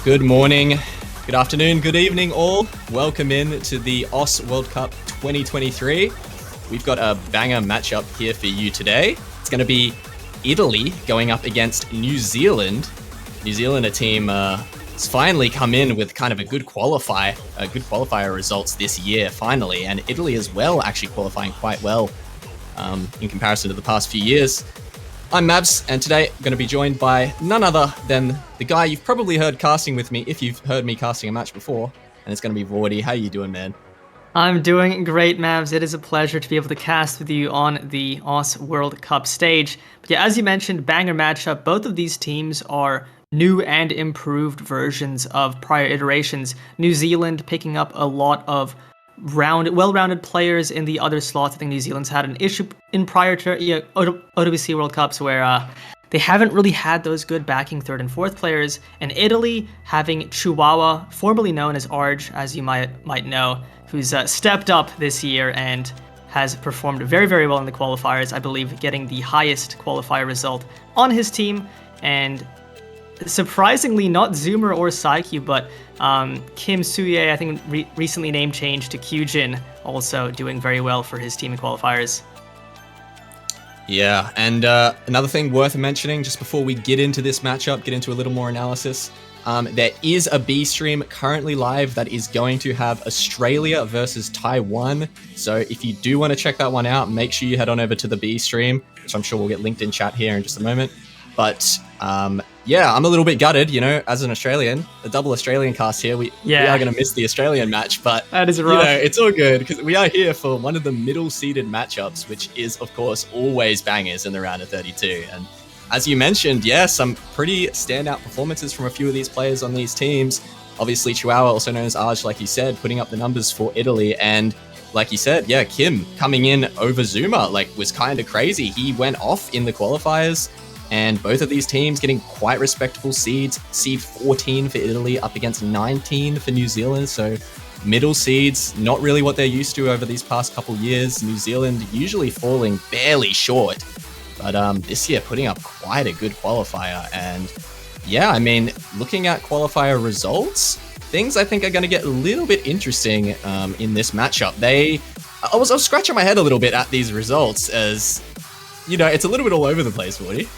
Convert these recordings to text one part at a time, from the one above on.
Good morning, good afternoon, good evening all. Welcome in to the OS World Cup 2023. We've got a banger matchup here for you today. It's going to be Italy going up against New Zealand. New Zealand, a team has finally come in with kind of a good qualifier results this year, finally. And Italy as well, actually qualifying quite well in comparison to the past few years. I'm Mabs, and today I'm going to be joined by none other than the guy you've probably heard casting with me if you've heard me casting a match before, and it's going to be Vordy. How you doing, man? I'm doing great, Mavs. It is a pleasure to be able to cast with you on the OS World Cup stage. But yeah, as you mentioned, banger matchup. Both of these teams are new and improved versions of prior iterations. New Zealand picking up a lot of well-rounded players in the other slots. I think New Zealand's had an issue in prior to OWC World Cups where they haven't really had those good backing third and fourth players. And Italy having Chihuahua, formerly known as Arge, as you might know, who's stepped up this year and has performed very, very well in the qualifiers. I believe getting the highest qualifier result on his team, and surprisingly not Zoomer or Saikyu, but Kim Suye, I think recently name changed to Kyujin, also doing very well for his team in qualifiers. Yeah, and another thing worth mentioning just before we get into this matchup, get into a little more analysis, there is a B stream currently live that is going to have Australia versus Taiwan. So if you do want to check that one out, make sure you head on over to the B stream, which I'm sure we'll get linked in chat here in just a moment. But yeah, I'm a little bit gutted, as an Australian, the double Australian cast here. We are going to miss the Australian match, but that is rough. It's all good because we are here for one of the middle-seeded matchups, which is, of course, always bangers in the round of 32. And as you mentioned, some pretty standout performances from a few of these players on these teams. Obviously, Chihuahua, also known as Arj, like you said, putting up the numbers for Italy. And like you said, Kim coming in over Zuma, was kind of crazy. He went off in the qualifiers. And both of these teams getting quite respectable seeds. Seed 14 for Italy up against 19 for New Zealand. So middle seeds, not really what they're used to over these past couple years. New Zealand usually falling barely short. But this year putting up quite a good qualifier. And looking at qualifier results, things I think are going to get a little bit interesting in this matchup. I was scratching my head a little bit at these results as, it's a little bit all over the place, Woody.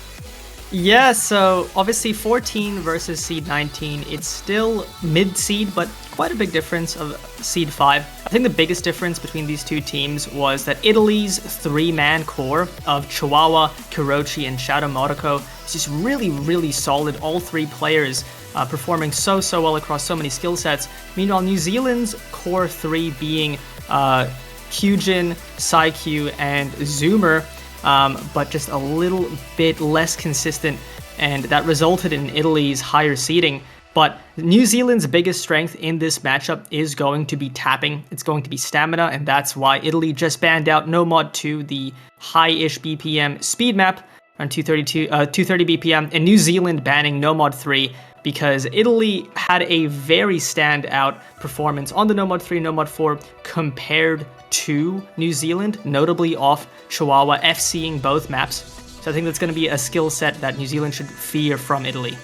Yeah, so obviously 14 versus seed 19. It's still mid-seed, but quite a big difference of seed 5. I think the biggest difference between these two teams was that Italy's three-man core of Chihuahua, Kurochi, and Shadow Moriko is just really, really solid. All three players performing so well across so many skill sets. Meanwhile, New Zealand's core three being Kyujin, Saikyu, and Zoomer, but just a little bit less consistent, and that resulted in Italy's higher seeding. But New Zealand's biggest strength in this matchup is going to be tapping. It's going to be stamina, and that's why Italy just banned out No Mod 2, the high-ish BPM speed map, around 230 BPM, and New Zealand banning No Mod 3 because Italy had a very standout performance on the No Mod 3, No Mod 4 compared to New Zealand, notably off Chihuahua FCing both maps. So I think that's going to be a skill set that New Zealand should fear from Italy.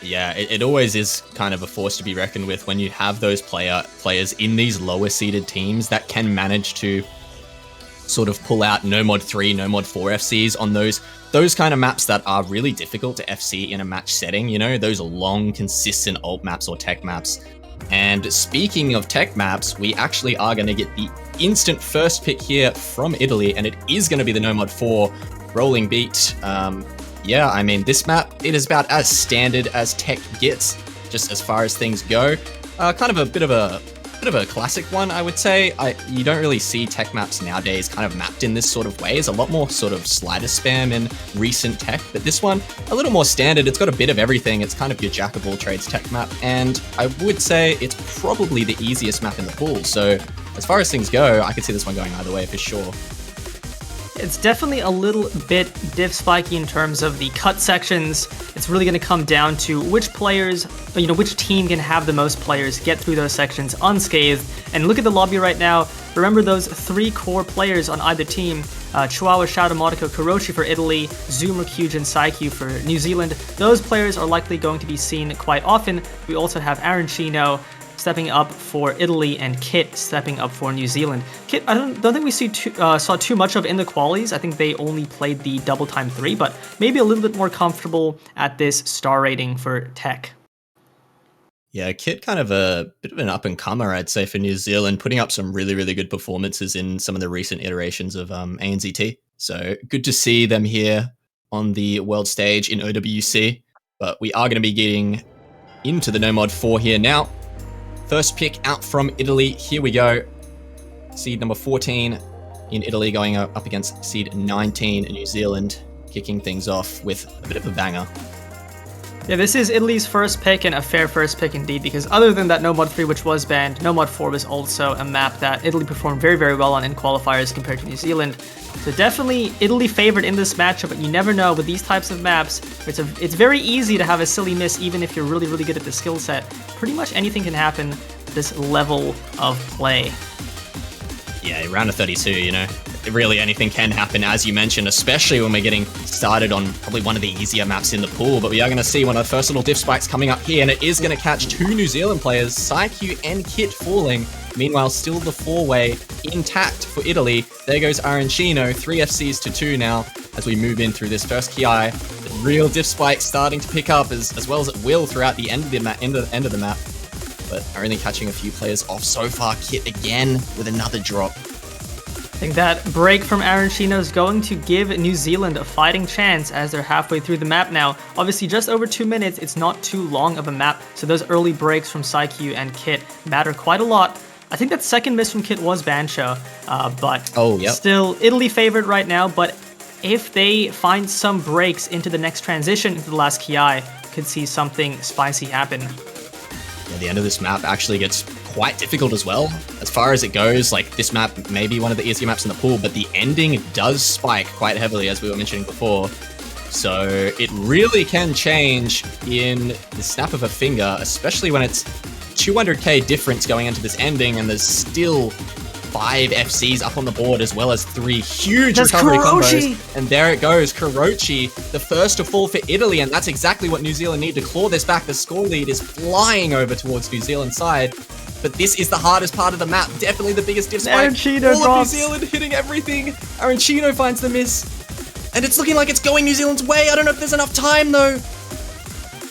Yeah, it always is kind of a force to be reckoned with when you have those players in these lower seeded teams that can manage to sort of pull out No Mod 3, No Mod 4 FCs on those kind of maps that are really difficult to FC in a match setting, those long, consistent alt maps or tech maps. And speaking of tech maps, we actually are going to get the instant first pick here from Italy, and it is going to be the No Mod 4 Rolling Beat. This map, it is about as standard as tech gets, just as far as things go. Kind of a bit of a classic one, I would say. You don't really see tech maps nowadays kind of mapped in this sort of way. It's a lot more sort of slider spam in recent tech, but this one, a little more standard. It's got a bit of everything. It's kind of your jack of all trades tech map, and I would say it's probably the easiest map in the pool. So as far as things go, I could see this one going either way for sure. It's definitely a little bit diff spiky in terms of the cut sections. It's really going to come down to which players, which team can have the most players get through those sections unscathed. And look at the lobby right now. Remember those three core players on either team. Chihuahua, Shadow, Modico, Kurochi for Italy, Zoomer, Kyujin, Saikyu for New Zealand. Those players are likely going to be seen quite often. We also have Arancino stepping up for Italy and Kit stepping up for New Zealand. Kit, I don't think we saw too much of in the qualies. I think they only played the double time 3, but maybe a little bit more comfortable at this star rating for Tech. Yeah, Kit kind of a bit of an up-and-comer, I'd say, for New Zealand, putting up some really, really good performances in some of the recent iterations of ANZT. So good to see them here on the world stage in OWC. But we are going to be getting into the No Mod 4 here now. First pick out from Italy. Here we go. Seed number 14 in Italy going up against seed 19 in New Zealand, kicking things off with a bit of a banger. Yeah, this is Italy's first pick, and a fair first pick indeed, because other than that No Mod 3, which was banned, No Mod 4 was also a map that Italy performed very, very well on in qualifiers compared to New Zealand. So definitely Italy favored in this matchup, but you never know with these types of maps. It's very easy to have a silly miss even if you're really, really good at the skill set. Pretty much anything can happen at this level of play. Yeah, round of 32, you know, really anything can happen, as you mentioned, especially when we're getting started on probably one of the easier maps in the pool. But we are going to see one of the first little diff spikes coming up here, and it is going to catch two New Zealand players, Saikyu and Kit, falling. Meanwhile, still the four-way intact for Italy. There goes Arancino, 3 FCs to 2 now as we move in through this first Ki. The real diff spike starting to pick up as well as it will throughout the end of the map. But only catching a few players off so far. Kit again with another drop. I think that break from Arancino is going to give New Zealand a fighting chance as they're halfway through the map now. Obviously, just over 2 minutes, it's not too long of a map, so those early breaks from Saikyu and Kit matter quite a lot. I think that second miss from Kit was Bancho, but still Italy favored right now. But if they find some breaks into the next transition into the last Ki, could see something spicy happen. Yeah, the end of this map actually gets quite difficult as well. As far as it goes, like, this map may be one of the easier maps in the pool, but the ending does spike quite heavily, as we were mentioning before. So it really can change in the snap of a finger, especially when it's 200k difference going into this ending, and there's still 5 FCs up on the board, as well as 3 huge recovery combos. And there it goes, Kurochi, the first to fall for Italy, and that's exactly what New Zealand need to claw this back. The score lead is flying over towards New Zealand's side, but this is the hardest part of the map. Definitely the biggest diff spike. Arancino All of New Zealand hitting everything. Arancino finds the miss, and it's looking like it's going New Zealand's way. I don't know if there's enough time, though.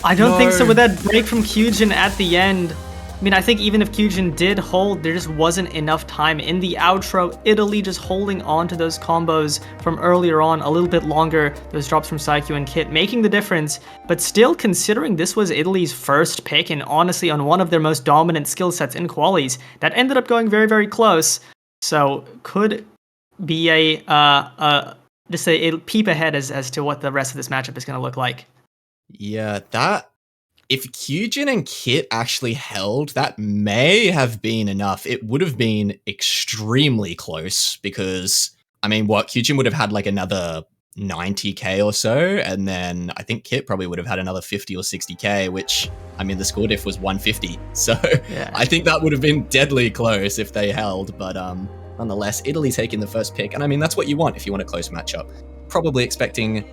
I don't think so. With that break from Kyujin at the end, I mean, I think even if Kyujin did hold, there just wasn't enough time in the outro. Italy just holding on to those combos from earlier on a little bit longer, those drops from Saikyu and Kit making the difference. But still, considering this was Italy's first pick, and honestly on one of their most dominant skill sets in qualies, that ended up going very, very close. So could be just a peep ahead as to what the rest of this matchup is going to look like. Yeah, if Kyujin and Kit actually held, that may have been enough. It would have been extremely close because, I mean, Kyujin would have had like another 90k or so, and then I think Kit probably would have had another 50 or 60k, which, I mean, the score diff was 150. So yeah. I think that would have been deadly close if they held, but nonetheless, Italy taking the first pick, and I mean, that's what you want if you want a close matchup. Probably expecting,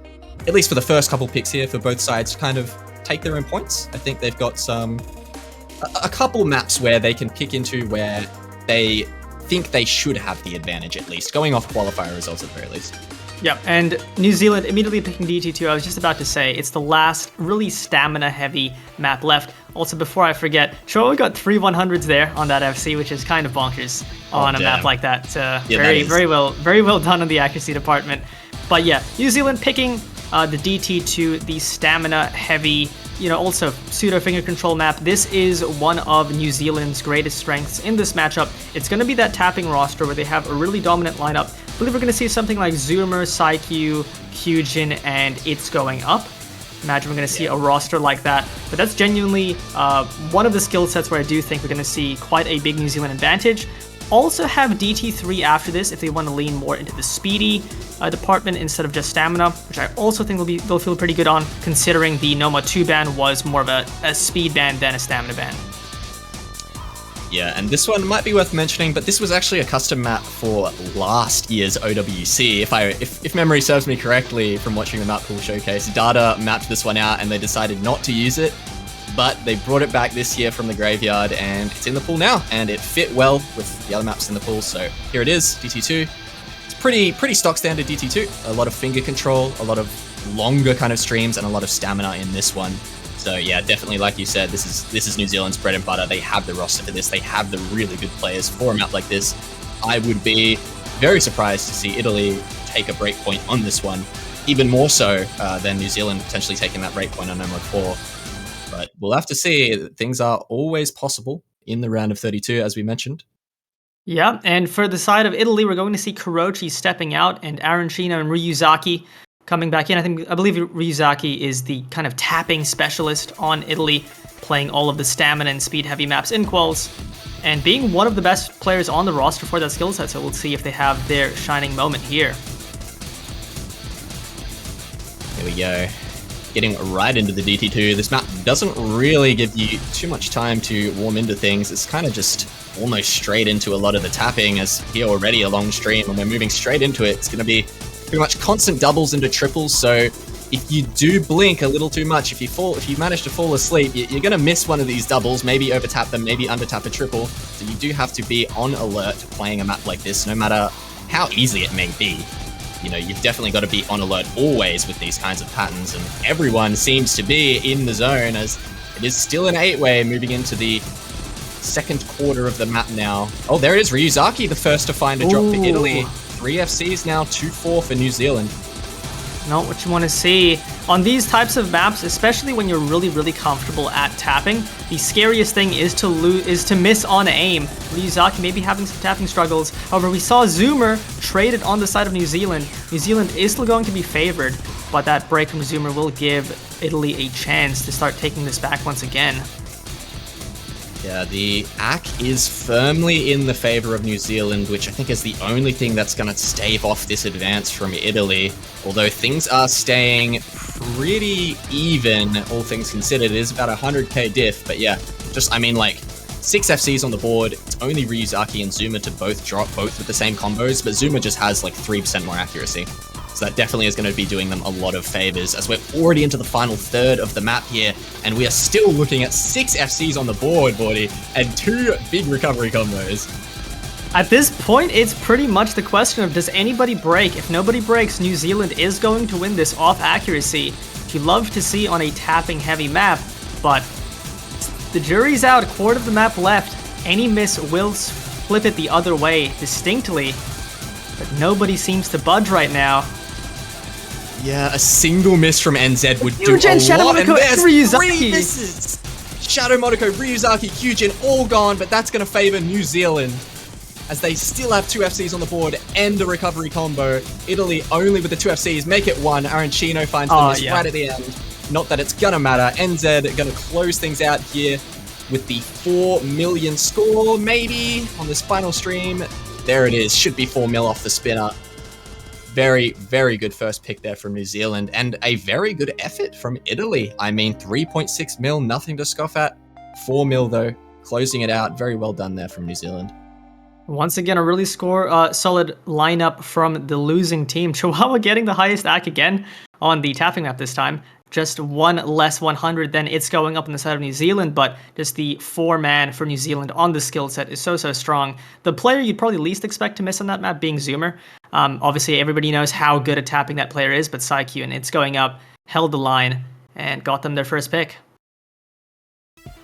at least for the first couple picks here, for both sides to kind of take their own points. I think they've got a couple maps where they can pick into where they think they should have the advantage, at least, going off qualifier results at the very least. Yep, and New Zealand immediately picking DT2. I was just about to say, it's the last really stamina-heavy map left. Also, before I forget, we got 3 100s there on that FC, which is kind of bonkers on a map like that. Very well done on the accuracy department. But yeah, New Zealand picking the DT2, the stamina-heavy, also pseudo finger control map. This is one of New Zealand's greatest strengths in this matchup. It's going to be that tapping roster where they have a really dominant lineup. I believe we're going to see something like Zoomer, Saikyu, Kyujin, and It's going up. Imagine we're going to see a roster like that. But that's genuinely one of the skill sets where I do think we're going to see quite a big New Zealand advantage. Also have DT3 after this if they want to lean more into the speedy department instead of just stamina, which I also think they'll feel pretty good on, considering the No Mod 2 ban was more of a speed ban than a stamina ban. Yeah, and this one might be worth mentioning, but this was actually a custom map for last year's OWC. If memory serves me correctly from watching the map pool showcase, Data mapped this one out and they decided not to use it, but they brought it back this year from the graveyard and it's in the pool now, and it fit well with the other maps in the pool. So here it is, DT2. It's pretty stock standard DT2. A lot of finger control, a lot of longer kind of streams, and a lot of stamina in this one. So yeah, definitely, like you said, this is New Zealand's bread and butter. They have the roster for this. They have the really good players for a map like this. I would be very surprised to see Italy take a breakpoint on this one, even more so than New Zealand potentially taking that breakpoint on Emerald 4. But we'll have to see. Things are always possible in the round of 32, as we mentioned. Yeah, and for the side of Italy, we're going to see Kurochi stepping out and Arancino and Ryuzaki coming back in. I believe Ryuzaki is the kind of tapping specialist on Italy, playing all of the stamina and speed heavy maps in quals, and being one of the best players on the roster for that skill set. So we'll see if they have their shining moment here. Here we go. Getting right into the DT2. This map doesn't really give you too much time to warm into things. It's kind of just almost straight into a lot of the tapping, as here already a long stream, and we're moving straight into it. It's going to be pretty much constant doubles into triples, so if you do blink a little too much, if you manage to fall asleep, you're going to miss one of these doubles, maybe overtap them, maybe undertap a triple. So you do have to be on alert playing a map like this, no matter how easy it may be. You know, you've definitely got to be on alert always with these kinds of patterns, and everyone seems to be in the zone, as it is still an 8-way moving into the second quarter of the map now. Oh, there it is, Ryuzaki, the first to find a drop for Italy. 3 FCs now, 2-4 for New Zealand. Not what you want to see. On these types of maps, especially when you're really comfortable at tapping, the scariest thing is to miss on aim. Ryuzaki may be having some tapping struggles. However, we saw Zoomer traded on the side of New Zealand. New Zealand is still going to be favored, but that break from Zoomer will give Italy a chance to start taking this back once again. Yeah, the AC is firmly in the favor of New Zealand, which I think is the only thing that's going to stave off this advance from Italy. Although things are staying pretty even, all things considered. It is about 100k diff, but yeah, I mean, like, 6 FCs on the board. It's only Ryuzaki and Zuma to both drop, both with the same combos, but Zuma just has like 3% more accuracy. So that definitely is going to be doing them a lot of favors, as we're already into the final third of the map here, and we are still looking at 6 FCs on the board, Bordy, and 2 big recovery combos. At this point, it's pretty much the question of, does anybody break? If nobody breaks, New Zealand is going to win this off accuracy, which you love to see on a tapping heavy map, but the jury's out, a quarter of the map left. Any miss will flip it the other way distinctly, but nobody seems to budge right now. Yeah, a single miss from NZ would do Kyujin, a Shadow lot, and Monaco, there's Ryuzaki. 3 misses! Shadow Monaco, Ryuzaki, Kyujin, all gone, but that's going to favor New Zealand, as they still have 2 FCs on the board and a recovery combo. Italy only with the 2 FCs, make it 1. Arancino finds the miss right at the end. Not that it's gonna matter. NZ gonna close things out here with the 4 million score, maybe, on this final stream. There it is, should be 4 mil off the spinner. Very good first pick there from New Zealand, and a very good effort from Italy. I mean, 3.6 mil, nothing to scoff at. 4 mil though, closing it out. Very well done there from New Zealand. Once again, a really solid lineup from the losing team. Chihuahua getting the highest AC again on the tapping map this time. Just 1 less 100 than it's going up on the side of New Zealand, but just the 4-man for New Zealand on the skill set is so strong. The player you'd probably least expect to miss on that map being Zoomer. Obviously, everybody knows how good at tapping that player is, but Psyche and it's going up, held the line, and got them their first pick.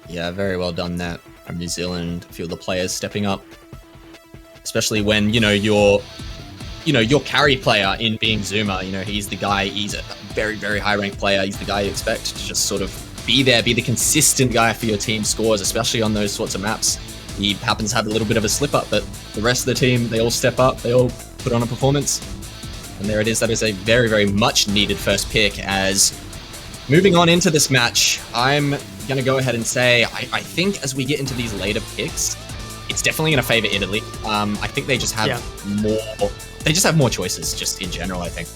Yeah, very well done that from New Zealand. A few of the players stepping up, especially when, your carry player in being Zuma, he's the guy, he's a very high ranked player. He's the guy you expect to just sort of be there, be the consistent guy for your team scores, especially on those sorts of maps. He happens to have a little bit of a slip up, but the rest of the team, they all step up, they all put on a performance. And there it is. That is a very much needed first pick. As moving on into this match, I'm going to go ahead and say, I think as we get into these later picks, it's definitely going to favor Italy. I think they just have more choices just in general, I think.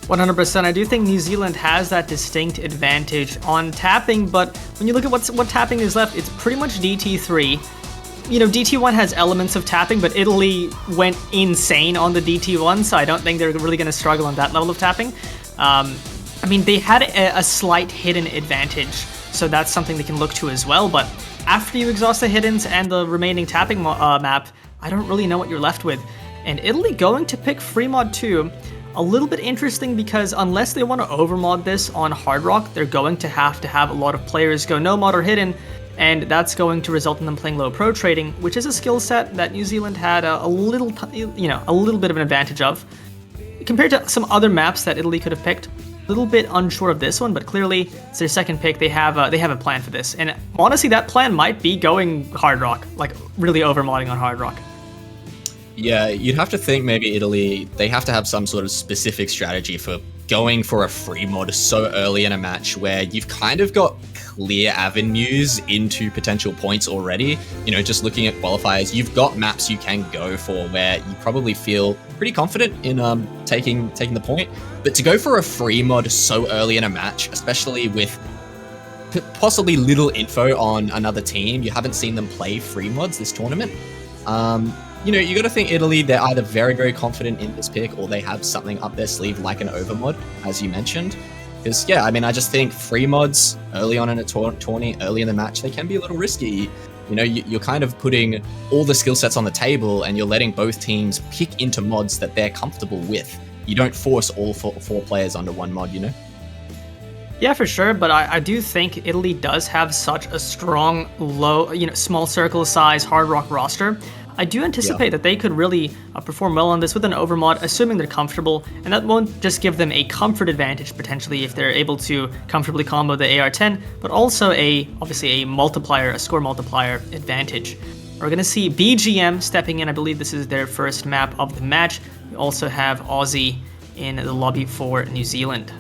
100%. I do think New Zealand has that distinct advantage on tapping, but when you look at what tapping is left, it's pretty much DT3. DT1 has elements of tapping, but Italy went insane on the DT1, so I don't think they're really going to struggle on that level of tapping. They had a slight hidden advantage, so that's something they can look to as well, but after you exhaust the hiddens and the remaining tapping map, I don't really know what you're left with. And Italy going to pick free mod 2, a little bit interesting because unless they want to overmod this on Hard Rock, they're going to have a lot of players go no mod or hidden, and that's going to result in them playing low pro trading, which is a skill set that New Zealand had a little bit of an advantage of compared to some other maps that Italy could have picked. A little bit unsure of this one, but clearly it's their second pick. They have a plan for this, and honestly, that plan might be going Hard Rock, like really overmodding on Hard Rock. Yeah, you'd have to think maybe Italy, they have to have some sort of specific strategy for going for a free mod so early in a match where you've kind of got clear avenues into potential points already. Just looking at qualifiers, you've got maps you can go for where you probably feel pretty confident in taking the point. But to go for a free mod so early in a match, especially with possibly little info on another team, you haven't seen them play free mods this tournament. You got to think Italy, they're either very, very confident in this pick or they have something up their sleeve like an overmod, as you mentioned. Because, I just think free mods early on in a tourney, early in the match, they can be a little risky. You're kind of putting all the skill sets on the table and you're letting both teams pick into mods that they're comfortable with. You don't force all four players onto one mod, Yeah, for sure, but I do think Italy does have such a strong, low, small circle size Hard Rock roster. I do anticipate that they could really perform well on this with an overmod, assuming they're comfortable, and that won't just give them a comfort advantage potentially if they're able to comfortably combo the AR-10, but also obviously a multiplier, a score multiplier advantage. We're going to see BGM stepping in. I believe this is their first map of the match. We also have Aussie in the lobby for New Zealand.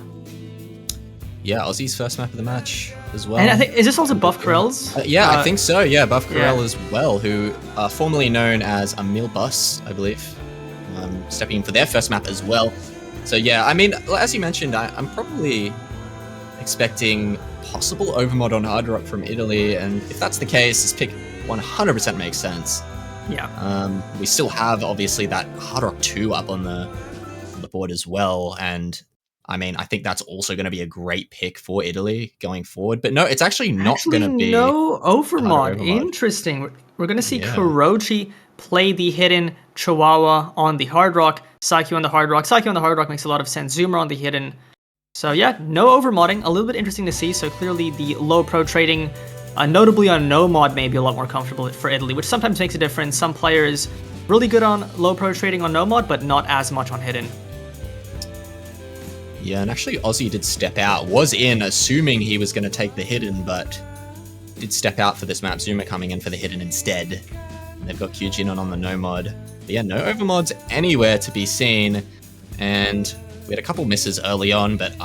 Yeah, Aussie's first map of the match as well. And I think, is this also Buff Corell's? I think so. Yeah, Buff Corell as well, who are formerly known as Emil Bus, I believe, stepping in for their first map as well. So as you mentioned, I'm probably expecting possible overmod on Hard Rock from Italy, and if that's the case, this pick 100% makes sense. Yeah. We still have obviously that Hard Rock 2 up on the board as well, and I think that's also going to be a great pick for Italy going forward. But no, it's actually not going to be no overmod. Interesting. We're going to see Kurochi play the hidden, Chihuahua on the Hard Rock, Saikyu on the Hard Rock. Saikyu on the Hard Rock makes a lot of sense. Zoomer on the hidden. So no overmodding. A little bit interesting to see. So clearly the low pro trading, notably on no mod, may be a lot more comfortable for Italy, which sometimes makes a difference. Some players really good on low pro trading on no mod, but not as much on hidden. Yeah, and actually Aussie did step out, was in assuming he was going to take the hidden, but did step out for this map. Zoomer coming in for the hidden instead. And they've got Kyujin on the no mod. But no overmods anywhere to be seen. And we had a couple misses early on, but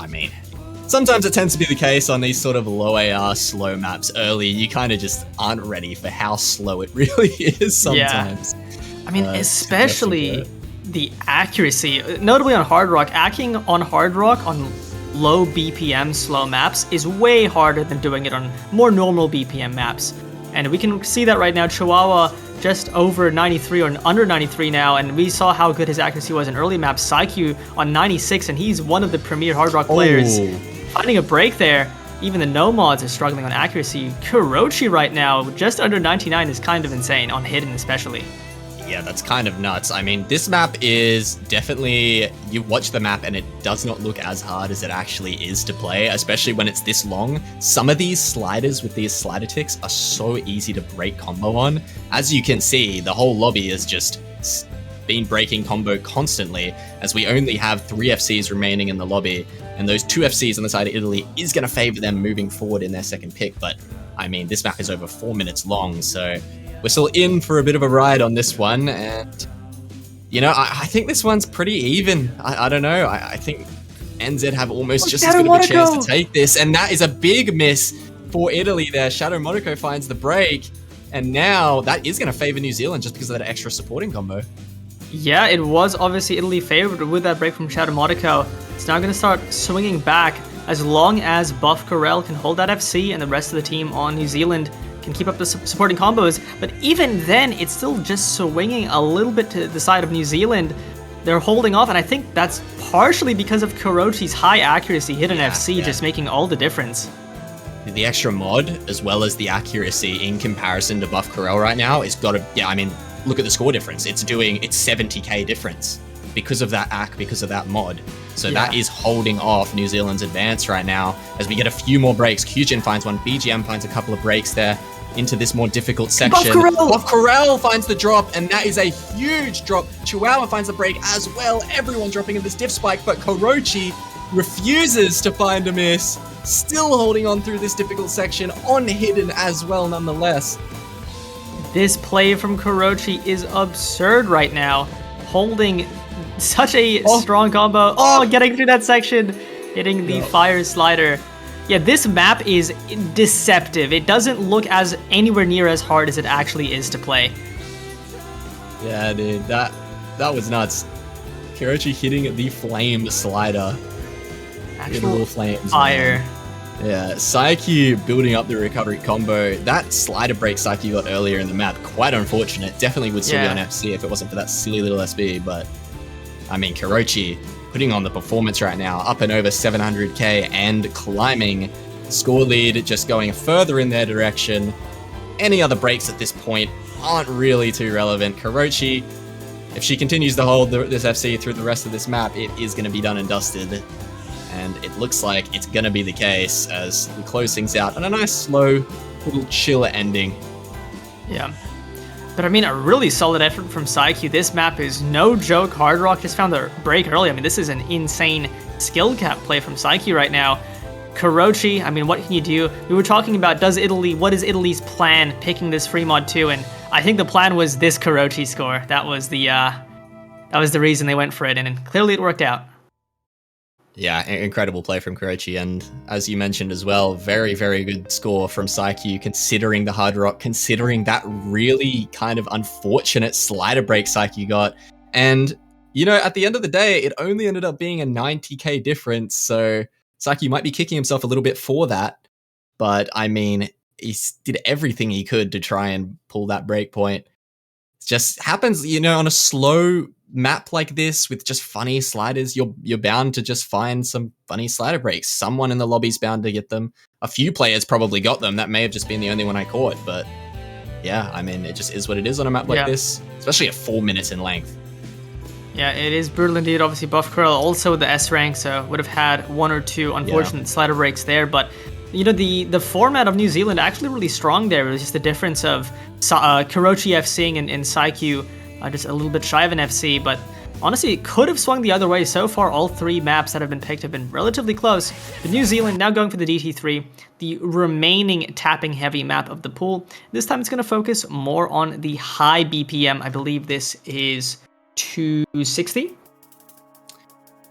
sometimes it tends to be the case on these sort of low AR, slow maps early. You kind of just aren't ready for how slow it really is sometimes. Yeah. Especially the accuracy, notably on Hard Rock. Acting on Hard Rock on low BPM slow maps is way harder than doing it on more normal BPM maps. And we can see that right now. Chihuahua just over 93 or under 93 now, and we saw how good his accuracy was in early maps. Saikyu on 96, and he's one of the premier Hard Rock players. Finding a break there. Even the no mods are struggling on accuracy. Kurochi right now, just under 99 is kind of insane, on hidden especially. Yeah, that's kind of nuts. This map is definitely, you watch the map and it does not look as hard as it actually is to play, especially when it's this long. Some of these sliders with these slider ticks are so easy to break combo on. As you can see, the whole lobby has just been breaking combo constantly, as we only have 3 FCs remaining in the lobby, and those 2 FCs on the side of Italy is going to favor them moving forward in their second pick. But this map is over 4 minutes long, so we're still in for a bit of a ride on this one, and I think this one's pretty even. I don't know. I think NZ have almost just as good of a chance to take this, and that is a big miss for Italy there. Shadow Monaco finds the break, and now that is going to favor New Zealand just because of that extra supporting combo. Yeah, it was obviously Italy favored with that break from Shadow Monaco. It's now going to start swinging back as long as Buff Corell can hold that FC and the rest of the team on New Zealand can keep up the supporting combos. But even then, it's still just swinging a little bit to the side of New Zealand. They're holding off, and I think that's partially because of Kurochi's high accuracy hidden FC just making all the difference. The extra mod, as well as the accuracy in comparison to Buff Corel right now, is got to, I mean, look at the score difference. It's 70k difference because of that because of that mod. So that is holding off New Zealand's advance right now as we get a few more breaks. Kyujin finds one, BGM finds a couple of breaks there into this more difficult section. Buff Corel finds the drop, and that is a huge drop. Chihuahua finds the break as well. Everyone dropping in this diff spike, but Kurochi refuses to find a miss. Still holding on through this difficult section on hidden as well, nonetheless. This play from Kurochi is absurd right now. Holding such a strong combo. Getting through that section. Hitting the fire slider. Yeah, this map is deceptive. It doesn't look as anywhere near as hard as it actually is to play. Yeah, dude, that was nuts. Kurochi hitting the flame slider. Actual flames. Fire. Man. Yeah, Psyche building up the recovery combo. That slider break Psyche got earlier in the map, quite unfortunate. Definitely would still be on FC if it wasn't for that silly little SB, but I mean, Kurochi putting on the performance right now, up and over 700k and climbing. Score lead just going further in their direction. Any other breaks at this point aren't really too relevant. Kurochi, if she continues to hold this FC through the rest of this map, it is going to be done and dusted. And it looks like it's going to be the case as we close things out on a nice, slow, little chiller ending. Yeah. But I mean, a really solid effort from Psyche. This map is no joke. Hard Rock just found the break early. I mean, this is an insane skill cap play from Psyche right now. Kurochi, I mean, what can you do? We were talking about what is Italy's plan picking this free mod 2, and I think the plan was this Kurochi score. That was the reason they went for it, and clearly it worked out. Yeah, incredible play from Kurochi, and as you mentioned as well, very, very good score from Psyche, considering the Hard Rock, considering that really kind of unfortunate slider break Psyche got. And, you know, at the end of the day, it only ended up being a 90k difference, so Psyche might be kicking himself a little bit for that, but I mean, he did everything he could to try and pull that break point. It just happens, you know, on a slow map like this with just funny sliders, you're bound to just find some funny slider breaks. Someone in the lobby's bound to get them. A few players probably got them. That may have just been the only one I caught, but yeah, I mean, it just is what it is on a map like this, especially at 4 minutes in length. Yeah, it is brutal indeed. Obviously, Buff Corel also with the S rank, so would have had one or two unfortunate slider breaks there, but you know, the format of New Zealand actually really strong there. It was just the difference of Kurochi FCing and Psyche just a little bit shy of an FC, but honestly, it could have swung the other way. So far, all three maps that have been picked have been relatively close. But New Zealand now going for the DT3, the remaining tapping-heavy map of the pool. This time it's going to focus more on the high BPM. I believe this is 260? Yeah,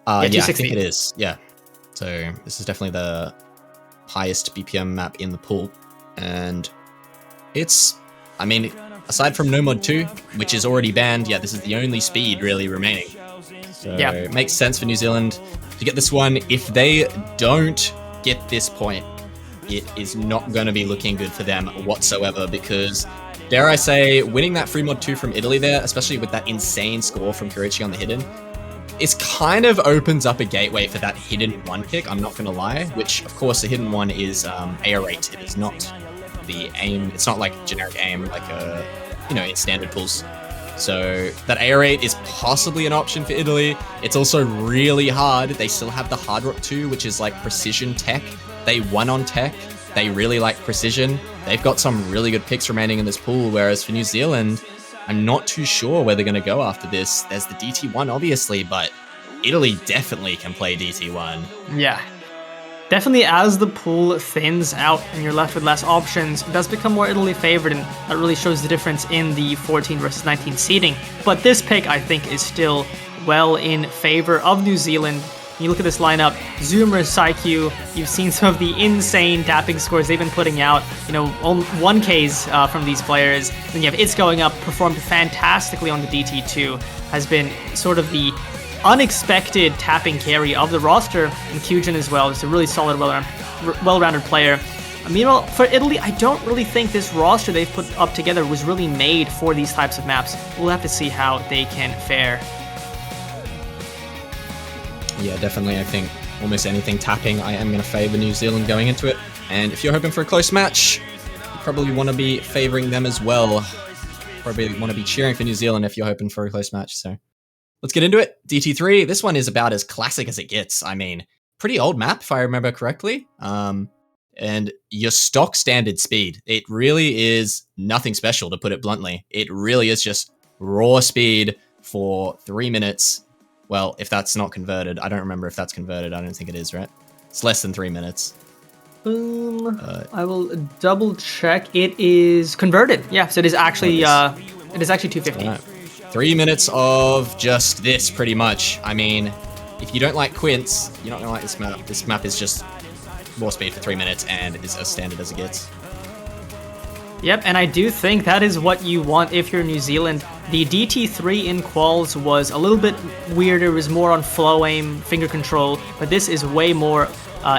260. I think it is. Yeah. So this is definitely the highest BPM map in the pool. And it's, I mean, aside from No Mod 2, which is already banned, yeah, this is the only speed really remaining. So it makes sense for New Zealand to get this one. If they don't get this point, it is not going to be looking good for them whatsoever, because, dare I say, winning that free mod 2 from Italy there, especially with that insane score from Kurochi on the hidden, it kind of opens up a gateway for that hidden one pick, I'm not going to lie, which, of course, the hidden one is AR8. It is not the aim, it's not like generic aim, like in standard pools. So that AR8 is possibly an option for Italy. It's also really hard. They still have the Hard Rock 2, which is like precision tech. They won on tech. They really like precision. They've got some really good picks remaining in this pool, whereas for New Zealand, I'm not too sure where they're going to go after this. There's the DT1, obviously, but Italy definitely can play DT1. Yeah. Definitely, as the pool thins out and you're left with less options, it does become more Italy favored, and that really shows the difference in the 14 versus 19 seeding. But this pick, I think, is still well in favor of New Zealand. When you look at this lineup, Zoomer, Psyche, you've seen some of the insane tapping scores they've been putting out, 1Ks from these players. Then you have It's Going Up, performed fantastically on the DT2, has been sort of the unexpected tapping carry of the roster, and Kyujin as well. It's a really solid, well-rounded player. Meanwhile, for Italy, I don't really think this roster they've put up together was really made for these types of maps. We'll have to see how they can fare. Yeah, definitely. I think almost anything tapping, I am going to favor New Zealand going into it. And if you're hoping for a close match, you probably want to be favoring them as well. Probably want to be cheering for New Zealand if you're hoping for a close match. So let's get into it. DT3, this one is about as classic as it gets. I mean, pretty old map, if I remember correctly. And your stock standard speed. It really is nothing special, to put it bluntly. It really is just raw speed for 3 minutes. Well, if that's not converted, I don't remember if that's converted. I don't think it is, right? It's less than 3 minutes. I will double check. It is converted. Yeah, so it is actually 250. Right. 3 minutes of just this, pretty much. I mean, if you don't like Quints, you're not gonna like this map. This map is just raw speed for 3 minutes and is as standard as it gets. Yep, and I do think that is what you want if you're New Zealand. The DT3 in quals was a little bit weirder. It was more on flow aim, finger control, but this is way more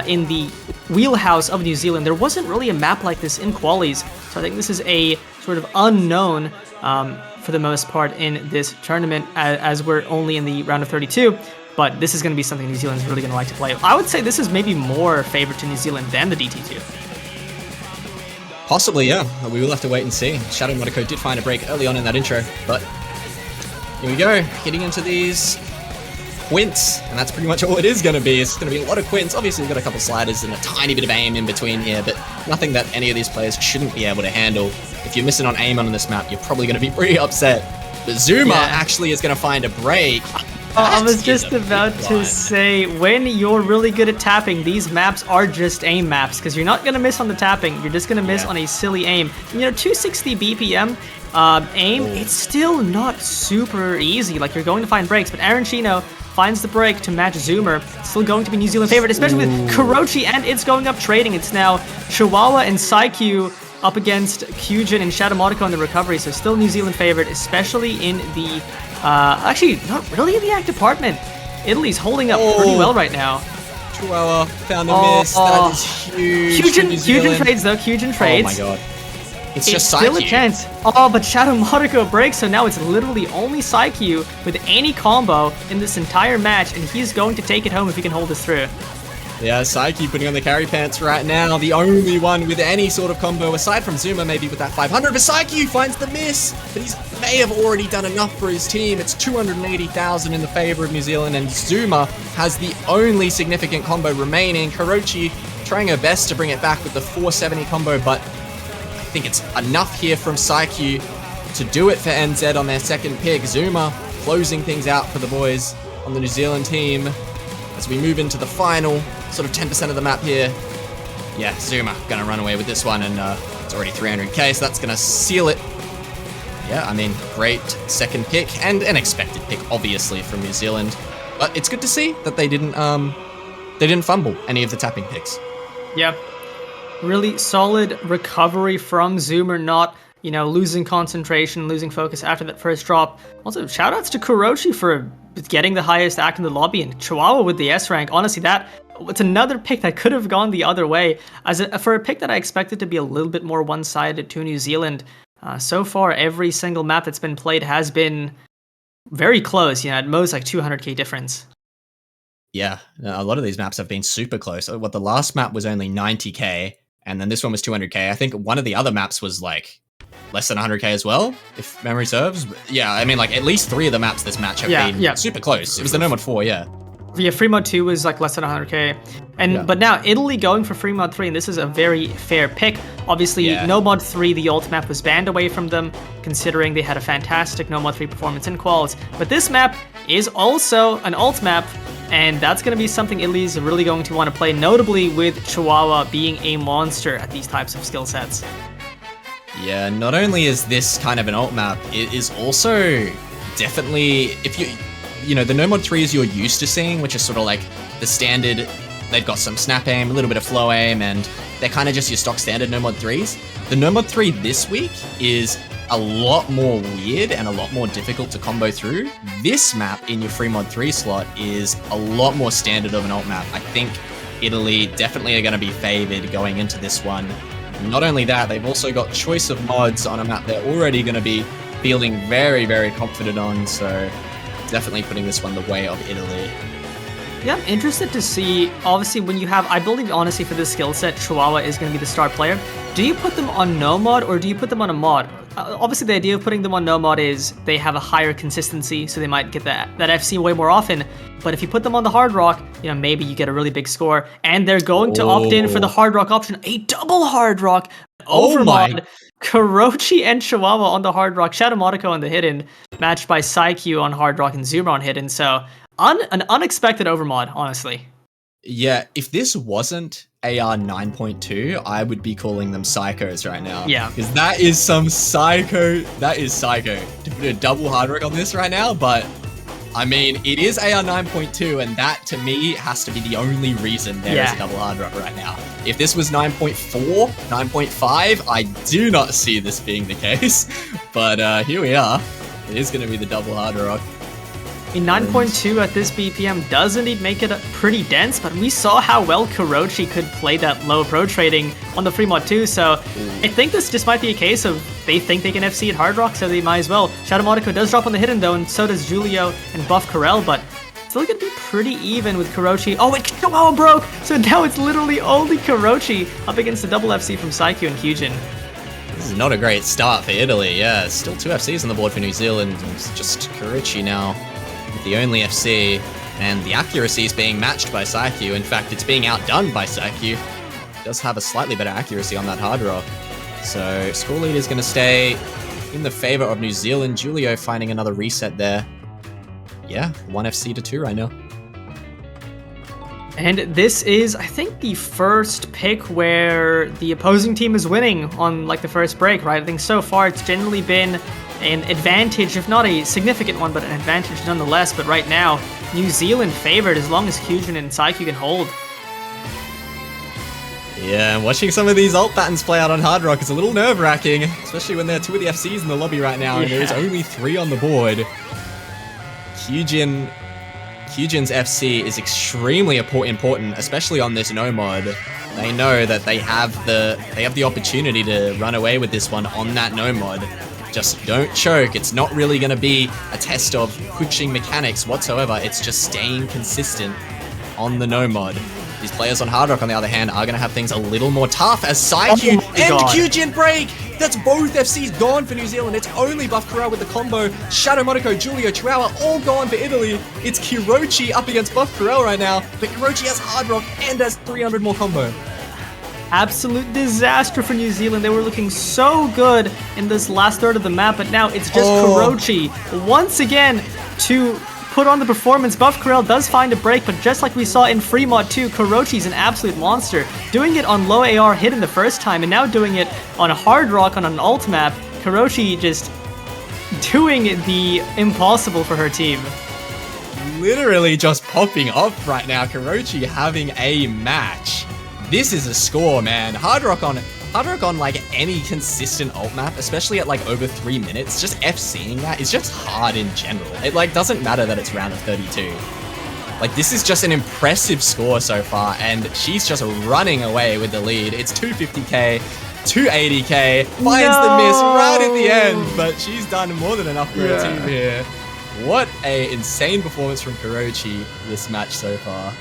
in the wheelhouse of New Zealand. There wasn't really a map like this in qualies, so I think this is a sort of unknown for the most part in this tournament, as we're only in the round of 32. But this is going to be something New Zealand's really going to like to play. I would say this is maybe more favored to New Zealand than the DT2. Possibly, yeah. We will have to wait and see. Shadow Monaco did find a break early on in that intro, but here we go. Getting into these quints, and that's pretty much all it is going to be. It's going to be a lot of quints. Obviously, we've got a couple sliders and a tiny bit of aim in between here, but nothing that any of these players shouldn't be able to handle. If you're missing on aim on this map, you're probably going to be pretty upset. But Zuma actually is going to find a break. I was just about to say, when you're really good at tapping, these maps are just aim maps, because you're not going to miss on the tapping, you're just going to miss on a silly aim. You know, 260 BPM aim, it's still not super easy. Like, you're going to find breaks, but Arancino finds the break to match Zoomer. Still going to be New Zealand favorite, especially with Kurochi, and it's going up trading. It's now Chihuahua and Saikyu up against Kyujin and Shadow Monaco in the recovery, so still New Zealand favorite, especially in the actually, not really in the act department. Italy's holding up pretty well right now. Chihuahua found a miss. That is huge. Kyujin trades though. Kyujin trades. Oh my god. It's just still Saikyu. A chance. Oh, but Shadow Monaco breaks, so now it's literally only Saikyu with any combo in this entire match, and he's going to take it home if he can hold this through. Yeah, Saikyu putting on the carry pants right now. The only one with any sort of combo, aside from Zuma, maybe with that 500. But Saikyu finds the miss. But he may have already done enough for his team. It's 280,000 in the favor of New Zealand. And Zuma has the only significant combo remaining. Kurochi trying her best to bring it back with the 470 combo. But I think it's enough here from Saikyu to do it for NZ on their second pick. Zuma closing things out for the boys on the New Zealand team. As we move into the final, sort of 10% of the map here. Yeah, Zuma gonna run away with this one, and it's already 300k, so that's gonna seal it. Yeah, I mean, great second pick, and an expected pick, obviously, from New Zealand. But it's good to see that they didn't fumble any of the tapping picks. Yeah, really solid recovery from Zoomer, not, you know, losing concentration, losing focus after that first drop. Also, shoutouts to Kurochi for getting the highest act in the lobby, and Chihuahua with the S rank. Honestly, it's another pick that could have gone the other way. For a pick that I expected to be a little bit more one-sided to New Zealand, so far every single map that's been played has been very close. You know, at most like 200k difference. Yeah, a lot of these maps have been super close. What, the last map was only 90k, and then this one was 200k. I think one of the other maps was like less than 100k as well, if memory serves. But yeah, I mean, like, at least 3 of the maps this match have been super close. It was the No Mod 4, yeah. Yeah, free mod 2 was like less than 100k. And but now Italy going for free mod 3, and this is a very fair pick. Obviously, No Mod 3, the ult map, was banned away from them, considering they had a fantastic No Mod 3 performance in quals. But this map is also an ult map, and that's going to be something Italy's really going to want to play, notably with Chihuahua being a monster at these types of skill sets. Yeah, not only is this kind of an ult map, it is also definitely, if you know, the No Mod 3s you're used to seeing, which is sort of like the standard, they've got some snap aim, a little bit of flow aim, and they're kind of just your stock standard No Mod 3s. The No Mod 3 this week is a lot more weird and a lot more difficult to combo through. This map in your free mod 3 slot is a lot more standard of an ult map. I think Italy definitely are going to be favored going into this one. Not only that, they've also got choice of mods on a map they're already going to be feeling very, very confident on, so definitely putting this one the way of Italy. Yeah, I'm interested to see, obviously, when you have, I believe, honestly, for this skill set, Chihuahua is going to be the star player. Do you put them on no mod, or do you put them on a mod? Obviously, the idea of putting them on no mod is they have a higher consistency, so they might get that FC way more often. But if you put them on the Hard Rock, you know, maybe you get a really big score, and they're going to opt in for the Hard Rock option, a double Hard Rock over mod. Kurochi and Chihuahua on the Hard Rock, Shadow Monaco on the Hidden, matched by Psyche on Hard Rock and Zuma on Hidden, so an unexpected overmod, honestly. Yeah, if this wasn't AR 9.2, I would be calling them psychos right now. Yeah. Because that is some psycho. That is psycho. To put a double hard rock on this right now, but I mean, it is AR 9.2, and that to me has to be the only reason there is a double hard rock right now. If this was 9.4, 9.5, I do not see this being the case. But here we are. It is going to be the double hard rock. In 9.2 at this BPM does indeed make it pretty dense, but we saw how well Kurochi could play that low approach rating on the free mod too, so I think this just might be a case of they think they can FC at Hard Rock, so they might as well. Shadow Monaco does drop on the Hidden though, and so does Julio and Buff Corel, but still gonna be pretty even with Kurochi. Oh, wait, Chihuahua broke! So now it's literally only Kurochi up against the double FC from Psyche and Hyujin. This is not a great start for Italy, yeah. Still 2 FCs on the board for New Zealand, and it's just Kurochi now. The only FC, and the accuracy is being matched by Psyche. In fact, it's being outdone by Psyche. It does have a slightly better accuracy on that hard rock. So score lead is going to stay in the favor of New Zealand. Julio finding another reset there. Yeah, 1 FC to 2 right now. And this is, I think, the first pick where the opposing team is winning on like the first break, right? I think so far it's generally been an advantage, if not a significant one, but an advantage nonetheless. But right now, New Zealand favored as long as Hyujin and Psyche can hold. Yeah, watching some of these ult patterns play out on Hard Rock is a little nerve-wracking, especially when there are 2 of the FCs in the lobby right now, and there is only 3 on the board. Hyujin's FC is extremely important, especially on this no mod. They know that they have the opportunity to run away with this one on that no mod. Just don't choke. It's not really going to be a test of pushing mechanics whatsoever. It's just staying consistent on the no mod. These players on Hard Rock, on the other hand, are going to have things a little more tough as Psyche and Hyujin break. That's both FCs gone for New Zealand. It's only Buff Corel with the combo. Shadow Monaco, Julio, Chihuahua, all gone for Italy. It's Kurochi up against Buff Corel right now, but Kurochi has Hard Rock and has 300 more combo. Absolute disaster for New Zealand. They were looking so good in this last third of the map, but now it's just Kurochi once again to put on the performance. Buff Corel does find a break, but just like we saw in Free Mod 2, Kurochi's an absolute monster. Doing it on low AR Hidden the first time, and now doing it on a Hard Rock on an ult map. Kurochi just doing the impossible for her team. Literally just popping off right now. Kurochi having a match. This is a score, man. Hard Rock on like any consistent ult map, especially at like over 3 minutes, just FCing that is just hard in general. It like doesn't matter that it's round of 32. Like this is just an impressive score so far, and she's just running away with the lead. It's 250k, 280k, finds the miss right at the end, but she's done more than enough for her team here. What a insane performance from Kurochi this match so far.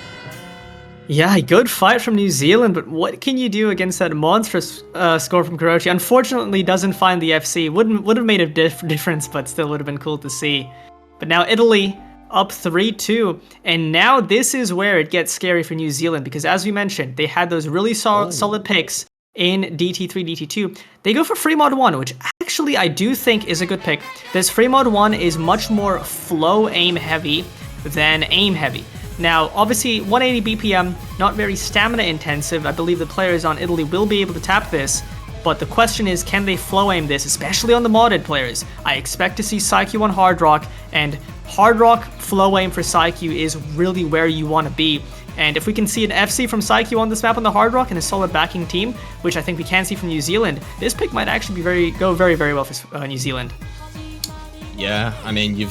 Yeah, good fight from New Zealand, but what can you do against that monstrous score from Kurochi? Unfortunately, doesn't find the FC. Would have made a difference, but still would have been cool to see. But now Italy up 3-2, and now this is where it gets scary for New Zealand, because as we mentioned, they had those really solid picks in DT3, DT2. They go for Free Mod 1, which actually I do think is a good pick. This Free Mod 1 is much more flow aim heavy than aim heavy. Now, obviously, 180 BPM, not very stamina intensive. I believe the players on Italy will be able to tap this, but the question is, can they flow aim this, especially on the modded players? I expect to see Psyche on Hard Rock, and Hard Rock flow aim for Psyche is really where you want to be. And if we can see an FC from Psyche on this map on the Hard Rock and a solid backing team, which I think we can see from New Zealand, this pick might actually be go very, very well for New Zealand. Yeah, I mean,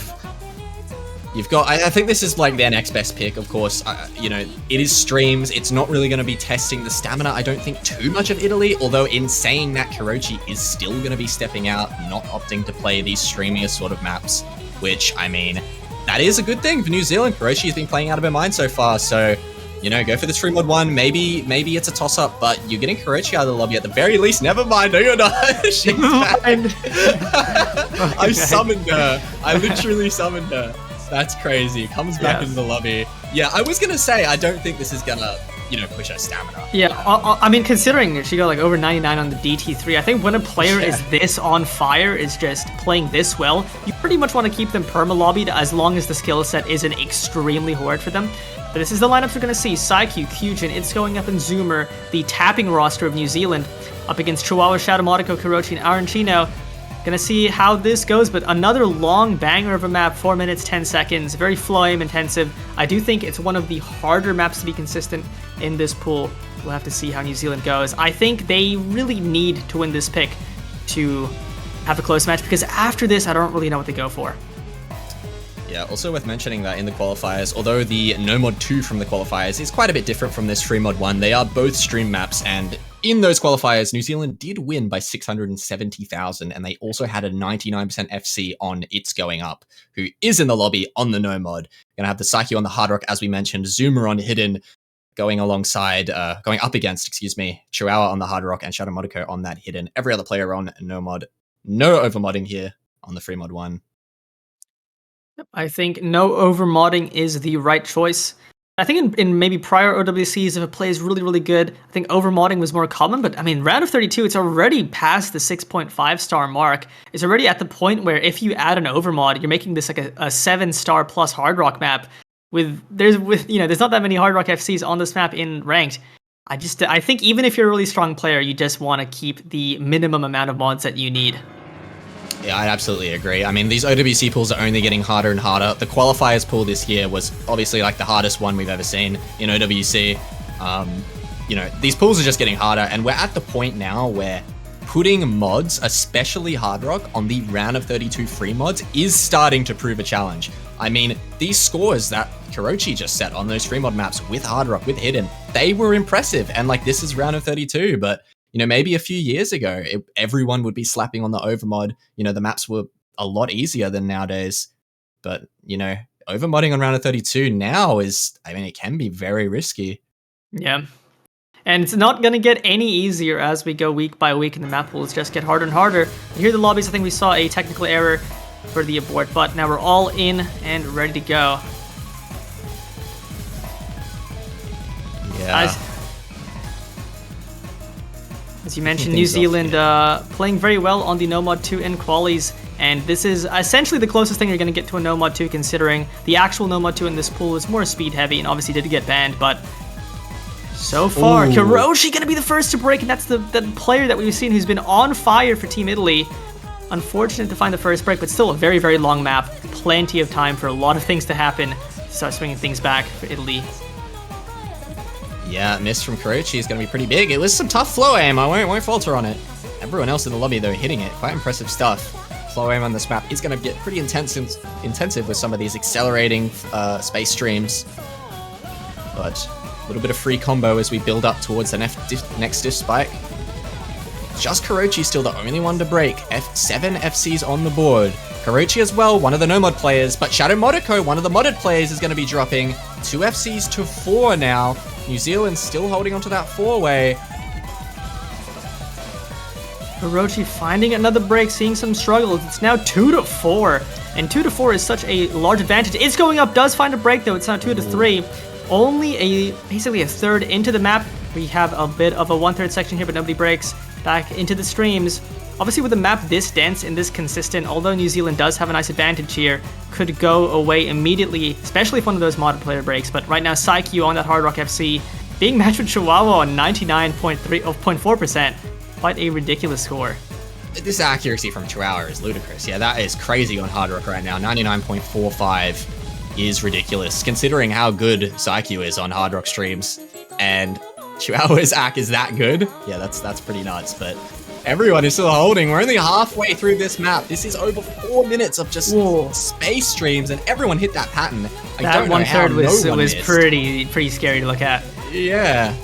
You've got, I think this is like their next best pick, of course. You know, it is streams. It's not really going to be testing the stamina, I don't think, too much of Italy. Although in saying that, Kurochi is still going to be stepping out, not opting to play these streamier sort of maps, which, I mean, that is a good thing for New Zealand. Kurochi has been playing out of her mind so far, so, you know, go for the stream mod 1. Maybe it's a toss-up, but you're getting Kurochi out of the lobby at the very least. Never mind, no, you're not. She's back. I summoned her. I literally summoned her. That's crazy. Comes back into the lobby. Yeah, I was going to say, I don't think this is going to, you know, push her stamina. Yeah, I mean, considering she got like over 99 on the DT3, I think when a player is this on fire, is just playing this well, you pretty much want to keep them perma-lobbied as long as the skill set isn't extremely hard for them. But this is the lineups we're going to see. Saikyu, Kyujin, It's Going Up, and Zoomer, the tapping roster of New Zealand, up against Chihuahua, Shadow Modico, Kurochi, and Arancino. Gonna see how this goes, but another long banger of a map, 4 minutes, 10 seconds, very flow aim intensive. I do think it's one of the harder maps to be consistent in this pool. We'll have to see how New Zealand goes. I think they really need to win this pick to have a close match, because after this, I don't really know what to go for. Yeah, also worth mentioning that in the qualifiers, although the No Mod 2 from the qualifiers is quite a bit different from this Free Mod 1, they are both stream maps, and in those qualifiers, New Zealand did win by 670,000, and they also had a 99% FC on It's Going Up, who is in the lobby on the No Mod. Gonna have the Saikyu on the Hard Rock, as we mentioned, Zoomer on Hidden, going up against, Chihuahua on the Hard Rock, and Shadow Modico on that Hidden. Every other player on No Mod. No overmodding here on the Free Mod 1. I think no overmodding is the right choice. I think in maybe prior OWCs, if a play is really, really good, I think overmodding was more common. But I mean, round of 32, it's already past the 6.5 star mark. It's already at the point where if you add an overmod, you're making this like a 7-star plus Hard Rock map. There's not that many Hard Rock FCs on this map in ranked. I think even if you're a really strong player, you just want to keep the minimum amount of mods that you need. Yeah, I absolutely agree. I mean, these OWC pools are only getting harder and harder. The qualifiers pool this year was obviously like the hardest one we've ever seen in OWC. You know, these pools are just getting harder, and we're at the point now where putting mods, especially Hard Rock, on the round of 32 free mods is starting to prove a challenge. I mean, these scores that Kurochi just set on those free mod maps with Hard Rock, with Hidden, they were impressive. And like, this is round of 32, but you know, maybe a few years ago, everyone would be slapping on the overmod. You know, the maps were a lot easier than nowadays. But, you know, overmodding on round of 32 now it can be very risky. Yeah. And it's not going to get any easier as we go week by week, and the map will just get harder and harder. And here are the lobbies. I think we saw a technical error for the abort, but now we're all in and ready to go. Yeah. As you mentioned, New Zealand playing very well on the No Mod 2 in qualies, and this is essentially the closest thing you're going to get to a No Mod 2, considering the actual No Mod 2 in this pool is more speed heavy and obviously did get banned, but so far, Kurochi going to be the first to break, and that's the player that we've seen who's been on fire for Team Italy. Unfortunate to find the first break, but still a very, very long map. Plenty of time for a lot of things to happen to start swinging things back for Italy. Yeah, miss from Kurochi is going to be pretty big. It was some tough flow aim. I won't falter on it. Everyone else in the lobby, though, hitting it. Quite impressive stuff. Flow aim on this map is going to get pretty intensive with some of these accelerating space streams. But a little bit of free combo as we build up towards the next diff spike. Just Kurochi still the only one to break. 7 FCs on the board. Kurochi as well, one of the no-mod players, but Shadow Modico, one of the modded players, is going to be dropping 2 FCs to 4 now. New Zealand still holding onto that 4-way. Kurochi finding another break, seeing some struggles. It's now 2 to 4, and 2 to 4 is such a large advantage. It's Going Up, does find a break though. It's now 2 to 3. Only basically a third into the map. We have a bit of a 1/3 section here, but nobody breaks. Back into the streams. Obviously with the map this dense and this consistent, although New Zealand does have a nice advantage here, could go away immediately, especially if one of those modded player breaks. But right now, Saikyu on that Hard Rock FC, being matched with Chihuahua on 99.4%. Quite a ridiculous score. This accuracy from Chihuahua is ludicrous. Yeah, that is crazy on Hard Rock right now. 99.45 is ridiculous, considering how good Saikyu is on Hard Rock streams. And Chihuahua's AC is that good? Yeah, that's pretty nuts. But Everyone is still holding. We're only halfway through this map. This is over 4 minutes of just space streams, and everyone hit that pattern. That 1/3 was pretty scary to look at. Yeah.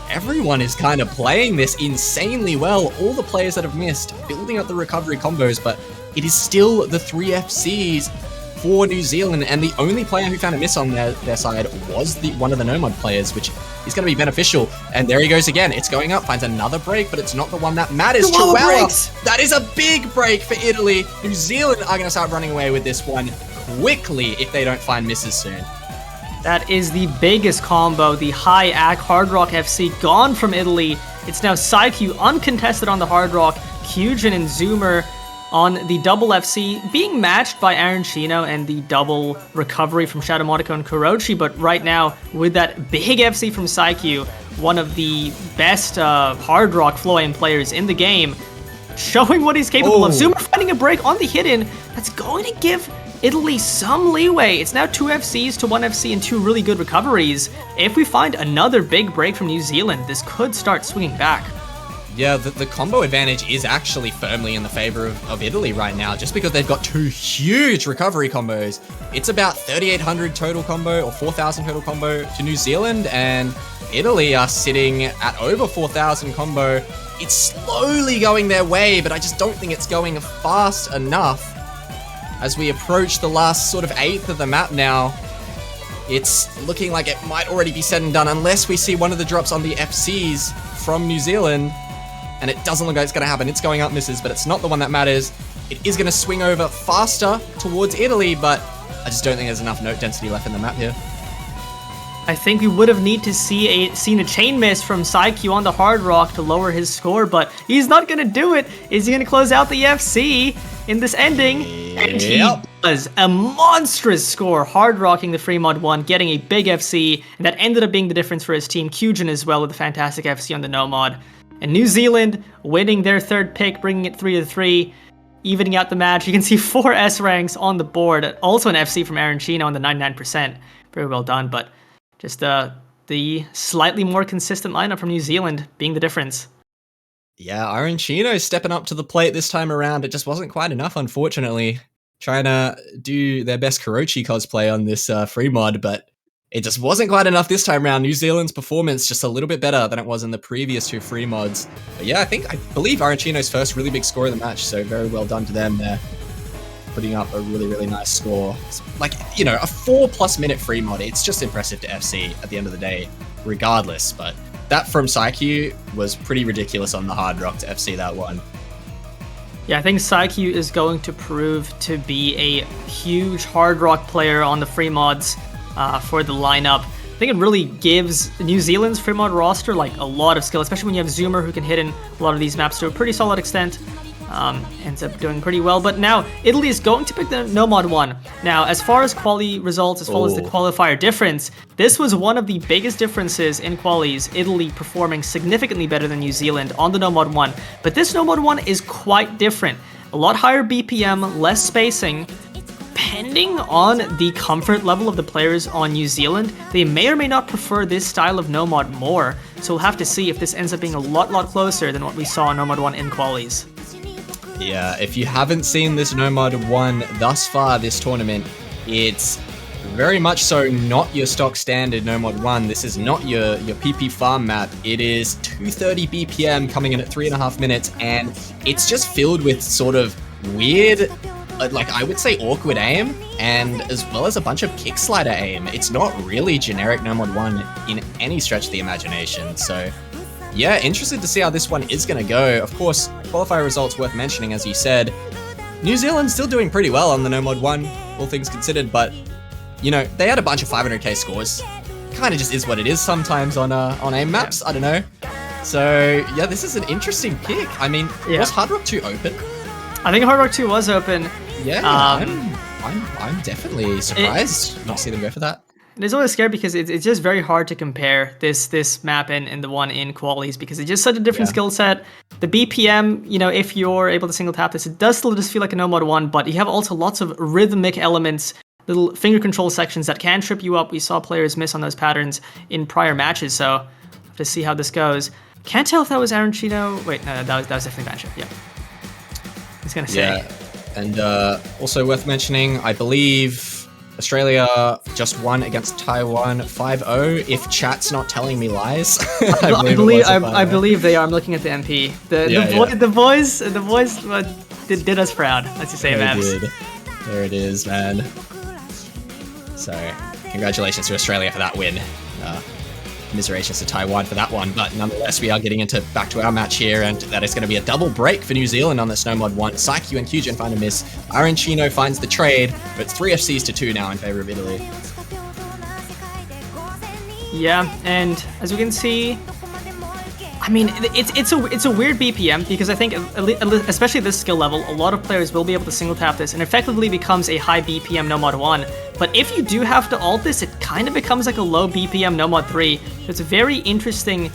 Everyone is kind of playing this insanely well. All the players that have missed, building up the recovery combos, but it is still the 3 FCs for New Zealand, and the only player who found a miss on their side was one of the Nomad players, which is going to be beneficial. And there he goes again. It's going up, finds another break, but it's not the one that matters. Chihuahua, that is a big break for Italy. New Zealand are going to start running away with this one quickly if they don't find misses soon. That is the biggest combo. The high AC Hard Rock FC gone from Italy. It's now Psyche uncontested on the Hard Rock, Kyujin and Zoomer on the double FC, being matched by Arancino and the double recovery from Shadow Monaco and Kurochi. But right now, with that big FC from Psyche, one of the best Hard Rock flow-aim players in the game, showing what he's capable of. Zoomer finding a break on the hidden. That's going to give Italy some leeway. It's now 2 FCs to 1 FC and 2 really good recoveries. If we find another big break from New Zealand, this could start swinging back. Yeah, the combo advantage is actually firmly in the favor of Italy right now, just because they've got 2 huge recovery combos. It's about 3,800 total combo or 4,000 total combo to New Zealand, and Italy are sitting at over 4,000 combo. It's slowly going their way, but I just don't think it's going fast enough. As we approach the last sort of 1/8 of the map now, it's looking like it might already be said and done, unless we see one of the drops on the FCs from New Zealand. And it doesn't look like it's going to happen. It's going up misses, but it's not the one that matters. It is going to swing over faster towards Italy, but I just don't think there's enough note density left in the map here. I think we would have need to seen a chain miss from Psyche on the Hard Rock to lower his score, but he's not going to do it. Is he going to close out the FC in this ending? And he does. A monstrous score, Hard Rocking the Fremod 1, getting a big FC, and that ended up being the difference for his team. Kyujin as well with a fantastic FC on the Nomad. And New Zealand winning their 3rd pick, bringing it 3-3, evening out the match. You can see 4 S ranks on the board. Also an FC from Arancino on the 99%. Very well done, but just the slightly more consistent lineup from New Zealand being the difference. Yeah, Arancino stepping up to the plate this time around. It just wasn't quite enough, unfortunately. Trying to do their best Kurochi cosplay on this free mod, but it just wasn't quite enough this time around. New Zealand's performance just a little bit better than it was in the previous 2 free mods. But yeah, I believe Arancino's first really big score of the match, so very well done to them there. Putting up a really, really nice score. Like, you know, a 4+ minute free mod, it's just impressive to FC at the end of the day, regardless. But that from Psyche was pretty ridiculous on the Hard Rock to FC that one. Yeah, I think Psyche is going to prove to be a huge Hard Rock player on the free mods. For the lineup. I think it really gives New Zealand's free mod roster like a lot of skill, especially when you have Zoomer who can hit in a lot of these maps to a pretty solid extent. Ends up doing pretty well, but now Italy is going to pick the Nomad 1. Now, as far as quali results, as far as the qualifier difference, this was one of the biggest differences in qualies, Italy performing significantly better than New Zealand on the Nomad 1. But this Nomad 1 is quite different. A lot higher BPM, less spacing. Depending on the comfort level of the players on New Zealand, they may or may not prefer this style of Nomad more, so we'll have to see if this ends up being a lot closer than what we saw in Nomad 1 in qualies. Yeah, if you haven't seen this Nomad 1 thus far this tournament, it's very much so not your stock standard Nomad 1. This is not your PP farm map. It is 230 BPM coming in at 3.5 minutes, and it's just filled with sort of weird, like I would say awkward aim, and as well as a bunch of kick slider aim. It's not really generic Nomad 1 in any stretch of the imagination. So yeah, interested to see how this one is going to go. Of course, qualifier results worth mentioning, as you said. New Zealand's still doing pretty well on the Nomad 1, all things considered, but you know, they had a bunch of 500k scores. Kind of just is what it is sometimes on aim maps, I don't know. So yeah, this is an interesting pick. I mean, was Hard Rock 2 open? I think Hard Rock 2 was open. Yeah, I'm definitely surprised not to see them go for that. It's always scary because it's just very hard to compare this map and the one in qualies because it's just such a different skill set. The BPM, you know, if you're able to single tap this, it does still just feel like a Nomad 1, but you have also lots of rhythmic elements, little finger control sections that can trip you up. We saw players miss on those patterns in prior matches, so we'll have to see how this goes. Can't tell if that was Arancino. Wait, no, that was definitely Banship. Yeah. He's gonna say. Yeah, and also worth mentioning, I believe Australia just won against Taiwan 5-0. If chat's not telling me lies, I believe they are. I'm looking at the MP. The boys did us proud. Let's just say, Mavs. There it is, man. So, congratulations to Australia for that win. Commiserations to Taiwan for that one, but nonetheless, we are getting back to our match here, and that is going to be a double break for New Zealand on the Snow Mod 1. Psyche and Kyujin find a miss. Arancino finds the trade, but it's 3 FCs to 2 now in favor of Italy. Yeah, and as we can see, I mean, it's a weird BPM because I think, especially at this skill level, a lot of players will be able to single tap this and effectively becomes a high BPM no mod 1. But if you do have to ult this, it kind of becomes like a low BPM no mod 3. So it's a very interesting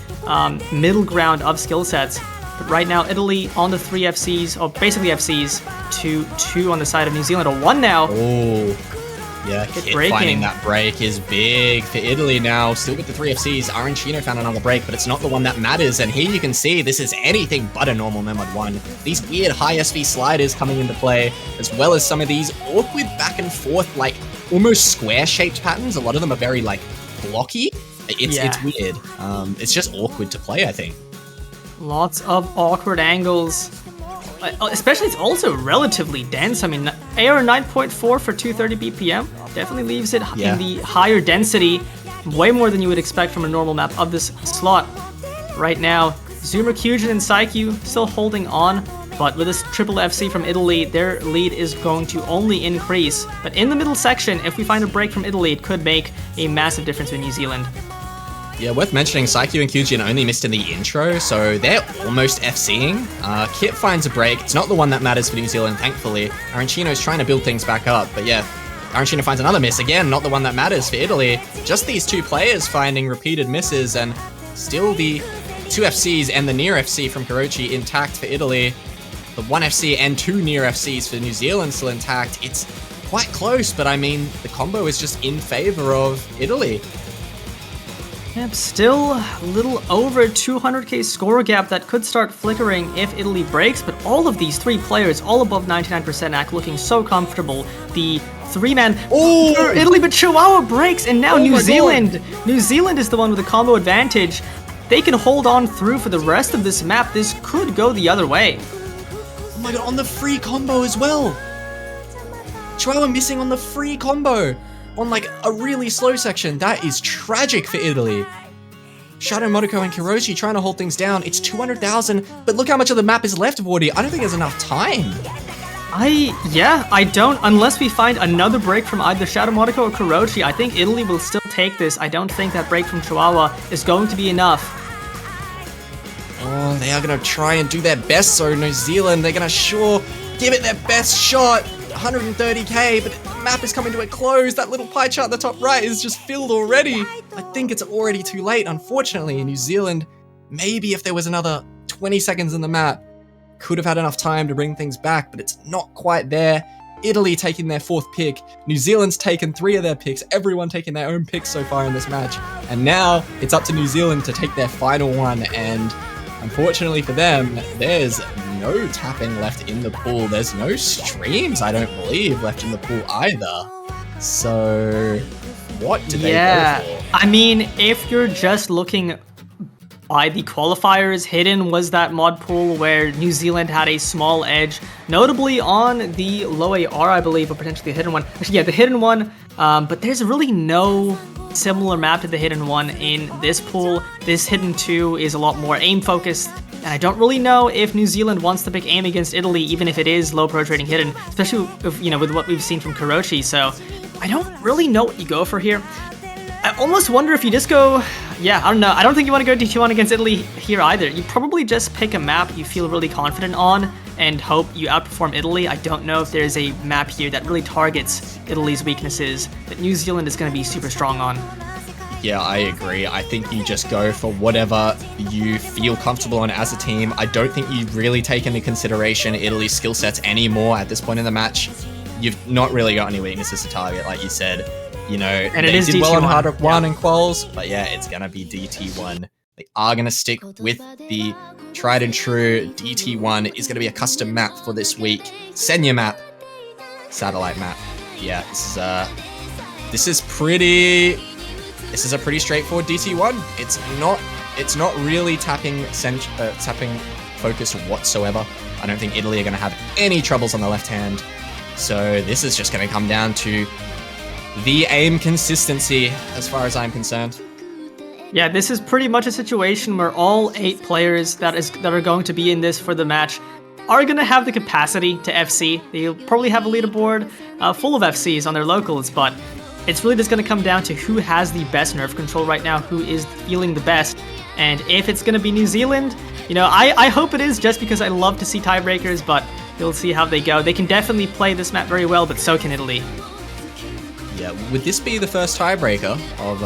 middle ground of skill sets. But right now, Italy on the 3 FCs, or basically FCs, to 2 on the side of New Zealand, or 1 now. Oh. Yeah, finding that break is big for Italy now. Still with the 3 FCs, Arancino found another break, but it's not the one that matters. And here you can see this is anything but a normal Nomad 1. These weird high SV sliders coming into play, as well as some of these awkward back and forth, like almost square-shaped patterns. A lot of them are very like blocky. It's weird. It's just awkward to play, I think. Lots of awkward angles. Especially, it's also relatively dense. I mean, AR 9.4 for 230 BPM definitely leaves it in the higher density, way more than you would expect from a normal map of this slot. Right now, Zoomer, Kyujin, and Saikyu still holding on, but with this triple FC from Italy, their lead is going to only increase. But in the middle section, if we find a break from Italy, it could make a massive difference with New Zealand. Yeah, worth mentioning, Saikyu and Kyujin only missed in the intro, so they're almost FCing. Kit finds a break. It's not the one that matters for New Zealand, thankfully. Arancino's trying to build things back up, but yeah, Arancino finds another miss. Again, not the one that matters for Italy. Just these 2 players finding repeated misses, and still the 2 FCs and the near FC from Kurochi intact for Italy. The 1 FC and 2 near FCs for New Zealand still intact. It's quite close, but I mean, the combo is just in favor of Italy. Yep, still a little over 200k score gap that could start flickering if Italy breaks, but all of these 3 players, all above 99% act, looking so comfortable. The 3-man for Italy, but Chihuahua breaks, and now New Zealand is the one with the combo advantage. They can hold on through for the rest of this map. This could go the other way. Oh my god, on the free combo as well. Chihuahua missing on the free combo. On like a really slow section. That is tragic for Italy. Shadow Modoko and Kurochi trying to hold things down. It's 200,000, but look how much of the map is left, Wardy. I don't think there's enough time. I don't, unless we find another break from either Shadow Modoko or Kurochi. I think Italy will still take this. I don't think that break from Chihuahua is going to be enough. Oh, they are going to try and do their best, so New Zealand, they're going to give it their best shot. 130k, but the map is coming to a close. That little pie chart at the top right is just filled already. I think it's already too late, unfortunately. New Zealand, maybe if there was another 20 seconds in the map, could have had enough time to bring things back, but it's not quite there. Italy taking their 4th pick. New Zealand's taken 3 of their picks. Everyone taking their own picks so far in this match. And now it's up to New Zealand to take their final one, and unfortunately for them, there's no tapping left in the pool. There's no streams, I don't believe, left in the pool either. So, what do they go for? I mean, if you're just looking by the qualifiers, hidden was that mod pool where New Zealand had a small edge, notably on the low AR, I believe, or potentially the hidden one. Actually, yeah, the hidden one, but there's really no similar map to the hidden one in this pool. This hidden 2 is a lot more aim focused, and I don't really know if New Zealand wants to pick aim against Italy, even if it is low pro trading hidden, especially if, with what we've seen from Kurochi. So I don't really know what you go for here. I almost wonder if you just go, I don't know. I don't think you want to go D2-1 against Italy here either. You probably just pick a map you feel really confident on and hope you outperform Italy. I don't know if there's a map here that really targets Italy's weaknesses that New Zealand is going to be super strong on. Yeah, I agree. I think you just go for whatever you feel comfortable on as a team. I don't think you really take into consideration Italy's skill sets anymore at this point in the match. You've not really got any weaknesses to target, like you said. And it is did well on hard DT1 1 and quals, but yeah, it's gonna be DT1 They are going to stick with the tried and true DT1. Is going to be a custom map for this week. Senya map. Satellite map. Yeah, this is a pretty straightforward DT1. It's not really tapping focus whatsoever. I don't think Italy are going to have any troubles on the left hand. So this is just going to come down to the aim consistency as far as I'm concerned. Yeah, this is pretty much a situation where all 8 players that are going to be in this for the match are going to have the capacity to FC. They'll probably have a leaderboard full of FCs on their locals, but it's really just going to come down to who has the best nerf control right now, who is feeling the best. And if it's going to be New Zealand, you know, I hope it is, just because I love to see tiebreakers, but we'll see how they go. They can definitely play this map very well, but so can Italy. Yeah, would this be the first tiebreaker of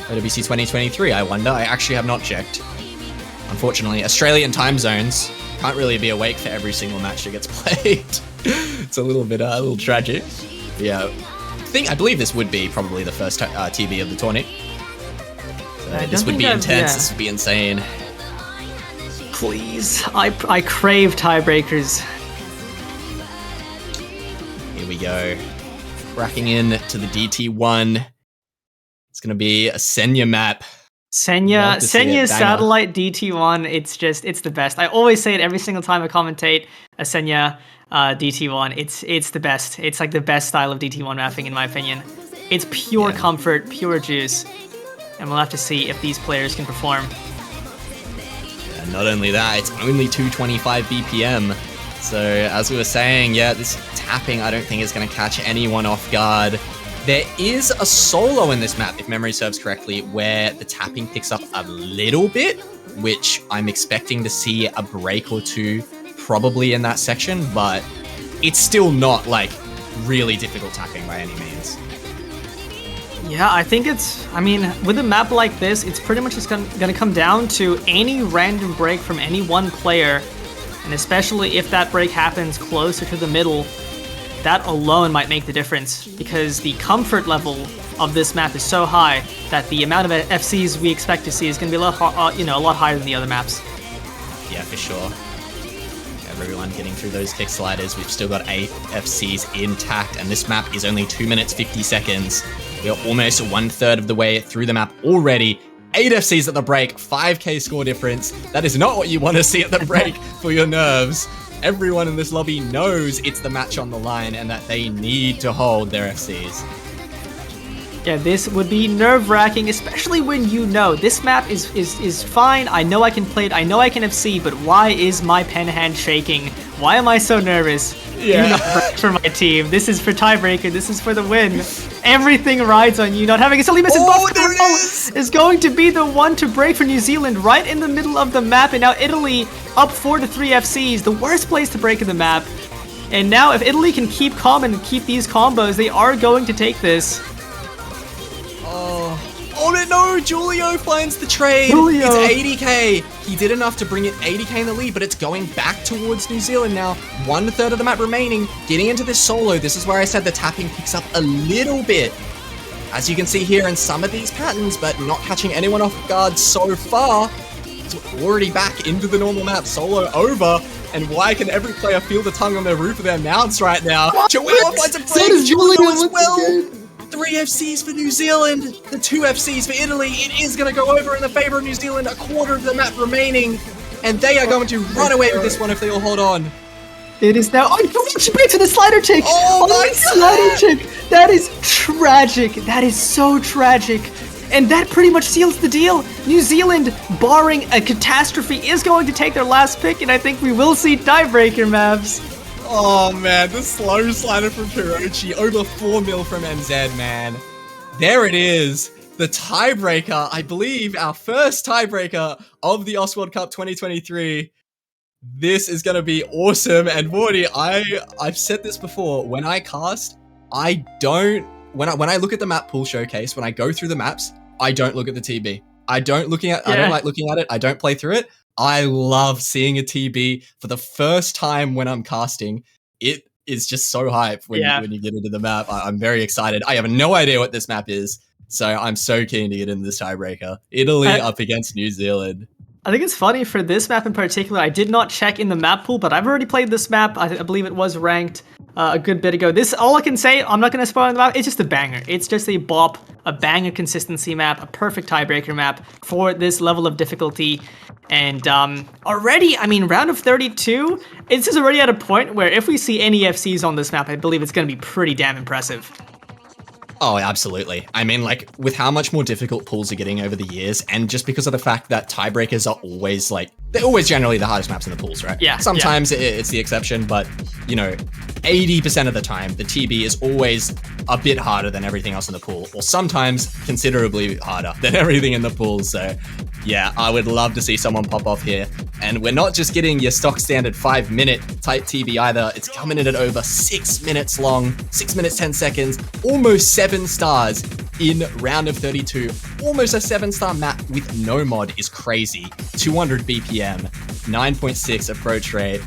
OWC 2023, I wonder? I actually have not checked. Unfortunately, Australian time zones can't really be awake for every single match that gets played. It's a little tragic. Yeah, I believe this would be probably the first TB of the tourney. So this would be intense. Yeah. This would be insane. Please, I crave tiebreakers. Here we go. Cracking in to the DT1. It's going to be a Senya map. Senya satellite DT1. It's the best. I always say it every single time I commentate a Senya DT1. It's the best. It's like the best style of DT1 mapping in my opinion. It's pure comfort, pure juice. And we'll have to see if these players can perform. Yeah, not only that, it's only 225 BPM. So as we were saying, yeah, this tapping I don't think is going to catch anyone off guard. There is a solo in this map, if memory serves correctly, where the tapping picks up a little bit, which I'm expecting to see a break or two probably in that section, but it's still not like really difficult tapping by any means. Yeah, I think with a map like this, it's pretty much just going to come down to any random break from any one player, and especially if that break happens closer to the middle, that alone might make the difference, because the comfort level of this map is so high that the amount of FCs we expect to see is going to be a lot higher than the other maps. Yeah, for sure. Everyone getting through those kick sliders. We've still got 8 FCs intact, and this map is only 2 minutes 50 seconds. We are almost 1/3 of the way through the map already. 8 FCs at the break, 5k score difference. That is not what you want to see at the break for your nerves. Everyone in this lobby knows it's the match on the line and that they need to hold their FCs. Yeah, this would be nerve-wracking, especially when you know this map is fine. I know I can play it, I know I can FC, but why is my pen hand shaking? Why am I so nervous? Yeah. Do not break for my team. This is for tiebreaker. This is for the win. Everything rides on you not having a silly miss. There it is going to be the one to break for New Zealand right in the middle of the map, and now Italy up 4-3 FCs, the worst place to break in the map. And now if Italy can keep calm and keep these combos, they are going to take this. Oh no, Julio finds the trade. Julio. It's 80k. He did enough to bring it 80k in the lead, but it's going back towards New Zealand now. 1/3 of the map remaining. Getting into this solo, this is where I said the tapping picks up a little bit. As you can see here in some of these patterns, but not catching anyone off guard so far. It's already back into the normal map. Solo over. And why can every player feel the tongue on their roof of their mouths right now? Julio finds a break. So does Julio as well. Again. 3 FCs for New Zealand, the 2 FCs for Italy. It is going to go over in the favor of New Zealand, 1/4 of the map remaining, and they are going to run away with this one if they all hold on. It is now. Oh, she breaks to the slider tick. Oh my God. Slider tick. That is tragic. That is so tragic. And that pretty much seals the deal. New Zealand, barring a catastrophe, is going to take their last pick, and I think we will see tiebreaker maps. Oh man, the slow slider from Kurochi, over 4 mil from NZ, man. There it is, the tiebreaker, I believe our first tiebreaker of the World Cup 2023. This is going to be awesome, and Morty, I've said this before, when I cast, I don't, when I look at the map pool showcase, when I go through the maps, I don't look at the TB. I don't like looking at it, I don't play through it. I love seeing a TB for the first time when I'm casting. It is just so hype when you get into the map. I'm very excited. I have no idea what this map is, So I'm so keen to get in this tiebreaker. Italy up against New Zealand. I think it's funny for this map in particular. I did not check in the map pool, but I've already played this map. I believe it was ranked a good bit ago. This, all I can say, I'm not going to spoil the map. It's just a banger. It's just a bop, a banger consistency map, a perfect tiebreaker map for this level of difficulty. And already, I mean, round of 32, it's just already at a point where if we see any FCs on this map, I believe it's going to be pretty damn impressive. Oh, absolutely. I mean, like, with how much more difficult pools are getting over the years, and just because of the fact that tiebreakers are always, like, they're always generally the hardest maps in the pools, right? Yeah. Sometimes it's the exception, but, you know, 80% of the time, the TB is always a bit harder than everything else in the pool, or sometimes considerably harder than everything in the pool. So, yeah, I would love to see someone pop off here. And we're not just getting your stock standard 5-minute type TB either. It's coming in at over 6 minutes long, 6 minutes, 10 seconds, almost 7 stars in round of 32. Almost a 7-star map with no mod is crazy. 200 BPM, 9.6 approach rate.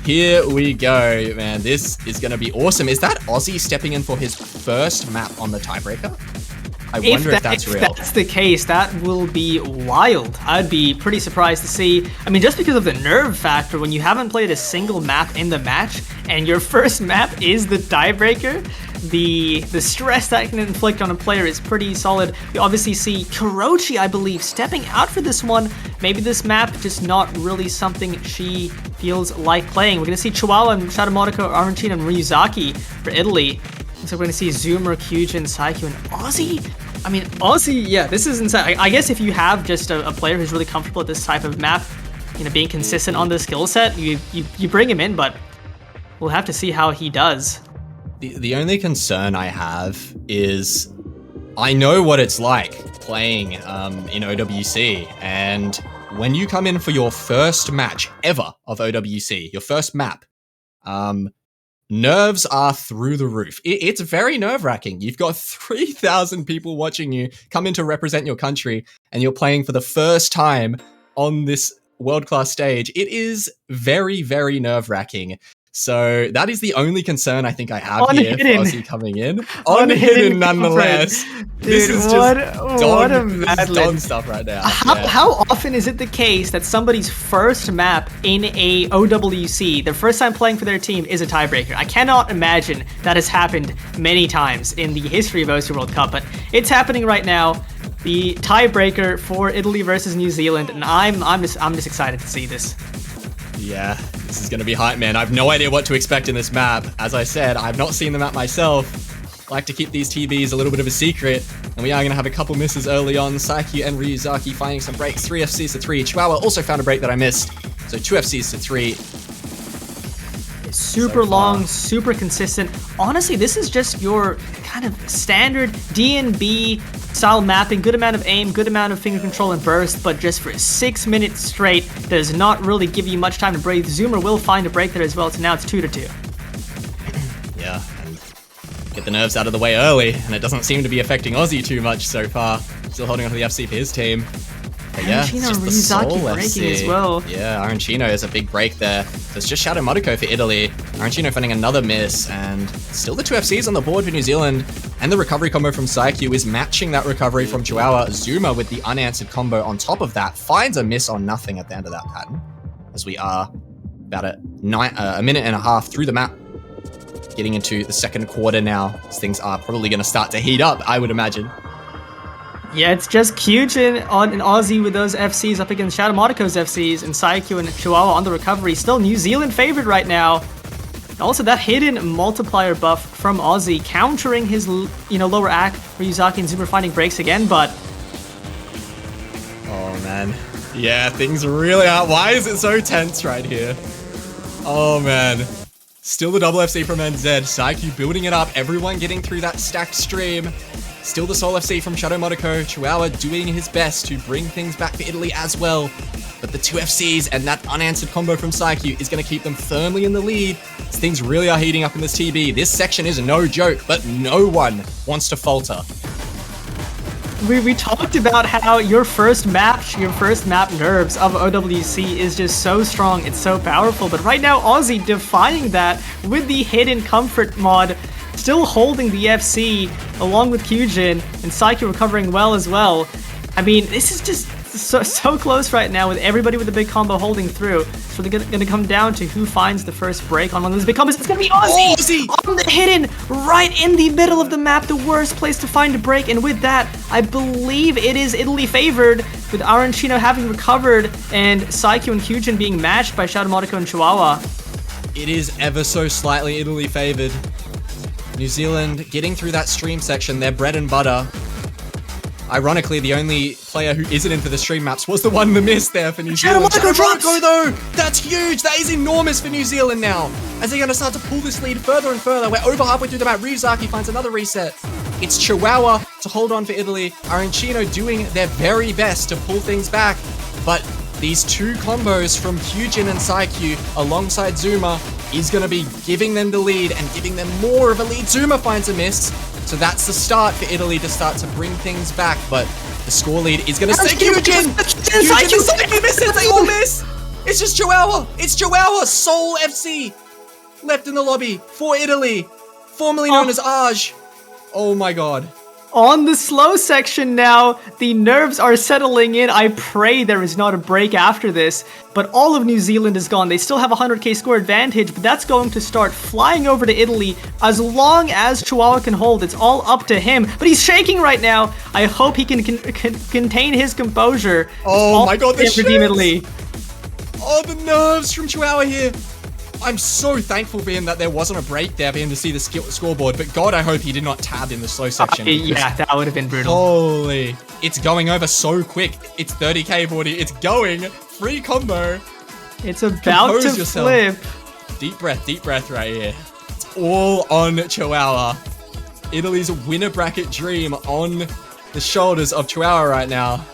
Here we go, man. This is going to be awesome. Is that Aussie stepping in for his first map on the tiebreaker? I wonder if that's real. If that's the case, that will be wild. I'd be pretty surprised to see. I mean, just because of the nerve factor, when you haven't played a single map in the match, and your first map is the tiebreaker, the stress that can inflict on a player is pretty solid. We obviously see Kurochi, I believe, stepping out for this one. Maybe this map just not really something she feels like playing. We're going to see Chihuahua and Shadow Monaco, Argentina, and Ryuzaki for Italy. So we're going to see Zoomer, Kyujin, Saikyu, and Aussie. I mean, Aussie, yeah, this is insane. I guess if you have just a player who's really comfortable at this type of map, you know, being consistent on the skill set, you bring him in, but we'll have to see how he does. The only concern I have is I know what it's like playing in OWC, and when you come in for your first match ever of OWC, your first map, nerves are through the roof. It's very nerve-wracking. You've got 3,000 people watching you come in to represent your country, and you're playing for the first time on this world-class stage. It is very, very nerve-wracking. So that is the only concern I think I have here for Aussie coming in. Unhidden nonetheless. Dude, this is just Don stuff right now. How often is it the case that somebody's first map in a OWC, their first time playing for their team, is a tiebreaker? I cannot imagine that has happened many times in the history of OC World Cup, but it's happening right now. The tiebreaker for Italy versus New Zealand, and I'm just excited to see this. Yeah, this is going to be hype, man. I have no idea what to expect in this map. As I said, I've not seen the map myself. I like to keep these TBs a little bit of a secret, and we are going to have a couple misses early on. Saikyu and Ryuzaki finding some breaks. 3 FCs to 3. Chihuahua also found a break that I missed, so 2 FCs to 3. Super long, super consistent. Honestly, this is just your kind of standard DNB style mapping. Good amount of aim, good amount of finger control and burst, but just for 6 minutes straight, does not really give you much time to breathe. Zoomer will find a break there as well, so now it's 2-2. Yeah, and get the nerves out of the way early, and it doesn't seem to be affecting Aussie too much so far. Still holding on to the FC for his team. But yeah, it's just the Seoul breaking FC as well. Yeah, Arancino is a big break there. So it's just Shadow Monaco for Italy. Arancino finding another miss, and still the 2 FCs on the board for New Zealand. And the recovery combo from Saikyu is matching that recovery from Chihuahua. Zuma with the unanswered combo on top of that finds a miss on nothing at the end of that pattern. As we are about a minute and a half through the map. Getting into the second quarter now. Things are probably going to start to heat up, I would imagine. Yeah, it's just Kyujin and Aussie with those FCs up against Shadow Monaco's FCs, and Saikyu and Chihuahua on the recovery. Still New Zealand favored right now. Also, that hidden multiplier buff from Aussie countering his, lower act. Ryuzaki and Zoomer finding breaks again, but... Oh, man. Yeah, things really are... Why is it so tense right here? Oh, man. Still the double FC from NZ. Saikyu building it up. Everyone getting through that stacked stream. Still the Seoul FC from Shadow Monaco. Chihuahua doing his best to bring things back for Italy as well. But the 2 FCs and that unanswered combo from Saikyu is going to keep them firmly in the lead. Things really are heating up in this TB. This section is no joke, but no one wants to falter. We talked about how your first map nerves of OWC is just so strong, it's so powerful. But right now, Aussie defying that with the hidden comfort mod. still holding the FC along with Kyujin, and Saiki recovering well as well. I mean, this is just so close right now with everybody with the big combo holding through. So they're gonna come down to who finds the first break on one of those big combos. It's gonna be Ozzy! On the hidden, right in the middle of the map, the worst place to find a break. And with that, I believe it is Italy favored, with Arancino having recovered and Saikyo and Kyujin being matched by Shadow Monaco and Chihuahua. It is ever so slightly Italy favored. New Zealand getting through that stream section, their bread and butter. Ironically, the only player who isn't in for the stream maps was the one in the miss there for New Zealand. Shadow Monaco though! That's huge! That is enormous for New Zealand now! As they're going to start to pull this lead further and further. We're over halfway through the map. Ryuzaki finds another reset. It's Chihuahua to hold on for Italy. Arancino doing their very best to pull things back. But these two combos from Kyujin and Saikyu alongside Zuma is going to be giving them the lead and giving them more of a lead. Zuma finds a miss. So that's the start for Italy to start to bring things back, but the score lead is going to stay Kyujin! Kyujin and Saikyu misses! They all miss! It's just Chihuahua! It's Chihuahua! Seoul FC! Left in the lobby for Italy, formerly known as Aj. Oh my god. On the slow section now, the nerves are settling in. I pray there is not a break after this, but all of New Zealand is gone. They still have a 100k score advantage, but that's going to start flying over to Italy as long as Chihuahua can hold. It's all up to him, but he's shaking right now. I hope he can contain his composure. Oh my god, the redeem Italy. Oh, the nerves from Chihuahua here. I'm so thankful for him that there wasn't a break there for him to see the scoreboard, but God, I hope he did not tab in the slow section. Yeah, that would have been brutal. Holy. It's going over so quick. It's 30k 40. It's going. Free combo. It's about to flip. Deep breath right here. It's all on Chihuahua. Italy's winner bracket dream on the shoulders of Chihuahua right now.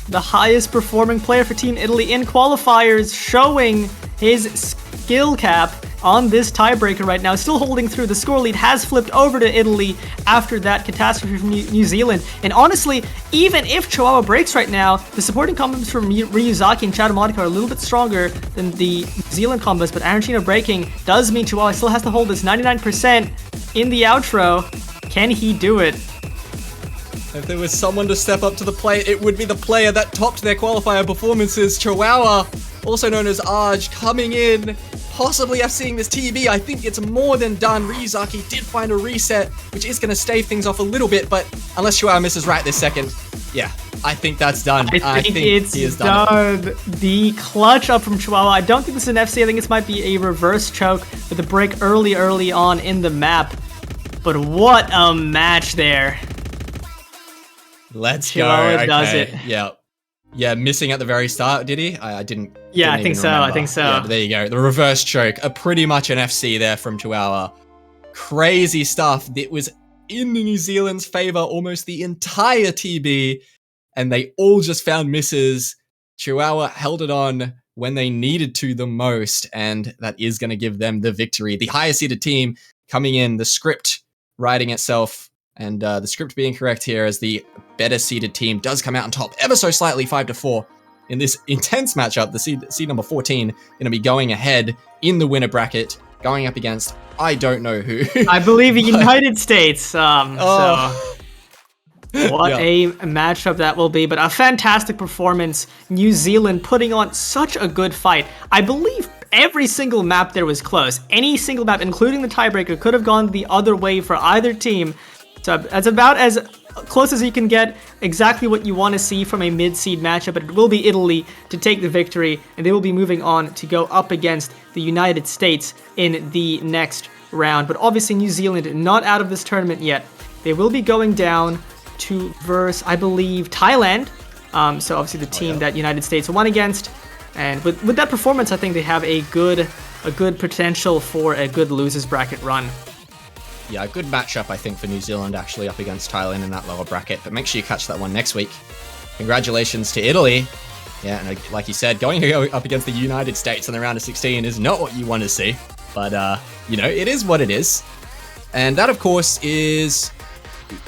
The highest performing player for Team Italy in qualifiers, showing his skill cap on this tiebreaker right now, still holding through. The score lead has flipped over to Italy after that catastrophe from New Zealand. And honestly, even if Chihuahua breaks right now, the supporting combos from Ryuzaki and Shadow Monaco are a little bit stronger than the New Zealand combos, but Arancino breaking does mean Chihuahua still has to hold this 99% in the outro. Can he do it? If there was someone to step up to the plate, it would be the player that topped their qualifier performances. Chihuahua, also known as Aj, coming in, possibly seeing this TB. I think it's more than done. Ryuzaki did find a reset, which is going to stave things off a little bit, but unless Chihuahua misses right this second, yeah, I think that's done. I think it's he has done it. The clutch up from Chihuahua. I don't think this is an FC. I think this might be a reverse choke with a break early on in the map. But what a match there. Let's Chihuahua go. Okay. does it. Yeah, missing at the very start, did he? I didn't. Yeah, I think so. Yeah, but there you go. The reverse choke. Pretty much an FC there from Chihuahua. Crazy stuff. It was in New Zealand's favor almost the entire TB, and they all just found misses. Chihuahua held it on when they needed to the most, and that is going to give them the victory. The highest seeded team coming in, the script writing itself. And the script being correct here as the better seeded team does come out on top ever so slightly 5-4 in this intense matchup. The seed number 14 going to be going ahead in the winner bracket, going up against I don't know who. I believe the United States. So what a matchup that will be, but a fantastic performance. New Zealand putting on such a good fight. I believe every single map there was close. Any single map, including the tiebreaker, could have gone the other way for either team. So that's about as close as you can get, exactly what you want to see from a mid-seed matchup, but it will be Italy to take the victory, and they will be moving on to go up against the United States in the next round. But obviously New Zealand not out of this tournament yet. They will be going down to verse, I believe, Thailand. So obviously the team that United States won against. And with that performance, I think they have a good potential for a good losers bracket run. Yeah, a good matchup, I think, for New Zealand actually up against Thailand in that lower bracket. But make sure you catch that one next week. Congratulations to Italy. Yeah, and like you said, going up against the United States in the round of 16 is not what you want to see. But, you know, it is what it is. And that, of course, is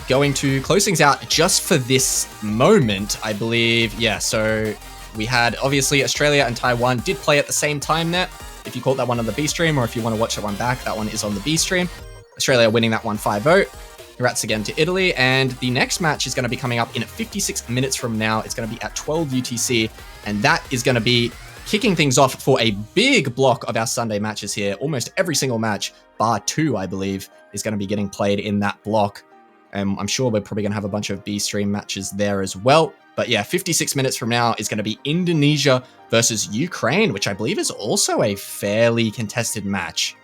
going to close things out just for this moment, I believe. Yeah, so we had, obviously, Australia and Taiwan did play at the same time there. If you caught that one on the B stream, or if you want to watch that one back, that one is on the B stream. Australia winning that one 5-0. Congrats again to Italy. And the next match is going to be coming up in 56 minutes from now. It's going to be at 12 UTC. And that is going to be kicking things off for a big block of our Sunday matches here. Almost every single match, bar 2, I believe, is going to be getting played in that block. I'm sure we're probably going to have a bunch of B-stream matches there as well. But yeah, 56 minutes from now is going to be Indonesia versus Ukraine, which I believe is also a fairly contested match.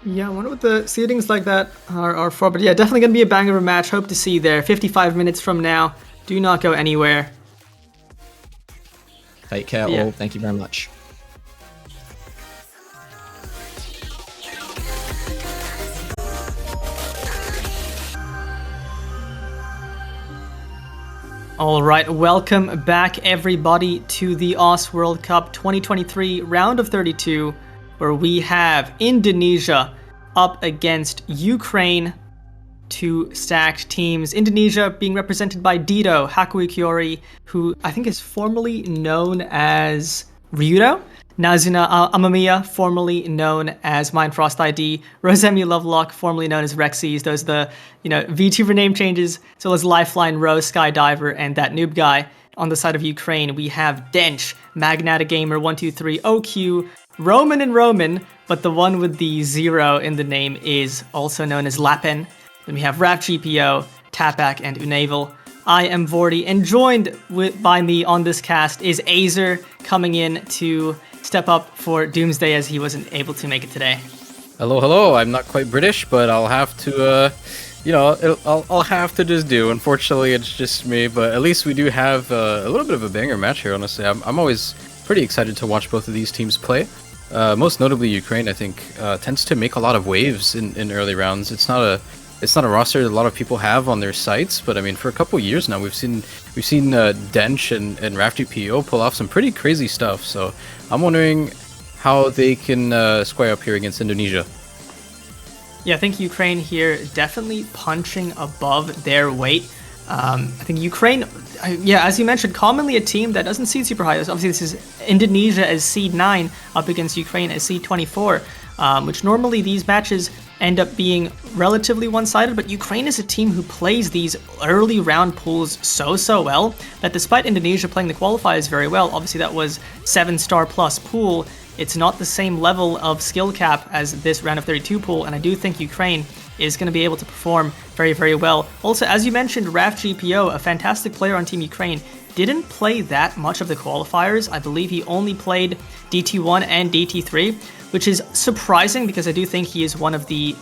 Yeah, I wonder what the seedings like that are for. But yeah, definitely going to be a banger of a match. Hope to see you there. 55 minutes from now. Do not go anywhere. Take care all. Thank you very much. All right, welcome back everybody to the OS World Cup 2023 round of 32, where we have Indonesia up against Ukraine, two stacked teams. Indonesia being represented by Dito Hakuikiori, who I think is formerly known as Ryudo. Nazuna Amamiya, formerly known as Mindfrost ID, Rosemi Lovelock, formerly known as Rexys. Those are the, VTuber name changes, as well as Lifeline, Rose, Skydiver, and that noob guy. On the side of Ukraine, we have Dench, Magnata Gamer 123, OQ, Roman and Roman, but the one with the 0 in the name is also known as Lapen. Then we have Rap GPO, Tapak, and Unavel. I am Vordy, and joined by me on this cast is Azer, coming in to step up for Doomsday as he wasn't able to make it today. Hello. I'm not quite British, but I'll have to, I'll have to just do. Unfortunately, it's just me, but at least we do have a little bit of a banger match here, honestly. I'm always pretty excited to watch both of these teams play. Most notably, Ukraine, I think, tends to make a lot of waves in early rounds. It's not a roster that a lot of people have on their sites, but I mean, for a couple of years now, we've seen Dench and RafGPO pull off some pretty crazy stuff. So I'm wondering how they can square up here against Indonesia. Yeah, I think Ukraine here definitely punching above their weight. I think Ukraine, as you mentioned, commonly a team that doesn't seed super high. Obviously, this is Indonesia as seed 9 up against Ukraine as seed 24, which normally these matches end up being relatively one-sided, but Ukraine is a team who plays these early round pools so well that despite Indonesia playing the qualifiers very well, obviously that was 7-star plus pool, it's not the same level of skill cap as this round of 32 pool, and I do think Ukraine is going to be able to perform very well. Also, as you mentioned, RafGPO, a fantastic player on Team Ukraine, didn't play that much of the qualifiers. I believe he only played DT1 and DT3, which is surprising because I do think he is one of the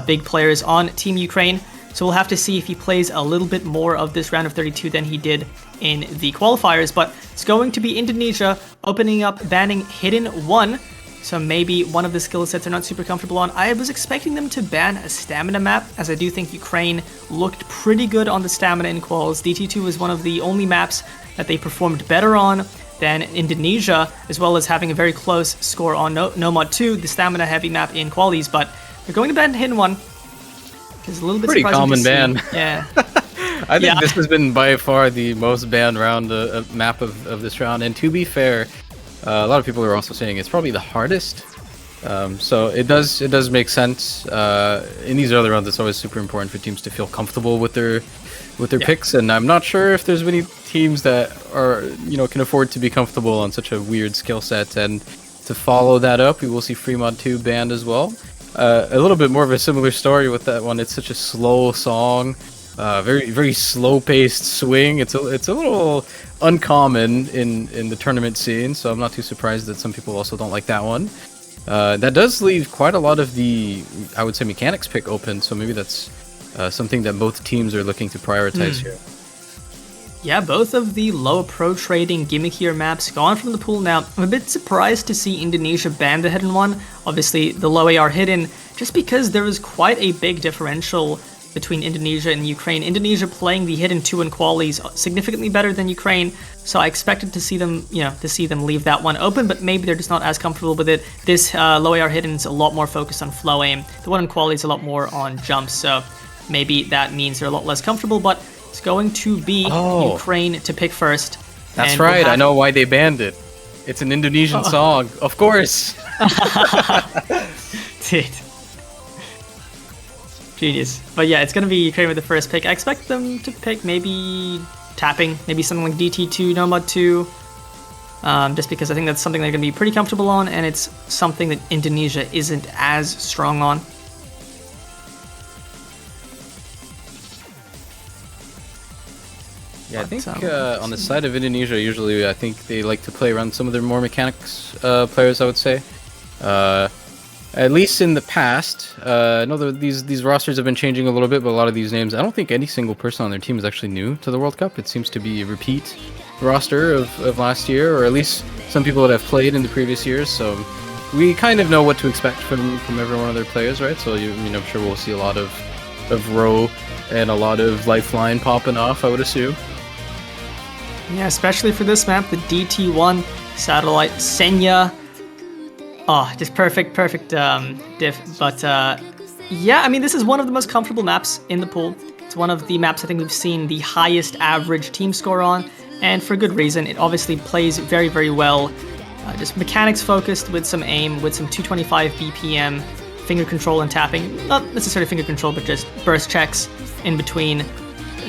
big players on Team Ukraine. So we'll have to see if he plays a little bit more of this round of 32 than he did in the qualifiers. But it's going to be Indonesia opening up, banning Hidden 1. So maybe one of the skill sets they're not super comfortable on. I was expecting them to ban a stamina map, as I do think Ukraine looked pretty good on the stamina in quals. DT2 was one of the only maps that they performed better on than Indonesia, as well as having a very close score on Nomad 2, the stamina heavy map in qualies. But they're going to ban Hidden 1. It's a little bit pretty common ban. Yeah. I think this has been by far the most banned round map of this round, and to be fair, a lot of people are also saying it's probably the hardest. So it does make sense. In these early rounds, it's always super important for teams to feel comfortable with their picks, and I'm not sure if there's many teams that are can afford to be comfortable on such a weird skill set. And to follow that up, we will see Fremont 2 banned as well. A little bit more of a similar story with that one. It's such a slow song, very slow paced swing. It's a little uncommon in the tournament scene, so I'm not too surprised that some people also don't like that one. That does leave quite a lot of the, I would say, mechanics pick open, so maybe that's something that both teams are looking to prioritize here. Yeah, both of the low pro trading gimmickier maps gone from the pool now. I'm a bit surprised to see Indonesia ban the Hidden 1. Obviously, the low AR Hidden, just because there was quite a big differential between Indonesia and Ukraine. Indonesia playing the Hidden 2 in qualies significantly better than Ukraine, so I expected to see them, leave that one open, but maybe they're just not as comfortable with it. This low AR Hidden is a lot more focused on flow aim. The one in qualies is a lot more on jumps, so maybe that means they're a lot less comfortable, but it's going to be Ukraine to pick first. That's right, I know why they banned it. It's an Indonesian song, of course. Dude. Genius. But yeah, it's going to be Ukraine with the first pick. I expect them to pick maybe tapping, maybe something like DT2, Nomad 2, just because I think that's something they're going to be pretty comfortable on, and it's something that Indonesia isn't as strong on. Yeah, I think on the side of Indonesia, usually I think they like to play around some of their more mechanics players, I would say. At least in the past, I know that these rosters have been changing a little bit, but a lot of these names, I don't think any single person on their team is actually new to the World Cup. It seems to be a repeat roster of last year, or at least some people that have played in the previous years. So we kind of know what to expect from every one of their players, right? So I'm sure we'll see a lot of Row and a lot of Lifeline popping off, I would assume. Yeah, especially for this map, the DT1 satellite Senya. Oh, just perfect diff. But yeah, I mean, this is one of the most comfortable maps in the pool. It's one of the maps I think we've seen the highest average team score on, and for good reason. It obviously plays very, very well. Just mechanics focused with some aim, with some 225 BPM, finger control and tapping. Not necessarily finger control, but just burst checks in between.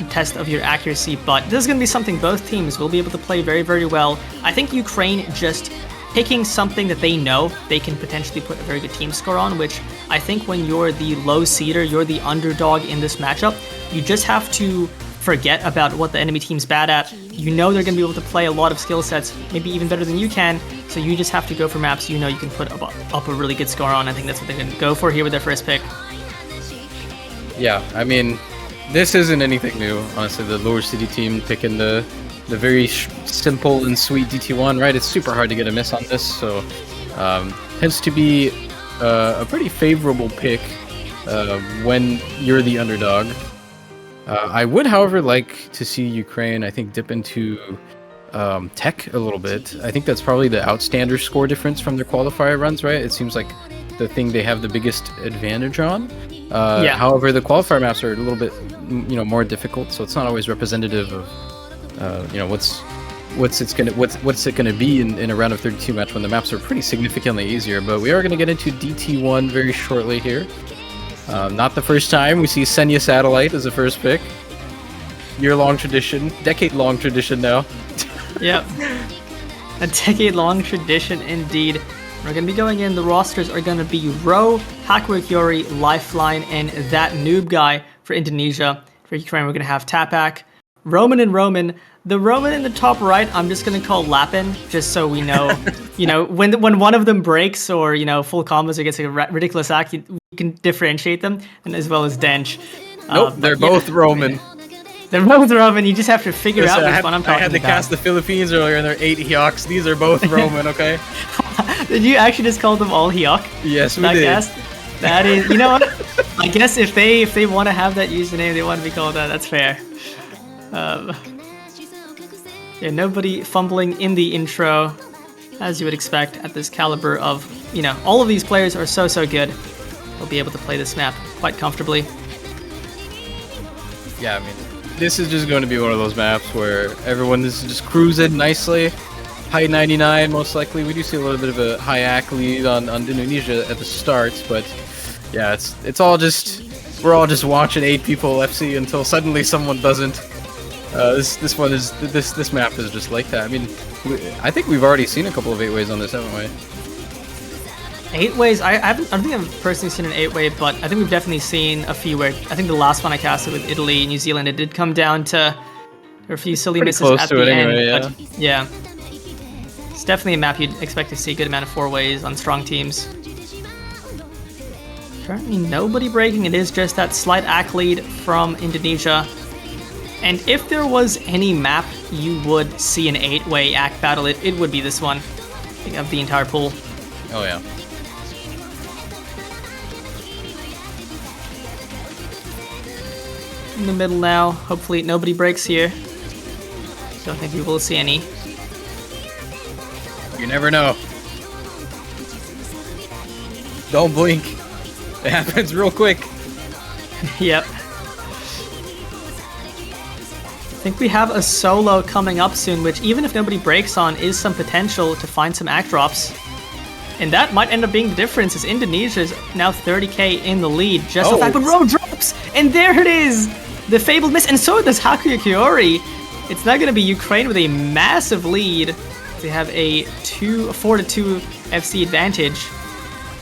Test of your accuracy, but this is going to be something both teams will be able to play very, very well. I think Ukraine just picking something that they know they can potentially put a very good team score on, which I think when you're the low seeder, you're the underdog in this matchup, you just have to forget about what the enemy team's bad at. You know they're going to be able to play a lot of skill sets, maybe even better than you can, so you just have to go for maps you know you can put up a really good score on. I think that's what they're going to go for here with their first pick. Yeah, I mean, this isn't anything new, honestly. The lower city team picking the very simple and sweet DT1, right? It's super hard to get a miss on this, so tends to be a pretty favorable pick when you're the underdog. I would, however, like to see Ukraine, I think, dip into tech a little bit. I think that's probably the outstander score difference from their qualifier runs, right? It seems like the thing they have the biggest advantage on. Yeah. However, the qualifier maps are a little bit, more difficult, so it's not always representative of, what's it gonna be in a round of 32 match when the maps are pretty significantly easier. But we are gonna get into DT1 very shortly here. Not the first time we see Senya Satellite as the first pick. Year-long tradition, decade-long tradition now. Yep, a decade-long tradition indeed. We're going to be going in, the rosters are going to be Row, Hackwork Yori, Lifeline, and that noob guy for Indonesia. For Ukraine, we're going to have Tapak, Roman and Roman. The Roman in the top right, I'm just going to call Lapin, just so we know, when one of them breaks or, full combos or gets a ridiculous hack, we can differentiate them, and as well as Dench. Nope, they're both Roman. They're both Roman, you just have to figure out which one I'm talking about. I had to cast the Philippines earlier, and they're 8 Hyoks. These are both Roman, okay? Did you actually just call them all Hyok? Yes, we did. Cast? That is, you know what? I guess if they want to have that username, they want to be called that. That's fair. Yeah, nobody fumbling in the intro, as you would expect at this caliber of, all of these players are so good. They'll be able to play this map quite comfortably. Yeah, I mean, this is just going to be one of those maps where everyone is just cruising nicely. High 99, most likely. We do see a little bit of a high AC lead on Indonesia at the start, but yeah, it's all just, we're all just watching 8 people FC until suddenly someone doesn't. This map is just like that. I mean, I think we've already seen a couple of 8-ways on this, haven't we? 8-ways? I don't think I've personally seen an 8-way, but I think we've definitely seen a few where, I think the last one I casted with Italy, New Zealand, it did come down to a few silly misses at the end. Anyway, yeah. But yeah. It's definitely a map you'd expect to see a good amount of 4-ways on strong teams. Currently nobody breaking, it is just that slight AC lead from Indonesia. And if there was any map you would see an 8-way AC battle, it would be this one, of the entire pool. Oh yeah. In the middle now, hopefully nobody breaks here. Don't think we will see any. You never know. Don't blink. It happens real quick. Yep. I think we have a solo coming up soon, which even if nobody breaks on, is some potential to find some act drops. And that might end up being the difference, as Indonesia is now 30k in the lead. Just the fact, but Rome drops! And there it is! The fabled miss, and so does Hakuya Kiori. It's now going to be Ukraine with a massive lead. They have a 4-2 FC advantage.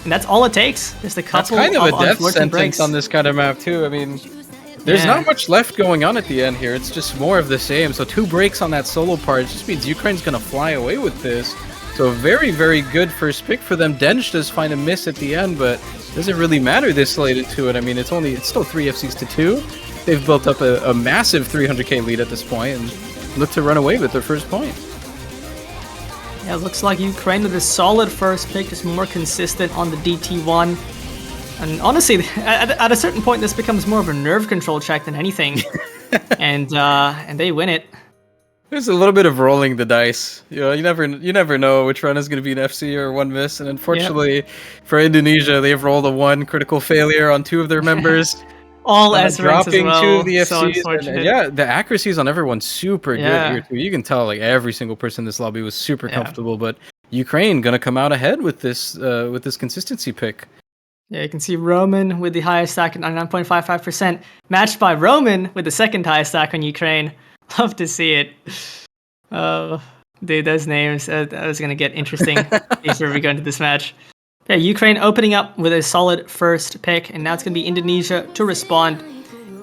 And that's all it takes. Just a couple That's kind of a death sentence breaks on this kind of map too. I mean, there's not much left going on at the end here. It's just more of the same. So 2 breaks on that solo part just means Ukraine's going to fly away with this. So very, very good first pick for them. Dench does find a miss at the end, but doesn't really matter this late into it. I mean, it's still 3 FCs to 2. They've built up a massive 300k lead at this point and look to run away with their first point. Yeah, it looks like Ukraine with a solid first pick, just more consistent on the DT1. And honestly, at a certain point, this becomes more of a nerve control check than anything. and they win it. There's a little bit of rolling the dice. You know, you never know which run is going to be an FC or one miss. And unfortunately, for Indonesia, they've rolled a 1 critical failure on 2 of their members. All S ranks as dropping well. 2 of the So FCs. And yeah, the accuracies on everyone's super good here too. You can tell like every single person in this lobby was super comfortable. But Ukraine gonna come out ahead with this consistency pick. Yeah, you can see Roman with the highest stack at 99.55%, matched by Roman with the second highest stack on Ukraine. Love to see it. Dude, those names, that was going to get interesting before we go into this match. Yeah, Ukraine opening up with a solid first pick, and now it's going to be Indonesia to respond.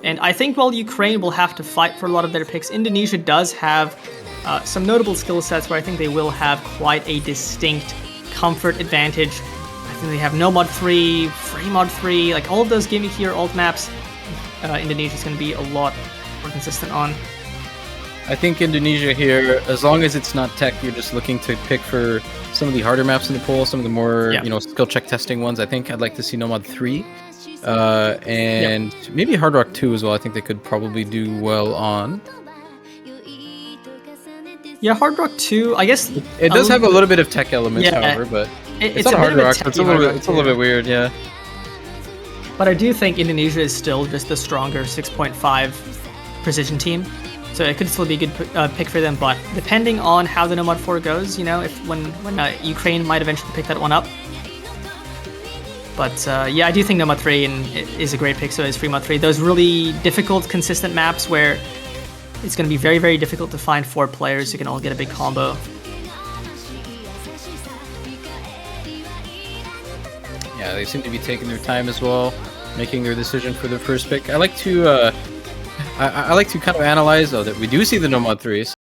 And I think while Ukraine will have to fight for a lot of their picks, Indonesia does have some notable skill sets where I think they will have quite a distinct comfort advantage. I think they have no mod 3, free mod 3, like all of those gimmicky or alt maps, Indonesia's going to be a lot more consistent on. I think Indonesia here, as long as it's not tech, you're just looking to pick for some of the harder maps in the pool, some of the more skill check testing ones. I think I'd like to see No Mod 3, and maybe Hard Rock 2 as well. I think they could probably do well on. Yeah, Hard Rock 2, I guess it does have a little bit of tech elements, however, but it's not Hard Rock. So it's a little bit weird, yeah. But I do think Indonesia is still just the stronger 6.5 precision team. So it could still be a good pick for them, but depending on how the No Mod 4 goes, you know, when Ukraine might eventually pick that one up. But yeah, I do think No Mod 3 is a great pick, so is Free Mod 3. Those really difficult, consistent maps where it's going to be very, very difficult to find 4 players who can all get a big combo. Yeah, they seem to be taking their time as well, making their decision for their first pick. I like to kind of analyze, though, that we do see the No Mod 3s.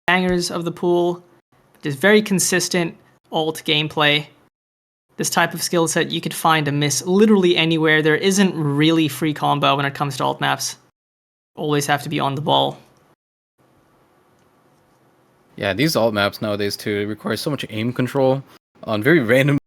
Bangers of the pool, just very consistent alt gameplay. This type of skill set you could find a miss literally anywhere. There isn't really free combo when it comes to alt maps. Always have to be on the ball. Yeah, these alt maps nowadays too require so much aim control on very random.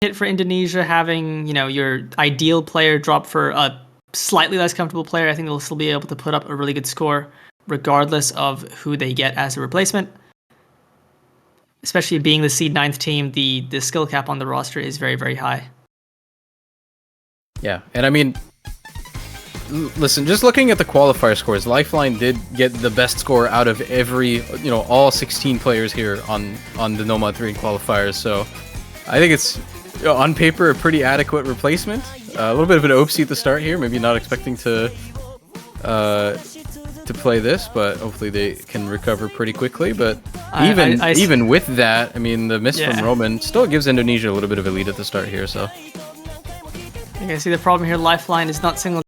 Hit for Indonesia having, your ideal player drop for a slightly less comfortable player. I think they'll still be able to put up a really good score regardless of who they get as a replacement. Especially being the seed 9th team, the skill cap on the roster is very, very high. Yeah, and I mean, listen, just looking at the qualifier scores, Lifeline did get the best score out of every, all 16 players here on the Nomad 3 qualifiers. So I think it's, on paper, a pretty adequate replacement. A little bit of an oopsie at the start here, maybe not expecting to play this, but hopefully they can recover pretty quickly. But even with that, I mean, the miss from Roman still gives Indonesia a little bit of a lead at the start here. So you can see the problem here. Lifeline is not single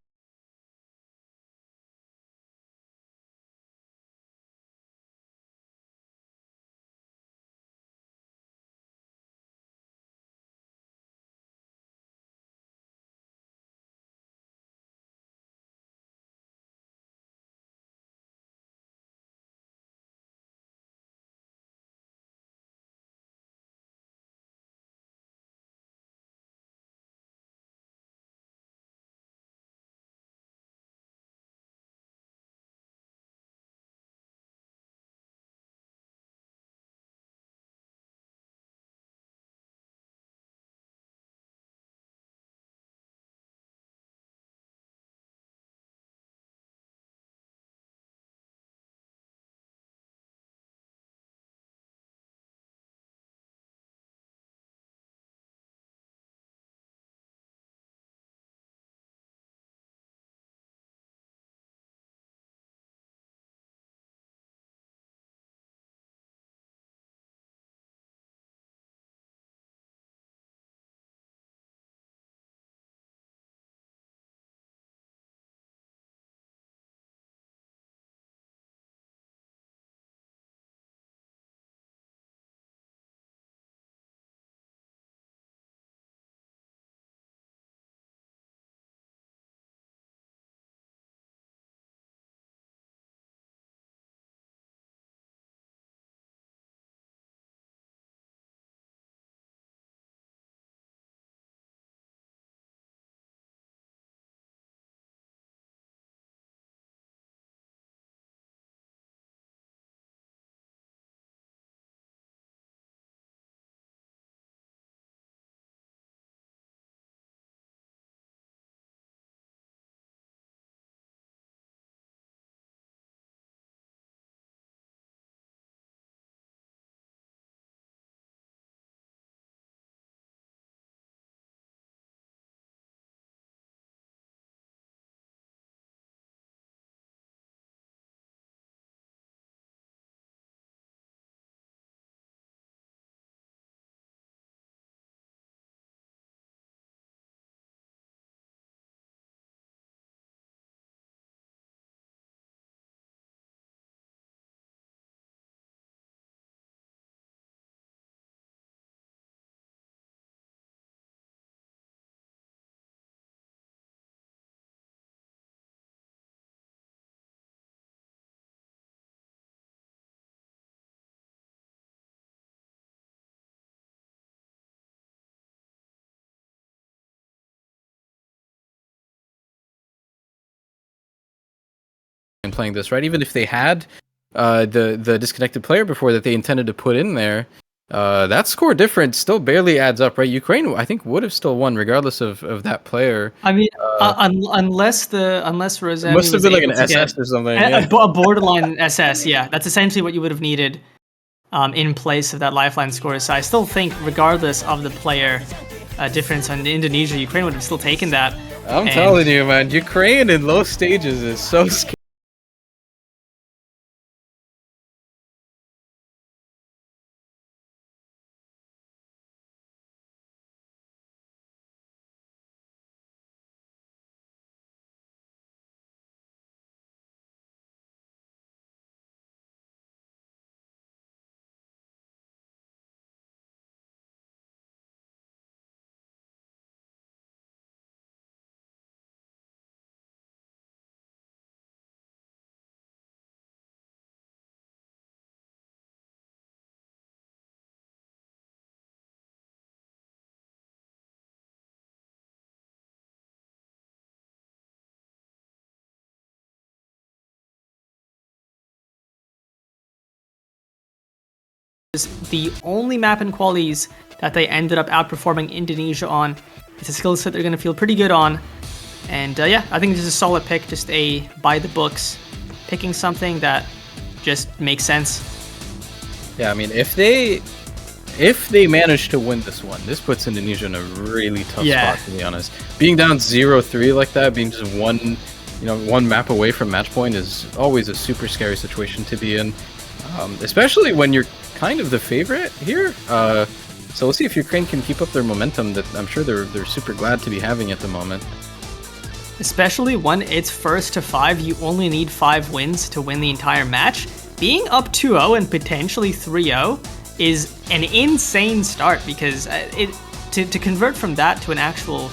playing this, right? Even if they had the disconnected player before that they intended to put in there, that score difference still barely adds up, right? Ukraine, I think, would have still won regardless of that player. I mean, unless Rosemi Must have was been like able an to SS get or something. a, Yeah. a borderline SS. Yeah, that's essentially what you would have needed in place of that lifeline score. So I still think, regardless of the player difference on Indonesia, Ukraine would have still taken that. I'm telling you, man, Ukraine in low stages is so scary. The only map in qualies that they ended up outperforming Indonesia on. It's a skill set they're going to feel pretty good on. And yeah, I think this is a solid pick, just a by the books, picking something that just makes sense. Yeah, I mean, if they manage to win this one, this puts Indonesia in a really tough spot, to be honest. Being down 0-3 like that, being just one map away from match point is always a super scary situation to be in, especially when you're kind of the favorite here. So we'll see if Ukraine can keep up their momentum that I'm sure they're super glad to be having at the moment. Especially when it's first to 5, you only need 5 wins to win the entire match. Being up 2-0 and potentially 3-0 is an insane start, because to convert from that to an actual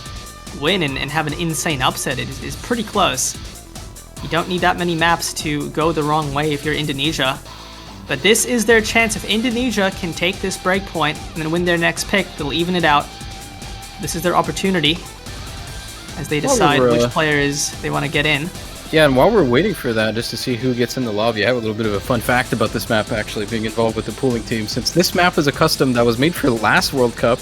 win and have an insane upset is pretty close. You don't need that many maps to go the wrong way if you're Indonesia. But this is their chance. If Indonesia can take this break point and then win their next pick, they'll even it out. This is their opportunity as they decide which players they want to get in. Yeah, and while we're waiting for that, just to see who gets in the lobby, I have a little bit of a fun fact about this map actually being involved with the pooling team. Since this map is a custom that was made for last World Cup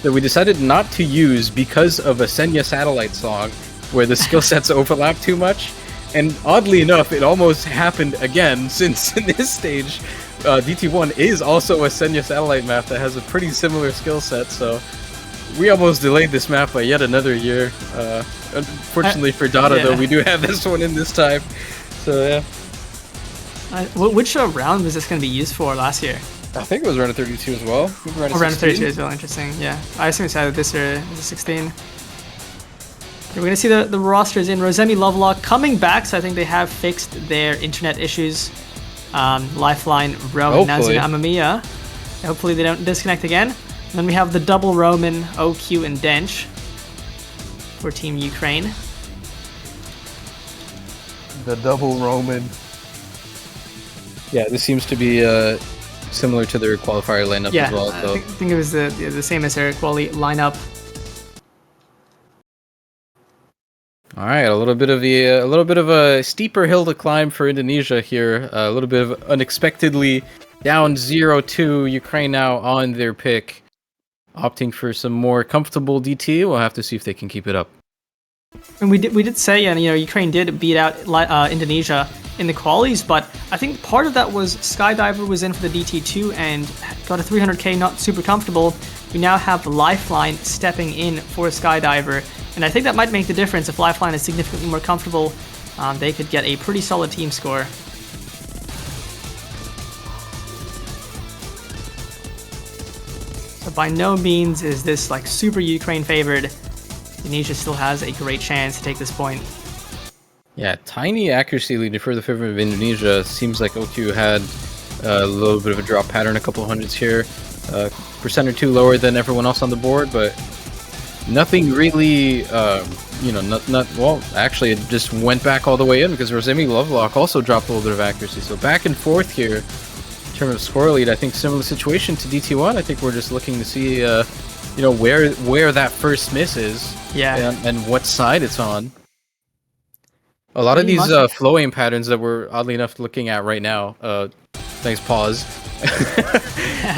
that we decided not to use because of a Senya satellite song where the skill sets overlap too much. And oddly enough, it almost happened again, since in this stage, DT1 is also a Senya satellite map that has a pretty similar skill set, so we almost delayed this map by yet another year. Unfortunately for Dada, though, we do have this one in this time. So, yeah. Which round was this going to be used for last year? I think it was round of 32 as well. Round of 32 as well, interesting. Yeah, I assume it's either this or 16. We're going to see the rosters in. Rosemi Lovelock coming back, so I think they have fixed their internet issues. Lifeline, Roman, Nazuna, Amamiya. Hopefully they don't disconnect again. And then we have the double Roman, OQ, and Dench for Team Ukraine. The double Roman. Yeah, this seems to be similar to their qualifier lineup as well. So. I think it was the same as their quali lineup. All right, a little bit of a steeper hill to climb for Indonesia here. A little bit of unexpectedly down 0-2. Ukraine now on their pick, opting for some more comfortable DT. We'll have to see if they can keep it up. And we did say, and Ukraine did beat out Indonesia in the qualies, but I think part of that was Skydiver was in for the DT2 and got a 300k, not super comfortable. We now have Lifeline stepping in for Skydiver. And I think that might make the difference. If Lifeline is significantly more comfortable, they could get a pretty solid team score. So by no means is this like super Ukraine favored. Indonesia still has a great chance to take this point. Yeah, tiny accuracy lead for the favor of Indonesia. Seems like OQ had a little bit of a drop pattern, a couple of hundreds here. Percent or two lower than everyone else on the board, but nothing really, well, actually it just went back all the way in because Rosemi Lovelock also dropped a little bit of accuracy. So back and forth here in terms of score lead. I think similar situation to DT1. I think we're just looking to see, where that first miss is, yeah, and what side it's on. A lot of Pretty these much. flow aim patterns that we're oddly enough looking at right now. Thanks, pause.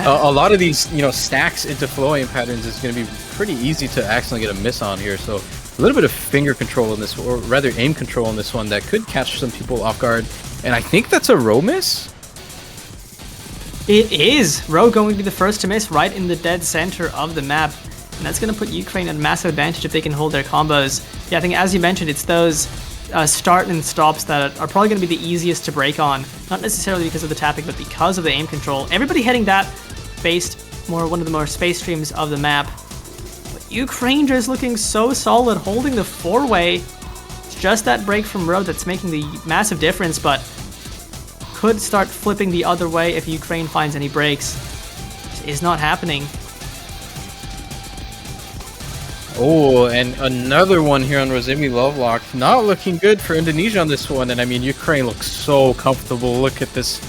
A lot of these, stacks into flow aim patterns is going to be pretty easy to accidentally get a miss on here. So a little bit of finger control in this, or rather aim control in this one that could catch some people off guard. And I think that's a row miss. It is! Row going to be the first to miss right in the dead center of the map. And that's going to put Ukraine at a massive advantage if they can hold their combos. Yeah, I think as you mentioned, it's those start and stops that are probably going to be the easiest to break on. Not necessarily because of the tapping, but because of the aim control. Everybody hitting that based one of the more space streams of the map. But Ukraine just looking so solid, holding the 4-way. It's just that break from Row that's making the massive difference, but could start flipping the other way if Ukraine finds any breaks. It is not happening. Oh, and another one here on Rosemi Lovelock. Not looking good for Indonesia on this one. And I mean, Ukraine looks so comfortable. Look at this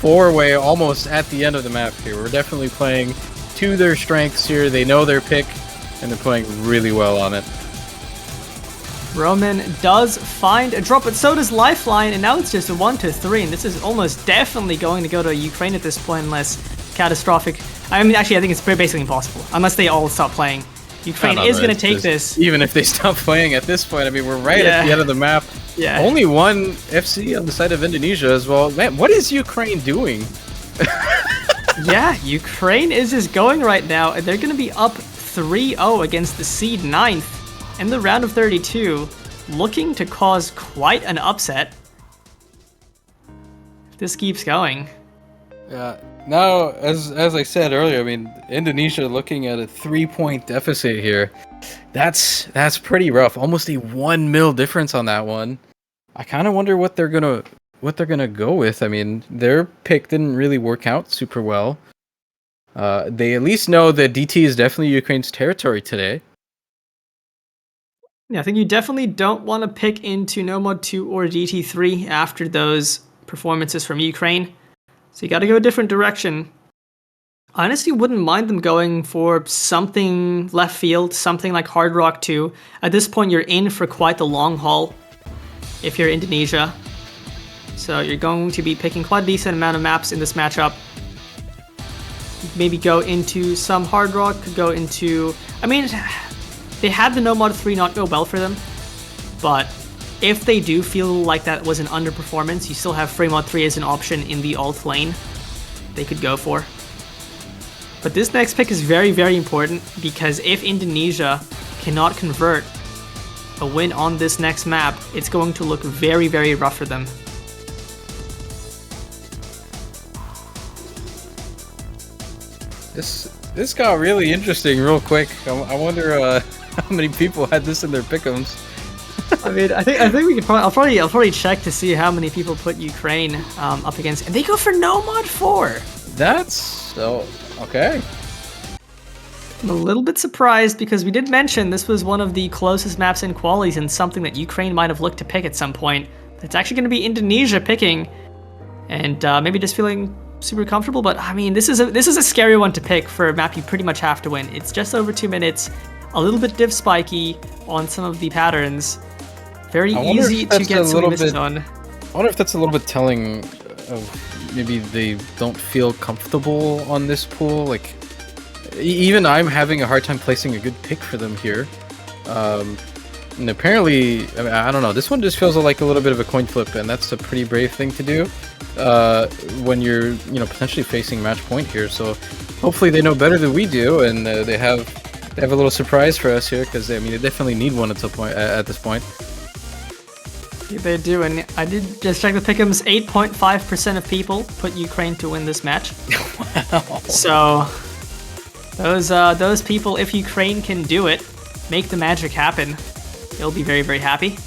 4-way almost at the end of the map here. We're definitely playing to their strengths here. They know their pick, and they're playing really well on it. Roman does find a drop, but so does Lifeline, and now it's just a 1-3, and this is almost definitely going to go to Ukraine at this point unless catastrophic. I mean, actually, I think it's basically impossible, unless they all stop playing. Ukraine is going to take this. Even if they stop playing at this point, I mean, we're right at the end of the map. Yeah. Only one FC on the side of Indonesia as well. Man, what is Ukraine doing? Yeah, Ukraine is just going right now, and they're going to be up 3-0 against the seed 9th in the round of 32, looking to cause quite an upset if this keeps going. Yeah. Now, as I said earlier, I mean, Indonesia looking at a 3-point deficit here. That's pretty rough. Almost a 1 mil difference on that one. I kind of wonder what they're gonna go with. I mean, their pick didn't really work out super well. They at least know that DT is definitely Ukraine's territory today. Yeah, I think you definitely don't want to pick into No Mod 2 or DT3 after those performances from Ukraine. So you got to go a different direction. I honestly wouldn't mind them going for something left field, something like Hard Rock 2. At this point, you're in for quite the long haul if you're Indonesia. So you're going to be picking quite a decent amount of maps in this matchup. Maybe go into some Hard Rock, could go into... I mean, they had the No Mod 3 not go well for them, but if they do feel like that was an underperformance, you still have Free Mod 3 as an option in the alt lane they could go for. But this next pick is very, very important because if Indonesia cannot convert a win on this next map, it's going to look very, very rough for them. This got really interesting real quick. I wonder how many people had this in their pick'ems. I mean, I think we could probably I'll probably check to see how many people put Ukraine up against, and they go for No Mod 4. That's so okay. I'm a little bit surprised because we did mention this was one of the closest maps in qualies and something that Ukraine might have looked to pick at some point. It's actually going to be Indonesia picking, and maybe just feeling super comfortable. But I mean, this is a scary one to pick for a map you pretty much have to win. It's just over 2 minutes, a little bit div spiky on some of the patterns. Very easy to get some misses on. I wonder if that's a little bit telling of maybe they don't feel comfortable on this pool. Like, even I'm having a hard time placing a good pick for them here. And apparently, I mean, I don't know, this one just feels like a little bit of a coin flip, and that's a pretty brave thing to do when you're, potentially facing match point here. So hopefully they know better than we do, and they have a little surprise for us here, because I mean, they definitely need one at this point. Yeah, they do, and I did just check the pick'ems. 8.5% of people put Ukraine to win this match. Wow. So those people, if Ukraine can do it, make the magic happen, they'll be very, very happy.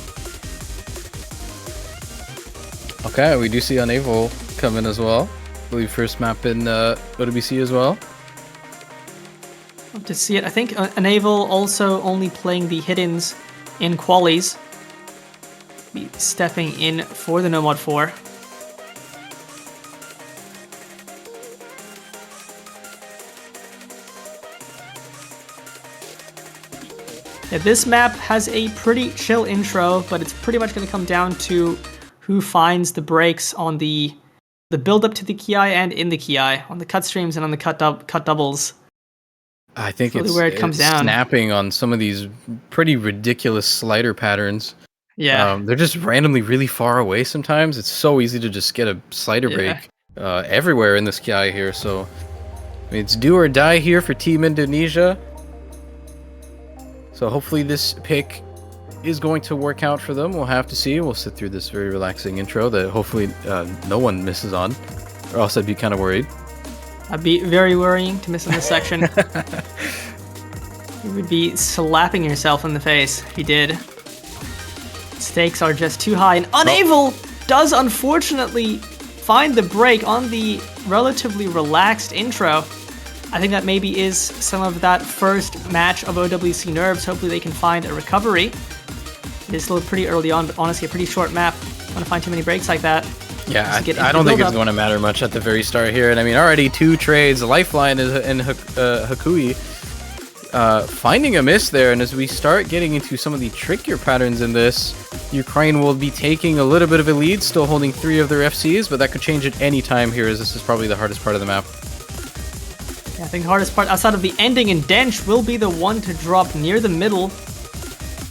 Okay, we do see Unable come in as well. I believe first map in OWC as well. Love to see it. I think Unable also only playing the hit-ins in qualies. Be stepping in for the No Mod 4. Yeah, this map has a pretty chill intro, but it's pretty much going to come down to who finds the breaks on the build up to the Ki and in the Ki, on the cut streams and on the cut doubles. I think That's really where it comes down. Snapping on some of these pretty ridiculous slider patterns. Yeah. They're just randomly really far away sometimes. It's so easy to just get a slider break everywhere in this Ki here. So I mean, it's do or die here for Team Indonesia. So hopefully this pick is going to work out for them. We'll have to see. We'll sit through this very relaxing intro that hopefully no one misses on, or else I'd be kind of worried. I'd be very worrying to miss in this section. You would be slapping yourself in the face if you did. Stakes are just too high, and Unable does unfortunately find the break on the relatively relaxed intro. I think that maybe is some of that first match of OWC nerves. Hopefully they can find a recovery. It is still pretty early on, but honestly a pretty short map. I don't want to find too many breaks like that. Yeah, I don't think it's going to matter much at the very start here. And I mean, already 2 trades. Lifeline and Hakui finding a miss there. And as we start getting into some of the trickier patterns in this, Ukraine will be taking a little bit of a lead, still holding 3 of their FCs, but that could change at any time here, as this is probably the hardest part of the map. Yeah, I think the hardest part outside of the ending in Dench will be the one to drop near the middle.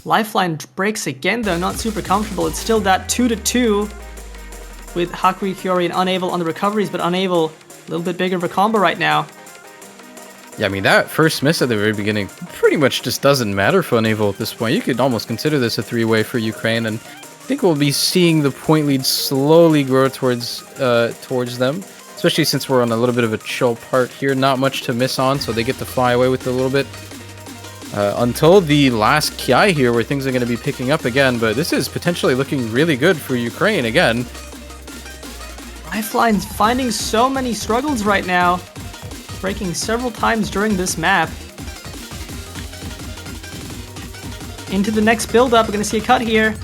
Lifeline breaks again, though, not super comfortable. It's still that 2-2 with Hakui, Fury, and Unable on the recoveries, but Unable a little bit bigger of a combo right now. Yeah, I mean, that first miss at the very beginning pretty much just doesn't matter for Unable at this point. You could almost consider this a 3-way for Ukraine, and I think we'll be seeing the point lead slowly grow towards them, especially since we're on a little bit of a chill part here. Not much to miss on, so they get to fly away with it a little bit. Until the last Ki here, where things are going to be picking up again, but this is potentially looking really good for Ukraine again. Lifeline's finding so many struggles right now, breaking several times during this map. Into the next build-up, we're going to see a cut here.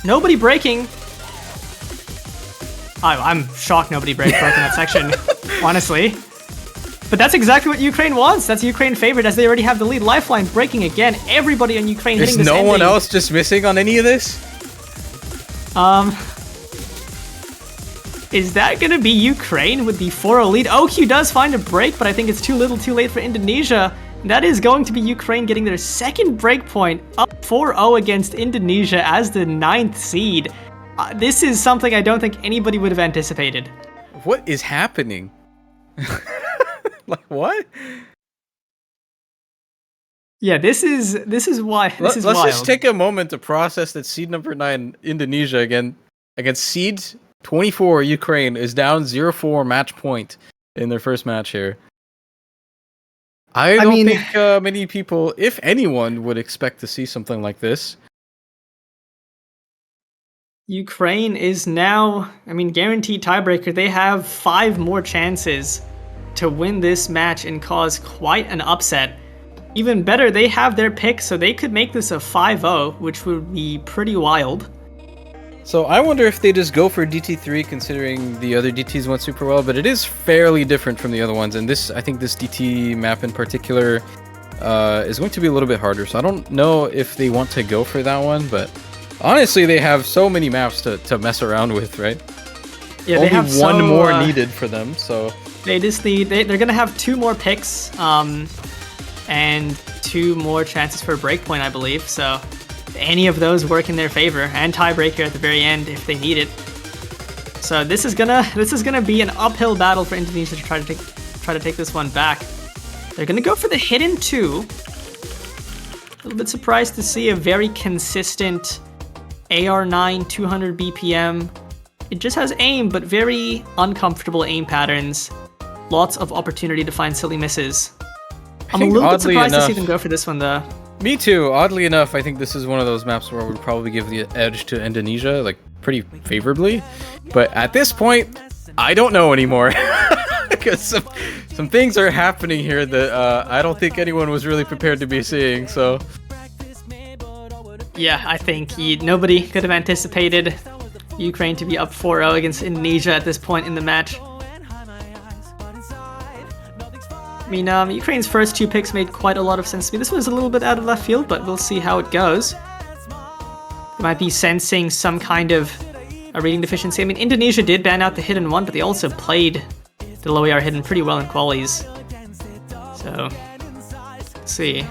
Nobody breaking. I'm shocked nobody broke in that section, honestly. But that's exactly what Ukraine wants. That's Ukraine favored, as they already have the lead. Lifeline breaking again. Everybody on Ukraine hitting this ending. There's no one else just missing on any of this? Is that going to be Ukraine with the 4-0 lead? OQ does find a break, but I think it's too little too late for Indonesia. That is going to be Ukraine getting their second break point, up 4-0 against Indonesia as the 9th seed. This is something I don't think anybody would have anticipated. What is happening? Like, what? Yeah, this is why this is Let's wild. just take a moment to process that seed number 9 Indonesia again against seed 24 Ukraine is down 0-4 match point in their first match here. I don't think many people, if anyone, would expect to see something like this. Ukraine is now, guaranteed tiebreaker. They have 5 more chances to win this match and cause quite an upset. Even better, they have their pick, so they could make this a 5-0, which would be pretty wild. So I wonder if they just go for DT3, considering the other DTs went super well, but it is fairly different from the other ones, and I think this DT map in particular is going to be a little bit harder, so I don't know if they want to go for that one, but honestly, they have so many maps to mess around with, right? Yeah, only they have one more needed for them, so they just need they're gonna have 2 more picks, and 2 more chances for a breakpoint, I believe. So any of those work in their favor, and tiebreaker at the very end if they need it. So this is gonna be an uphill battle for Indonesia to try to take this one back. They're gonna go for the hidden 2. A little bit surprised to see a very consistent AR9 200 BPM. It just has aim, but very uncomfortable aim patterns. Lots of opportunity to find silly misses. I'm a little bit surprised to see them go for this one, though. Me too. Oddly enough, I think this is one of those maps where I would probably give the edge to Indonesia, like, pretty favorably. But at this point, I don't know anymore. Because some things are happening here that I don't think anyone was really prepared to be seeing, so... Yeah, I think nobody could have anticipated Ukraine to be up 4-0 against Indonesia at this point in the match. I mean, Ukraine's first 2 picks made quite a lot of sense to me. This was a little bit out of left field, but we'll see how it goes. They might be sensing some kind of a reading deficiency. I mean, Indonesia did ban out the hidden one, but they also played the low AR hidden pretty well in qualies. So, let's see.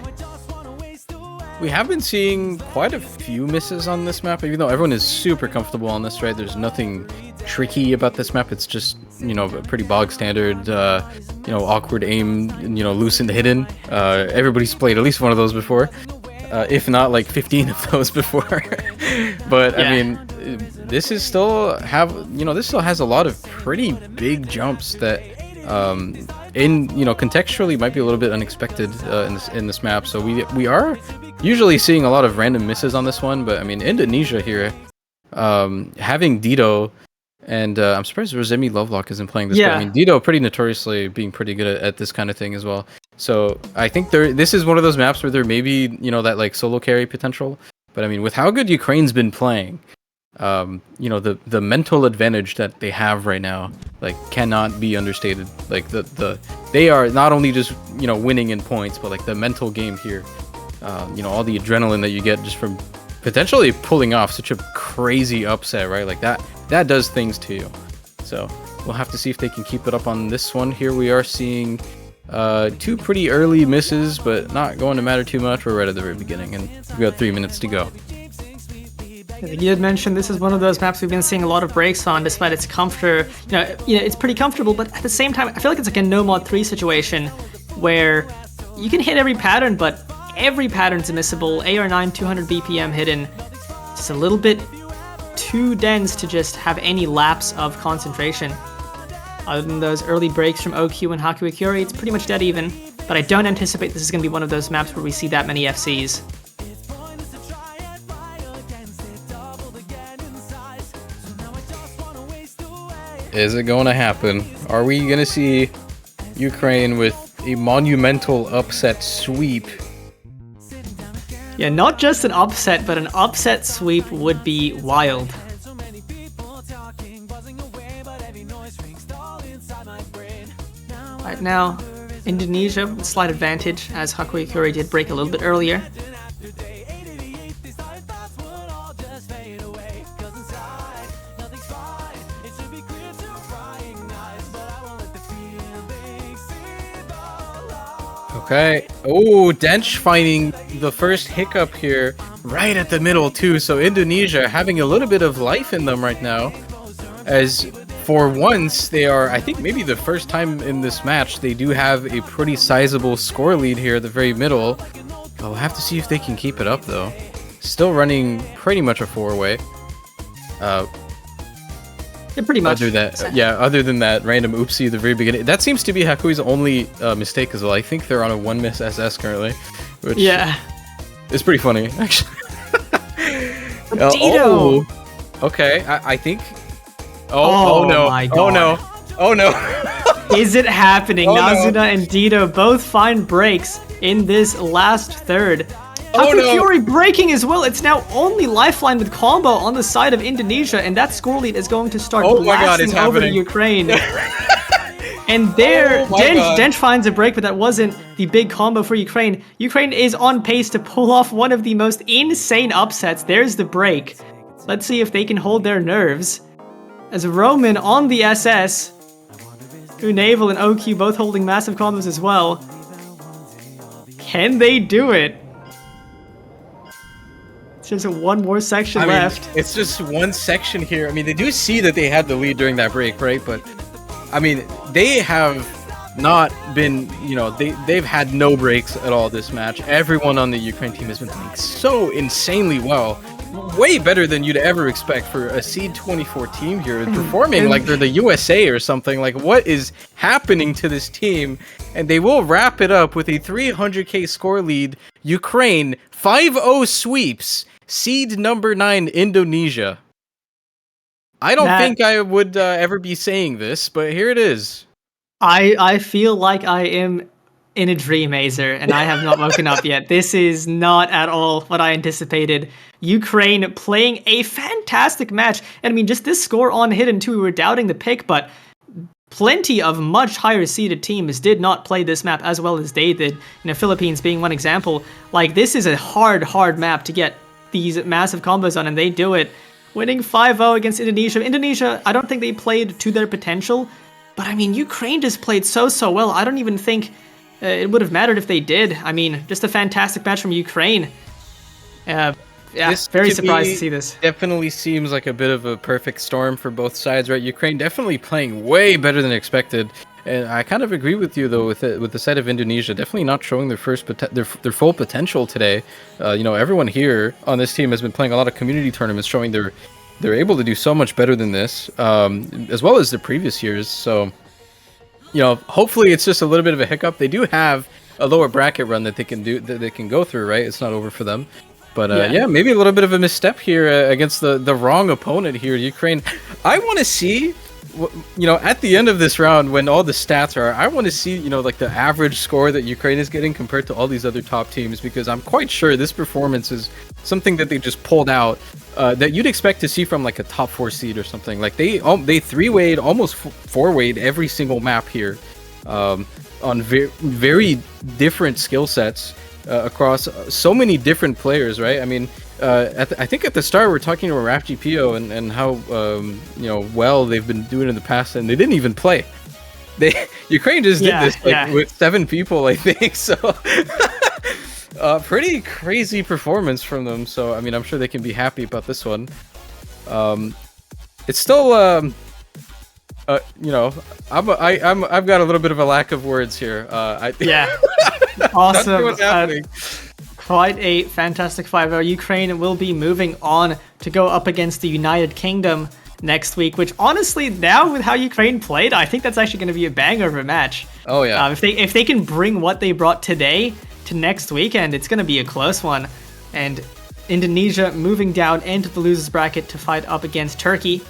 We have been seeing quite a few misses on this map, even though everyone is super comfortable on this, right? There's nothing tricky about this map. It's just, you know, a pretty bog standard, you know, awkward aim, you know, loose and hidden. Everybody's played at least one of those before, if not like 15 of those before. But yeah. I mean, this is still this still has a lot of pretty big jumps that, contextually might be a little bit unexpected in this map. So we are usually seeing a lot of random misses on this one, but I mean, Indonesia here, having Dito, and I'm surprised Rosemi Lovelock isn't playing this. Yeah. But, I mean, Dito pretty notoriously being pretty good at this kind of thing as well. So I think this is one of those maps where there may be, you know, that like solo carry potential. But I mean, with how good Ukraine's been playing, you know, the mental advantage that they have right now, like, cannot be understated. Like they are not only just, you know, winning in points, but like the mental game here, you know, all the adrenaline that you get just from potentially pulling off such a crazy upset, right? Like that does things to you. So we'll have to see if they can keep it up on this one. Here we are seeing 2 pretty early misses, but not going to matter too much. We're right at the very beginning, and we've got 3 minutes to go. You did mention this is one of those maps we've been seeing a lot of breaks on, despite its comfort. You know, it's pretty comfortable, but at the same time, I feel like it's like a no mod 3 situation where you can hit every pattern, but every pattern's missable. AR9 200 BPM hidden, just a little bit too dense to just have any lapse of concentration. Other than those early breaks from OQ and Haku Ikuri, it's pretty much dead even. But I don't anticipate this is going to be one of those maps where we see that many FCs. Is it going to happen? Are we going to see Ukraine with a monumental upset sweep? Yeah, not just an upset, but an upset sweep would be wild. Right now, Indonesia with slight advantage, as Haku Ikuri did break a little bit earlier. Okay. Oh, Dench finding the first hiccup here right at the middle too. So Indonesia having a little bit of life in them right now, as for once they are, I think maybe the first time in this match, they do have a pretty sizable score lead here at the very middle. I'll have to see if they can keep it up though. Still running pretty much a 4-way. Yeah, pretty much. Other than that random oopsie at the very beginning. That seems to be Hakui's only mistake as well. I think they're on a 1 miss SS currently, which is pretty funny, actually. Dito! Okay, I think... Oh no. My God. Oh no. Oh no. Is it happening? Oh, Nazuna no. and Dito both find breaks in this last third. Oh, Haku no. Ikuri breaking as well. It's now only Lifeline with combo on the side of Indonesia, and that score lead is going to start blasting over to Ukraine. And there, Dench finds a break, but that wasn't the big combo for Ukraine. Ukraine is on pace to pull off one of the most insane upsets. There's the break. Let's see if they can hold their nerves. As Roman on the SS, Unavel and OQ both holding massive combos as well. Can they do it? It's just one more section left. It's just one section here. I mean, they do see that they had the lead during that break, right? But, I mean, they have not been, you know, they've had no breaks at all this match. Everyone on the Ukraine team has been playing so insanely well. Way better than you'd ever expect for a Seed 24 team here, performing like they're the USA or something. Like, what is happening to this team? And they will wrap it up with a 300k score lead. Ukraine 5-0 sweeps Seed number 9 Indonesia. I don't think I would ever be saying this, but here it is. I feel like I am in a dream, Azer, and I have not woken up yet. This is not at all what I anticipated. Ukraine playing a fantastic match. And I mean, just this score on Hidden 2, we were doubting the pick, but plenty of much higher seeded teams did not play this map as well as they did. Philippines being one example. Like, this is a hard map to get these massive combos on, and they do it. Winning 5-0 against Indonesia. Indonesia, I don't think they played to their potential, but I mean, Ukraine just played so well. I don't even think it would have mattered if they did. I mean, just a fantastic match from Ukraine. Yeah, very surprised to see this. Definitely seems like a bit of a perfect storm for both sides, right? Ukraine definitely playing way better than expected, and I kind of agree with you though with the side of Indonesia definitely not showing their full potential today. Everyone here on this team has been playing a lot of community tournaments, showing they're able to do so much better than this, as well as the previous years. So, hopefully it's just a little bit of a hiccup. They do have a lower bracket run that they can go through, right? It's not over for them. But maybe a little bit of a misstep here against the wrong opponent here, Ukraine. I want to see, at the end of this round, when all the stats are, I want to see, like the average score that Ukraine is getting compared to all these other top teams, because I'm quite sure this performance is something that they just pulled out that you'd expect to see from like a top 4 seed or something. Like they 3-wayed, almost 4-wayed every single map here on very different skill sets. Across so many different players, right? I mean, I think at the start we're talking about RapGPO and how well they've been doing in the past, and they didn't even play. Ukraine just did this with 7 people, I think. So pretty crazy performance from them. So I mean, I'm sure they can be happy about this one. It's still I've got a little bit of a lack of words here. Awesome. Quite a fantastic 5-0. Ukraine will be moving on to go up against the United Kingdom next week, which honestly, now with how Ukraine played, I think that's actually going to be a banger of a match. Oh yeah. If they can bring what they brought today to next weekend, it's going to be a close one. And Indonesia moving down into the losers bracket to fight up against Turkey,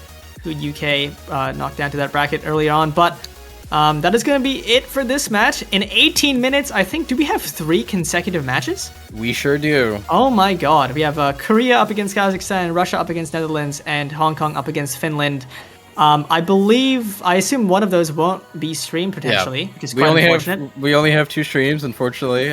who UK knocked down to that bracket earlier on. But that is going to be it for this match. In 18 minutes, I think, do we have 3 consecutive matches? We sure do. Oh my god. We have Korea up against Kazakhstan, Russia up against Netherlands, and Hong Kong up against Finland. I assume one of those won't be streamed potentially, which is quite unfortunate. We only have 2 streams, unfortunately.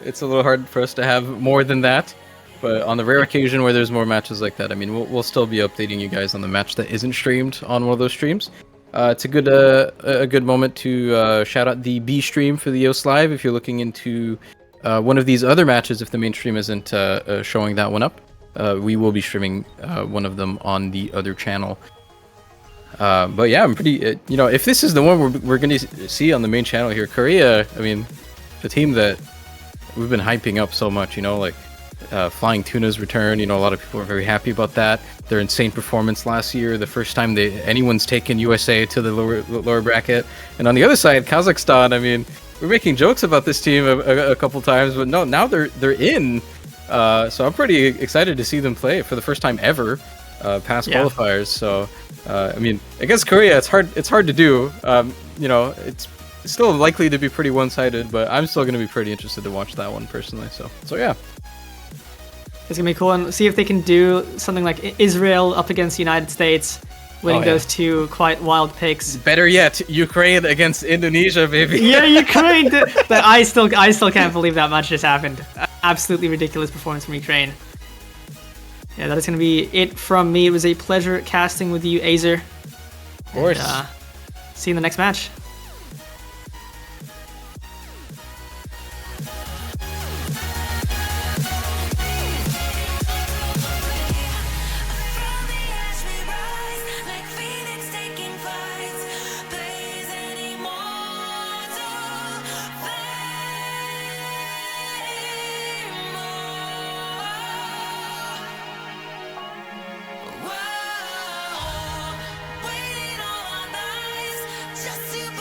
It's a little hard for us to have more than that. But on the rare occasion where there's more matches like that, I mean, we'll still be updating you guys on the match that isn't streamed on one of those streams. It's a good moment to shout out the B stream for the EOS Live if you're looking into one of these other matches. If the main stream isn't showing that one up, we will be streaming one of them on the other channel. But yeah, I'm pretty. If this is the one we're going to see on the main channel here, Korea. I mean, the team that we've been hyping up so much. Flying Tuna's return. A lot of people are very happy about that. Their insane performance last year, the first time anyone's taken USA to the lower bracket. And on the other side, Kazakhstan. I mean, we're making jokes about this team a couple times, but no, now they're in. So I'm pretty excited to see them play for the first time ever, past qualifiers. So I mean, against Korea, it's hard to do. It's still likely to be pretty one-sided, but I'm still going to be pretty interested to watch that one personally. So yeah. It's going to be cool, and see if they can do something like Israel up against the United States, winning those 2 quite wild picks. Better yet, Ukraine against Indonesia, baby. Yeah, Ukraine. I still can't believe that much just happened. Absolutely ridiculous performance from Ukraine. Yeah, that is going to be it from me. It was a pleasure casting with you, Azer. Of course. And, see you in the next match. Just to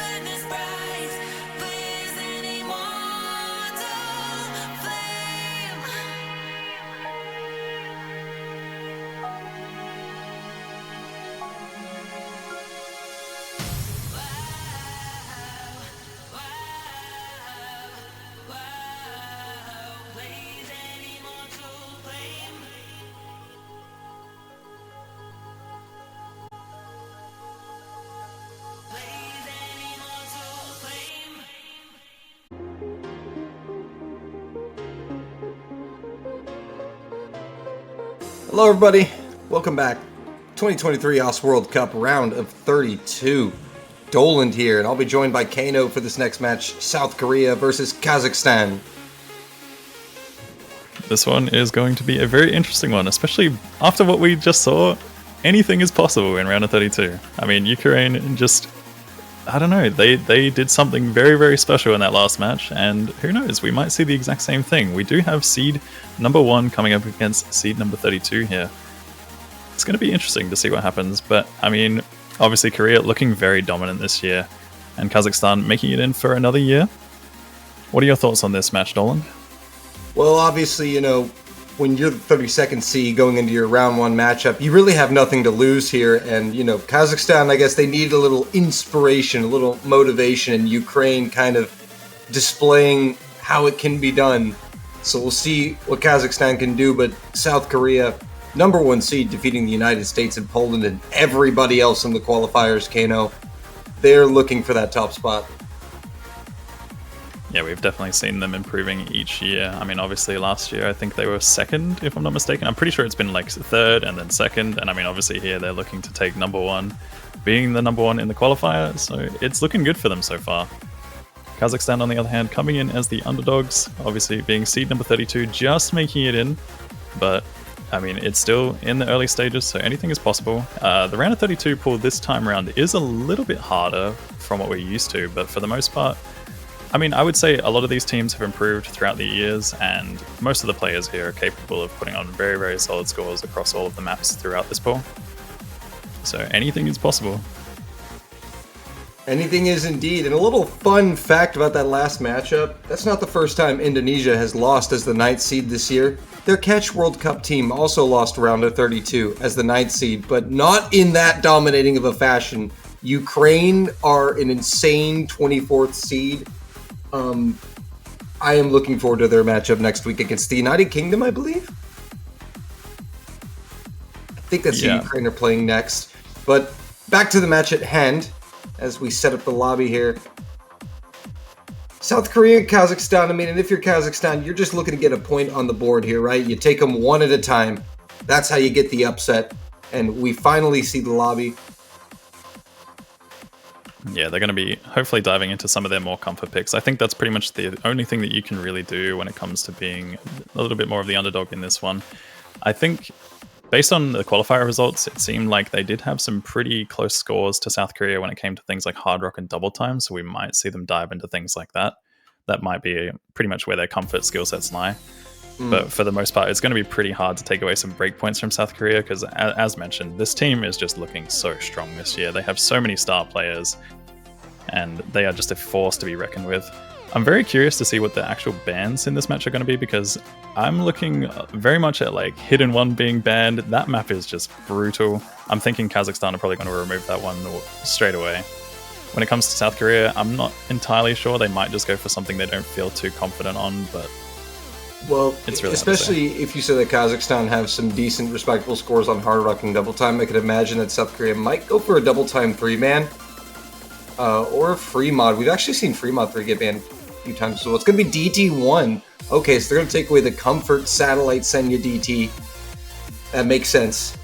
Hello everybody, welcome back. 2023 OS World Cup round of 32. Doland here, and I'll be joined by Kano for this next match, South Korea versus Kazakhstan. This one is going to be a very interesting one, especially after what we just saw. Anything is possible in round of 32. I mean, Ukraine just, I don't know, they did something very, very special in that last match, and who knows, we might see the exact same thing. We do have seed number 1 coming up against seed number 32 here. It's going to be interesting to see what happens, but I mean, obviously Korea looking very dominant this year, and Kazakhstan making it in for another year. What are your thoughts on this match, Dolan? Well, obviously, you know, when you're the 32nd seed going into your round 1 matchup, you really have nothing to lose here, and, you know, Kazakhstan, I guess they need a little inspiration, a little motivation, and Ukraine kind of displaying how it can be done. So we'll see what Kazakhstan can do, but South Korea, number 1 seed, defeating the United States and Poland and everybody else in the qualifiers, Kano. They're looking for that top spot. Yeah, we've definitely seen them improving each year. I mean, obviously last year I think they were 2nd, if I'm not mistaken. I'm pretty sure it's been like 3rd and then 2nd. And I mean, obviously here they're looking to take number 1, being the number 1 in the qualifier. So it's looking good for them so far. Kazakhstan, on the other hand, coming in as the underdogs, obviously being seed number 32, just making it in. But I mean, it's still in the early stages, so anything is possible. The round of 32 pool this time around is a little bit harder from what we're used to, but for the most part, I mean, I would say a lot of these teams have improved throughout the years, and most of the players here are capable of putting on very, very solid scores across all of the maps throughout this pool. So anything is possible. Anything is indeed. And a little fun fact about that last matchup, that's not the first time Indonesia has lost as the 9th seed this year. Their Catch World Cup team also lost round of 32 as the 9th seed, but not in that dominating of a fashion. Ukraine are an insane 24th seed. I am looking forward to their matchup next week against the United Kingdom, I believe. I think that's who Ukraine are playing next. But back to the match at hand, as we set up the lobby here. South Korea and Kazakhstan, I mean, and if you're Kazakhstan, you're just looking to get a point on the board here, right? You take them one at a time. That's how you get the upset. And we finally see the lobby. Yeah, they're going to be hopefully diving into some of their more comfort picks. I think that's pretty much the only thing that you can really do when it comes to being a little bit more of the underdog in this one. I think based on the qualifier results, it seemed like they did have some pretty close scores to South Korea when it came to things like Hard Rock and Double Time, so we might see them dive into things like that. That might be pretty much where their comfort skill sets lie. But for the most part, it's going to be pretty hard to take away some breakpoints from South Korea because, as mentioned, this team is just looking so strong this year. They have so many star players, and they are just a force to be reckoned with. I'm very curious to see what the actual bans in this match are going to be because I'm looking very much at like Hidden One being banned. That map is just brutal. I'm thinking Kazakhstan are probably going to remove that one straight away. When it comes to South Korea, I'm not entirely sure. They might just go for something they don't feel too confident on, but well, it's really especially if you say that Kazakhstan have some decent, respectable scores on Hard Rock and Double Time, I could imagine that South Korea might go for a Double Time 3-man or a Free Mod. We've actually seen Free Mod 3 get banned a few times, so it's going to be DT1. Okay, so they're going to take away the Comfort Satellite Senya DT. That makes sense.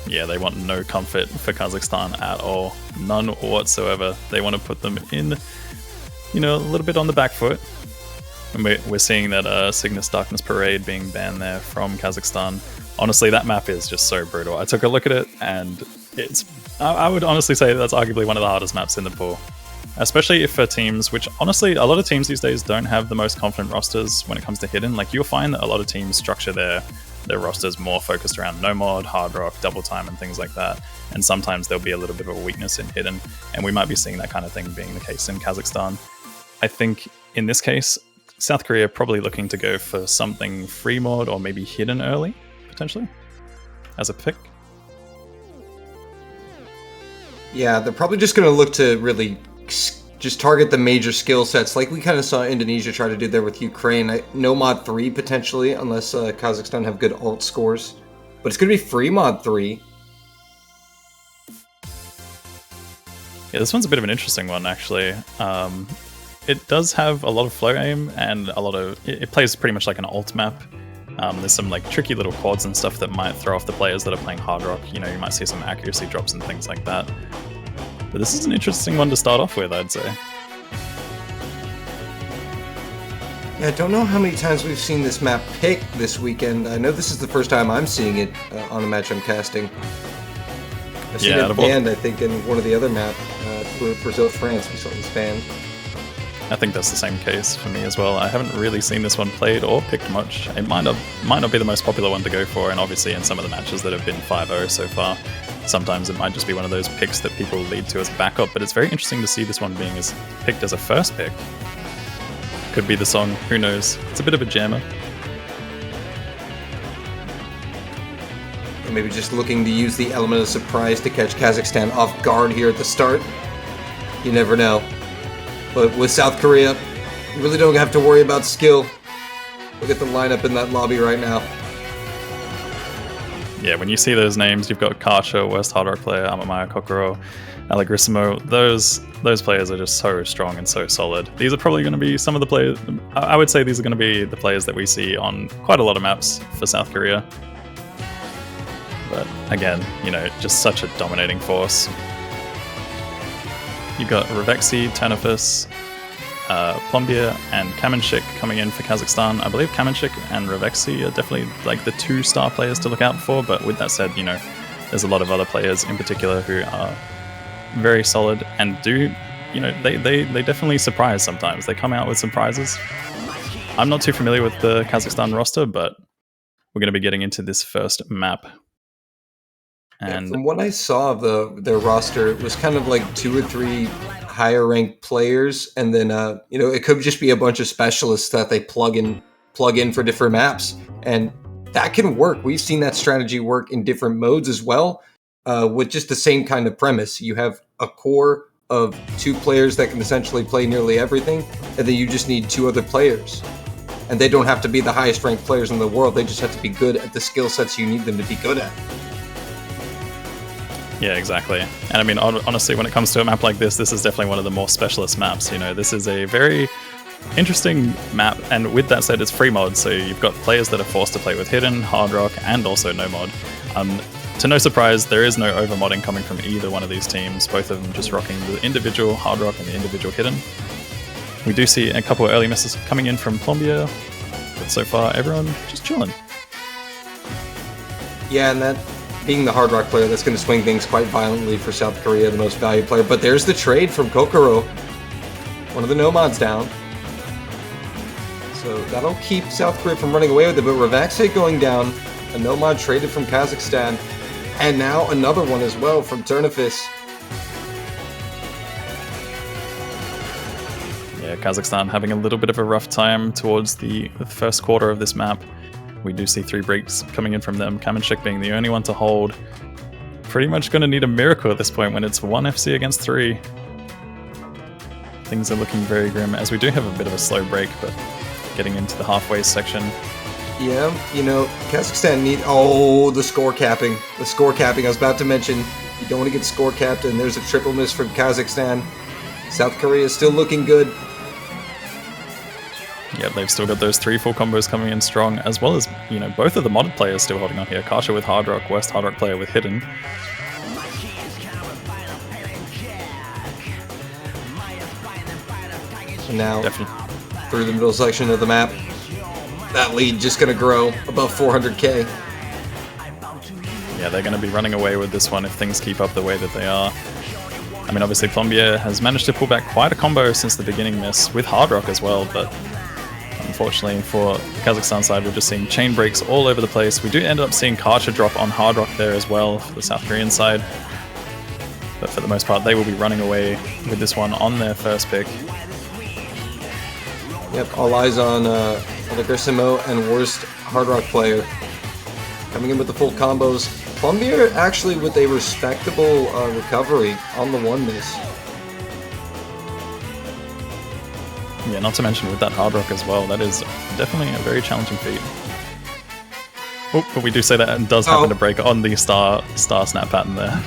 Yeah, they want no comfort for Kazakhstan at all. None whatsoever. They want to put them in, you know, a little bit on the back foot. And we're seeing that Cygnus Darkness Parade being banned there from Kazakhstan. Honestly, that map is just so brutal. I took a look at it, and I would honestly say that's arguably one of the hardest maps in the pool. Especially if for teams, which honestly, a lot of teams these days don't have the most confident rosters when it comes to Hidden. Like, you'll find that a lot of teams structure their rosters more focused around No Mod, Hard Rock, Double Time, and things like that. And sometimes there'll be a little bit of a weakness in Hidden, and we might be seeing that kind of thing being the case in Kazakhstan. I think in this case, South Korea probably looking to go for something Free Mod or maybe Hidden early, potentially, as a pick. Yeah, they're probably just going to look to really just target the major skill sets, like we kind of saw Indonesia try to do there with Ukraine. No Mod 3, potentially, unless Kazakhstan have good alt scores. But it's going to be Free Mod 3. Yeah, this one's a bit of an interesting one, actually. It does have a lot of flow aim and a lot of... It plays pretty much like an alt map. There's some like tricky little quads and stuff that might throw off the players that are playing hard rock. You know, you might see some accuracy drops and things like that. But this is an interesting one to start off with, I'd say. Yeah, I don't know how many times we've seen this map picked this weekend. I know this is the first time I'm seeing it on a match I'm casting. I've seen it banned, I think, in one of the other maps, Brazil, France, we saw this banned. I think that's the same case for me as well. I haven't really seen this one played or picked much. It might not be the most popular one to go for, and obviously in some of the matches that have been 5-0 so far, sometimes it might just be one of those picks that people lead to as backup, but it's very interesting to see this one being picked as a first pick. Could be the song, who knows. It's a bit of a jammer. Maybe just looking to use the element of surprise to catch Kazakhstan off guard here at the start. You never know. But with South Korea, you really don't have to worry about skill. Look at the lineup in that lobby right now. Yeah, when you see those names, you've got Karcha, West Hard Rock player, Amamaya Kokoro, Allegrissimo. Those players are just so strong and so solid. These are probably going to be some of the players. I would say these are going to be the players that we see on quite a lot of maps for South Korea. But again, you know, just such a dominating force. You've got Revexi, Tenefis, Plombier, and Kamenchik coming in for Kazakhstan. I believe Kamenchik and Revexi are definitely like the 2-star players to look out for, but with that said, you know, there's a lot of other players in particular who are very solid and do, you know, they definitely surprise sometimes. They come out with surprises. I'm not too familiar with the Kazakhstan roster, but we're going to be getting into this first map. And from what I saw of their roster, it was kind of like 2 or 3 higher ranked players, and then you know, it could just be a bunch of specialists that they plug in for different maps, and that can work. We've seen that strategy work in different modes as well, with just the same kind of premise. You have a core of 2 players that can essentially play nearly everything, and then you just need 2 other players. And they don't have to be the highest ranked players in the world. They just have to be good at the skill sets you need them to be good at. yeah, exactly. And I mean, honestly, when it comes to a map like this is definitely one of the more specialist maps. You know, this is a very interesting map, and with that said, it's free mod, so you've got players that are forced to play with Hidden, Hard Rock, and also no mod. To no surprise, there is no overmodding coming from either one of these teams, both of them just rocking the individual Hard Rock and the individual Hidden. We do see a couple of early misses coming in from Plombier, but so far everyone just chilling. Yeah, and that being the Hard Rock player, that's going to swing things quite violently for South Korea, the most valued player. But there's the trade from Kokoro. One of the no-mods down. So that'll keep South Korea from running away with it. But Ravaxe going down, a no-mod traded from Kazakhstan. And now another one as well from Turnefis. Yeah, Kazakhstan having a little bit of a rough time towards the first quarter of this map. We do see 3 breaks coming in from them, Kamenchik being the only one to hold. Pretty much going to need a miracle at this point when it's 1 FC against 3. Things are looking very grim, as we do have a bit of a slow break, but getting into the halfway section. Yeah, you know, Kazakhstan need... Oh, the score capping. The score capping I was about to mention. You don't want to get score capped, and there's a triple miss from Kazakhstan. South Korea is still looking good. Yeah, they've still got those 3 full combos coming in strong, as well as, you know, both of the modded players still holding on here. Karcha with Hard Rock, West Hard Rock player with Hidden. And now, through the middle section of the map, that lead just going to grow above 400k. Yeah, they're going to be running away with this one if things keep up the way that they are. I mean, obviously Plombier has managed to pull back quite a combo since the beginning miss, with Hard Rock as well, but unfortunately for Kazakhstan side, we're just seeing chain breaks all over the place. We do end up seeing Karcha drop on Hard Rock there as well for the South Korean side. But for the most part, they will be running away with this one on their first pick. Yep, all eyes on Allegrissimo and worst Hard Rock player. Coming in with the full combos. Plombier actually with a respectable recovery on the 1 miss. Yeah, not to mention with that Hard Rock as well, that is definitely a very challenging feat. Oh, but we do say that it does happen to break on the star snap pattern there.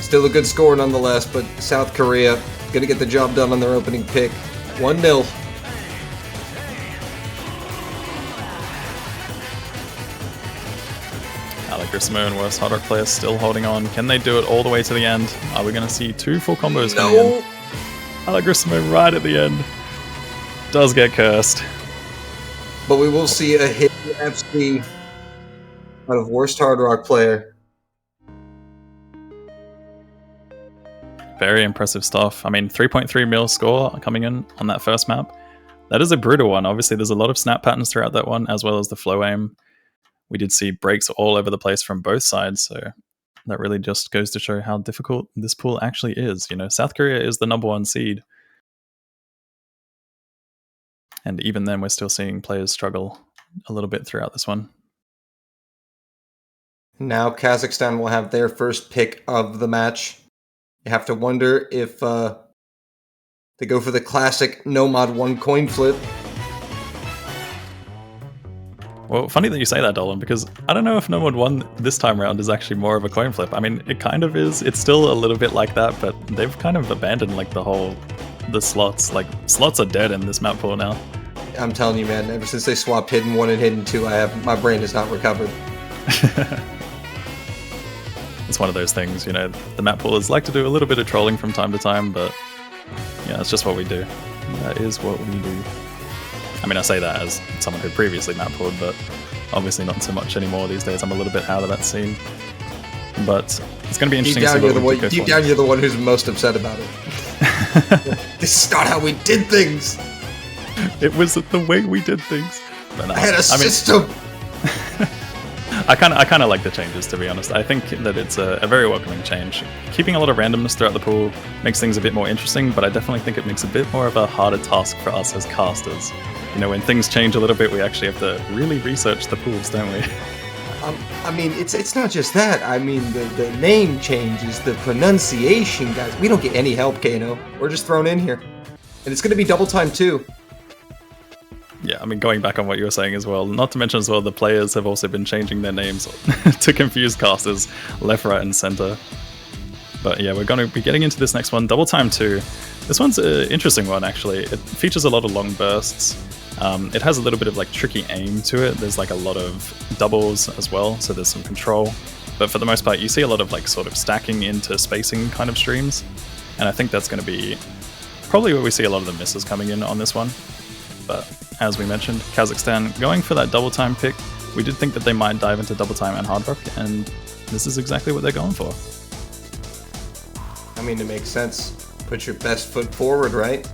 Still a good score nonetheless, but South Korea gonna get the job done on their opening pick. 1-0. Allegrisimo and Worst Hard Rock player still holding on. Can they do it all the way to the end? Are we going to see 2 full combos coming in? Allegrisimo right at the end does get cursed. But we will see a hit FC out of Worst Hard Rock player. Very impressive stuff. I mean, 3.3 mil score coming in on that first map. That is a brutal one. Obviously, there's a lot of snap patterns throughout that one, as well as the flow aim. We did see breaks all over the place from both sides, so that really just goes to show how difficult this pool actually is. You know, South Korea is the #1 seed. And even then, we're still seeing players struggle a little bit throughout this one. Now Kazakhstan will have their first pick of the match. You have to wonder if they go for the classic Nomad 1 coin flip. Well, funny that you say that, Dolan, because I don't know if Nomad 1 this time around is actually more of a coin flip. I mean, it kind of is. It's still a little bit like that, but they've kind of abandoned like the slots. Like, slots are dead in this map pool now. I'm telling you, man, ever since they swapped Hidden 1 and Hidden 2, my brain has not recovered. It's one of those things, you know, the map poolers like to do a little bit of trolling from time to time, but yeah, it's just what we do. That is what we do. I mean, I say that as someone who previously map pooled, but obviously not so much anymore these days. I'm a little bit out of that scene. But it's going to be interesting to see what we do. Deep down, you're the one who's most upset about it. This is not how we did things. It was the way we did things. But I had a system. I kind of like the changes, to be honest. I think that it's a very welcoming change. Keeping a lot of randomness throughout the pool makes things a bit more interesting, but I definitely think it makes a bit more of a harder task for us as casters. You know, when things change a little bit, we actually have to really research the pools, don't we? I mean, it's not just that. I mean, the name changes, the pronunciation, guys. We don't get any help, Kano. We're just thrown in here. And it's going to be double time, too. Yeah, I mean, going back on what you were saying as well, not to mention as well, the players have also been changing their names to confuse casters left, right, and center. But yeah, we're going to be getting into this next one, Double Time 2. This one's an interesting one, actually. It features a lot of long bursts. It has a little bit of like tricky aim to it. There's like a lot of doubles as well, so there's some control. But for the most part, you see a lot of like sort of stacking into spacing kind of streams. And I think that's going to be probably where we see a lot of the misses coming in on this one. But as we mentioned, Kazakhstan going for that double time pick. We did think that they might dive into double time and hard rock, and this is exactly what they're going for. I mean, it makes sense. Put your best foot forward, right?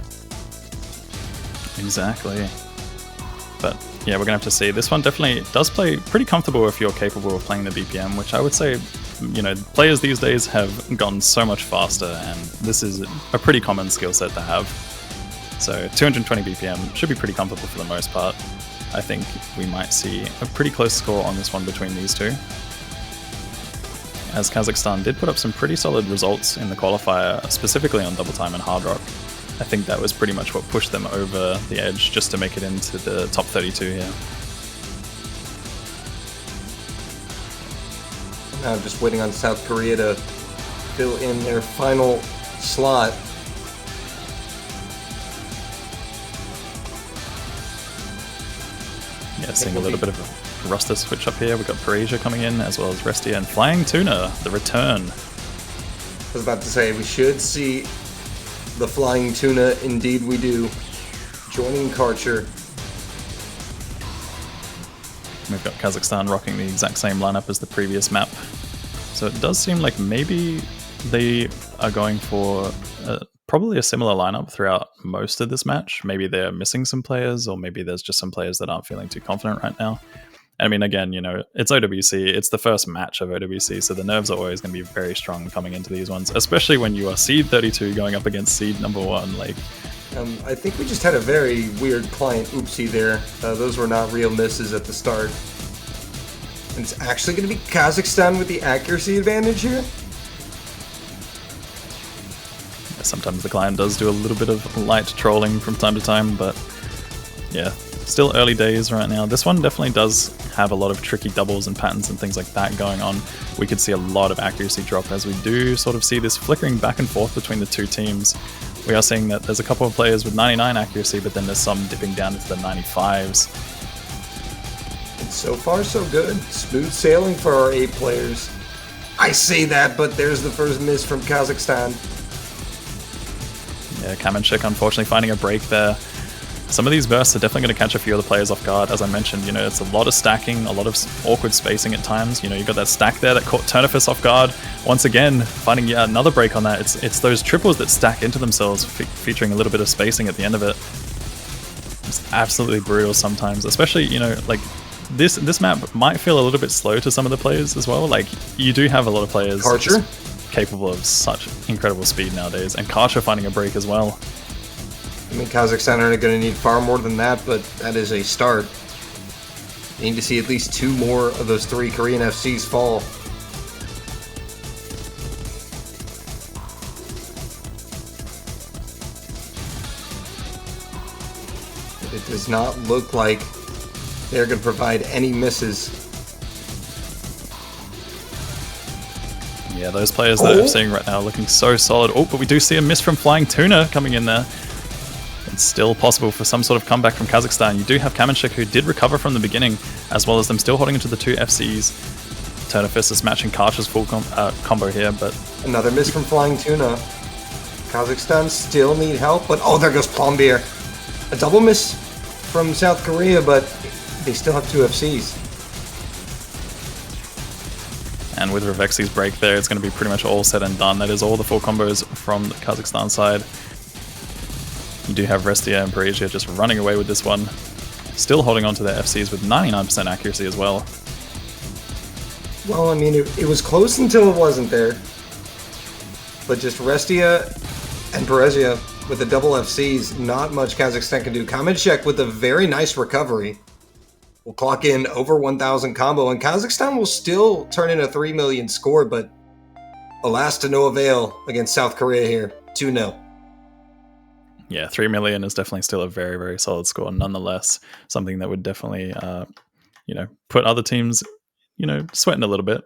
Exactly. But yeah, we're gonna have to see. This one definitely does play pretty comfortable if you're capable of playing the BPM, which I would say, you know, players these days have gone so much faster, and this is a pretty common skill set to have. So 220 BPM should be pretty comfortable for the most part. I think we might see a pretty close score on this one between these two, as Kazakhstan did put up some pretty solid results in the qualifier, specifically on double time and hard rock. I think that was pretty much what pushed them over the edge just to make it into the top 32 here. Now I'm just waiting on South Korea to fill in their final slot. Yeah, seeing a little bit of a roster switch up here. We've got Parisia coming in, as well as Restia and Flying Tuna, the return. I was about to say, we should see the Flying Tuna. Indeed we do. Joining Karcher. We've got Kazakhstan rocking the exact same lineup as the previous map. So it does seem like maybe they are going for probably a similar lineup throughout most of this match. Maybe they're missing some players, or maybe there's just some players that aren't feeling too confident right now. I mean, again, you know, it's OWC. It's the first match of OWC, so the nerves are always going to be very strong coming into these ones, especially when you are seed 32 going up against seed number 1. Like, I think we just had a very weird client oopsie there. Those were not real misses at the start. And it's actually going to be Kazakhstan with the accuracy advantage here. sometimes the client does do a little bit of light trolling from time to time, but yeah, still early days right now. This one definitely does have a lot of tricky doubles and patterns and things like that going on. We could see a lot of accuracy drop as we do sort of see this flickering back and forth between the two teams. We are seeing that there's a couple of players with 99 accuracy, but then there's some dipping down into the 95s. So far, so good. Smooth sailing for our 8 players. I say that, but there's the first miss from Kazakhstan. Yeah, Kamenchik unfortunately finding a break there. Some of these bursts are definitely going to catch a few other players off guard. As I mentioned, you know, it's a lot of stacking, a lot of awkward spacing at times. You know, you got that stack there that caught Turnifus off guard. Once again, finding yet another break on that. It's those triples that stack into themselves, featuring a little bit of spacing at the end of it. It's absolutely brutal sometimes, especially, you know, like this map might feel a little bit slow to some of the players as well. Like, you do have a lot of players capable of such incredible speed nowadays, and Karcher finding a break as well. I mean, Kazakhstan are going to need far more than that, but that is a start. They need to see at least 2 more of those 3 Korean FCs fall. It does not look like they're going to provide any misses. Yeah, those players that I'm seeing right now are looking so solid. Oh, but we do see a miss from Flying Tuna coming in there. It's still possible for some sort of comeback from Kazakhstan. You do have Kamenchik, who did recover from the beginning, as well as them still holding into the 2 FCs. Turnifus is matching Karcher's full combo here, but... Another miss from Flying Tuna. Kazakhstan still need help, but oh, there goes Plombier. A double miss from South Korea, but they still have 2 FCs. And with Revexi's break there, it's going to be pretty much all said and done. That is all the full combos from the Kazakhstan side. You do have Restia and Parisia just running away with this one. Still holding on to their FCs with 99% accuracy as well. Well, I mean, it was close until it wasn't there. But just Restia and Parisia with the double FCs, not much Kazakhstan can do. Kamenchik with a very nice recovery will clock in over 1,000 combo, and Kazakhstan will still turn in a 3 million score, but alas, to no avail against South Korea here. 2-0. Yeah, 3 million is definitely still a very, very solid score. Nonetheless, something that would definitely, you know, put other teams, you know, sweating a little bit.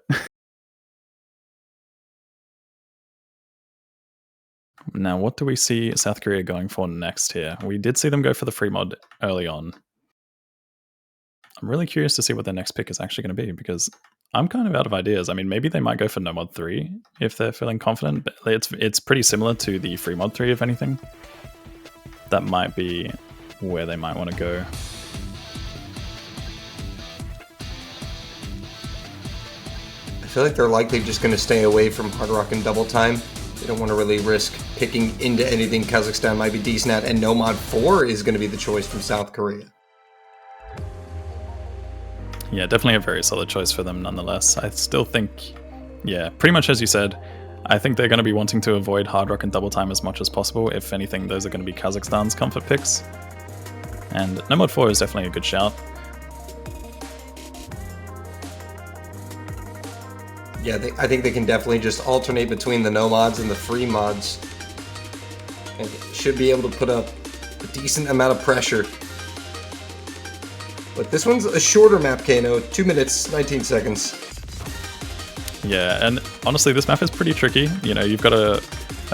Now, what do we see South Korea going for next here? We did see them go for the free mod early on. I'm really curious to see what their next pick is actually going to be, because I'm kind of out of ideas. I mean, maybe they might go for no mod 3 if they're feeling confident, but it's pretty similar to the free mod 3, if anything. That might be where they might want to go. I feel like they're likely just going to stay away from Hard Rock and Double Time. They don't want to really risk picking into anything Kazakhstan might be decent at, and No Mod 4 is going to be the choice from South Korea. Yeah, definitely a very solid choice for them nonetheless. I still think, yeah, pretty much as you said, I think they're going to be wanting to avoid Hard Rock and Double Time as much as possible. If anything, those are going to be Kazakhstan's comfort picks. And No Mod 4 is definitely a good shout. Yeah, I think they can definitely just alternate between the no mods and the free mods. And should be able to put up a decent amount of pressure. But this one's a shorter map, Kano. 2 minutes, 19 seconds. Yeah, and honestly, this map is pretty tricky. You know, you've got a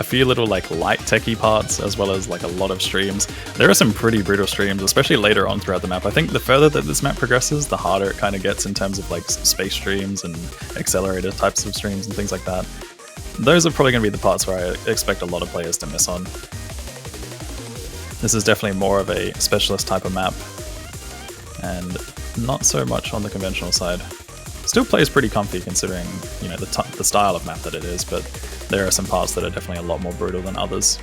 few little like light techie parts, as well as like a lot of streams. There are some pretty brutal streams, especially later on throughout the map. I think the further that this map progresses, the harder it kind of gets in terms of like space streams and accelerator types of streams and things like that. Those are probably going to be the parts where I expect a lot of players to miss on. This is definitely more of a specialist type of map, and not so much on the conventional side. Still plays pretty comfy considering, you know, the style of map that it is, but there are some parts that are definitely a lot more brutal than others.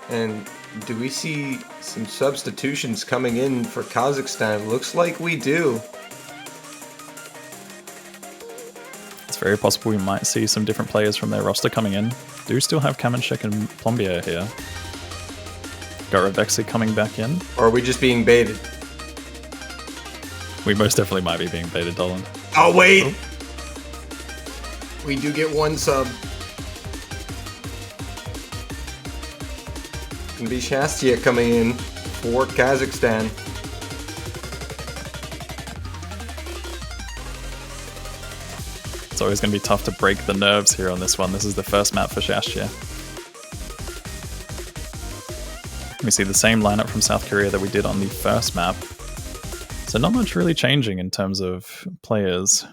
And do we see some substitutions coming in for Kazakhstan? Looks like we do. It's very possible we might see some different players from their roster coming in. Do still have Kamenchik and Plombier here. Got Revexi coming back in. Or are we just being baited? We most definitely might be being baited, Dolan. Oh, wait! Oh. We do get one sub. Gonna be Shastia coming in for Kazakhstan. It's always going to be tough to break the nerves here on this one. This is the first map for Shastia. We see the same lineup from South Korea that we did on the first map. So not much really changing in terms of players.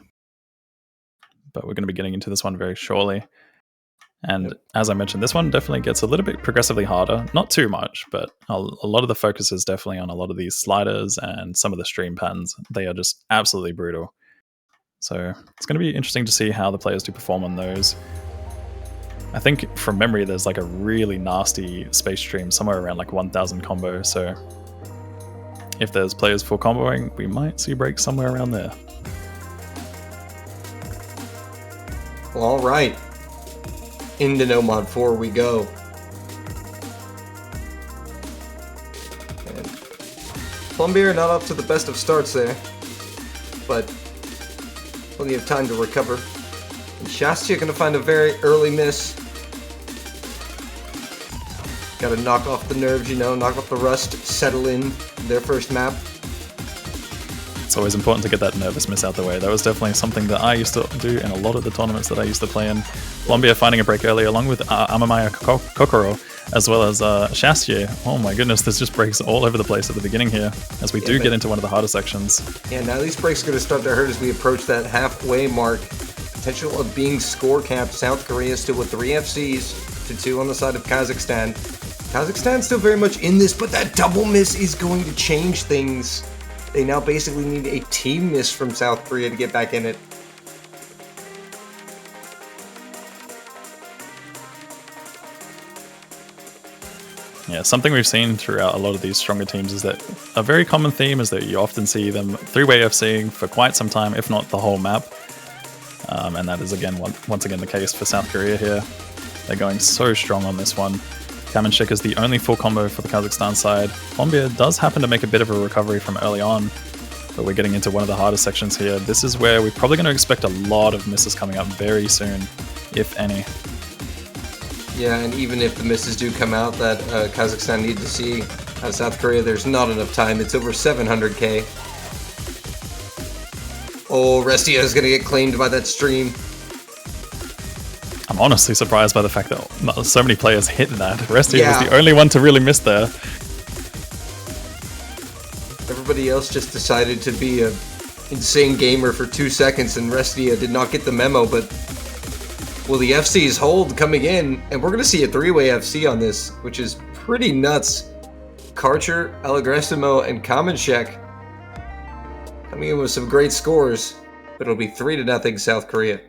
But we're going to be getting into this one very shortly. And as I mentioned, this one definitely gets a little bit progressively harder. Not too much, but a lot of the focus is definitely on a lot of these sliders and some of the stream patterns. They are just absolutely brutal. So it's going to be interesting to see how the players do perform on those. I think from memory, there's like a really nasty space stream somewhere around like 1000 combo. So if there's players full comboing, we might see breaks somewhere around there. All right. Into No Mod 4 we go. And Plumbeer not up to the best of starts there, but plenty of time to recover. And Shastia going to find a very early miss. Got to knock off the nerves, you know, knock off the rust, settle in their first map. It's always important to get that nervous miss out the way. That was definitely something that I used to do in a lot of the tournaments that I used to play in. Colombia finding a break early along with Amamaya Kokoro, as well as Shastia. Oh my goodness, there's just breaks all over the place at the beginning here, as we do get into one of the harder sections. Yeah, now these breaks are going to start to hurt as we approach that halfway mark. Potential of being score capped. South Korea still with 3 FCs to 2 on the side of Kazakhstan. Kazakhstan still very much in this, but that double miss is going to change things. They now basically need a team miss from South Korea to get back in it. Yeah, something we've seen throughout a lot of these stronger teams is that a very common theme is that you often see them 3-way FCing for quite some time, if not the whole map. And that is again once again the case for South Korea here. They're going so strong on this one. Kamenshik is the only full combo for the Kazakhstan side. Colombia does happen to make a bit of a recovery from early on, but we're getting into one of the hardest sections here. This is where we're probably going to expect a lot of misses coming up very soon, if any. Yeah, and even if the misses do come out that Kazakhstan need to see out of South Korea, there's not enough time. It's over 700k. Oh, Restia is going to get claimed by that stream. I'm honestly surprised by the fact that so many players hit that. Restia was the only one to really miss there. Everybody else just decided to be an insane gamer for 2 seconds, and Restia did not get the memo, but will the FCs hold coming in? And we're going to see a 3-way FC on this, which is pretty nuts. Karcher, Alagresimo, and Kamenshek coming in with some great scores, but it'll be 3-0 South Korea.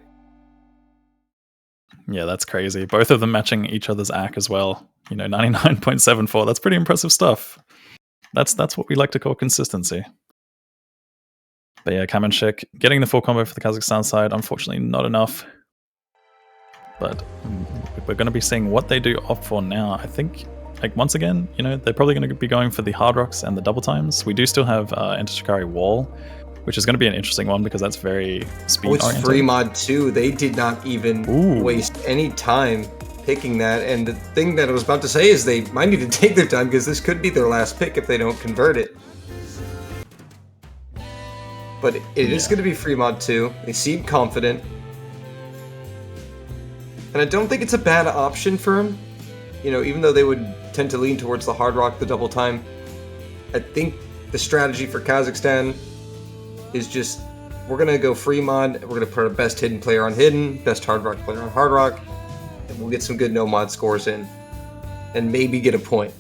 Yeah, that's crazy. Both of them matching each other's AC as well. You know, 99.74. That's pretty impressive stuff. That's what we like to call consistency. But yeah, Kamenshik getting the full combo for the Kazakhstan side. Unfortunately, not enough. But we're going to be seeing what they do opt for now. I think, like, once again, you know, they're probably going to be going for the hard rocks and the double times. We do still have Enter Shikari Wall, which is going to be an interesting one because that's very speed-oriented. It's free mod too. They did not even waste any time picking that. And the thing that I was about to say is they might need to take their time because this could be their last pick if they don't convert it. But it is going to be free mod too. They seem confident. And I don't think it's a bad option for them. You know, even though they would tend to lean towards the hard rock, the double time. I think the strategy for Kazakhstan is just, we're going to go free mod, we're going to put our best hidden player on hidden, best hard rock player on hard rock, and we'll get some good no mod scores in, and maybe get a point.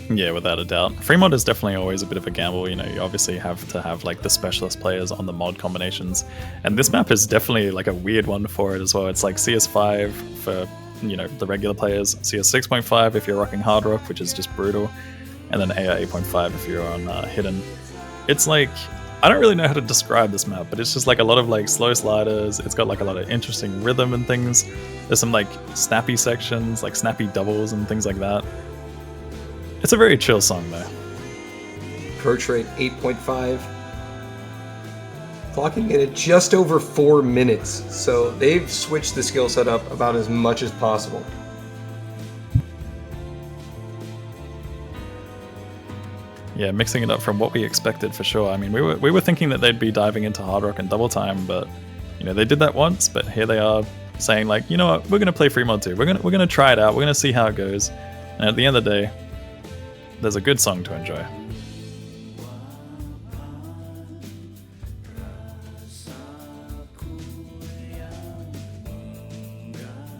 Yeah, without a doubt. Free mod is definitely always a bit of a gamble. You know, you obviously have to have like the specialist players on the mod combinations, and this map is definitely like a weird one for it as well. It's like CS5 for, you know, the regular players, CS 6.5 if you're rocking hard rock, which is just brutal, and then AR 8.5 if you're on hidden. It's like, I don't really know how to describe this map, but it's just like a lot of like slow sliders. It's got like a lot of interesting rhythm and things. There's some like snappy sections, like snappy doubles and things like that. It's a very chill song though. Approach rate 8.5. Clocking in at just over 4 minutes. So they've switched the skill set up about as much as possible. Yeah, mixing it up from what we expected for sure. I mean, we were thinking that they'd be diving into hard rock and double time, but you know, they did that once, but here they are saying like, you know what, we're gonna play free mod too. We're gonna try it out. We're gonna see how it goes. And at the end of the day, there's a good song to enjoy.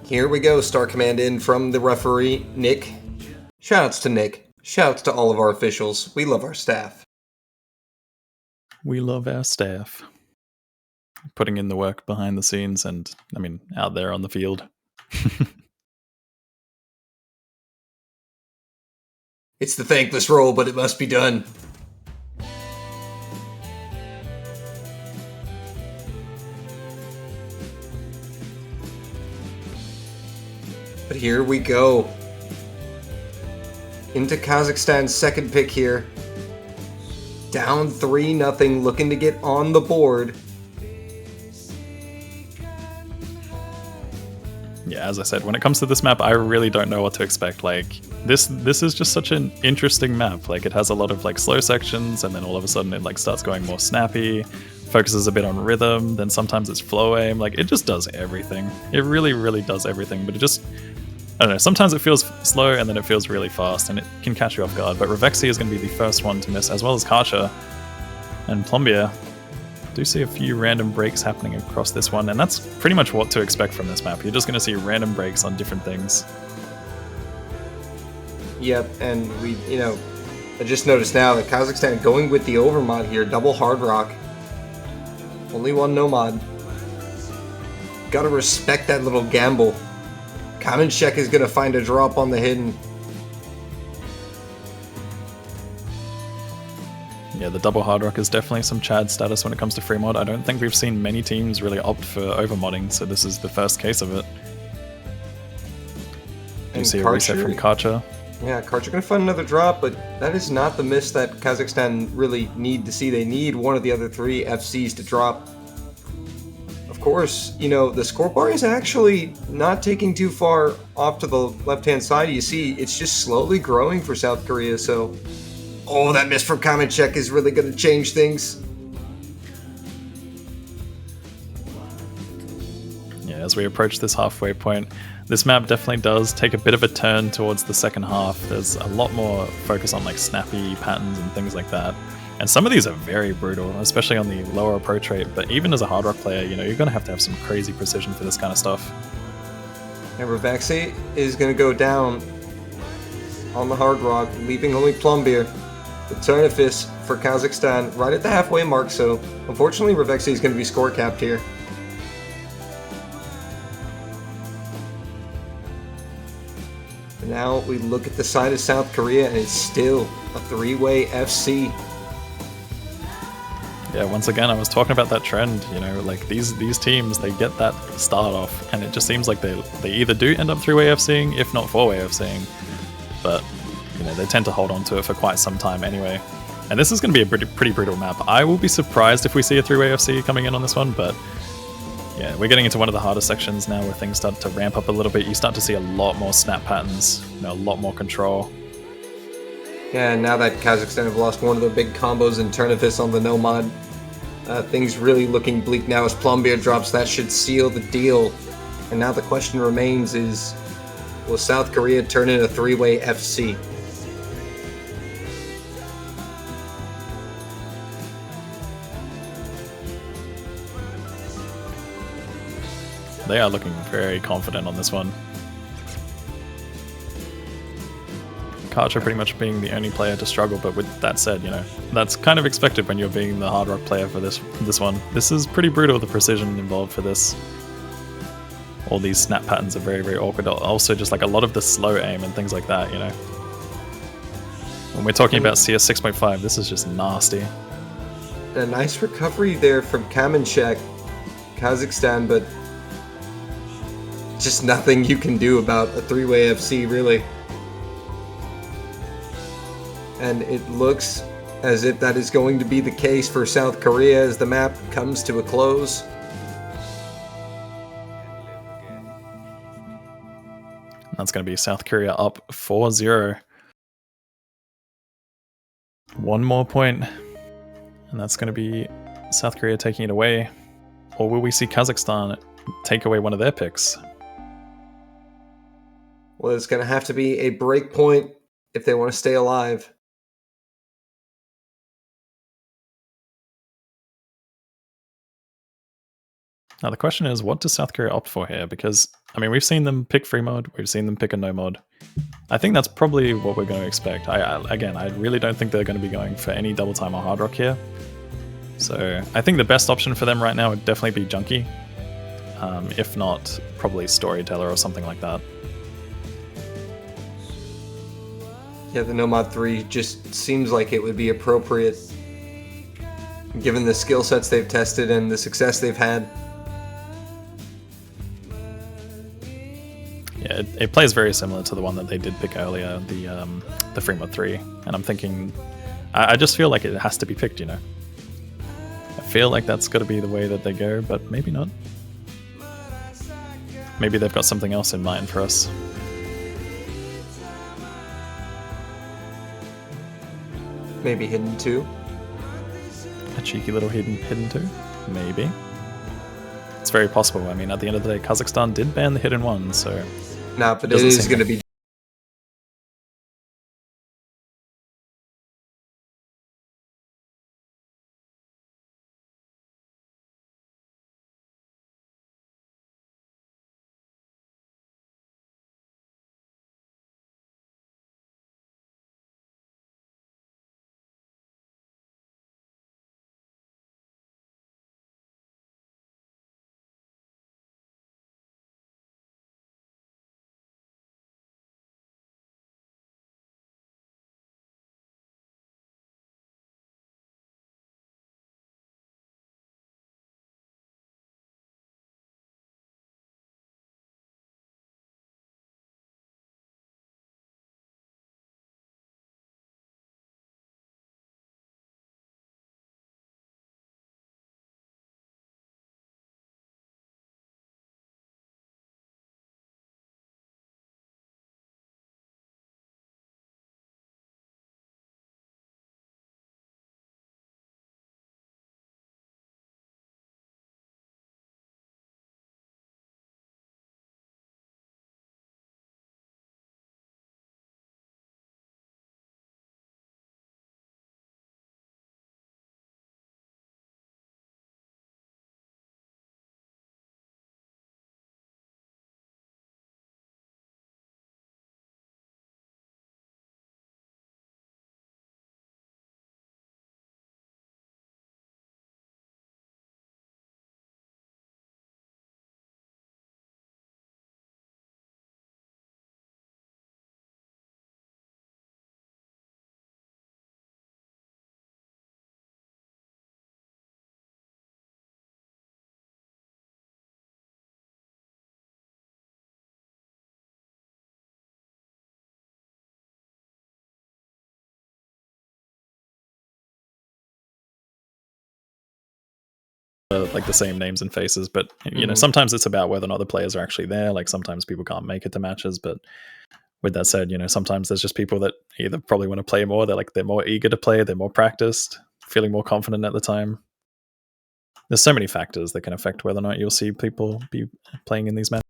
Here we go, Star Command in from the referee, Nick. Shoutouts to Nick. Shoutouts to all of our officials. We love our staff. We love our staff. Putting in the work behind the scenes and, I mean, out there on the field. It's the thankless role, but it must be done. But here we go. Into Kazakhstan's second pick here. Down 3-0, looking to get on the board. Yeah, as I said, when it comes to this map, I really don't know what to expect. Like, this is just such an interesting map. Like, it has a lot of like slow sections, and then all of a sudden it like starts going more snappy, focuses a bit on rhythm, then sometimes it's flow aim. Like, it just does everything. It really, really does everything, but it just, I don't know, sometimes it feels slow and then it feels really fast and it can catch you off guard. But Revexi is going to be the first one to miss, as well as Karcher and Plombier. Do see a few random breaks happening across this one, and that's pretty much what to expect from this map. You're just going to see random breaks on different things. Yep, and we, I just noticed now that Kazakhstan going with the overmod here, double hard rock. Only one no mod. Gotta respect that little gamble. Kamenchek is gonna find a drop on the hidden. Yeah, the double hard rock is definitely some Chad status when it comes to free mod. I don't think we've seen many teams really opt for overmodding, so this is the first case of it. You see a reset from Karcher. Yeah, Karcher gonna find another drop, but that is not the miss that Kazakhstan really need to see. They need one of the other three FCs to drop. Of course, the scorebar is actually not taking too far off to the left-hand side. You see, it's just slowly growing for South Korea, so... Oh, that miss from Kamenchek is really going to change things. Yeah, as we approach this halfway point, this map definitely does take a bit of a turn towards the second half. There's a lot more focus on like snappy patterns and things like that. And some of these are very brutal, especially on the lower approach rate. But even as a hard rock player, you're going to have some crazy precision for this kind of stuff. And Revexi is going to go down on the hard rock, leaving only Plombier. The Turnifis for Kazakhstan right at the halfway mark, so unfortunately Revexi is going to be score capped here. And now we look at the side of South Korea, and it's still a three-way FC. Yeah, once again, I was talking about that trend, like these teams, they get that start off, and it just seems like they either do end up three-way FCing, if not four-way FCing, but they tend to hold on to it for quite some time anyway. And this is going to be a pretty brutal map. I will be surprised if we see a three-way FC coming in on this one, but yeah, we're getting into one of the harder sections now where things start to ramp up a little bit. You start to see a lot more snap patterns, a lot more control. Yeah, and now that Kazakhstan have lost one of their big combos in Turnifis on the no mod, things really looking bleak now as Plombier drops. That should seal the deal. And now the question remains is, will South Korea turn in a three-way FC? They are looking very confident on this one. Karcher pretty much being the only player to struggle, but with that said, that's kind of expected when you're being the hard rock player for this one. This is pretty brutal, the precision involved for this. All these snap patterns are very, very awkward. Also, just like a lot of the slow aim and things like that, When we're talking about CS 6.5, this is just nasty. A nice recovery there from Kamenchek, Kazakhstan, but just nothing you can do about a three-way FC, really. And it looks as if that is going to be the case for South Korea as the map comes to a close. That's going to be South Korea up 4-0. One more point, and that's going to be South Korea taking it away. Or will we see Kazakhstan take away one of their picks? Well, it's going to have to be a break point if they want to stay alive. Now the question is, what does South Korea opt for here? Because, I mean, we've seen them pick free mode, we've seen them pick a no mod. I think that's probably what we're going to expect. Again, I really don't think they're going to be going for any double time or hard rock here. So I think the best option for them right now would definitely be Junkie. If not, probably Storyteller or something like that. Yeah, the Nomad 3 just seems like it would be appropriate given the skill sets they've tested and the success they've had. Yeah, it plays very similar to the one that they did pick earlier, the free mod 3. And I'm thinking, I just feel like it has to be picked, you know? I feel like that's got to be the way that they go, but maybe not. Maybe they've got something else in mind for us. Maybe Hidden 2. A cheeky little hidden 2? Maybe. It's very possible. I mean, at the end of the day, Kazakhstan did ban the hidden 1, so... Nah, but it doesn't is seem going to like- be like the same names and faces, but you know, sometimes it's about whether or not the players are actually there. Like sometimes people can't make it to matches, but with that said, you know, sometimes there's just people that either probably want to play more, they're more eager to play, they're more practiced, feeling more confident at the time. There's so many factors that can affect whether or not you'll see people be playing in these matches.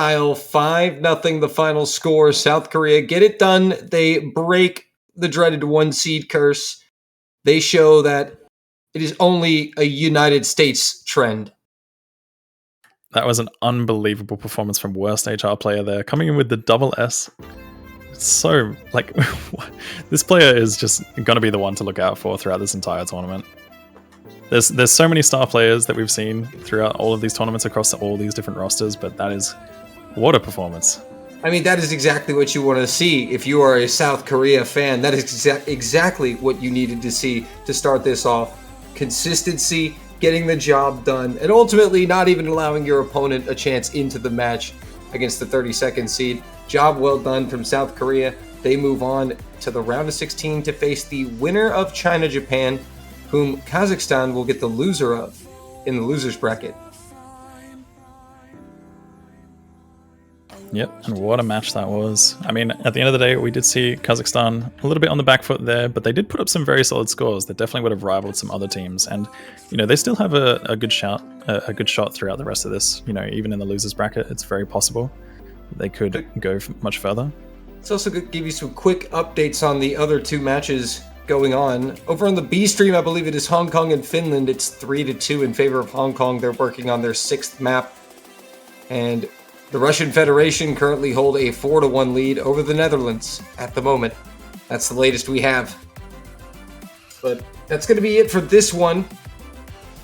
style. 5-0 the final score. South Korea get it done. They break the dreaded 1-seed curse. They show that it is only a United States trend. That was an unbelievable performance from worst HR player there, coming in with the double S. So, like, this player is just going to be the one to look out for throughout this entire tournament. There's so many star players that we've seen throughout all of these tournaments across all these different rosters, but that is, what a performance. I mean, that is exactly what you want to see if you are a South Korea fan. That is exactly what you needed to see to start this off. Consistency, getting the job done, and ultimately not even allowing your opponent a chance into the match against the 32nd seed. Job well done from South Korea. They move on to the round of 16 to face the winner of China-Japan, whom Kazakhstan will get the loser of in the losers bracket. Yep, and what a match that was. I mean, at the end of the day, we did see Kazakhstan a little bit on the back foot there, but they did put up some very solid scores. They definitely would have rivaled some other teams, and they still have a good shot throughout the rest of this. Even in the losers bracket, it's very possible they could go much further. It's also going to give you some quick updates on the other two matches going on. Over on the B stream, I believe it is Hong Kong and Finland. It's 3-2 in favor of Hong Kong. They're working on their 6th map. And the Russian Federation currently hold a 4-1 lead over the Netherlands at the moment. That's the latest we have. But that's going to be it for this one.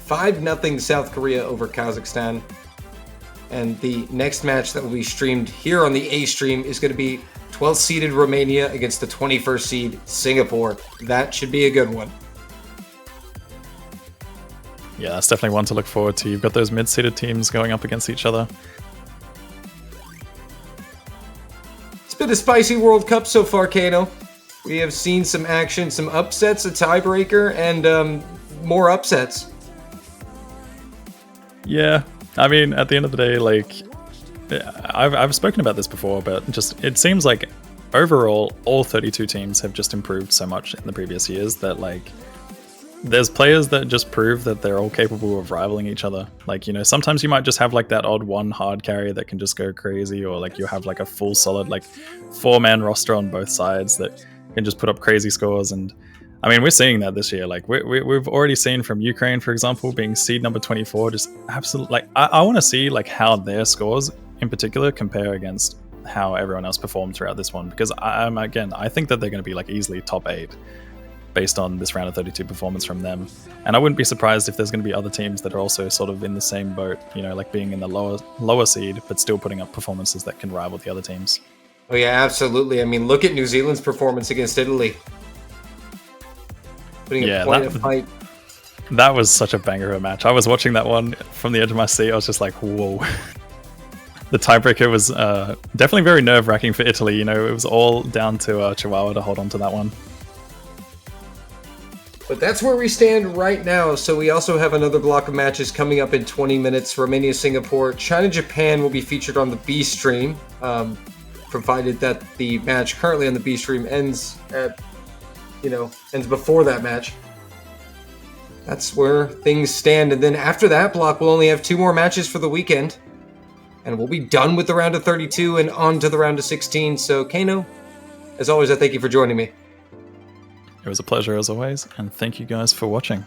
5-0 South Korea over Kazakhstan. And the next match that will be streamed here on the A stream is going to be 12th seeded Romania against the 21st seed Singapore. That should be a good one. Yeah, that's definitely one to look forward to. You've got those mid-seeded teams going up against each other. It's been a spicy World Cup so far, Kano. We have seen some action, some upsets, a tiebreaker, and more upsets. Yeah, I mean, at the end of the day, like, I've spoken about this before, but just it seems like overall all 32 teams have just improved so much in the previous years that, like, there's players that just prove that they're all capable of rivaling each other. Like, sometimes you might just have like that odd one hard carry that can just go crazy, or like you have like a full solid like 4-man roster on both sides that can just put up crazy scores. And I mean, we're seeing that this year. Like we've already seen from Ukraine, for example, being seed number 24, just absolutely, like, I want to see like how their scores in particular compare against how everyone else performed throughout this one, because I think that they're going to be like easily top 8 based on this round of 32 performance from them. And I wouldn't be surprised if there's going to be other teams that are also sort of in the same boat, like being in the lower seed, but still putting up performances that can rival the other teams. Oh yeah, absolutely. I mean, look at New Zealand's performance against Italy. Putting up quite a fight. That was such a banger of a match. I was watching that one from the edge of my seat. I was just like, whoa. The tiebreaker was definitely very nerve-wracking for Italy. It was all down to Chihuahua to hold on to that one. But that's where we stand right now. So we also have another block of matches coming up in 20 minutes. Romania, Singapore, China, Japan will be featured on the B stream, provided that the match currently on the B stream ends before that match. That's where things stand. And then after that block, we'll only have 2 more matches for the weekend. And we'll be done with the round of 32 and on to the round of 16. So, Kano, as always, I thank you for joining me. It was a pleasure as always, and thank you guys for watching.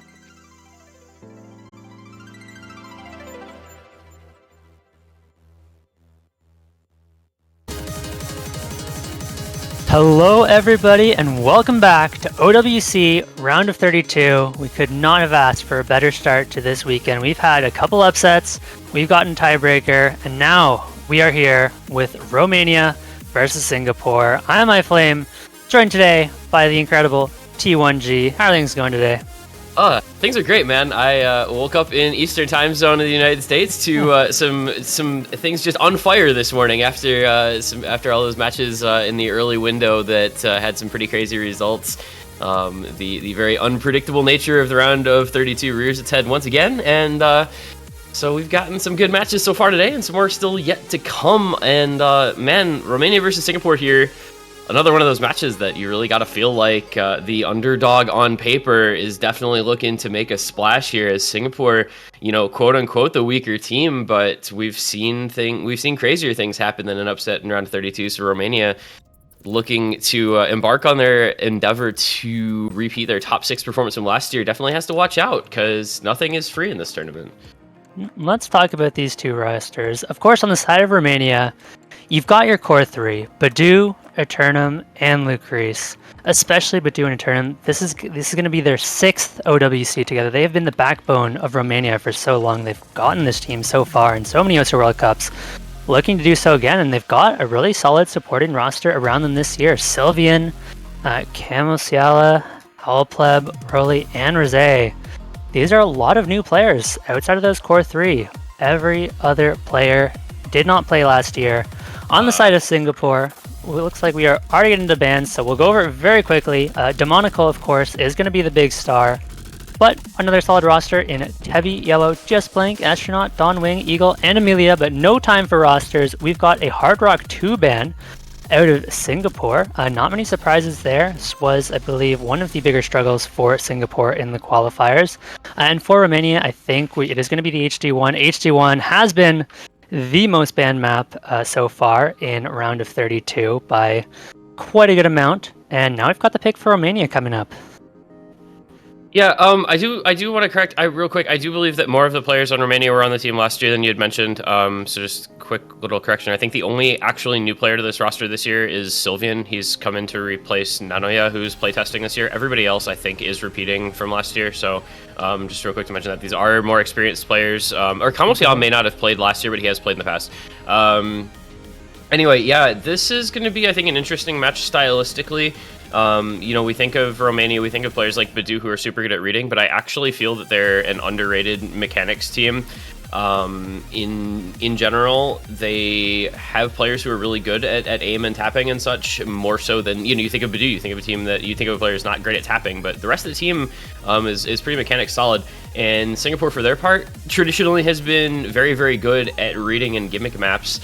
Hello everybody and welcome back to OWC Round of 32. We could not have asked for a better start to this weekend. We've had a couple upsets, we've gotten tiebreaker, and now we are here with Romania versus Singapore. I am iFlame, joined today by the incredible T1G. How are things going today? Things are great, man. I woke up in Eastern Time Zone of the United States to some things just on fire this morning after all those matches in the early window that had some pretty crazy results. The very unpredictable nature of the round of 32 rears its head once again, and so we've gotten some good matches so far today, and some more still yet to come. And man, Romania versus Singapore here. another one of those matches that you really got to feel like the underdog on paper is definitely looking to make a splash here, as Singapore, quote unquote, the weaker team, but we've seen crazier things happen than an upset in round 32. So Romania, looking to embark on their endeavor to repeat their top 6 performance from last year, definitely has to watch out, because nothing is free in this tournament. Let's talk about these two rosters. Of course, on the side of Romania, you've got your core 3, Badu, Eternum, and Lucrece. Especially Badu and Eternum. This is going to be their 6th OWC together. They have been the backbone of Romania for so long. They've gotten this team so far in so many OSR World Cups. Looking to do so again, and they've got a really solid supporting roster around them this year. Sylvian, Camosiala, Howlpleb, Roly, and Rosé. These are a lot of new players outside of those core 3. Every other player did not play last year. On the side of Singapore, it looks like we are already getting into bans, so we'll go over it very quickly. Demonical, of course, is going to be the big star. But another solid roster in Tevi, Yellow, Just Blank, Astronaut, Dawn Wing, Eagle, and Amelia, but no time for rosters. We've got a Hard Rock 2 ban out of Singapore. Not many surprises there. This was, I believe, one of the bigger struggles for Singapore in the qualifiers. And for Romania, I think it is going to be the HD1. HD1 has been the most banned map so far in round of 32 by quite a good amount. And now we've got the pick for Romania coming up. Yeah, I do want to correct real quick. I do believe that more of the players on Romania were on the team last year than you had mentioned. So just quick little correction. I think the only actually new player to this roster this year is Sylvian. He's come in to replace Nanoya, who's playtesting this year. Everybody else, I think, is repeating from last year. So just real quick to mention that these are more experienced players. Or Kamosial may not have played last year, but he has played in the past. Anyway, yeah, this is going to be, I think, an interesting match stylistically. We think of Romania, we think of players like Badu who are super good at reading, but I actually feel that they're an underrated mechanics team. In general, they have players who are really good at aim and tapping and such, more so than, you think of Badu, you think of a team that you think of a player who's not great at tapping, but the rest of the team is pretty mechanics solid. And Singapore, for their part, traditionally has been very, very good at reading and gimmick maps.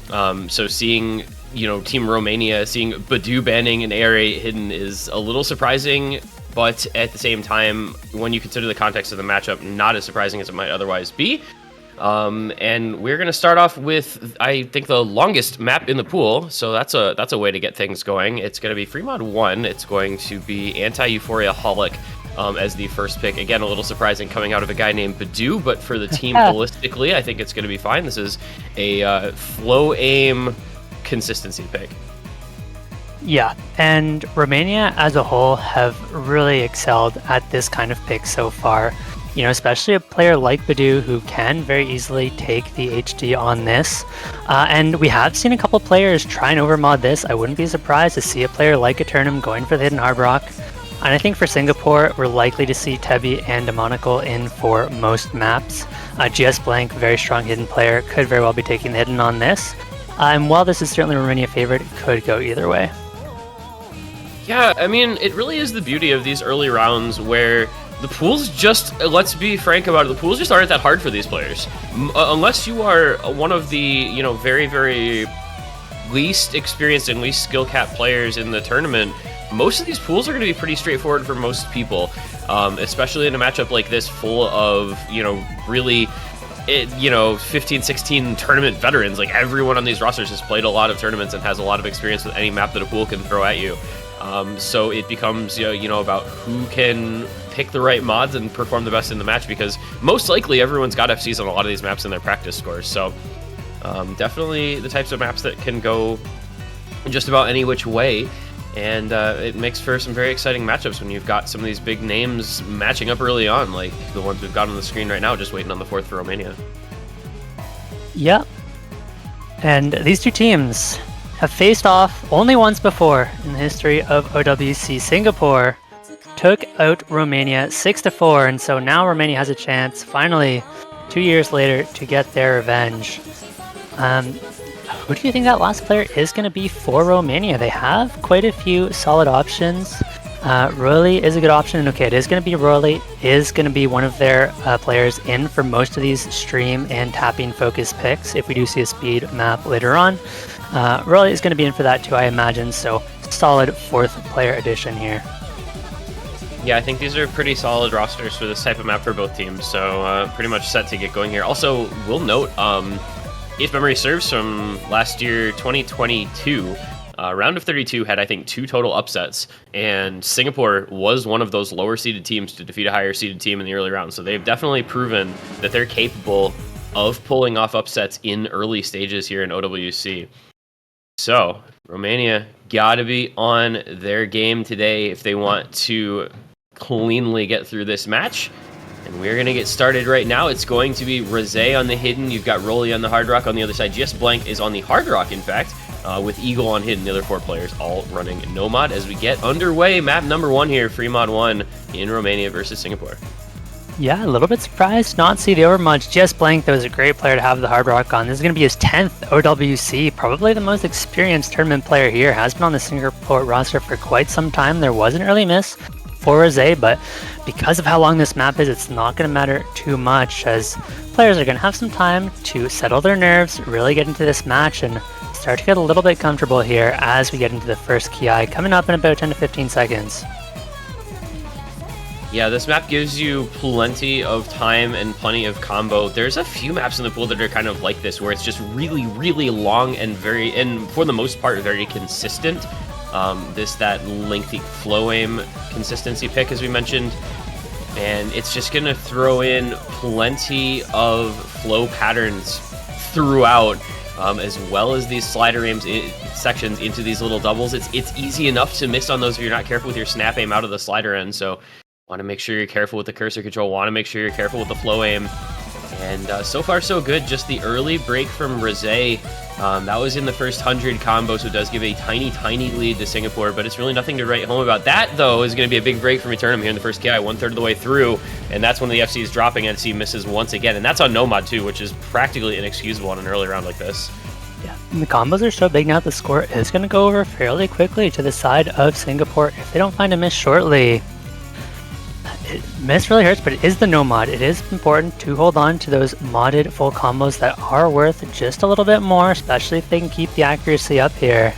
So seeing Team Romania, seeing Badu banning an ARA hidden is a little surprising, but at the same time, when you consider the context of the matchup, not as surprising as it might otherwise be. And we're going to start off with, I think, the longest map in the pool, so that's a way to get things going. It's going to be Free Mod 1. It's going to be Anti-Euphoria Holic as the first pick. Again, a little surprising coming out of a guy named Badu, but for the team holistically, I think it's going to be fine. This is a flow aim consistency pick. Yeah, and Romania as a whole have really excelled at this kind of pick so far. Especially a player like Badu who can very easily take the HD on this. And we have seen a couple players try and overmod this. I wouldn't be surprised to see a player like Eternum going for the hidden Hard Rock. And I think for Singapore, we're likely to see Tebi and Demonical in for most maps. GS Blank, very strong hidden player, could very well be taking the hidden on this. And while this is certainly Romania favorite, it could go either way. Yeah, I mean, it really is the beauty of these early rounds where the pools just, let's be frank about it, the pools just aren't that hard for these players. Unless you are one of the, very, very least experienced and least skill cap players in the tournament, most of these pools are going to be pretty straightforward for most people, especially in a matchup like this full of, really 15, 16 tournament veterans. Like, everyone on these rosters has played a lot of tournaments and has a lot of experience with any map that a pool can throw at you. So it becomes, about who can pick the right mods and perform the best in the match, because most likely everyone's got FCs on a lot of these maps in their practice scores. So definitely the types of maps that can go just about any which way. And it makes for some very exciting matchups when you've got some of these big names matching up early on, like the ones we've got on the screen right now, just waiting on the fourth for Romania. Yeah. And these two teams have faced off only once before in the history of OWC. Singapore took out Romania 6-4, and so now Romania has a chance, finally, 2 years later, to get their revenge. Who do you think that last player is going to be for Romania? They have quite a few solid options. Roly is a good option, and okay, it is going to be Roly, is going to be one of their players in for most of these stream and tapping focus picks if we do see a speed map later on. Roly is going to be in for that too, I imagine, so solid fourth player addition here. Yeah, I think these are pretty solid rosters for this type of map for both teams, so pretty much set to get going here. Also, we'll note, if memory serves from last year, 2022, round of 32 had, I think, 2 total upsets, and Singapore was one of those lower-seeded teams to defeat a higher-seeded team in the early round, so they've definitely proven that they're capable of pulling off upsets in early stages here in OWC. So, Romania gotta be on their game today if they want to cleanly get through this match. And we're going to get started right now. It's going to be Rosé on the hidden. You've got Rolly on the hard rock on the other side. GS Blank is on the hard rock, in fact, with Eagle on hidden. The other 4 players all running Nomad as we get underway. Map number 1 here, Free Mod 1 in Romania versus Singapore. Yeah, a little bit surprised not see the overmods. GS Blank, that was a great player to have the hard rock on. This is going to be his 10th OWC, probably the most experienced tournament player here. Has been on the Singapore roster for quite some time. There was an early miss for Rosé, but because of how long this map is, it's not going to matter too much, as players are going to have some time to settle their nerves, really get into this match, and start to get a little bit comfortable here as we get into the first Ki coming up in about 10 to 15 seconds. Yeah, this map gives you plenty of time and plenty of combo. There's a few maps in the pool that are kind of like this, where it's just really, really long and for the most part, very consistent. That lengthy flow aim consistency pick, as we mentioned, and it's just gonna throw in plenty of flow patterns throughout, as well as these slider aims sections into these little doubles. It's easy enough to miss on those if you're not careful with your snap aim out of the slider end. So want to make sure you're careful with the cursor control. Want to make sure you're careful with the flow aim. And so far, so good. Just the early break from Rosé. That was in the first 100 combo, so it does give a tiny, tiny lead to Singapore, but it's really nothing to write home about. That, though, is going to be a big break from Eternum here in the first Ki, 1/3 of the way through, and that's when the FC is dropping and FC misses once again, and that's on Nomad, too, which is practically inexcusable on an early round like this. Yeah, and the combos are so big now, the score is going to go over fairly quickly to the side of Singapore if they don't find a miss shortly. Miss really hurts, but it is the Nomad. It is important to hold on to those modded full combos that are worth just a little bit more, especially if they can keep the accuracy up here.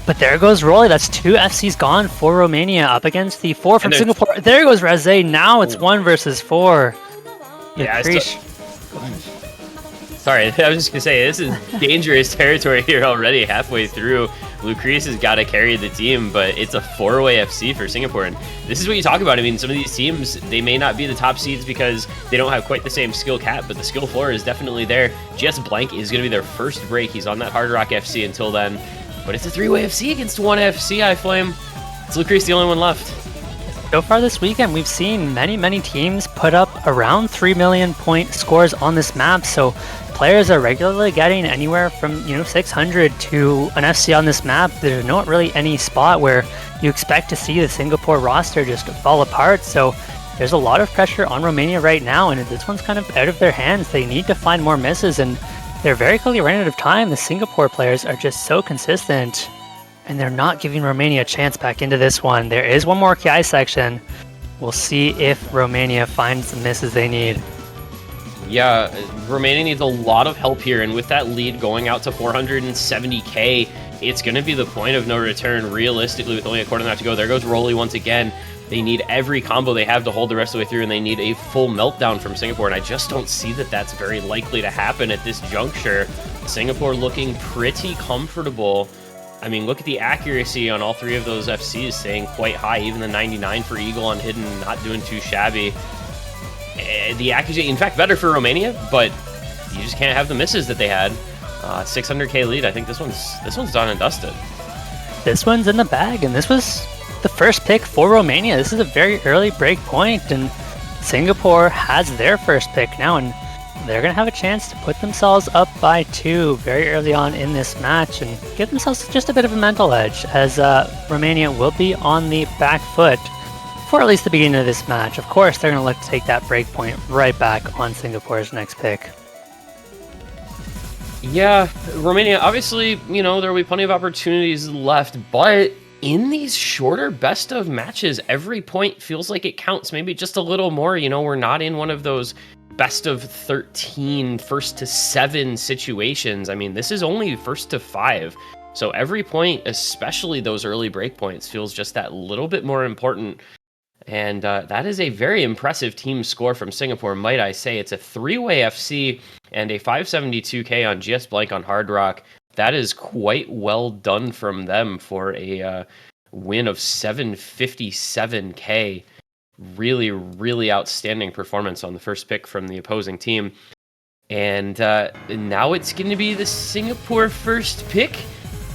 But there goes Rolly. That's 2 FCs gone for Romania up against the 4 from Singapore. There goes Rosé. Now it's 1 versus 4. Yeah, sorry, I was just going to say, this is dangerous territory here already, halfway through. Lucrece has got to carry the team, but it's a 4-way FC for Singapore. And this is what you talk about. I mean, some of these teams, they may not be the top seeds because they don't have quite the same skill cap, but the skill floor is definitely there. GS Blank is going to be their first break. He's on that Hard Rock FC until then. But it's a 3-way FC against 1 FC, iFlame. It's Lucrece the only one left. So far this weekend, we've seen many teams put up around 3 million point scores on this map, so players are regularly getting anywhere from 600 to an FC on this map. There's not really any spot where you expect to see the Singapore roster just fall apart, so there's a lot of pressure on Romania right now, and this one's kind of out of their hands. They need to find more misses, and they're very clearly running out of time. The Singapore players are just so consistent, and they're not giving Romania a chance back into this one. There is one more Ki section. We'll see if Romania finds the misses they need. Yeah, Romania needs a lot of help here, and with that lead going out to 470k, it's going to be the point of no return, realistically, with only a quarter of that to go. There goes Rolly once again. They need every combo they have to hold the rest of the way through, and they need a full meltdown from Singapore, and I just don't see that that's very likely to happen at this juncture. Singapore looking pretty comfortable. I mean, look at the accuracy on all 3 of those FCs, staying quite high. Even the 99 for Eagle on hidden, not doing too shabby. The accuracy, in fact, better for Romania, but you just can't have the misses that they had. 600k lead. I think this one's done and dusted. This one's in the bag, and this was the first pick for Romania. This is a very early break point, and Singapore has their first pick now, and they're going to have a chance to put themselves up by 2 very early on in this match and give themselves just a bit of a mental edge, as Romania will be on the back foot for at least the beginning of this match. Of course, they're going to look to take that break point right back on Singapore's next pick. Yeah, Romania, obviously, there will be plenty of opportunities left, but in these shorter best of matches, every point feels like it counts, maybe just a little more. We're not in one of those best of 13, first to 7 situations. I mean, this is only first to 5. So every point, especially those early break points, feels just that little bit more important. And that is a very impressive team score from Singapore, might I say. It's a 3-way FC and a 572k on GS Blank on Hard Rock. That is quite well done from them for a win of 757k. Really, really outstanding performance on the first pick from the opposing team. And now it's going to be the Singapore first pick,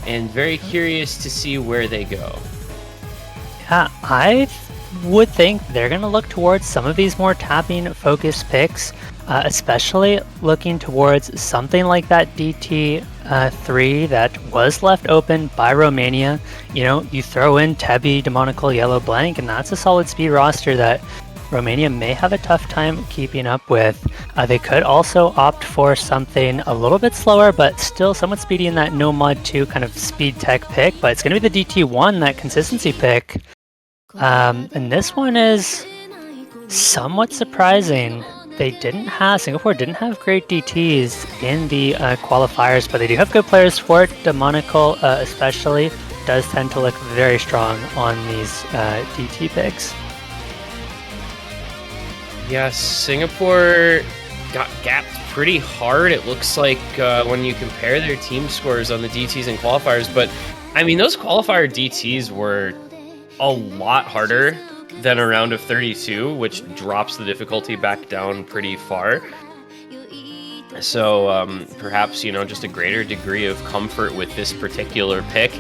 and very curious to see where they go. Yeah, I would think they're going to look towards some of these more tapping focused picks, especially looking towards something like that DT3 that was left open by Romania. You know, you throw in Tebi, Demonical, Yellow Blank, and that's a solid speed roster that Romania may have a tough time keeping up with. They could also opt for something a little bit slower, but still somewhat speedy in that No Mod 2 kind of speed tech pick, but it's going to be the DT1, that consistency pick. And this one is somewhat surprising. Singapore didn't have great DTs in the qualifiers, but they do have good players for it. Demonical especially does tend to look very strong on these DT picks. Yeah, Singapore got gapped pretty hard, it looks like, when you compare their team scores on the DTs and qualifiers. But, I mean, those qualifier DTs were a lot harder than a round of 32, which drops the difficulty back down pretty far. So, perhaps, you know, just a greater degree of comfort with this particular pick.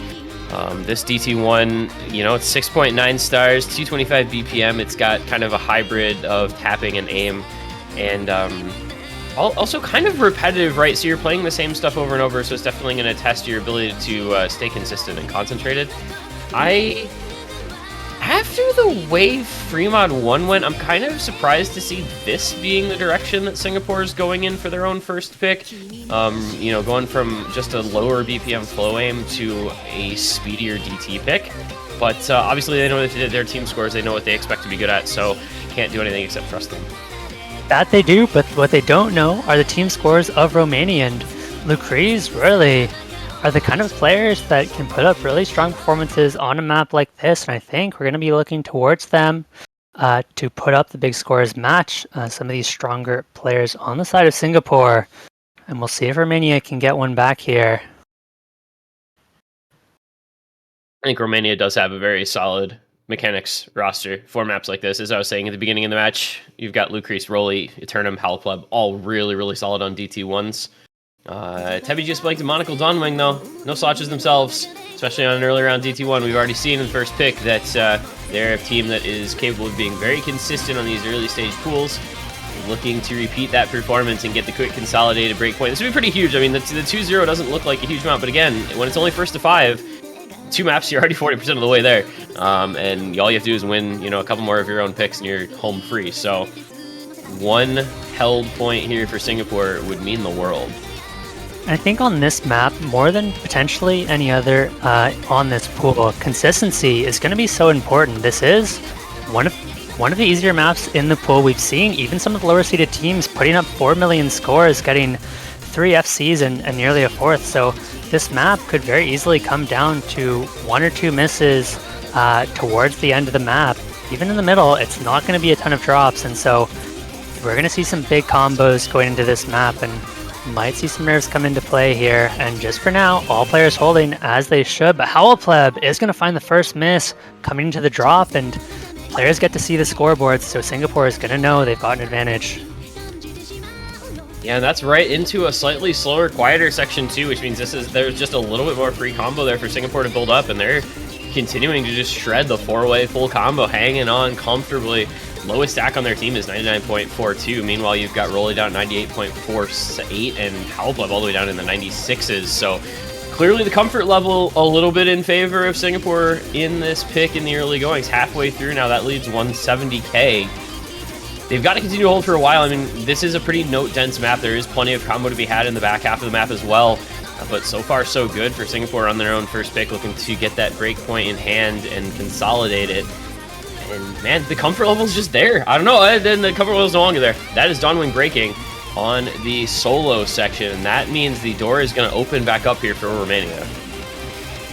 This DT1, you know, it's 6.9 stars, 225 BPM. It's got kind of a hybrid of tapping and aim, and also kind of repetitive, right? So you're playing the same stuff over and over, so it's definitely going to test your ability to stay consistent and concentrated. After the way Fremont 1 went, I'm kind of surprised to see this being the direction that Singapore is going in for their own first pick. You know, going from just a lower BPM flow aim to a speedier DT pick. But obviously they know their team scores, they know what they expect to be good at, so can't do anything except trust them. That they do, but what they don't know are the team scores of Romania, and Lucrez really are the kind of players that can put up really strong performances on a map like this, and I think we're going to be looking towards them to put up the big scores, match some of these stronger players on the side of Singapore, and we'll see if Romania can get one back here. I think Romania does have a very solid mechanics roster for maps like this. As I was saying at the beginning of the match, you've got Lucrez, Rolly, Eternum, Halpleb, all really, really solid on DT1s. Tebi just blanked Demonical Dawnwing though. No Slotches themselves, especially on an early round DT1. We've already seen in the first pick that they're a team that is capable of being very consistent on these early stage pools. Looking to repeat that performance and get the quick consolidated breakpoint. This would be pretty huge. I mean, the 2-0 doesn't look like a huge amount, but again, when it's only first to 5, 2 maps, you're already 40% of the way there. And all you have to do is win, you know, a couple more of your own picks and you're home free. So 1 held point here for Singapore would mean the world. I think on this map, more than potentially any other on this pool, consistency is going to be so important. This is one of the easier maps in the pool. We've seen even some of the lower seeded teams putting up 4 million scores, getting 3 FCs and nearly a 4th. So this map could very easily come down to 1 or 2 misses towards the end of the map. Even in the middle, it's not going to be a ton of drops, and so we're going to see some big combos going into this map, and might see some nerves come into play here. And just for now, all players holding as they should, but Howlpleb is going to find the first miss coming into the drop, and players get to see the scoreboards, so Singapore is going to know they've got an advantage. Yeah, and that's right into a slightly slower, quieter section too, which means there's just a little bit more free combo there for Singapore to build up, and they're continuing to just shred the 4-way full combo, hanging on comfortably. Lowest stack on their team is 99.42. Meanwhile, you've got Rolly down 98.48 and Howlpleb all the way down in the 96s. So clearly the comfort level a little bit in favor of Singapore in this pick in the early goings. Halfway through now, that leads 170k. They've got to continue to hold for a while. I mean, this is a pretty note-dense map. There is plenty of combo to be had in the back half of the map as well. But so far, so good for Singapore on their own first pick, looking to get that break point in hand and consolidate it. And man, the comfort level's just there. I don't know, then the comfort level's no longer there. That is Dawnwing breaking on the solo section. And that means the door is going to open back up here for Romania.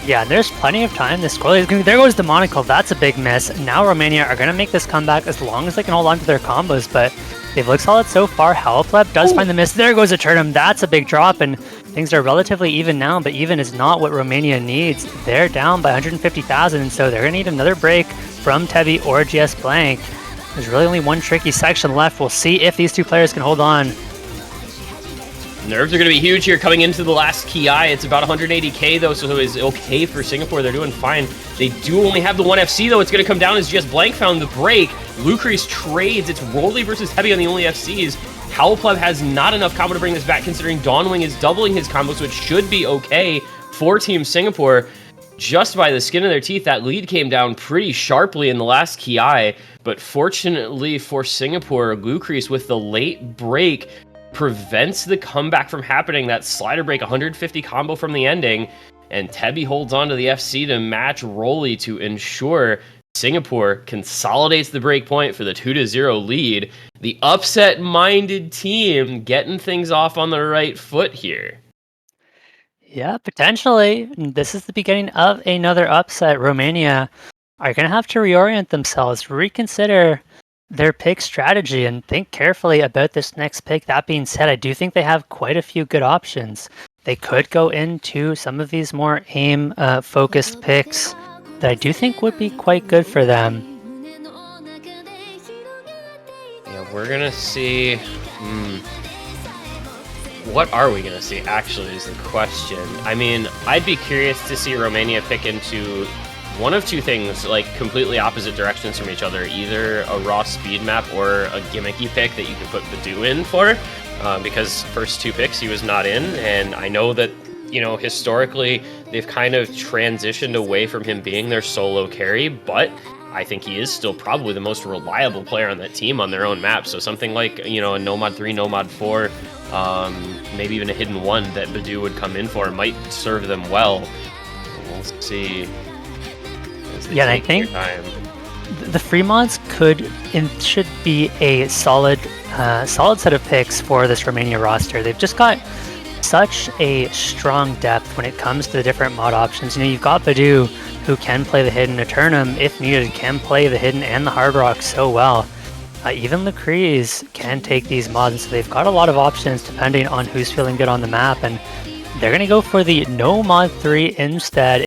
Yeah, and there's plenty of time. The score is going. There goes the monocle. That's a big miss. Now Romania are going to make this comeback as long as they can hold on to their combos, but they've looked solid so far. Howlpleb does find the miss. There goes a Turnum. That's a big drop, and things are relatively even now, but even is not what Romania needs. They're down by 150,000, and so they're going to need another break from Tebi or GS Blank. There's really only one tricky section left. We'll see if these two players can hold on. Nerves are going to be huge here coming into the last Ki. It's about 180k though, so it's okay for Singapore. They're doing fine. They do only have the one FC though. It's going to come down as GS Blank found the break. Lucrease trades. It's Rolly versus Heavy on the only FCs. Howlpleb has not enough combo to bring this back, considering Dawnwing is doubling his combo, so it should be okay for Team Singapore. Just by the skin of their teeth, that lead came down pretty sharply in the last Ki, but fortunately for Singapore, Lucrease with the late break prevents the comeback from happening. That slider break, 150 combo from the ending, and Tebi holds on to the FC to match Rolly to ensure Singapore consolidates the break point for the 2-0 lead. The upset-minded team getting things off on the right foot here. Yeah, potentially. This is the beginning of another upset. Romania are going to have to reorient themselves, reconsider their pick strategy, and think carefully about this next pick. That being said, I do think they have quite a few good options. They could go into some of these more aim-focused picks that I do think would be quite good for them. Yeah, we're going to see... What are we going to see, actually, is the question. I mean, I'd be curious to see Romania pick into one of two things, like completely opposite directions from each other. Either a raw speed map or a gimmicky pick that you can put Badu in for. Because first two picks he was not in, and I know that, you know, historically they've kind of transitioned away from him being their solo carry, but I think he is still probably the most reliable player on that team on their own map. So something like, you know, a Nomad 3, Nomad 4, maybe even a Hidden 1 that Badu would come in for might serve them well. We'll see. Yeah, and I think the free mods could and should be a solid set of picks for this Romania roster. They've just got such a strong depth when it comes to the different mod options. You know, you've got Badu, who can play the Hidden. Eternum, if needed, can play the Hidden and the Hard Rock so well. Even Lucrease can take these mods, so they've got a lot of options depending on who's feeling good on the map, and they're going to go for the No Mod 3 instead.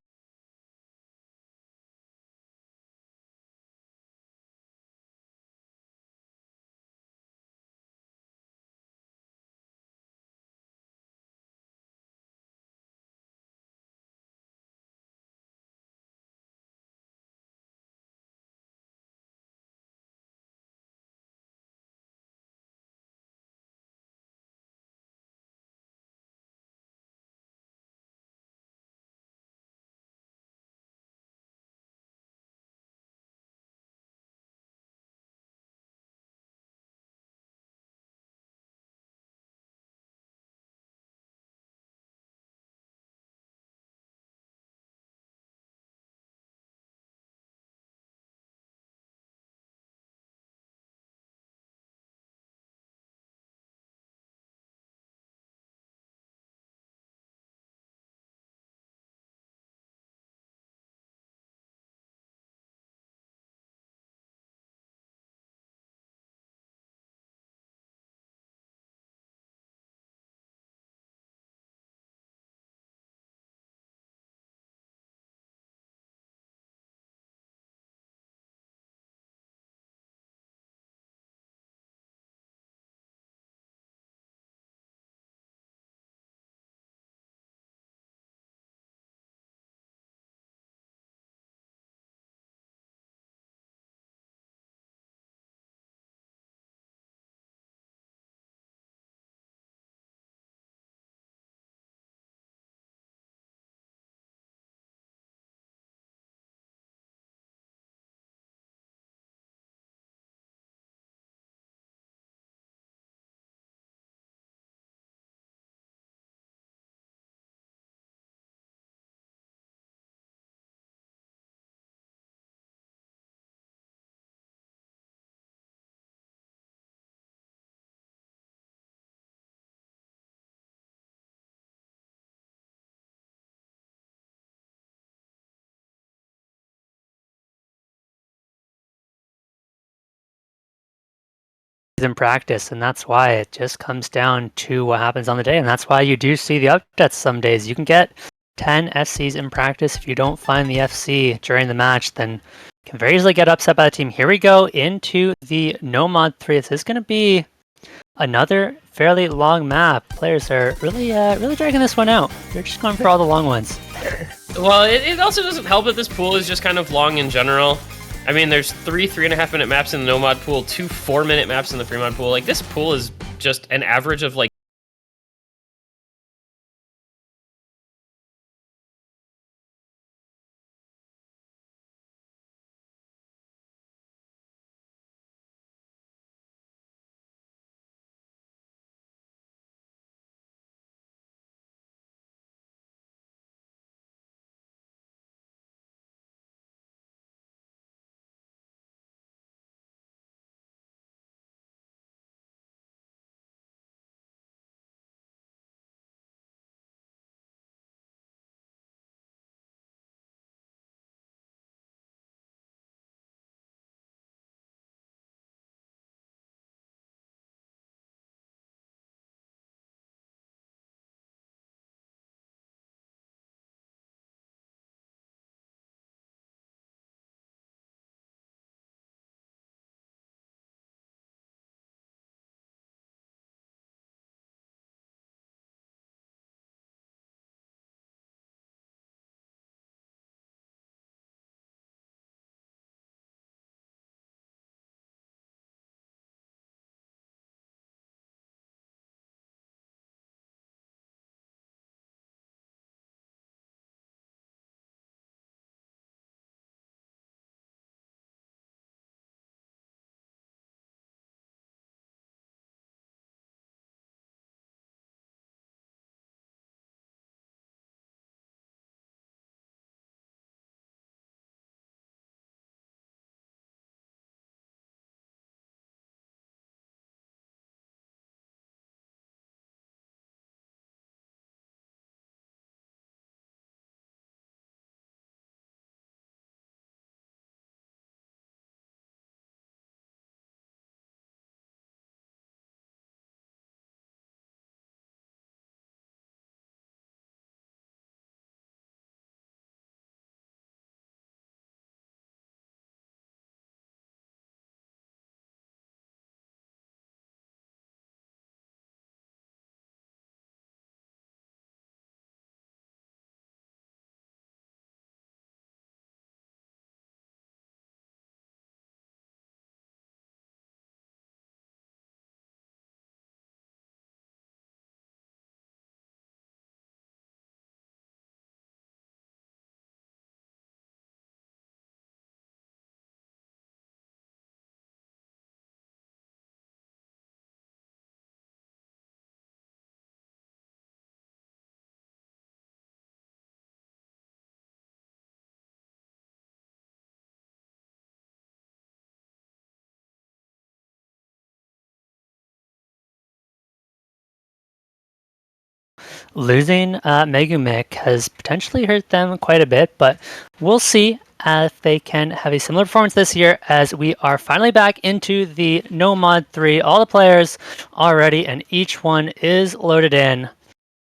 in practice, and that's why it just comes down to what happens on the day, and that's why you do see the upsets some days. You can get 10 SCs in practice. If you don't find the FC during the match, then you can very easily get upset by the team. Here we go into the no mod 3. This is going to be another fairly long map. Players are really dragging this one out. They're just going for all the long ones. Well, it also doesn't help that this pool is just kind of long in general. I mean, there's 3.5 minute maps in the no mod pool, 2 4-minute maps in the free mod pool. Like, this pool is just an average of like Losing Megumik has potentially hurt them quite a bit, but we'll see if they can have a similar performance this year as we are finally back into the no mod 3. All the players are ready and each one is loaded in.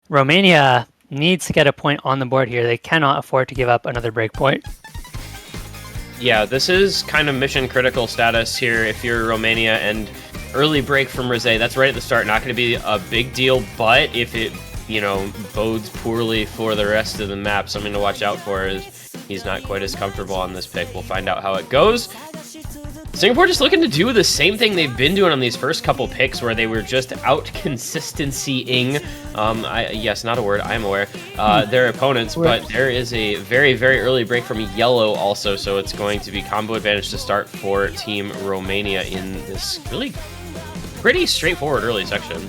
Romania needs to get a point on the board here. They cannot afford to give up another breakpoint. Yeah, this is kind of mission critical status here if you're Romania, and early break from Rosé, that's right at the start, not going to be a big deal, but if it, bodes poorly for the rest of the map, something to watch out for is he's not quite as comfortable on this pick. We'll find out how it goes. Singapore just looking to do the same thing they've been doing on these first couple picks where they were just out-consistencying, yes, not a word, I'm aware, their opponents, but there is a very, very early break from Yellow also, so it's going to be combo advantage to start for Team Romania in this really pretty straightforward early section.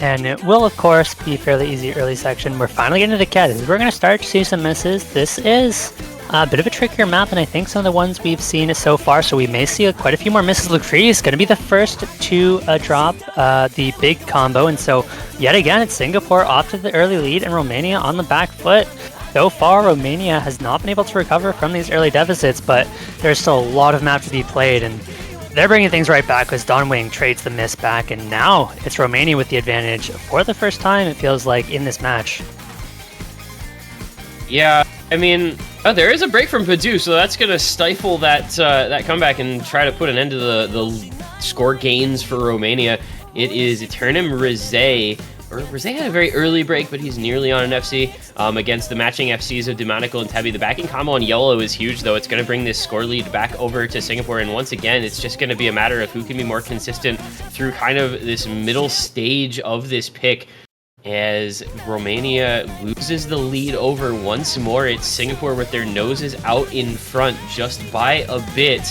And it will, of course, be a fairly easy early section. We're finally getting to the cat. We're going to start to see some misses. This is a bit of a trickier map than I think some of the ones we've seen so far, so we may see quite a few more misses. Lucree is going to be the first to drop the big combo, and so yet again, it's Singapore off to the early lead and Romania on the back foot. so far, Romania has not been able to recover from these early deficits, but there's still a lot of map to be played, and they're bringing things right back as Dawnwing trades the miss back, and now it's Romania with the advantage for the first time, it feels like, in this match. Yeah, I mean, there is a break from Padu, so that's going to stifle that that comeback and try to put an end to the score gains for Romania. It is Eternum Rizé. Rizé had a very early break, but he's nearly on an FC against the matching FCs of Demonical and Tebi. The backing combo on yellow is huge, though. It's going to bring this score lead back over to Singapore, and once again, it's just going to be a matter of who can be more consistent through kind of this middle stage of this pick. As Romania loses the lead over once more, it's Singapore with their noses out in front just by a bit.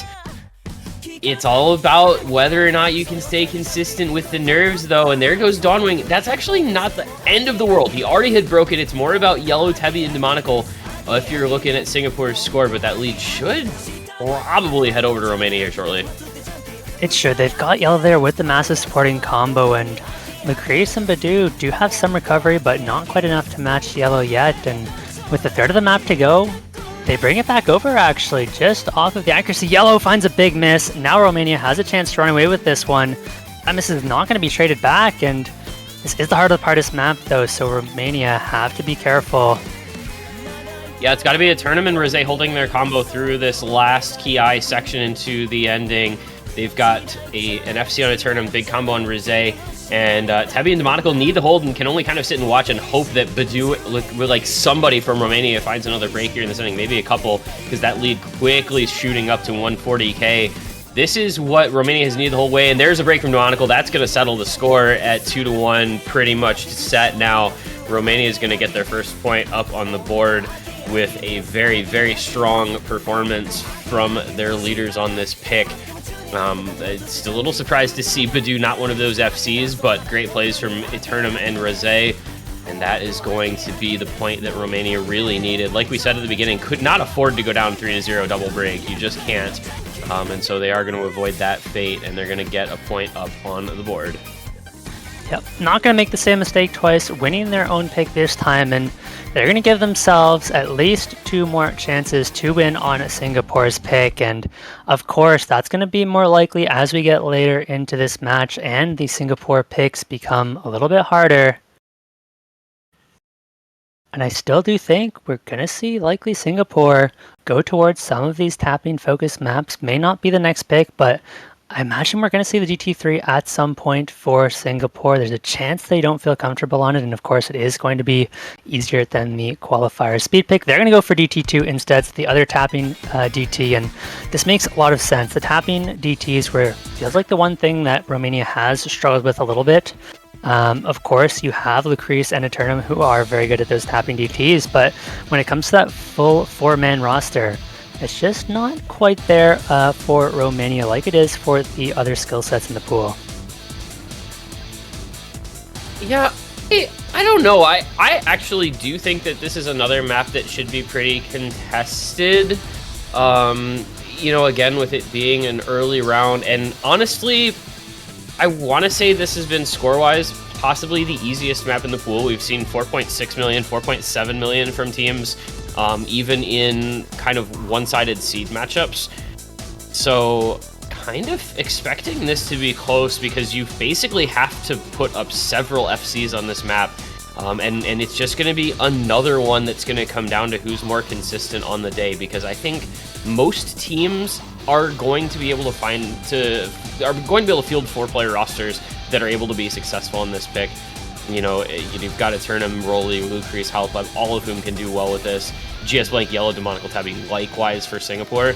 It's all about whether or not you can stay consistent with the nerves, though, and there goes Dawnwing. That's actually not the end of the world. He already had broken. It's more about Yellow, Tebi, and Demonical if you're looking at Singapore's score, but that lead should probably head over to Romania here shortly. It should. They've got Yellow there with the massive supporting combo, and Lucrece and Badu do have some recovery, but not quite enough to match Yellow yet, and with a third of the map to go, they bring it back over, actually, just off of the accuracy. Yellow finds a big miss. Now Romania has a chance to run away with this one. That miss is not going to be traded back, and this is the hardest map, though, so Romania have to be careful. Yeah, it's got to be Eternum and Rizé holding their combo through this last Ki section into the ending. They've got an FC on Eternum, big combo on Rizé, and Tebi and Demonical need to hold and can only kind of sit and watch and hope that Badu, like somebody from Romania, finds another break here in this inning, maybe a couple, because that lead quickly shooting up to 140k. This is what Romania has needed the whole way, and there's a break from Demonical. That's going to settle the score at 2-1, pretty much set now. Romania is going to get their first point up on the board with a very, very strong performance from their leaders on this pick. It's a little surprised to see Badu not one of those FCs, but great plays from Eternum and Rizé, and that is going to be the point that Romania really needed. Like we said at the beginning, could not afford to go down 3-0 double break. You just can't. And so they are going to avoid that fate, and they're going to get a point up on the board. Yep, not going to make the same mistake twice, winning their own pick this time, and they're going to give themselves at least 2 more chances to win on Singapore's pick, and of course that's going to be more likely as we get later into this match and the Singapore picks become a little bit harder. And I still do think we're going to see likely Singapore go towards some of these tapping focus maps. May not be the next pick, but I imagine we're going to see the DT3 at some point for Singapore. There's a chance they don't feel comfortable on it, and of course it is going to be easier than the qualifier speed pick. They're going to go for DT2 instead, the other tapping DT, and this makes a lot of sense. The tapping DTs feels like the one thing that Romania has struggled with a little bit. Of course, you have Lucrece and Eternum who are very good at those tapping DTs, but when it comes to that full 4-man roster, it's just not quite there for Romania like it is for the other skill sets in the pool. Yeah, I don't know. I actually do think that this is another map that should be pretty contested. You know, again, with it being an early round, and honestly, I want to say this has been score-wise possibly the easiest map in the pool. We've seen 4.6 million, 4.7 million from teams, even in kind of one-sided seed matchups. So kind of expecting this to be close because you basically have to put up several FCs on this map. And it's just going to be another one that's going to come down to who's more consistent on the day, because I think most teams are going to be able to field 4-player rosters that are able to be successful in this pick. You know, you've got Eternum, Rolly, Lucrece, Halpub, all of whom can do well with this. GS Blank, Yellow, Demonical, Tabby, likewise for Singapore.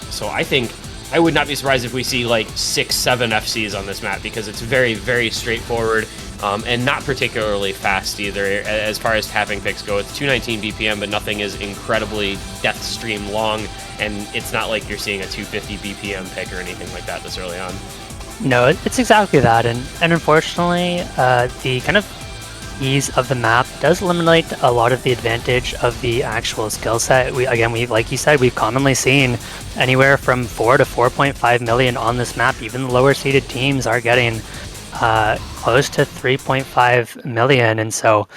So I think I would not be surprised if we see like 6-7 FCs on this map, because it's very, very straightforward. And not particularly fast either as far as tapping picks go. It's 219 BPM, but nothing is incredibly death stream long, and it's not like you're seeing a 250 BPM pick or anything like that this early on. No, it's exactly that, and unfortunately, the kind of ease of the map does eliminate a lot of the advantage of the actual skill set. We've like you said, we've commonly seen anywhere from 4 to 4.5 million on this map. Even the lower seeded teams are getting close to 3.5 million. And so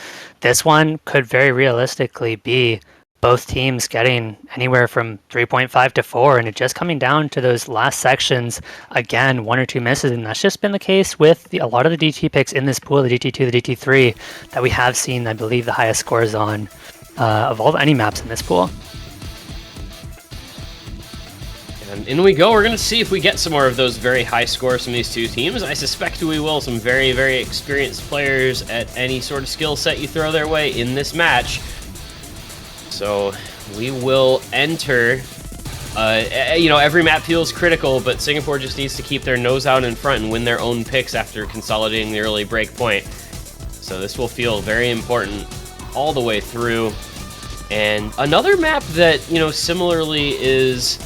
this one could very realistically be both teams getting anywhere from 3.5 to 4, and it just coming down to those last sections. Again, 1 or 2 misses, and that's just been the case with a lot of the DT picks in this pool, the DT2, the DT3, that we have seen, I believe, the highest scores on of any maps in this pool. And in we go. We're going to see if we get some more of those very high scores from these two teams. I suspect we will. Some very, very experienced players at any sort of skill set you throw their way in this match. So we will enter. Every map feels critical, but Singapore just needs to keep their nose out in front and win their own picks after consolidating the early break point. So this will feel very important all the way through. And another map that, similarly is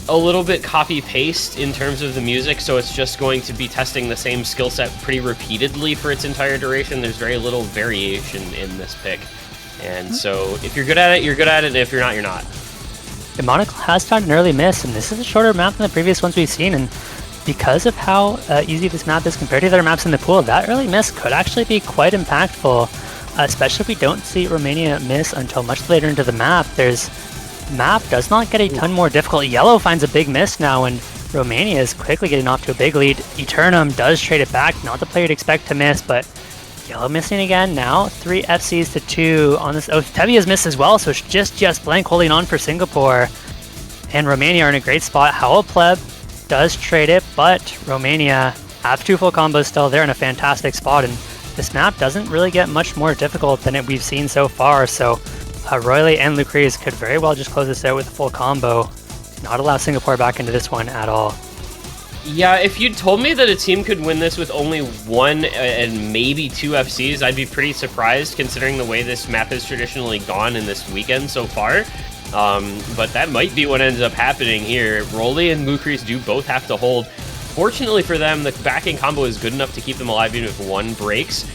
a little bit copy-paste in terms of the music, so it's just going to be testing the same skill set pretty repeatedly for its entire duration. There's very little variation in this pick. And so if you're good at it, you're good at it, and if you're not, you're not. The Monocle has found an early miss, and this is a shorter map than the previous ones we've seen, and because of how easy this map is compared to the other maps in the pool, that early miss could actually be quite impactful, especially if we don't see Romania miss until much later into the map. Map does not get a ton more difficult. Yellow finds a big miss now, and Romania is quickly getting off to a big lead. Eternum does trade it back, not the player you'd expect to miss, but Yellow missing again now. 3 FCs to 2 on this. Oh, Tevi has missed as well, so it's just blank holding on for Singapore. And Romania are in a great spot. Howl Pleb does trade it, but Romania have 2 full combos still. They're in a fantastic spot, and this map doesn't really get much more difficult than we've seen so far, so Royley and Lucrez could very well just close this out with a full combo. Not allow Singapore back into this one at all. Yeah, if you'd told me that a team could win this with only 1 and maybe 2 FCs, I'd be pretty surprised considering the way this map has traditionally gone in this weekend so far. But that might be what ends up happening here. Roly and Lucrez do both have to hold. Fortunately for them, the backing combo is good enough to keep them alive even if 1 breaks.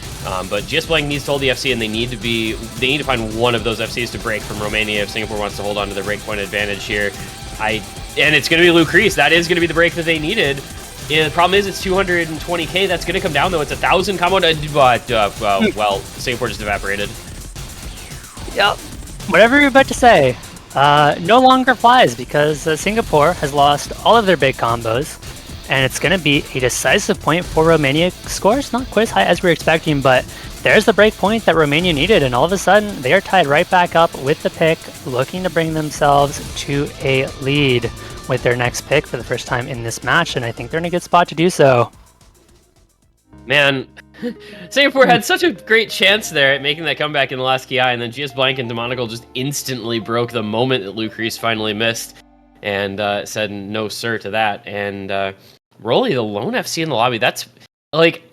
But GS Blank needs to hold the FC, and they need to find one of those FCs to break from Romania if Singapore wants to hold on to the breakpoint advantage here. And it's going to be Lucrez. That is going to be the break that they needed. And the problem is it's 220k. That's going to come down, though. It's 1,000 combo, but, well, Singapore just evaporated. Yep. Whatever you're about to say no longer flies, because Singapore has lost all of their big combos, and it's going to be a decisive point for Romania. Scores not quite as high as we were expecting, but there's the break point that Romania needed, and all of a sudden they are tied right back up with the pick, looking to bring themselves to a lead with their next pick for the first time in this match, and I think they're in a good spot to do so. Man, Singapore had such a great chance there at making that comeback in the last KI, and then GS Blank and Demonical just instantly broke the moment that Lucrez finally missed and said no sir to that. And Roly, the lone FC in the lobby, that's like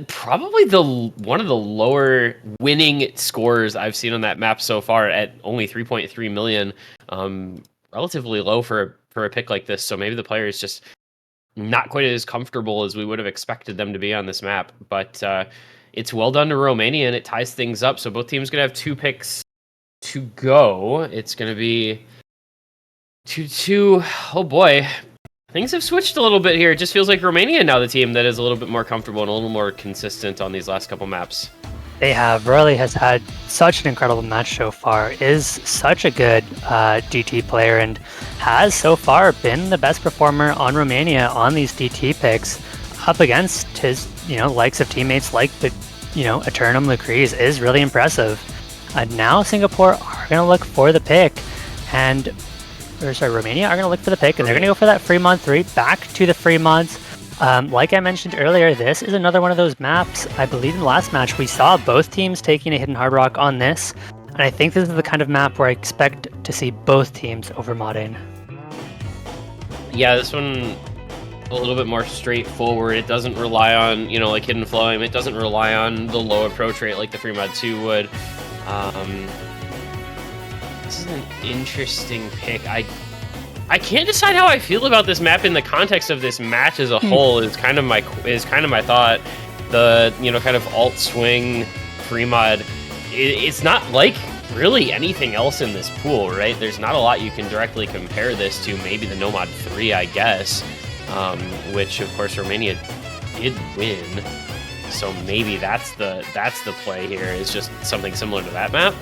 probably one of the lower winning scores I've seen on that map so far at only 3.3 million. Relatively low for a pick like this, so maybe the player is just not quite as comfortable as we would have expected them to be on this map. But it's well done to Romania, and it ties things up. So both teams going to have 2 picks to go. It's going to be 2-2. Oh boy. Things have switched a little bit here. It just feels like Romania now the team that is a little bit more comfortable and a little more consistent on these last couple maps. They have. Roly has had such an incredible match so far, is such a good DT player, and has so far been the best performer on Romania on these DT picks up against his, likes of teammates like the, Eternum Lucrez is really impressive. Now Singapore are going to look for the pick, Romania are going to look for the pick, and they're going to go for that Fremont 3 back to the Fremont. Like I mentioned earlier, this is another one of those maps. I believe in the last match we saw both teams taking a hidden hard rock on this, and I think this is the kind of map where I expect to see both teams over modding. Yeah, this one a little bit more straightforward. It doesn't rely on, like hidden flowing. It doesn't rely on the low approach rate like the Fremont 2 would. This is an interesting pick. I can't decide how I feel about this map in the context of this match as a whole. Is kind of my thought. The kind of alt swing free mod. It's not like really anything else in this pool, right? There's not a lot you can directly compare this to. Maybe the Nomad 3, I guess, which of course Romania did win. So maybe that's the play here, is just something similar to that map.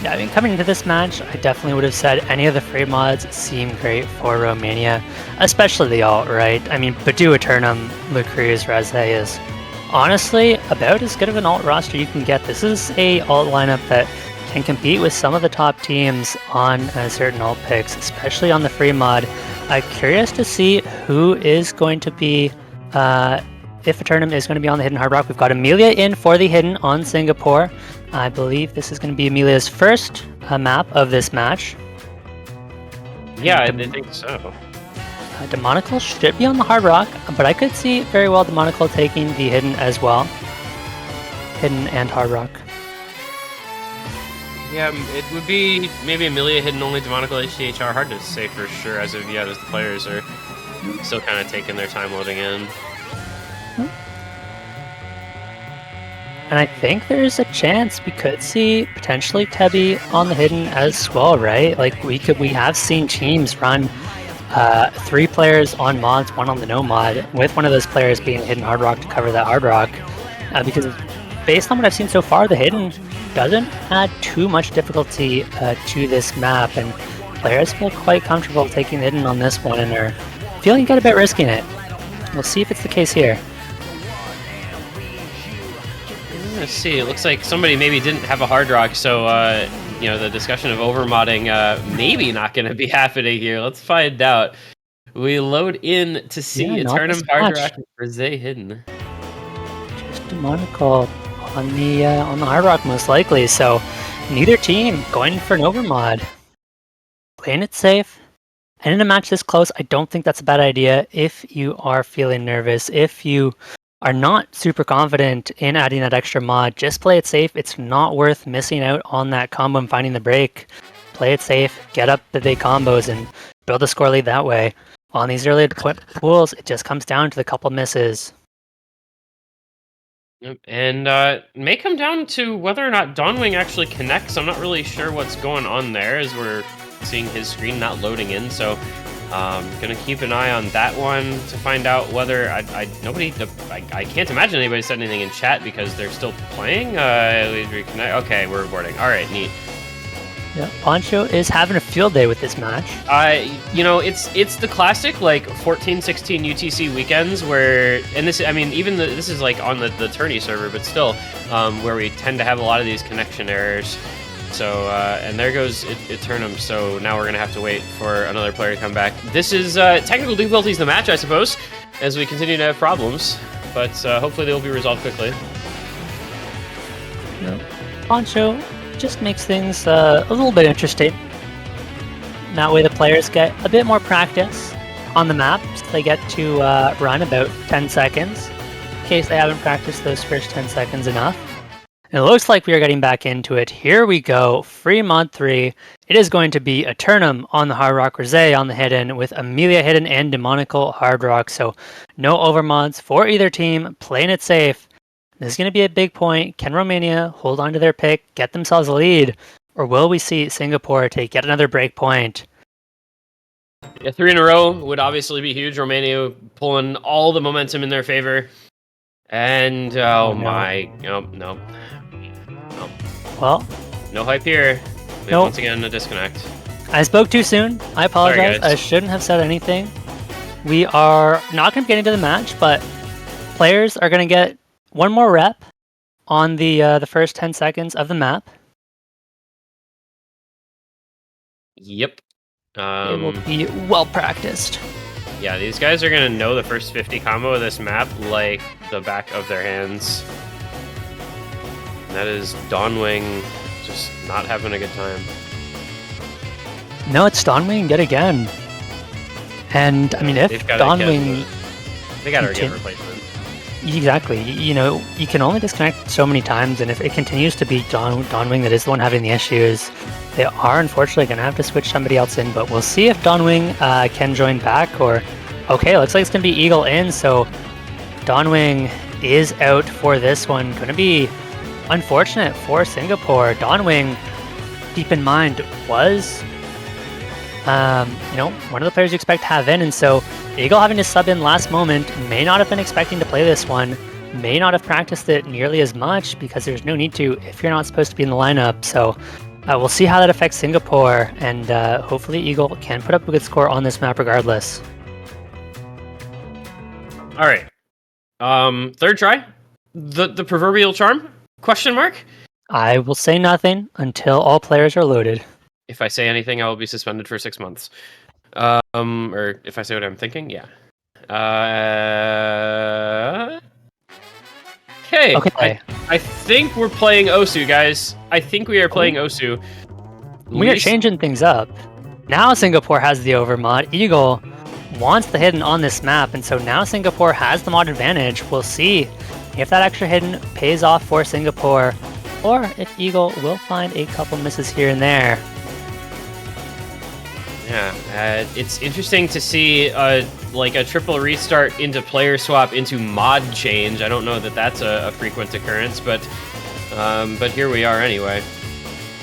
Yeah, I mean, coming into this match, I definitely would have said any of the free mods seem great for Romania, especially the alt, right? I mean, Badu, Eternum, Lucrez, Razay is honestly about as good of an alt roster you can get. This is a alt lineup that can compete with some of the top teams on certain alt picks, especially on the free mod. Curious to see who is going to be, if Eternum is going to be on the Hidden Hard Rock. We've got Amelia in for the Hidden on Singapore. I believe this is going to be Amelia's first map of this match. Yeah, I think so. Demonical should be on the Hard Rock, but I could see very well Demonical taking the Hidden as well. Hidden and Hard Rock. Yeah, it would be maybe Amelia Hidden only, Demonical HDHR. Hard to say for sure as of yet, as the players are still kind of taking their time loading in. And I think there's a chance we could see potentially Tebby on the Hidden as well, right? Like we have seen teams run 3 players on mods, 1 on the no mod, with one of those players being Hidden Hard Rock to cover that Hard Rock. Because based on what I've seen so far, the Hidden doesn't add too much difficulty to this map, and players feel quite comfortable taking the Hidden on this one and are feeling good about risking it. We'll see if it's the case here. Let's see. It looks like somebody maybe didn't have a Hard Rock, so the discussion of overmodding maybe not going to be happening here. Let's find out. We load in to see Eternum Hard Rock for Zay Hidden. Just Demonical on the Hard Rock most likely. So neither team going for an overmod, playing it safe. And in a match this close, I don't think that's a bad idea. If you are feeling nervous, if you are not super confident in adding that extra mod, just play it safe. It's not worth missing out on that combo and finding the break. Play it safe, get up the big combos, and build a score lead that way. On these early pools, it just comes down to the couple misses. Yep. And may come down to whether or not Dawnwing actually connects. I'm not really sure what's going on there, as we're seeing his screen not loading in. So gonna keep an eye on that one to find out whether I can't imagine anybody said anything in chat because they're still playing. Reconnect. Okay, we're recording. All right, neat. Yeah, Poncho is having a field day with this match. It's the classic like 14-16 UTC weekends where, and this, I mean, even this is like on the tourney server, but still, where we tend to have a lot of these connection errors. So, and there goes Eternum, so now we're going to have to wait for another player to come back. This is technical difficulties in the match, I suppose, as we continue to have problems, but hopefully they will be resolved quickly. Yep. Poncho just makes things a little bit interesting. That way the players get a bit more practice on the map, so they get to run about 10 seconds, in case they haven't practiced those first 10 seconds enough. It looks like we are getting back into it. Here we go. Free mod 3. It is going to be Eternum on the Hard Rock, Razay on the Hidden, with Amelia Hidden and Demonical Hard Rock. So no overmods for either team. Playing it safe. This is going to be a big point. Can Romania hold on to their pick, get themselves a lead? Or will we see Singapore take yet another break point? Yeah, 3 in a row would obviously be huge. Romania pulling all the momentum in their favor. And, no. Well, no hype here. Nope. Once again, a disconnect. I spoke too soon. I apologize. Sorry, I shouldn't have said anything. We are not going to get into the match, but players are going to get one more rep on the first 10 seconds of the map. Yep. It will be well practiced. Yeah, these guys are going to know the first 50 combo of this map like the back of their hands. And that is Dawnwing just not having a good time. No, it's Dawnwing yet again. And, I mean, if Dawnwing... They got to get a replacement. Exactly. You know, you can only disconnect so many times, and if it continues to be Dawnwing that is the one having the issues, they are unfortunately going to have to switch somebody else in, but we'll see if Dawnwing can join back, or... Okay, looks like it's going to be Eagle in, so Dawnwing is out for this one. Going to be unfortunate for Singapore. Dawnwing, keep in mind, was one of the players you expect to have in, and so Eagle having to sub in last moment may not have been expecting to play this one. may not have practiced it nearly as much because there's no need to if you're not supposed to be in the lineup. So we'll see how that affects Singapore, and hopefully Eagle can put up a good score on this map regardless. All right. Third try. The proverbial charm? Question mark? I will say nothing until all players are loaded. If I say anything, I will be suspended for 6 months. Or if I say what I'm thinking, yeah. Okay. Okay. I think we're playing Osu, guys. I think we are playing Osu. We are changing things up. Now Singapore has the overmod. Eagle wants the hidden on this map, and so now Singapore has the mod advantage. We'll see if that extra hidden pays off for Singapore, or if Eagle will find a couple misses here and there. Yeah, it's interesting to see like a triple restart into player swap into mod change. I don't know that that's a frequent occurrence, but here we are anyway.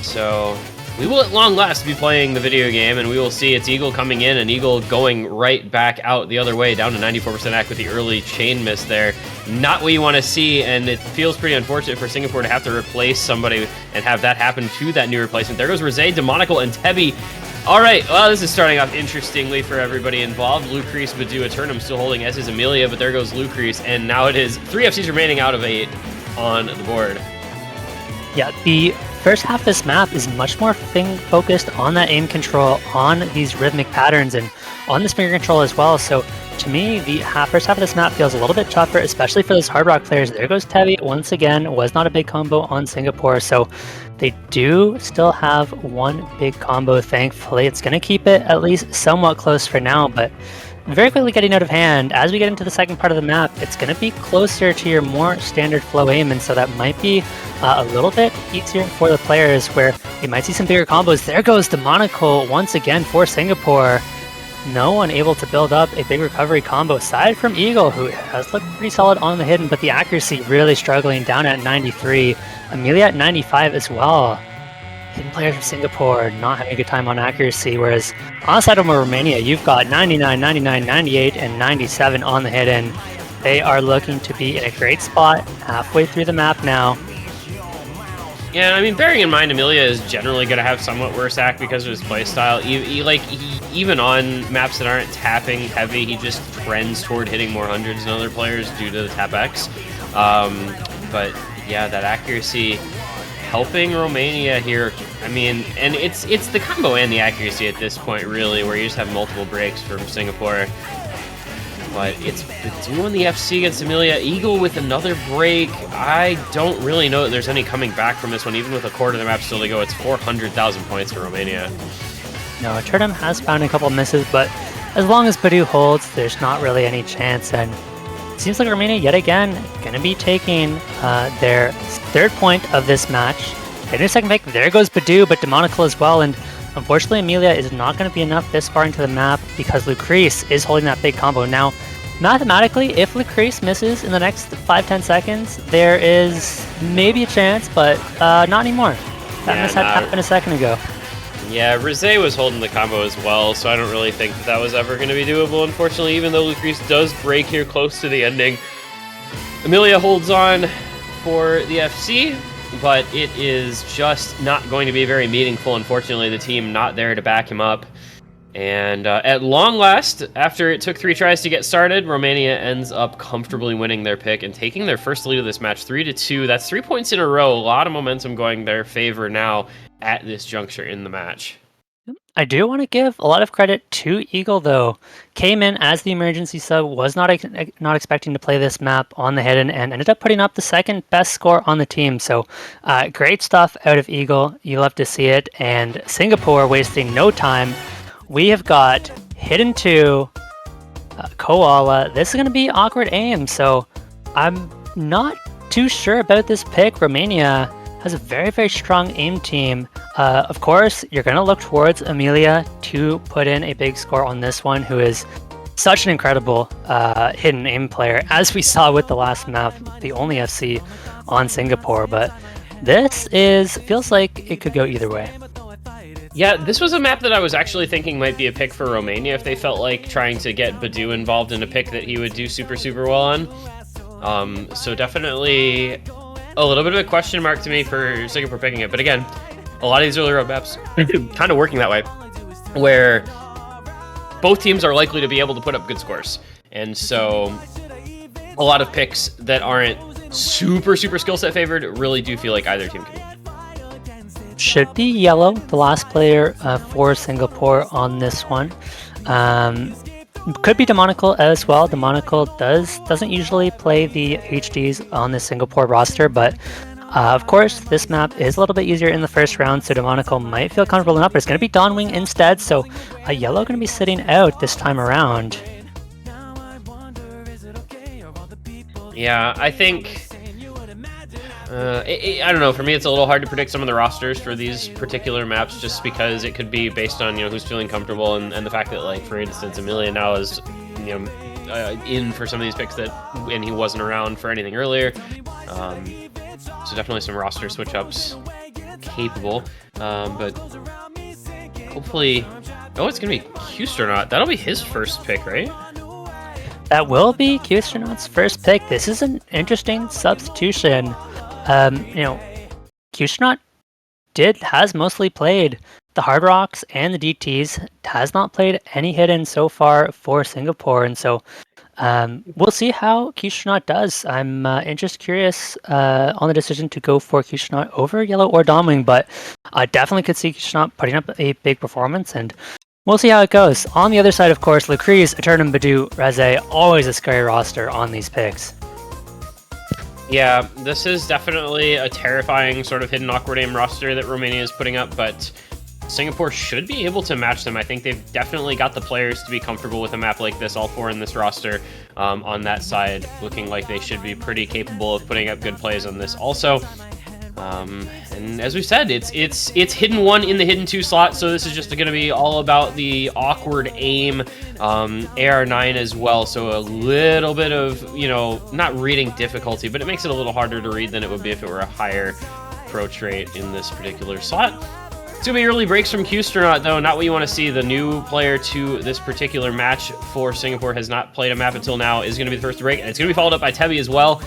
So we will at long last be playing the video game, and we will see it's Eagle coming in and Eagle going right back out the other way, down to 94% act with the early chain miss there. Not what you want to see, and it feels pretty unfortunate for Singapore to have to replace somebody and have that happen to that new replacement. There goes Rosé, Demonical, and Tebi. All right, well, this is starting off interestingly for everybody involved. Lucreece, Badu, Eternum still holding as is Amelia, but there goes Lucreece, and now it is 3 FCs remaining out of 8 on the board. Yeah, the first half of this map is much more focused on that aim control, on these rhythmic patterns, and on this finger control as well. So to me, the first half of this map feels a little bit tougher, especially for those Hard Rock players. There goes Tevi once again. Was not a big combo on Singapore, so they do still have one big combo, thankfully. It's going to keep it at least somewhat close for now, but very quickly getting out of hand. As we get into the second part of the map, it's going to be closer to your more standard flow aim, and so that might be a little bit easier for the players, where you might see some bigger combos. There goes Demonical once again for Singapore. No one able to build up a big recovery combo, aside from Eagle, who has looked pretty solid on the hidden, but the accuracy really struggling, down at 93. Amelia at 95 as well. Hidden players from Singapore not having a good time on accuracy, whereas on the side of Romania, you've got 99, 99, 98, and 97 on the hidden. They are looking to be in a great spot halfway through the map now. Yeah, I mean, bearing in mind, Amelia is generally going to have somewhat worse act because of his playstyle. Even on maps that aren't tapping heavy, he just trends toward hitting more hundreds than other players due to the tap X. But yeah, that accuracy helping Romania here. I mean, and it's the combo and the accuracy at this point, really, where you just have multiple breaks from Singapore. But it's doing the FC against Amelia. Eagle with another break. I don't really know that there's any coming back from this one, even with a quarter of the map still to go. It's 400,000 points for Romania. No, Eternum has found a couple of misses, but as long as Badu holds, there's not really any chance. And it seems like Romania, yet again, going to be taking their third point of this match. Getting a second pick. There goes Badu, but Demonical as well. And unfortunately, Amelia is not going to be enough this far into the map because Lucreece is holding that big combo. Now, mathematically, if Lucreece misses in the next 5-10 seconds, there is maybe a chance, but not anymore. That miss had happened a second ago. Yeah, Rosé was holding the combo as well, so I don't really think that was ever going to be doable, unfortunately, even though Lucreece does break here close to the ending. Amelia holds on for the FC, but it is just not going to be very meaningful. Unfortunately, the team not there to back him up. And at long last, after it took 3 tries to get started, Romania ends up comfortably winning their pick and taking their first lead of this match, 3-2. That's 3 points in a row. A lot of momentum going their favor now at this juncture in the match. I do want to give a lot of credit to Eagle, though. Came in as the emergency sub, was not expecting to play this map on the hidden, and ended up putting up the second best score on the team. So great stuff out of Eagle. You love to see it. And Singapore wasting no time. We have got Hidden 2, Koala. This is going to be awkward aim, so I'm not too sure about this pick. Romania has a very, very strong aim team. Of course, you're going to look towards Amelia to put in a big score on this one, who is such an incredible hidden aim player, as we saw with the last map, the only FC on Singapore. But this feels like it could go either way. Yeah, this was a map that I was actually thinking might be a pick for Romania if they felt like trying to get Badu involved in a pick that he would do super, super well on. So definitely a little bit of a question mark to me for Singapore picking it. But again, a lot of these early road maps kind of working that way, where both teams are likely to be able to put up good scores. And so a lot of picks that aren't super skill set favored really do feel like either team can win. Should be yellow, the last player for Singapore on this one. Could be Demonical as well. Demonical doesn't usually play the HDs on the Singapore roster, but of course this map is a little bit easier in the first round, so Demonical might feel comfortable enough, but it's going to be Dawnwing instead, so a yellow going to be sitting out this time around. Yeah, I think I don't know. For me, it's a little hard to predict some of the rosters for these particular maps, just because it could be based on who's feeling comfortable and the fact that, like, for instance, Amelia now is in for some of these picks and he wasn't around for anything earlier. So definitely some roster switch ups capable, but hopefully, it's gonna be Qstronaut. That'll be his first pick, right? That will be Qstronaut's first pick. This is an interesting substitution. Qstronaut has mostly played the Hard Rocks and the DTs, has not played any hidden so far for Singapore, and so we'll see how Qstronaut does. I'm just curious on the decision to go for Qstronaut over Yellow or Dawnwing, but I definitely could see Qstronaut putting up a big performance, and we'll see how it goes. On the other side, of course, Lucrece, Eternum, Badu, Reze, always a scary roster on these picks. Yeah, this is definitely a terrifying sort of hidden awkward aim roster that Romania is putting up, but Singapore should be able to match them. I think they've definitely got the players to be comfortable with a map like this, all four in this roster. On that side, looking like they should be pretty capable of putting up good plays on this also. And as we said, it's hidden 1 in the hidden 2 slot, so this is just going to be all about the awkward aim, AR9 as well, so a little bit of, not reading difficulty, but it makes it a little harder to read than it would be if it were a higher approach rate in this particular slot. It's going to be early breaks from Qstronaut, though, not what you want to see. The new player to this particular match for Singapore has not played a map until now, is going to be the first to break, and it's going to be followed up by Tebi as well.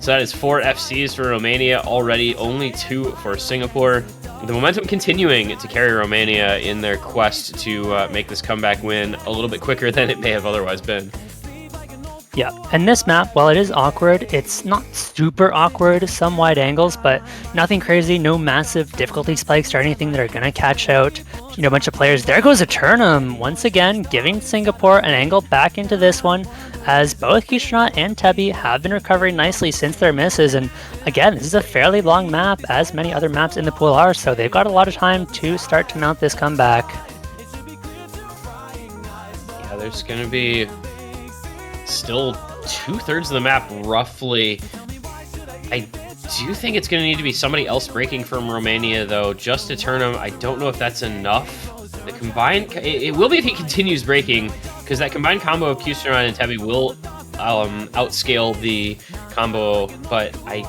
So that is 4 FCs for Romania already, only 2 for Singapore. The momentum continuing to carry Romania in their quest to make this comeback win a little bit quicker than it may have otherwise been. Yeah, and this map, while it is awkward, it's not super awkward, some wide angles, but nothing crazy, no massive difficulty spikes or anything that are going to catch out a bunch of players. There goes Eternum, once again, giving Singapore an angle back into this one, as both Qstronaut and Tebi have been recovering nicely since their misses, and again, this is a fairly long map, as many other maps in the pool are, so they've got a lot of time to start to mount this comeback. Yeah, there's going to be still 2/3 of the map, roughly. I do think it's going to need to be somebody else breaking from Romania, though. Just Eternum, I don't know if that's enough. The combined, it will be if he continues breaking, because that combined combo of Qstronaut and Tebi will outscale the combo, but I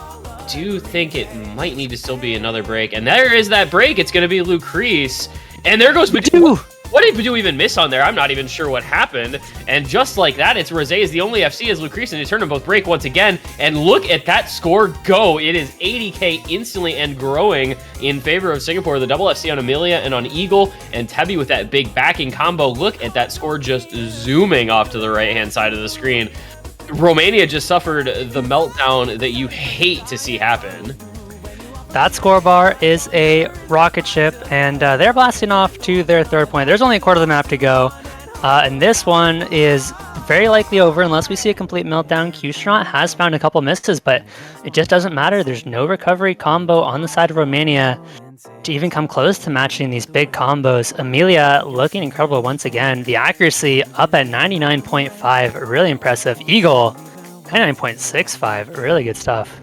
do think it might need to still be another break. And there is that break. It's going to be Lucrece. And there goes Badu. What did Badu even miss on there? I'm not even sure what happened. And just like that, it's Rose is the only FC as Lucrece and Eternum both break once again. And look at that score go. It is 80k instantly and growing in favor of Singapore. The double FC on Amelia and on Eagle, and Tebi with that big backing combo. Look at that score just zooming off to the right-hand side of the screen. Romania just suffered the meltdown that you hate to see happen. That score bar is a rocket ship, and they're blasting off to their third point. There's only a quarter of the map to go, and this one is very likely over unless we see a complete meltdown. Qstronaut has found a couple misses, but it just doesn't matter. There's no recovery combo on the side of Romania to even come close to matching these big combos. Amelia looking incredible once again. The accuracy up at 99.5, really impressive. Eagle, 99.65, really good stuff.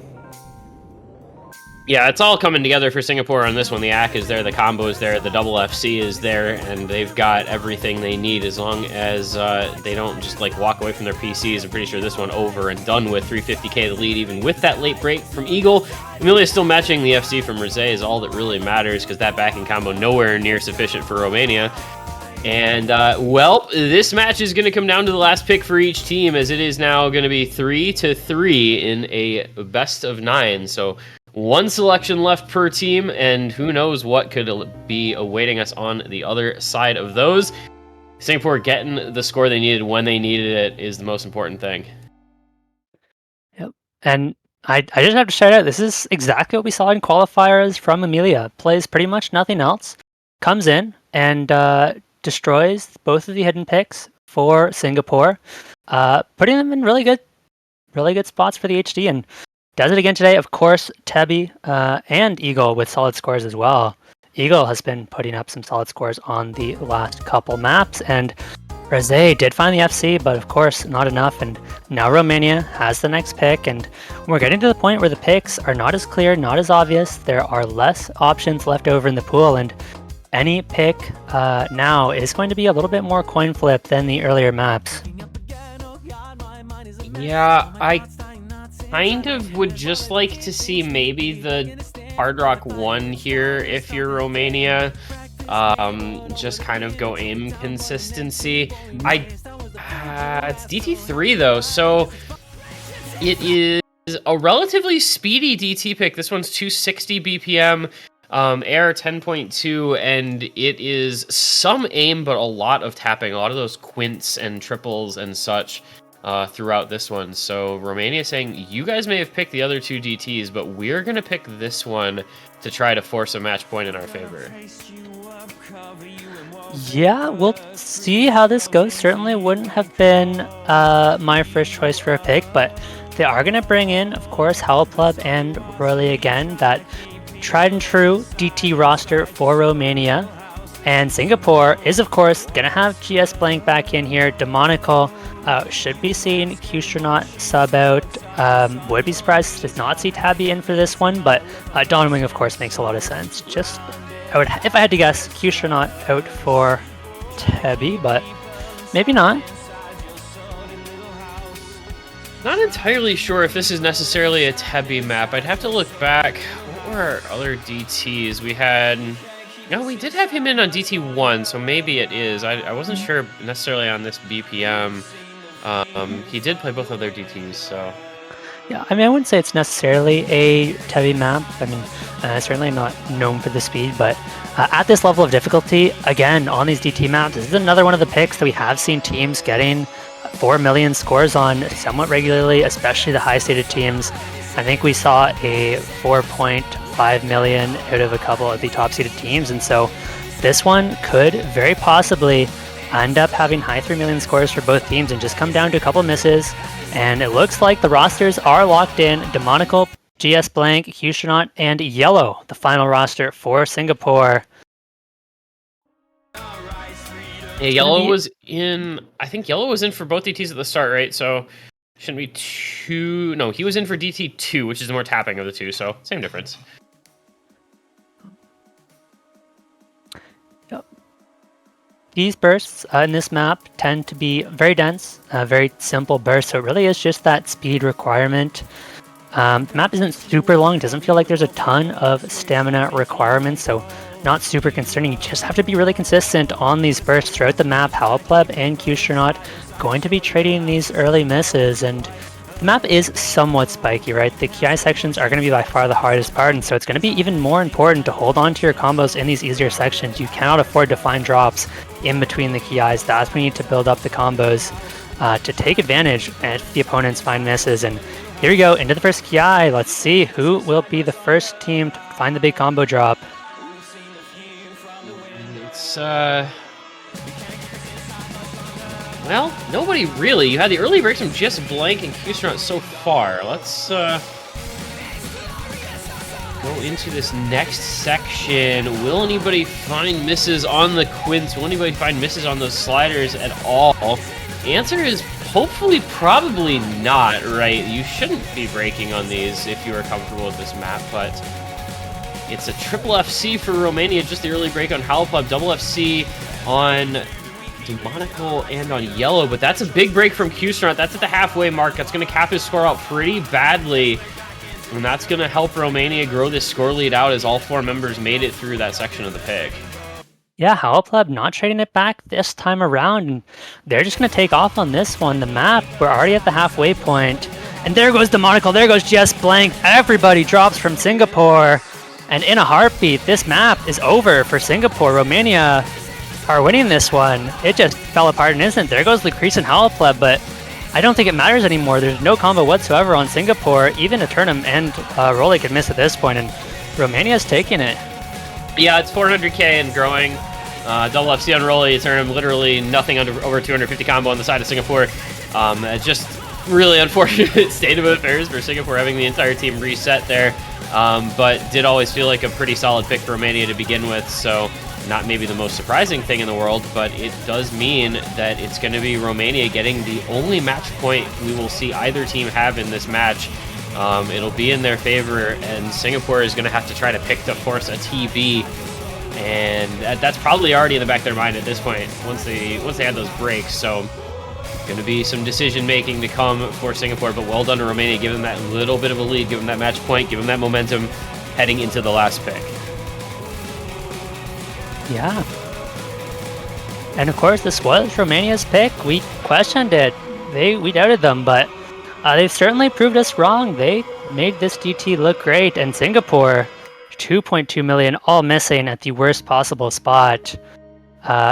Yeah, it's all coming together for Singapore on this one. The AC is there, the combo is there, the double FC is there, and they've got everything they need as long as they don't just walk away from their PCs. I'm pretty sure this one over and done with. 350k the lead, even with that late break from Eagle. Amelia still matching the FC from Rose is all that really matters, because that backing combo nowhere near sufficient for Romania. And, well, this match is going to come down to the last pick for each team, as it is now going to be 3-3 in a best of 9. So one selection left per team, and who knows what could be awaiting us on the other side of those. Singapore getting the score they needed when they needed it is the most important thing. Yep. And I just have to shout out, this is exactly what we saw in qualifiers from Amelia. Plays pretty much nothing else, comes in and destroys both of the hidden picks for Singapore, putting them in really good spots for the HD, and does it again today. Of course, Tebby and Eagle with solid scores as well. Eagle has been putting up some solid scores on the last couple maps, and Rosé did find the FC, but of course not enough, and now Romania has the next pick, and we're getting to the point where the picks are not as clear, not as obvious. There are less options left over in the pool, and any pick now is going to be a little bit more coin flip than the earlier maps. Yeah, I kind of would just like to see maybe the Hard Rock 1 here if you're Romania. Just kind of go aim consistency. It's DT3 though, so it is a relatively speedy DT pick. This one's 260 BPM. Air 10.2, and it is some aim, but a lot of tapping, a lot of those quints and triples and such throughout this one. So Romania saying, you guys may have picked the other two DTs, but we're going to pick this one to try to force a match point in our favor. Yeah, we'll see how this goes. Certainly wouldn't have been my first choice for a pick, but they are going to bring in, of course, Howlplub and Royley again, that tried and true DT roster for Romania. And Singapore is, of course, going to have GS Blank back in here. Demonical should be seeing Qstronaut sub out. Would be surprised to not see Tabby in for this one, but Dawnwing, of course, makes a lot of sense. Just, if I had to guess, Qstronaut out for Tabby, but maybe not. Not entirely sure if this is necessarily a Tebby map. I'd have to look back. What were our other DTs? We had... No, we did have him in on DT1, so maybe it is. I wasn't sure necessarily on this BPM. He did play both of their DTs, so... Yeah, I mean, I wouldn't say it's necessarily a Tebby map. I mean, certainly not known for the speed, but at this level of difficulty, again, on these DT maps, this is another one of the picks that we have seen teams getting 4 million scores on somewhat regularly, especially the high-stated teams. I think we saw a 4.5 million out of a couple of the top-seeded teams, and so this one could very possibly end up having high 3 million scores for both teams and just come down to a couple misses. And it looks like the rosters are locked in. Demonical, GS Blank, Qstronaut, and Yellow, the final roster for Singapore. Yeah, Yellow was in... I think Yellow was in for both DTs at the start, right? So shouldn't be two... No, he was in for DT2, which is the more tapping of the two, so same difference. These bursts in this map tend to be very dense, very simple bursts, so it really is just that speed requirement. The map isn't super long, it doesn't feel like there's a ton of stamina requirements, so not super concerning. You just have to be really consistent on these bursts throughout the map. Howlpleb and Qstronaut going to be trading these early misses, and the map is somewhat spiky, right? The KI sections are going to be by far the hardest part, and so it's going to be even more important to hold on to your combos in these easier sections. You cannot afford to find drops in between the KIs. That's when you need to build up the combos to take advantage if the opponents find misses. And here we go, into the first KI. Let's see who will be the first team to find the big combo drop. It's, well, nobody really. You had the early breaks from just Blank and Qstronaut so far. Let's go into this next section. Will anybody find misses on the quints? Will anybody find misses on those sliders at all? The answer is hopefully probably not, right? You shouldn't be breaking on these if you are comfortable with this map, but it's a triple FC for Romania. Just the early break on Howlpleb, double FC on Demonical and on Yellow, but that's a big break from Qstronaut. That's at the halfway mark. That's going to cap his score out pretty badly, and that's going to help Romania grow this score lead out as all four members made it through that section of the pick. Yeah, Howlpleb not trading it back this time around, and they're just going to take off on this one. The map, we're already at the halfway point, and there goes the monocle, there goes Just Blank. Everybody drops from Singapore, and in a heartbeat, this map is over for Singapore. Romania are winning this one. It just fell apart in an instant. There goes Lucrece and Howlpleb, but I don't think it matters anymore. There's no combo whatsoever on Singapore. Even Eternum and Rolly could miss at this point, and Romania's taking it. Yeah, it's 400k and growing. Double FC on Rolly, Eternum, literally nothing under over 250 combo on the side of Singapore. Just really unfortunate state of affairs for Singapore having the entire team reset there. But did always feel like a pretty solid pick for Romania to begin with, so not maybe the most surprising thing in the world, but it does mean that it's going to be Romania getting the only match point we will see either team have in this match. It'll be in their favor, and Singapore is going to have to try to pick to force a TB, and that's probably already in the back of their mind at this point once they had those breaks. So going to be some decision making to come for Singapore, but well done to Romania, give them that little bit of a lead, give them that match point, give them that momentum heading into the last pick. Yeah. And of course, this was Romania's pick. We questioned it. We doubted them, but they've certainly proved us wrong. They made this DT look great, and Singapore, 2.2 million, all missing at the worst possible spot.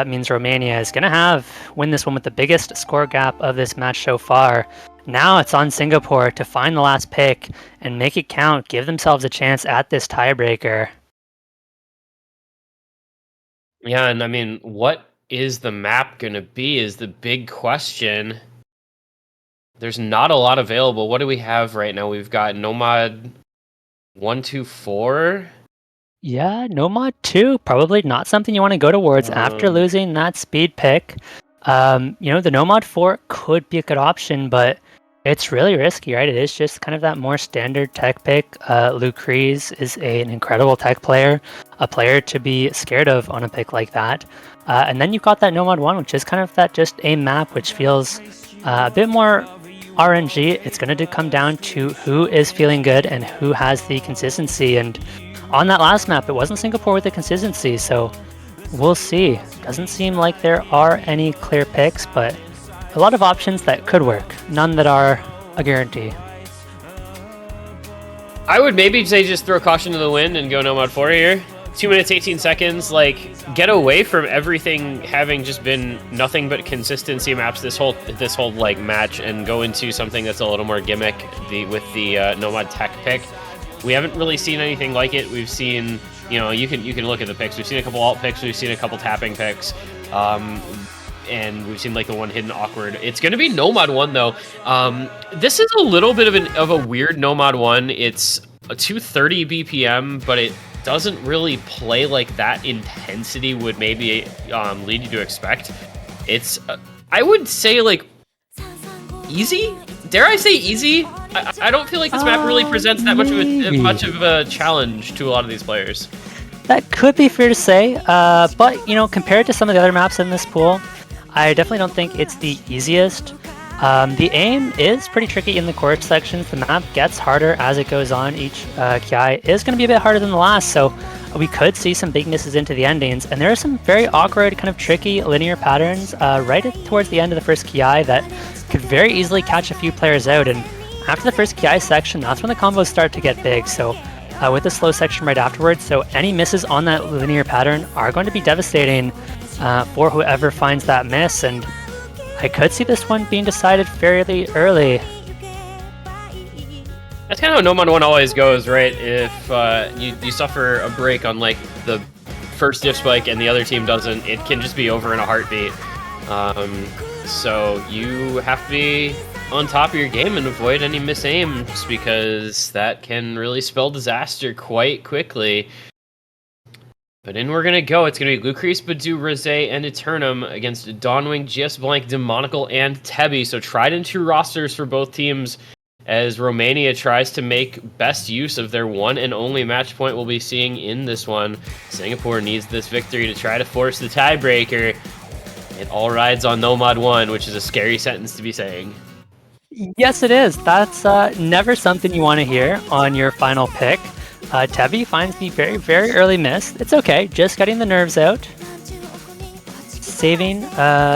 Means Romania is going to win this one with the biggest score gap of this match so far. Now it's on Singapore to find the last pick and make it count, give themselves a chance at this tiebreaker. Yeah, and I mean, what is the map going to be is the big question. There's not a lot available. What do we have right now? We've got Nomad 124. Yeah, Nomad 2, probably not something you want to go towards after losing that speed pick. The Nomad 4 could be a good option, but it's really risky, right? It is just kind of that more standard tech pick. Lucrece is an incredible tech player, a player to be scared of on a pick like that. And then you've got that Nomad 1, which is kind of that just a map, which feels a bit more RNG. It's going to come down to who is feeling good and who has the consistency. And on that last map, it wasn't Singapore with the consistency, so we'll see. Doesn't seem like there are any clear picks, but a lot of options that could work. None that are a guarantee. I would maybe say just throw caution to the wind and go Nomad 4 here. 2 minutes, 18 seconds, get away from everything having just been nothing but consistency maps this whole match and go into something that's a little more gimmick with the Nomad tech pick. We haven't really seen anything like it. We've seen, you can look at the picks. We've seen a couple alt picks. We've seen a couple tapping picks. And we've seen the one hidden awkward. It's going to be Nomad 1 though. This is a little bit of a weird Nomad 1. It's a 230 BPM, but it doesn't really play like that intensity would maybe lead you to expect. It's, I would say easy? Dare I say easy? I don't feel like this map really presents that much of a challenge to a lot of these players. That could be fair to say, but compared to some of the other maps in this pool, I definitely don't think it's the easiest. The aim is pretty tricky in the court sections. The map gets harder as it goes on. Each Kiai is going to be a bit harder than the last, so we could see some big misses into the endings. And there are some very awkward, kind of tricky linear patterns right towards the end of the first Kiai that could very easily catch a few players out. And after the first Kiai section, that's when the combos start to get big. So with the slow section right afterwards, so any misses on that linear pattern are going to be devastating for whoever finds that miss. And I could see this one being decided fairly early. That's kind of how Nomad 1 always goes, right? If you suffer a break on the first diff spike and the other team doesn't, it can just be over in a heartbeat. So you have to be on top of your game and avoid any misaims, because that can really spell disaster quite quickly. But in we're going to go. It's going to be Lucrece, Badu, Rosé, and Eternum against Dawnwing, GS Blank, Demonical, and Tebi. So tried and true rosters for both teams as Romania tries to make best use of their one and only match point we'll be seeing in this one. Singapore needs this victory to try to force the tiebreaker. It all rides on Nomad 1, which is a scary sentence to be saying. Yes, it is. That's never something you want to hear on your final pick. Tebi finds the very, very early miss. It's okay, just getting the nerves out. saving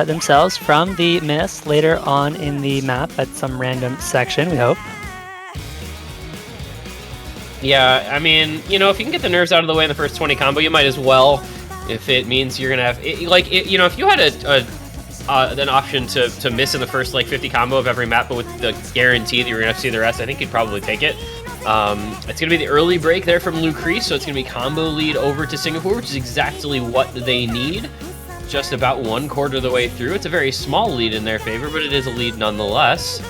themselves from the miss later on in the map at some random section, we hope. Yeah, I mean, you know, if you can get the nerves out of the way in the first 20 combo, you might as well. If it means you're gonna have, you know, if you had an option to miss in the first like 50 combo of every map, but with the guarantee that you're gonna have to see the rest, I think you'd probably take it. It's gonna be the early break there from Lucrece, so it's gonna be combo lead over to Singapore, which is exactly what they need. Just about 1/4 of the way through. It's a very small lead in their favor, but it is a lead nonetheless.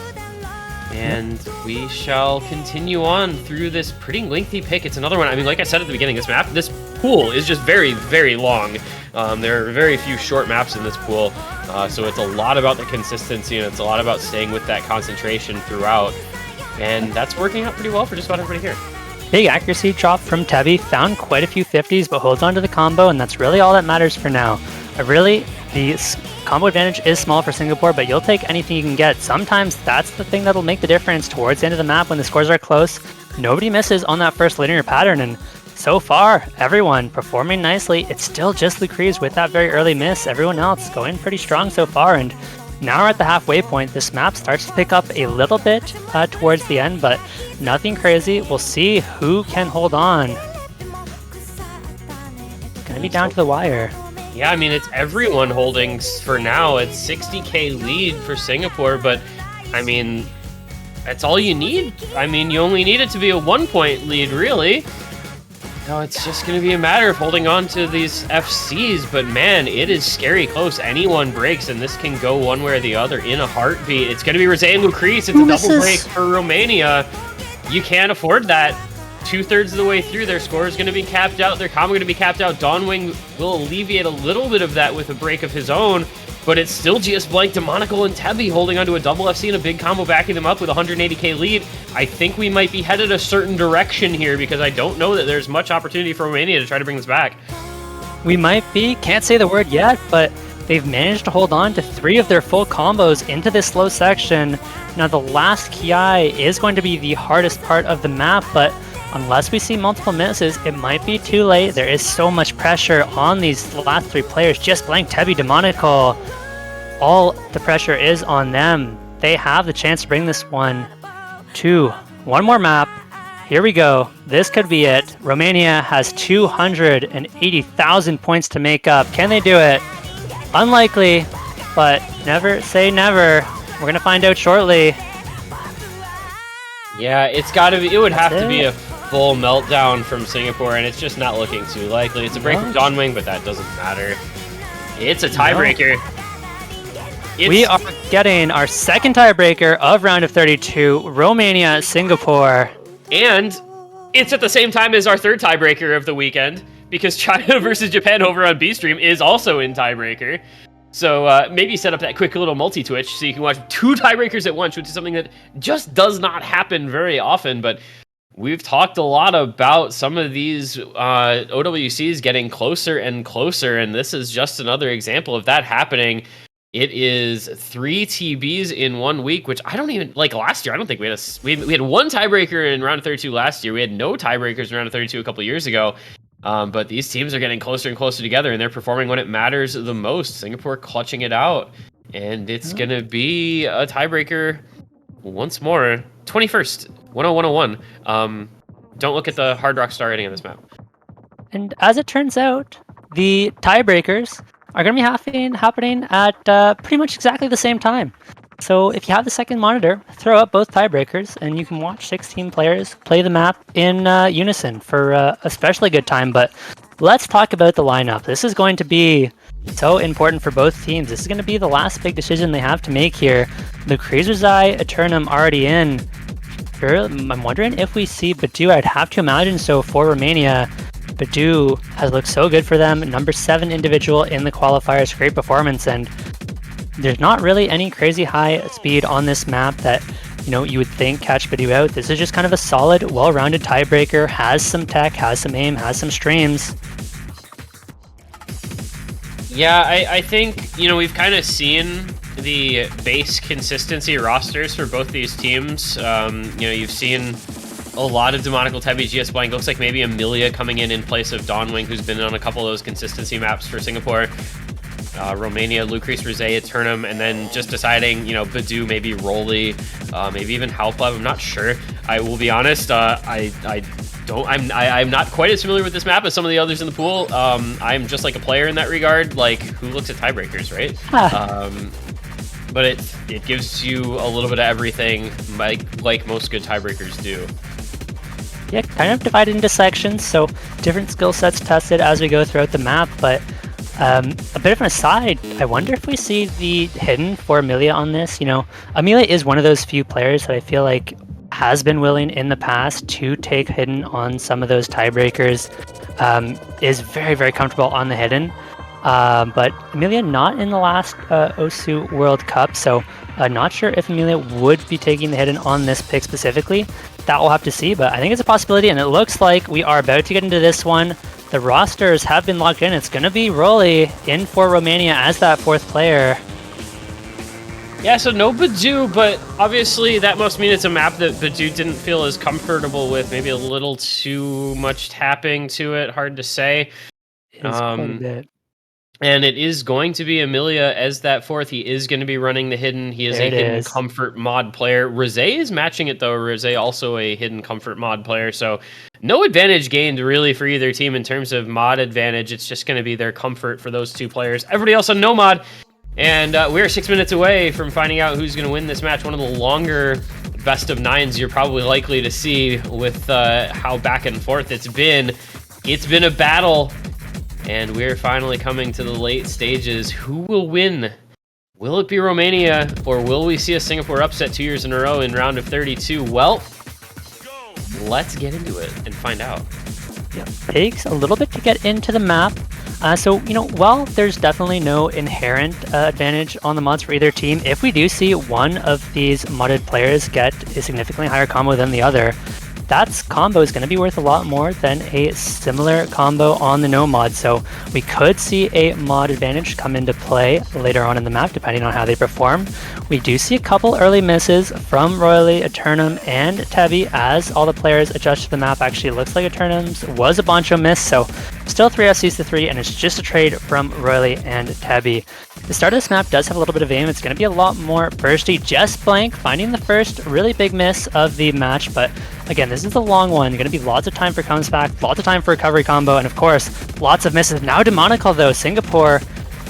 And we shall continue on through this pretty lengthy pick. It's another one. I mean, like I said at the beginning, this pool is just very, very long. There are very few short maps in this pool, so it's a lot about the consistency, and it's a lot about staying with that concentration throughout. And that's working out pretty well for just about everybody here. Big accuracy drop from Tebby, found quite a few 50s, but holds on to the combo, and that's really all that matters for now. The combo advantage is small for Singapore, but you'll take anything you can get. Sometimes that's the thing that'll make the difference towards the end of the map when the scores are close. Nobody misses on that first linear pattern, and so far, everyone performing nicely. It's still just Lucrece with that very early miss. Everyone else going pretty strong so far, and now we're at the halfway point. This map starts to pick up a little bit towards the end, but nothing crazy. We'll see who can hold on. Gonna be down to the wire. Yeah, I mean, it's everyone holding for now. It's 60k lead for Singapore, but I mean, that's all you need. I mean, you only need it to be a 1-point lead, really. No, it's just going to be a matter of holding on to these FCs, but man, it is scary close. Anyone breaks, and this can go one way or the other in a heartbeat. It's going to be Rosé and Lucrece. It's a double break for Romania. You can't afford that. 2/3 of the way through, their score is going to be capped out. Their combo going to be capped out. Dawnwing will alleviate a little bit of that with a break of his own, but it's still GS Blank, Demonical, and Tebby holding onto a double FC and a big combo backing them up with a 180k lead. I think we might be headed a certain direction here because I don't know that there's much opportunity for Romania to try to bring this back. We might be, can't say the word yet, but they've managed to hold on to 3 of their full combos into this slow section. Now the last Ki is going to be the hardest part of the map, but unless we see multiple misses, it might be too late. There is so much pressure on these last 3 players. Just Blank, Tebby, Demonical. All the pressure is on them. They have the chance to bring this one to one more map. Here we go. This could be it. Romania has 280,000 points to make up. Can they do it? Unlikely, but never say never. We're going to find out shortly. Yeah, it's got to be. It would have to be a full meltdown from Singapore, and it's just not looking too likely. It's a break from Dawnwing, but that doesn't matter. It's a tiebreaker. We are getting our second tiebreaker of round of 32, Romania, Singapore. And it's at the same time as our third tiebreaker of the weekend, because China versus Japan over on B-Stream is also in tiebreaker. So maybe set up that quick little multi-twitch so you can watch 2 tiebreakers at once, which is something that just does not happen very often. But we've talked a lot about some of these OWCs getting closer and closer, and this is just another example of that happening. It is 3 TBs in 1 week, which I don't even like. Last year, I don't think we had we had 1 tiebreaker in round of 32 last year. We had no tiebreakers in round of 32 a couple years ago. But these teams are getting closer and closer together, and they're performing when it matters the most. Singapore clutching it out, and it's gonna be a tiebreaker once more. 21st, 10101. Don't look at the Hard Rock star rating on this map. And as it turns out, the tiebreakers are going to be happening at pretty much exactly the same time. So if you have the second monitor, throw up both tiebreakers, and you can watch 16 players play the map in unison for a especially good time. But let's talk about the lineup. This is going to be so important for both teams. This is going to be the last big decision they have to make here. The Crazer's Eye, Eternum already in. I'm wondering if we see Badu. I'd have to imagine so for Romania. Badu has looked so good for them. Number 7 individual in the qualifiers. Great performance, and there's not really any crazy high speed on this map that you would think catch Badu out. This is just kind of a solid, well-rounded tiebreaker. Has some tech, has some aim, has some streams. Yeah, I think we've kind of seen the base consistency rosters for both these teams. You've seen a lot of Demonical, Tebby, GS Blank. Looks like maybe Amelia coming in place of Dawnwing, who's been on a couple of those consistency maps for Singapore. Romania, Lucrece, Rosé, Eternum, and then just deciding, Badu, maybe Rolly, maybe even Halflev. I'm not sure. I will be honest. I'm not quite as familiar with this map as some of the others in the pool. I'm just like a player in that regard. Like, who looks at tiebreakers, right? But it gives you a little bit of everything, like most good tiebreakers do. Yeah, kind of divided into sections, so different skill sets tested as we go throughout the map, but a bit of an aside, I wonder if we see the hidden for Amelia on this. Amelia is one of those few players that I feel like has been willing in the past to take hidden on some of those tiebreakers, is very, very comfortable on the hidden. But Amelia not in the last Osu World Cup, so not sure if Amelia would be taking the hidden on this pick specifically. That we'll have to see, but I think it's a possibility, and it looks like we are about to get into this one. The rosters have been locked in. It's going to be Rolly in for Romania as that fourth player. Yeah, so no Badu, but obviously that must mean it's a map that Badu didn't feel as comfortable with. Maybe a little too much tapping to it. Hard to say. It is quite a bit. And it is going to be Amelia as that fourth. He is going to be running the hidden. He is a hidden comfort mod player. Rosé is matching it, though. Rosé also a hidden comfort mod player. So no advantage gained, really, for either team in terms of mod advantage. It's just going to be their comfort for those two players. Everybody else on no mod. And we're 6 minutes away from finding out who's going to win this match. One of the longer best of nines you're probably likely to see with how back and forth it's been. It's been a battle. And we're finally coming to the late stages. Who will win? Will it be Romania, or will we see a Singapore upset 2 years in a row in round of 32? Well, let's get into it and find out. Yeah, takes a little bit to get into the map. So, while there's definitely no inherent advantage on the mods for either team, if we do see one of these modded players get a significantly higher combo than the other, that combo is going to be worth a lot more than a similar combo on the no mod. So we could see a mod advantage come into play later on in the map, depending on how they perform. We do see a couple early misses from Royally, Eternum, and Tebi as all the players adjust to the map. Actually, it looks like Eternum's was a Boncho miss, so still 3 SCs to 3, and it's just a trade from Royally and Tebi. The start of this map does have a little bit of aim. It's going to be a lot more bursty. Just Blank finding the first really big miss of the match, but again, this is a long one. Going to be lots of time for comes back, lots of time for recovery combo, and of course, lots of misses. Now Demonical though, Singapore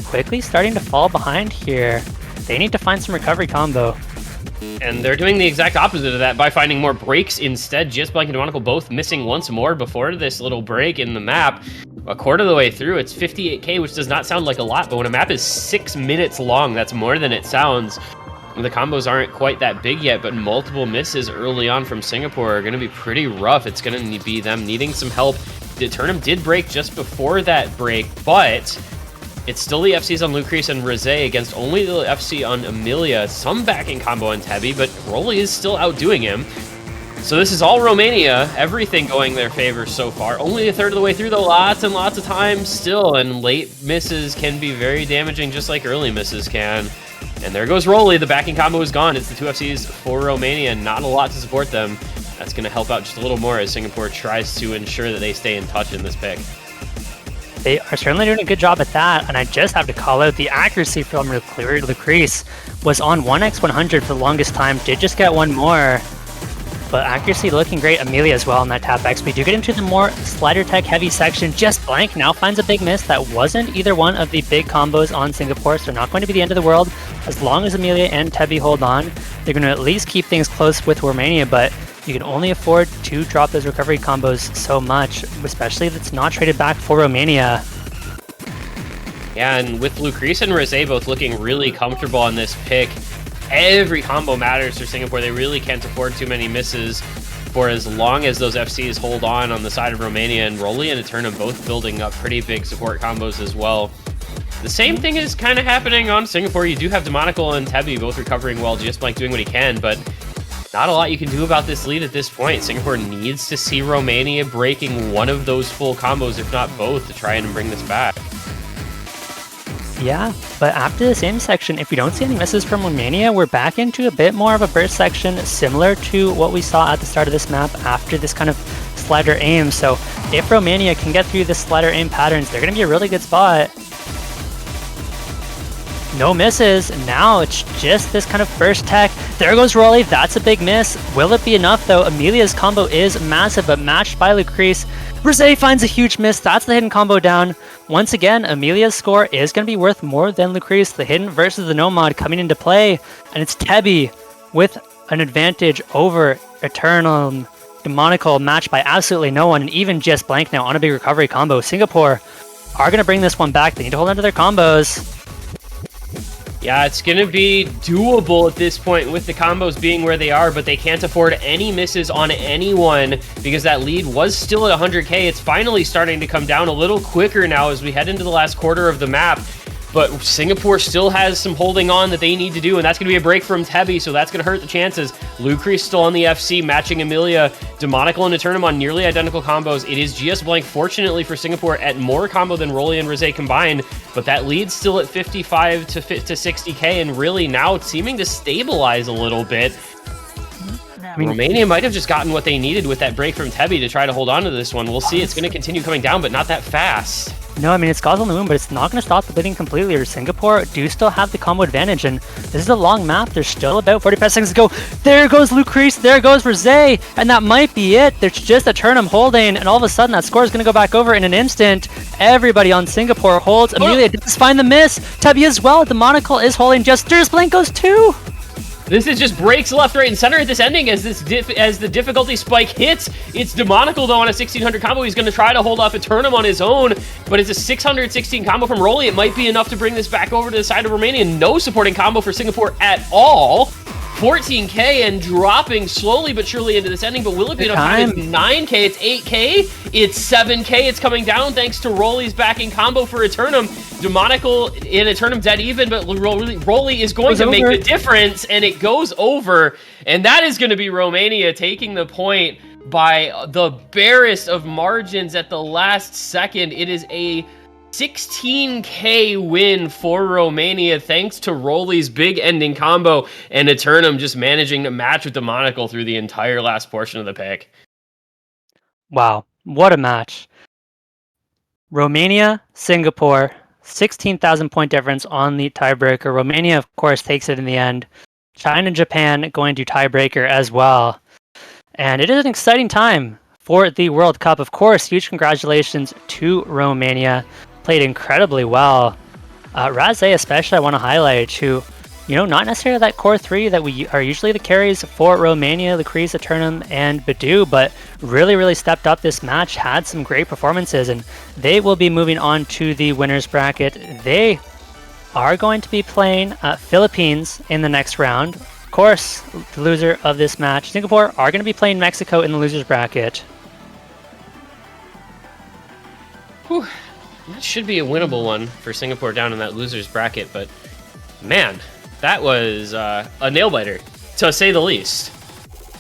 quickly starting to fall behind here. They need to find some recovery combo. And they're doing the exact opposite of that by finding more breaks instead. Just Blank and Demonical both missing once more before this little break in the map. A quarter of the way through, it's 58k, which does not sound like a lot, but when a map is 6 minutes long, that's more than it sounds. The combos aren't quite that big yet, but multiple misses early on from Singapore are going to be pretty rough. It's going to be them needing some help. The Eternum did break just before that break, but it's still the FCs on Lucrece and Rosé against only the FC on Amelia. Some backing combo on Tebi, but Rolly is still outdoing him. So this is all Romania, everything going their favor so far. Only a third of the way through, though, lots and lots of time still, and late misses can be very damaging, just like early misses can. And there goes Rolly, the backing combo is gone. It's the two FCs for Romania, not a lot to support them. That's going to help out just a little more as Singapore tries to ensure that they stay in touch in this pick. They are certainly doing a good job at that, and I just have to call out the accuracy from Lucrece was on 1x100 for the longest time, did just get one more. But accuracy looking great. Amelia as well on that tap X. We do get into the more slider tech heavy section. Just Blank now finds a big miss. That wasn't either one of the big combos on Singapore, so not going to be the end of the world. As long as Amelia and Tebi hold on, they're going to at least keep things close with Romania, but you can only afford to drop those recovery combos so much, especially if it's not traded back for Romania. Yeah, and with Lucrece and Rosé both looking really comfortable on this pick, every combo matters for Singapore. They really can't afford too many misses for as long as those FCs hold on the side of Romania, and Rolly and Eternum both building up pretty big support combos as well. The same thing is kind of happening on Singapore. You do have Demonical and Tebi both recovering well, just like doing what he can, but not a lot you can do about this lead at this point. Singapore needs to see Romania breaking one of those full combos, if not both, to try and bring this back. Yeah, but after the same section, if we don't see any misses from Romania, we're back into a bit more of a burst section, similar to what we saw at the start of this map after this kind of slider aim. So if Romania can get through the slider aim patterns, they're going to be a really good spot. no misses. Now it's just this kind of burst tech. There goes Rolly. That's a big miss. Will it be enough though? Amelia's combo is massive, but matched by Lucrece. Rosé finds a huge miss. That's the hidden combo down. Once again, Amelia's score is going to be worth more than Lucrece. The hidden versus the Nomad coming into play. And it's Tebby with an advantage over Eternal Demonical, matched by absolutely no one. And even just Blank now on a big recovery combo. Singapore are going to bring this one back. They need to hold on to their combos. Yeah, it's going to be doable at this point with the combos being where they are, but they can't afford any misses on anyone because that lead was still at 100k. It's finally starting to come down a little quicker now as we head into the last quarter of the map. But Singapore still has some holding on that they need to do, and that's going to be a break from Tebby, so that's going to hurt the chances. Lucrece still on the FC, matching Amelia. Demonical and Eternum on nearly identical combos. It is GS Blank, fortunately for Singapore, at more combo than Rolly and Rosé combined, but that lead's still at 55 to 60k, and really now seeming to stabilize a little bit. Romania might have just gotten what they needed with that break from Tebby to try to hold on to this one. We'll see. It's going to continue coming down, but not that fast. No, I mean, it's God's on the Moon, but it's not going to stop the bleeding completely. Or Singapore do still have the combo advantage, and this is a long map. There's still about 45 seconds to go. There goes Lucrece, there goes Rosé, and that might be it. There's just a Eternum holding, and all of a sudden that score is going to go back over in an instant. Everybody on Singapore holds. Amelia does find the miss. Tebby as well. Demonical is holding. Just Blink goes too. This is just breaks left, right, and center at this ending as the difficulty spike hits. It's Demonical, though, on a 1600 combo. He's going to try to hold off Eternum on his own, but it's a 616 combo from Rolly. It might be enough to bring this back over to the side of Romania. No supporting combo for Singapore at all. 14k and dropping slowly but surely into this ending, but will it be enough time? It's 9k, it's 8k, it's 7k, it's coming down thanks to Rolly's backing combo for Eternum. Demonical and Eternum dead even, but Rolly is going to make the difference, and it goes over, and that is going to be Romania taking the point by the barest of margins at the last second. It is a 16k win for Romania thanks to Rolly's big ending combo and Eternum just managing to match with Demonical through the entire last portion of the pick. Wow, what a match. Romania, Singapore, 16,000 point difference on the tiebreaker. Romania, of course, takes it in the end. China and Japan going to tiebreaker as well. And it is an exciting time for the World Cup. Of course, huge congratulations to Romania. Played incredibly well. Rosé especially I want to highlight, who, you know, not necessarily that core three that we are usually the carries for Romania, Lucrece, Eternum, and Badu, but really stepped up this match, had some great performances, and they will be moving on to the winners bracket. They are going to be playing Philippines in the next round. Of course, the loser of this match, Singapore, are going to be playing Mexico in the losers bracket. Whew. That should be a winnable one for Singapore down in that loser's bracket, but man, that was a nail-biter, to say the least.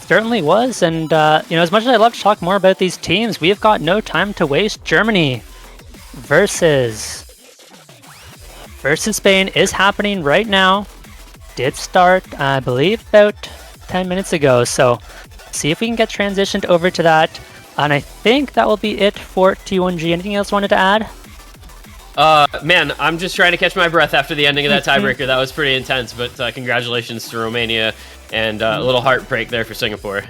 Certainly was, and you know, as much as I'd love to talk more about these teams, we have got no time to waste. Germany versus Spain is happening right now. Did start, I believe, about 10 minutes ago, so see if we can get transitioned over to that. And I think that will be it for T1G. Anything else you wanted to add? Man, I'm just trying to catch my breath after the ending of that tiebreaker. That was pretty intense, but congratulations to Romania, and a little heartbreak there for Singapore.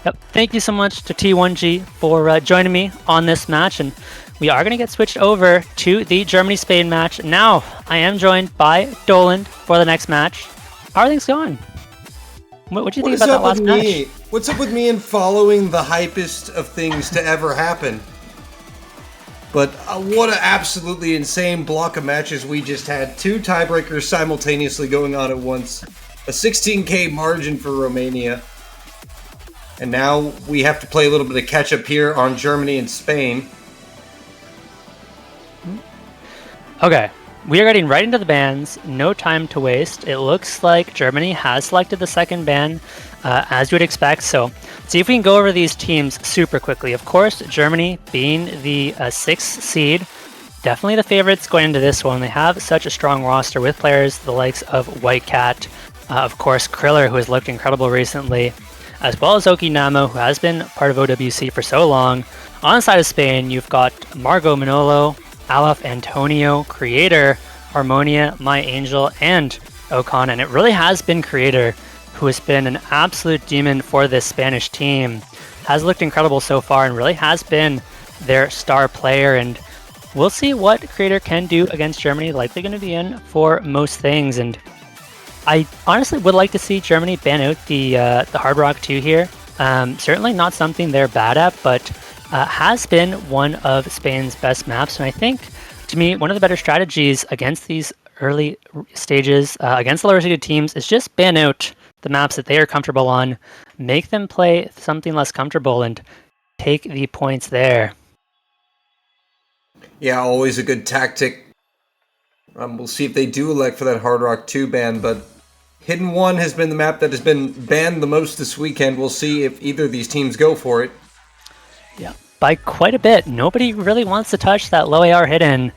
Yep. Thank you so much to T1G for joining me on this match, and we are going to get switched over to the Germany-Spain match. Now, I am joined by Dolan for the next match. How are things going? What do you think about that last match? What's up with me and following the hypest of things to ever happen? But what an absolutely insane block of matches we just had. 2 tiebreakers simultaneously going on at once. A 16k margin for Romania. And now we have to play a little bit of catch up here on Germany and Spain. Okay, we are getting right into the bans. No time to waste. It looks like Germany has selected the second ban, as you would expect. So, see if we can go over these teams super quickly. Of course, Germany being the 6th seed, definitely the favorites going into this one. They have such a strong roster with players the likes of Whitecat, of course, Kriller, who has looked incredible recently, as well as Okinamo, who has been part of OWC for so long. On the side of Spain, you've got Margot Manolo, Alaf Antonio, Creator, Harmonia, My Angel, and Ocon, and it really has been Creator who has been an absolute demon for this Spanish team. Has looked incredible so far and really has been their star player, and we'll see what Creator can do against Germany. Likely going to be in for most things, and I honestly would like to see Germany ban out the Hard Rock 2 here. Certainly not something they're bad at, but has been one of Spain's best maps, and I think, to me, one of the better strategies against these early stages, against the lower seeded teams, is just ban out the maps that they are comfortable on, make them play something less comfortable, and take the points there. Yeah, always a good tactic. We'll see if they do elect for that Hard Rock 2 ban, but Hidden 1 has been the map that has been banned the most this weekend. We'll see if either of these teams go for it. Yeah, by quite a bit. Nobody really wants to touch that low AR Hidden.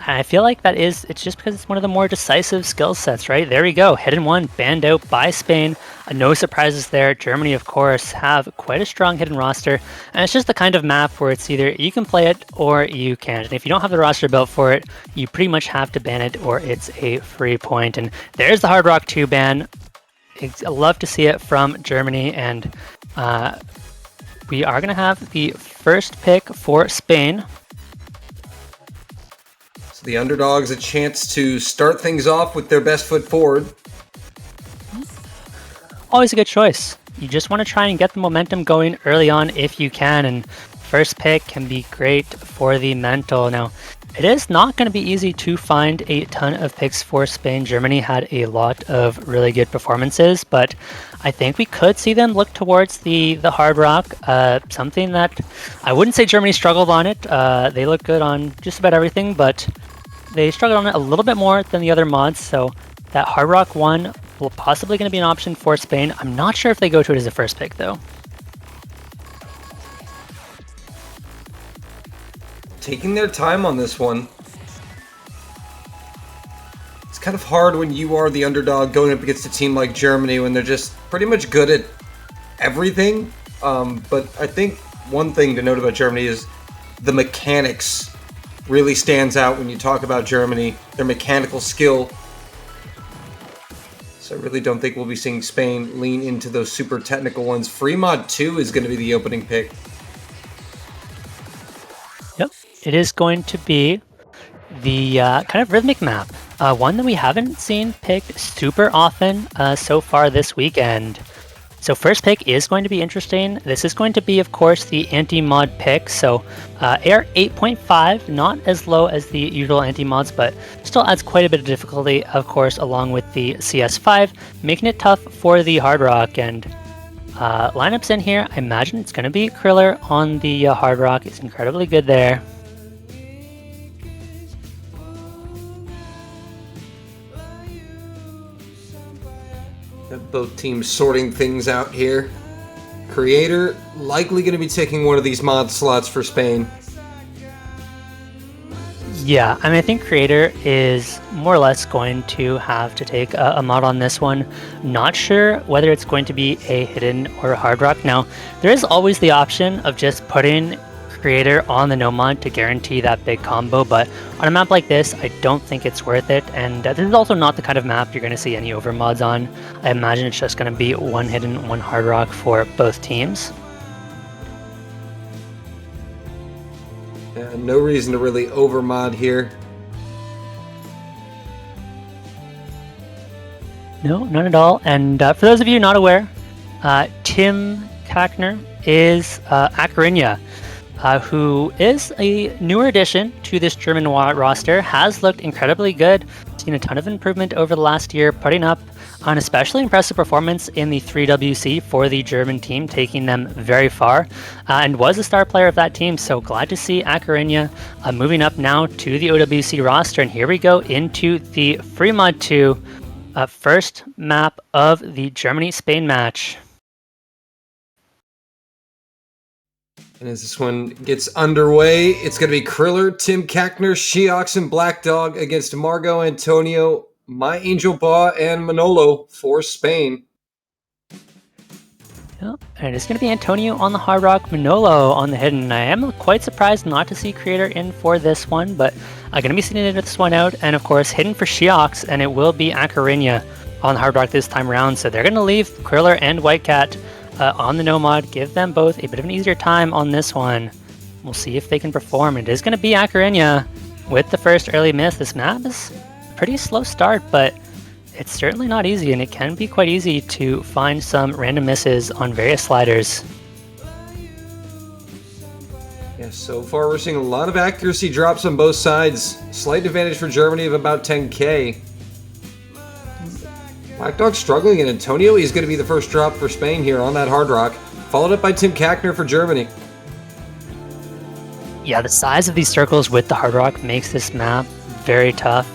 I feel like it's just because it's one of the more decisive skill sets, right? There we go. Hidden 1 banned out by Spain. No surprises there. Germany, of course, have quite a strong hidden roster. And it's just the kind of map where it's either you can play it or you can't. And if you don't have the roster built for it, you pretty much have to ban it or it's a free point. And there's the Hard Rock 2 ban. I love to see it from Germany. And we are going to have the first pick for Spain. So the underdogs a chance to start things off with their best foot forward. Always a good choice. You just want to try and get the momentum going early on if you can, and first pick can be great for the mental. Now, it is not going to be easy to find a ton of picks for Spain. Germany had a lot of really good performances, but I think we could see them look towards the Hard Rock, something that I wouldn't say Germany struggled on it. They look good on just about everything, but they struggled on it a little bit more than the other mods, so that Hard Rock 1 will possibly going to be an option for Spain. I'm not sure if they go to it as a first pick, though. Taking their time on this one. It's kind of hard when you are the underdog going up against a team like Germany when they're just pretty much good at everything. But I think one thing to note about Germany is the mechanics really stands out when you talk about Germany, their mechanical skill. So I really don't think we'll be seeing Spain lean into those super technical ones. Free Mod 2 is going to be the opening pick. Yep, it is going to be the kind of rhythmic map. One that we haven't seen picked super often so far this weekend. So first pick is going to be interesting. This is going to be, of course, the anti-mod pick. So AR 8.5, not as low as the usual anti-mods, but still adds quite a bit of difficulty, of course, along with the CS5, making it tough for the Hard Rock. And lineups in here, I imagine it's going to be Kriller on the Hard Rock. It's incredibly good there. Both teams sorting things out here. Creator likely going to be taking one of these mod slots for Spain. Yeah, I mean, I think Creator is more or less going to have to take a mod on this one. Not sure whether it's going to be a hidden or a hard rock. Now, there is always the option of just putting Creator on the no mod to guarantee that big combo, but on a map like this, I don't think it's worth it. And this is also not the kind of map you're going to see any over mods on. I imagine it's just going to be one hidden, one hard rock for both teams. No reason to really over mod here. No, none at all. And for those of you not aware, Tim Kackner is Akarinya, who is a newer addition to this German roster, has looked incredibly good, seen a ton of improvement over the last year, putting up an especially impressive performance in the 3WC for the German team, taking them very far, and was a star player of that team, so glad to see Akarinya moving up now to the OWC roster. And here we go into the Free Mod 2 first map of the Germany-Spain match. And as this one gets underway, it's going to be Kriller, Tim Kackner, Sheox, and Black Dog against Margot, Antonio, My Angel Ba, and Manolo for Spain. Yep. And it's going to be Antonio on the Hard Rock, Manolo on the Hidden. I am quite surprised not to see Creator in for this one, but going to be sitting this one out, and of course hidden for Shiox, and it will be Akarinya on Hard Rock this time around. So they're going to leave Kriller and Whitecat on the Nomad, give them both a bit of an easier time on this one. We'll see if they can perform. It is going to be Akarinya with the first early miss. This map is a pretty slow start, but it's certainly not easy, and it can be quite easy to find some random misses on various sliders. Yeah, so far we're seeing a lot of accuracy drops on both sides. Slight advantage for Germany of about 10k. Black Dog struggling, and Antonio is going to be the first drop for Spain here on that Hard Rock, followed up by Tim Kackner for Germany. Yeah, the size of these circles with the Hard Rock makes this map very tough.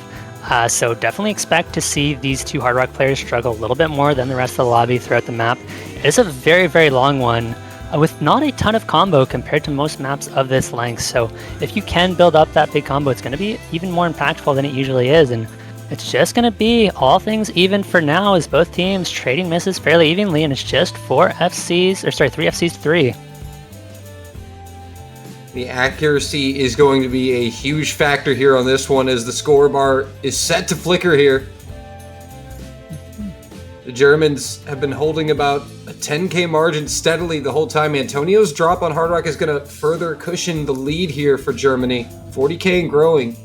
So definitely expect to see these two Hard Rock players struggle a little bit more than the rest of the lobby throughout the map. It is a very, very long one with not a ton of combo compared to most maps of this length. So if you can build up that big combo, it's going to be even more impactful than it usually is. And it's just going to be all things even for now, as both teams trading misses fairly evenly, and it's just 3 FCs to 3. The accuracy is going to be a huge factor here on this one, as the score bar is set to flicker here. The Germans have been holding about a 10k margin steadily the whole time. Antonio's drop on Hard Rock is going to further cushion the lead here for Germany. 40k and growing.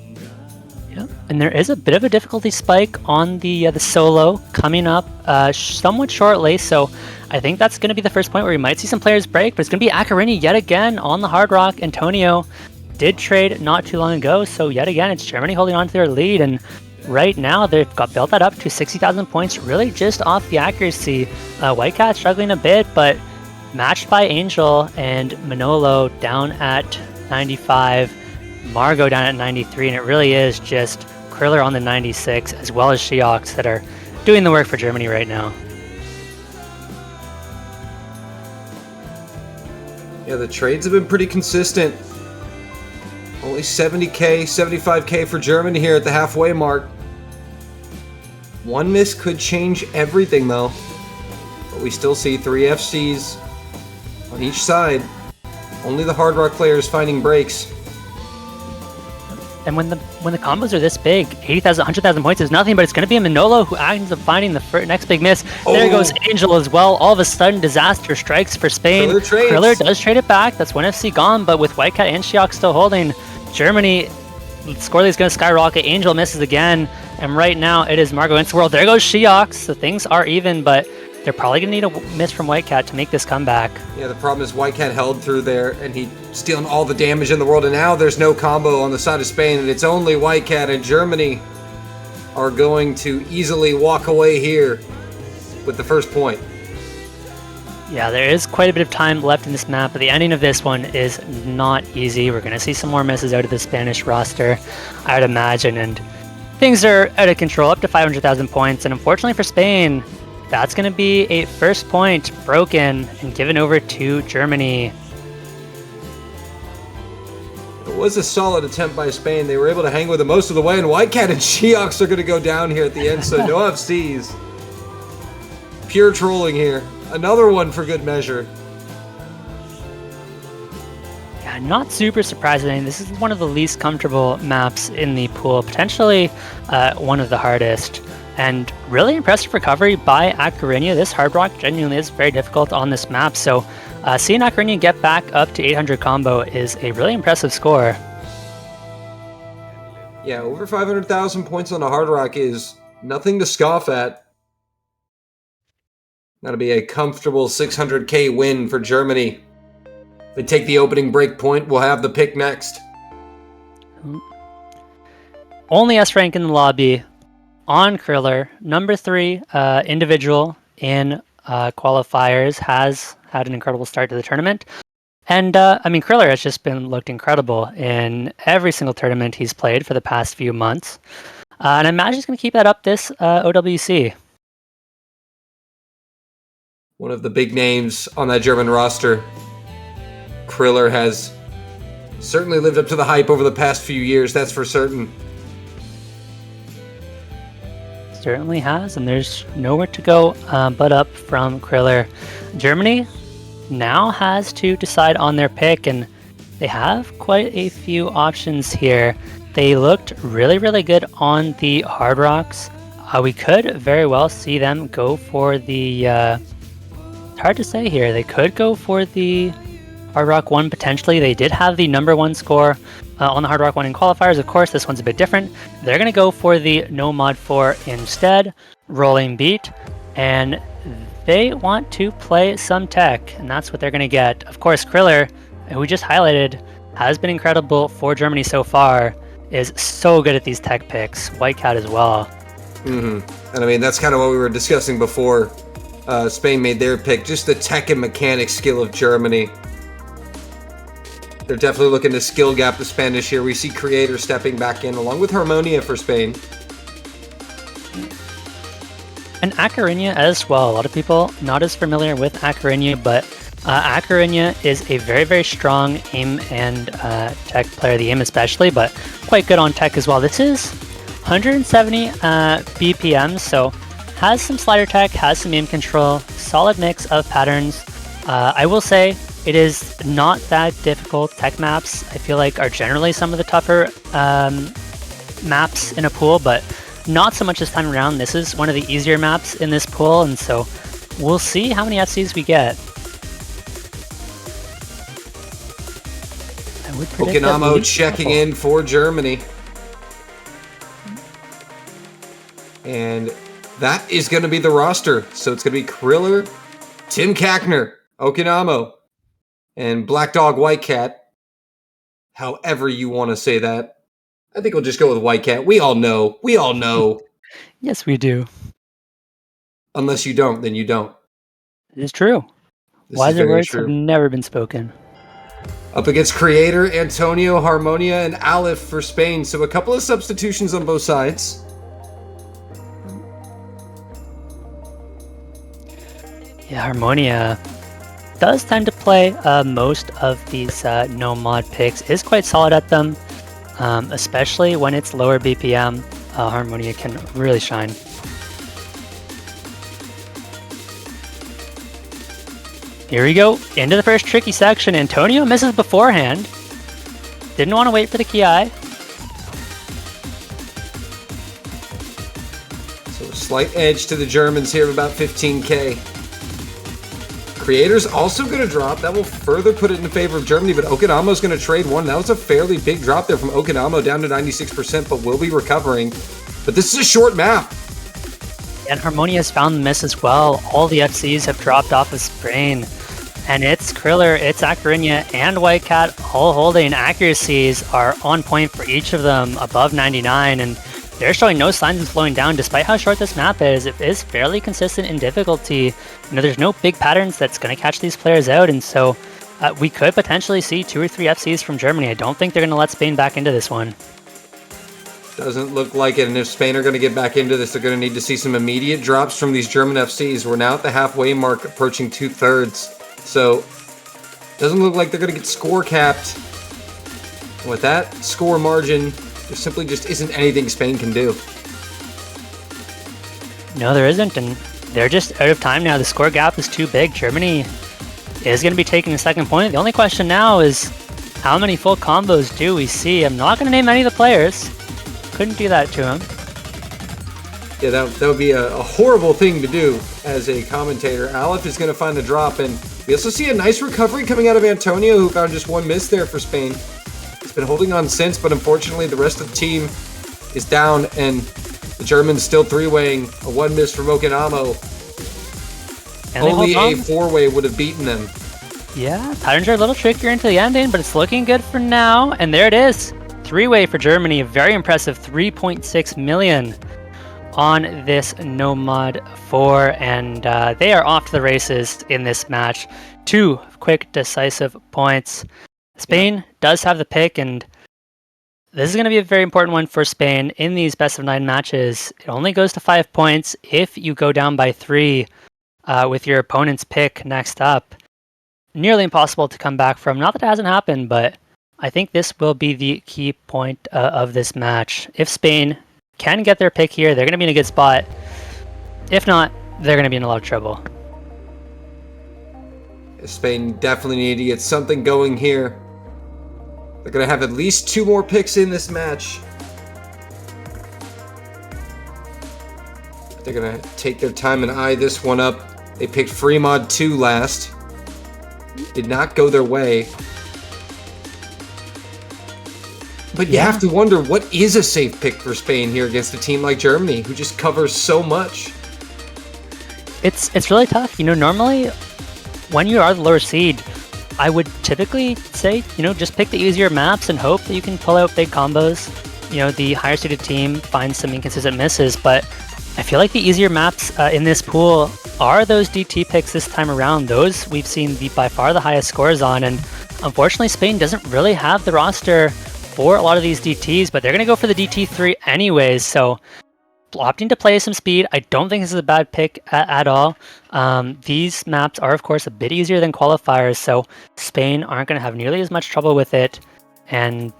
Yeah, and there is a bit of a difficulty spike on the solo coming up somewhat shortly, so I think that's going to be the first point where we might see some players break, but it's going to be Akarini yet again on the Hard Rock. Antonio did trade not too long ago, so yet again it's Germany holding on to their lead, and right now they've built that up to 60,000 points, really just off the accuracy. Whitecat struggling a bit, but matched by Angel and Manolo down at 95. Margot down at 93, and it really is just Kriller on the 96, as well as Shiox, that are doing the work for Germany right now. Yeah, the trades have been pretty consistent. Only 70k, 75k for Germany here at the halfway mark. One miss could change everything though. But we still see 3 FCs on each side. Only the Hard Rock players finding breaks. And when the combos are this big, 80,000, 100,000 points is nothing, but it's going to be a Manolo who ends up finding the next big miss. There goes Angel as well. All of a sudden, disaster strikes for Spain. Kriller does trade it back. That's 1 FC gone, but with Whitecat and Shiox still holding, Germany, score lead is going to skyrocket. Angel misses again, and right now it is Margot into the world. There goes Shiox, so things are even, but they're probably going to need a miss from Whitecat to make this comeback. Yeah, the problem is Whitecat held through there, and he's stealing all the damage in the world, and now there's no combo on the side of Spain, and it's only Whitecat, and Germany are going to easily walk away here with the first point. Yeah, there is quite a bit of time left in this map, but the ending of this one is not easy. We're going to see some more misses out of the Spanish roster, I would imagine, and things are out of control, up to 500,000 points, and unfortunately for Spain, that's going to be a first point broken and given over to Germany. It was a solid attempt by Spain. They were able to hang with it most of the way, and Whitecat and Shiox are going to go down here at the end, so no FCs. Pure trolling here. Another one for good measure. Yeah, not super surprising. This is one of the least comfortable maps in the pool, potentially one of the hardest. And really impressive recovery by Akarinya. This Hard Rock genuinely is very difficult on this map, so seeing Akarinya get back up to 800 combo is a really impressive score. Yeah, over 500,000 points on a Hard Rock is nothing to scoff at. That'll be a comfortable 600k win for Germany. If they take the opening break point, we'll have the pick next. Only S rank in the lobby on Kriller. Number 3 individual in qualifiers, has had an incredible start to the tournament. And I mean, Kriller has just looked incredible in every single tournament he's played for the past few months. And I imagine he's going to keep that up this OWC. One of the big names on that German roster. Kriller has certainly lived up to the hype over the past few years, that's for certain. Certainly has, and there's nowhere to go but up from Kriller. Germany now has to decide on their pick, and they have quite a few options here. They looked really, really good on the Hard Rocks. We could very well see them go for the... it's hard to say here. They could go for the Hard Rock 1 potentially. They did have the number 1 score on the Hard Rock 1 in qualifiers. Of course, this one's a bit different. They're going to go for the No Mod 4 instead, rolling beat, and they want to play some tech, and that's what they're going to get. Of course, Kriller, who we just highlighted, has been incredible for Germany so far, is so good at these tech picks. Whitecat as well. And I mean, that's kind of what we were discussing before Spain made their pick. Just the tech and mechanics skill of Germany. They're definitely looking to skill gap the Spanish here. We see Creator stepping back in along with Harmonia for Spain. And Acarinia as well. A lot of people not as familiar with Acarinia, but Acarinia is a very, very strong aim and tech player, the aim especially, but quite good on tech as well. This is 170 BPM, so has some slider tech, has some aim control, solid mix of patterns. I will say it is not that difficult. Tech maps, I feel like, are generally some of the tougher maps in a pool, but not so much this time around. This is one of the easier maps in this pool, and so we'll see how many FCs we get. I would predict Okinamo checking in for Germany. And that is going to be the roster. So it's going to be Kriller, Tim Kackner, Okinamo, and Black Dog Whitecat. However you want to say that. I think we'll just go with Whitecat. We all know. We all know. Yes, we do. Unless you don't, then you don't. It is true. Wiser words have never been spoken. Up against Creator, Antonio, Harmonia, and Aleph for Spain. So a couple of substitutions on both sides. Yeah, Harmonia does tend to play most of these no mod picks, is quite solid at them, especially when it's lower BPM. Harmonia can really shine. Here we go, into the first tricky section. Antonio misses beforehand. Didn't want to wait for the Ki. So a slight edge to the Germans here of about 15k. Creator's also going to drop. That will further put it in favor of Germany, but Okinamo's going to trade one. That was a fairly big drop there from Okinamo, down to 96%, but will be recovering. But this is a short map. And Harmonia's found the miss as well. All the FCs have dropped off of Spain. And it's Kriller, it's Acarinia, and Whitecat all holding. Accuracies are on point for each of them, above 99, and they're showing no signs of slowing down despite how short this map is. It is fairly consistent in difficulty. You know, there's no big patterns that's going to catch these players out, and so we could potentially see 2 or 3 FCs from Germany. I don't think they're going to let Spain back into this one. Doesn't look like it, and if Spain are going to get back into this, they're going to need to see some immediate drops from these German FCs. We're now at the halfway mark, approaching 2/3. So, doesn't look like they're going to get score capped. With that score margin, there simply just isn't anything Spain can do. No, there isn't, and they're just out of time now. The score gap is too big. Germany is going to be taking the second point. The only question now is, how many full combos do we see? I'm not going to name any of the players. Couldn't do that to him. Yeah, that would be a horrible thing to do as a commentator. Aleph is going to find the drop, and we also see a nice recovery coming out of Antonio, who found just one miss there for Spain. He's been holding on since, but unfortunately the rest of the team is down, and the Germans still three-weighing. A one miss from Okinamo. And only a four-way would have beaten them. Yeah, patterns are a little trickier into the ending, but it's looking good for now. And there it is. Three-way for Germany. A very impressive 3.6 million on this No Mod 4. And they are off to the races in this match. 2 quick, decisive points. Spain does have the pick, and this is going to be a very important one for Spain in these best-of-9 matches. It only goes to 5 points if you go down by 3 with your opponent's pick next up. Nearly impossible to come back from. Not that it hasn't happened, but I think this will be the key point of this match. If Spain can get their pick here, they're going to be in a good spot. If not, they're going to be in a lot of trouble. Spain definitely need to get something going here. They're going to have at least 2 more picks in this match. They're going to take their time and eye this one up. They picked Fremod 2 last. Did not go their way. But you have to wonder, what is a safe pick for Spain here against a team like Germany, who just covers so much? It's really tough. You know, normally when you are the lower seed, I would typically say, you know, just pick the easier maps and hope that you can pull out big combos. You know, the higher seeded team finds some inconsistent misses, but I feel like the easier maps in this pool are those DT picks this time around. Those we've seen by far the highest scores on, and unfortunately Spain doesn't really have the roster for a lot of these DTs, but they're going to go for the DT3 anyways, so opting to play some speed, I don't think this is a bad pick at all. These maps are of course a bit easier than qualifiers, so Spain aren't going to have nearly as much trouble with it, and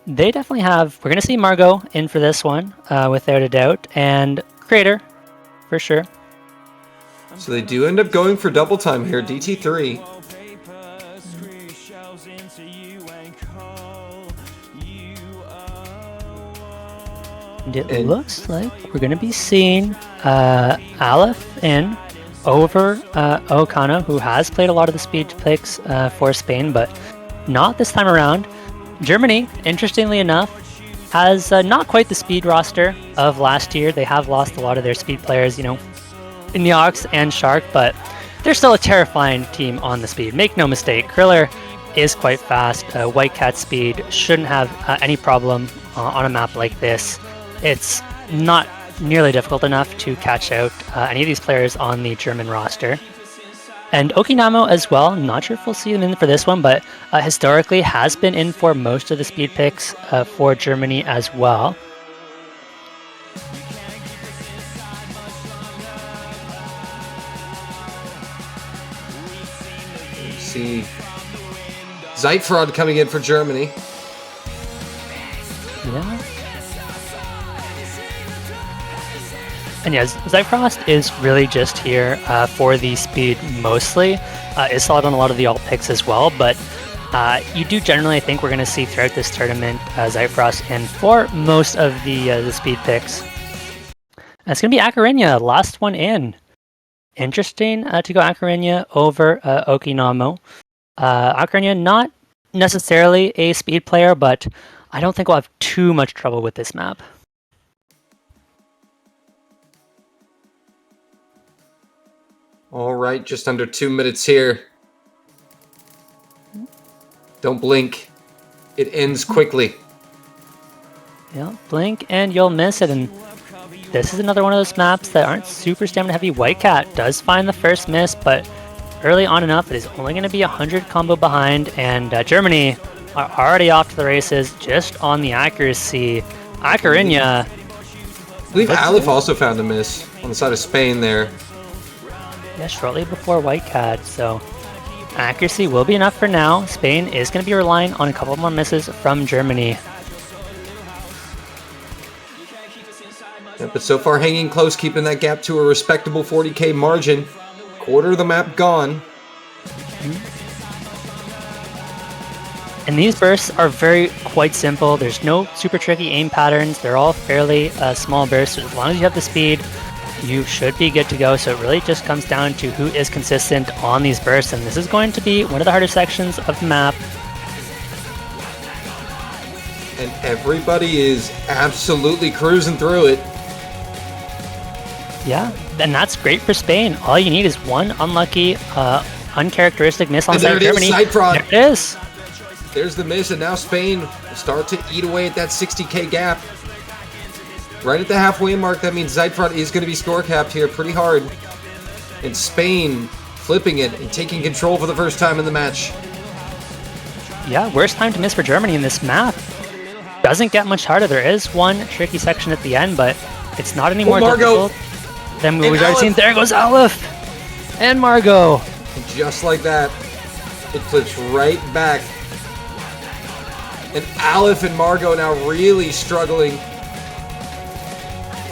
they definitely have. We're going to see Margot in for this one, without a doubt, and Crater, for sure. So they do end up going for double time here, DT3. And it looks like we're going to be seeing Aleph in over Okana, who has played a lot of the speed picks for Spain, but not this time around. Germany, interestingly enough, has not quite the speed roster of last year. They have lost a lot of their speed players, you know, in Neox and Shark, but they're still a terrifying team on the speed. Make no mistake, Kriller is quite fast. White Cat speed shouldn't have any problem on a map like this. It's not nearly difficult enough to catch out any of these players on the German roster. And Okinamo as well, not sure if we'll see them in for this one, but historically has been in for most of the speed picks for Germany as well. See Zeitfraud coming in for Germany. Yeah. And yeah, Zyfrost is really just here for the speed mostly. Is solid on a lot of the alt picks as well, but you do generally, I think we're going to see throughout this tournament Zyfrost in for most of the speed picks. And it's going to be Akarenya, last one in. Interesting to go Akarenya over Okinamo. Akarenya, not necessarily a speed player, but I don't think we'll have too much trouble with this map. All right, just under 2 minutes here. Don't blink. It ends quickly. Yeah, blink and you'll miss it. And this is another one of those maps that aren't super stamina heavy. White Cat does find the first miss, but early on enough, it is only going to be 100 combo behind. And Germany are already off to the races just on the accuracy. Akarenya. I believe Aleph also found a miss on the side of Spain there. Yeah, shortly before White Cat, so accuracy will be enough for now. Spain is going to be relying on a couple more misses from Germany. Yeah, but so far hanging close, keeping that gap to a respectable 40k margin. Quarter of the map gone. And these bursts are quite simple. There's no super tricky aim patterns. They're all fairly small bursts. So as long as you have the speed, you should be good to go. So it really just comes down to who is consistent on these bursts, and this is going to be one of the harder sections of the map. And everybody is absolutely cruising through it. Yeah, and that's great for Spain. All you need is one unlucky, uncharacteristic miss on the side of Germany. There it is. There's the miss, and now Spain will start to eat away at that 60k gap. Right at the halfway mark, that means Zeitfraud is going to be score capped here pretty hard. And Spain flipping it and taking control for the first time in the match. Yeah, worst time to miss for Germany in this map. Doesn't get much harder. There is one tricky section at the end, but it's not any more difficult than we've already seen. There goes Aleph! And Margot! And just like that, it flips right back. And Aleph and Margot now really struggling.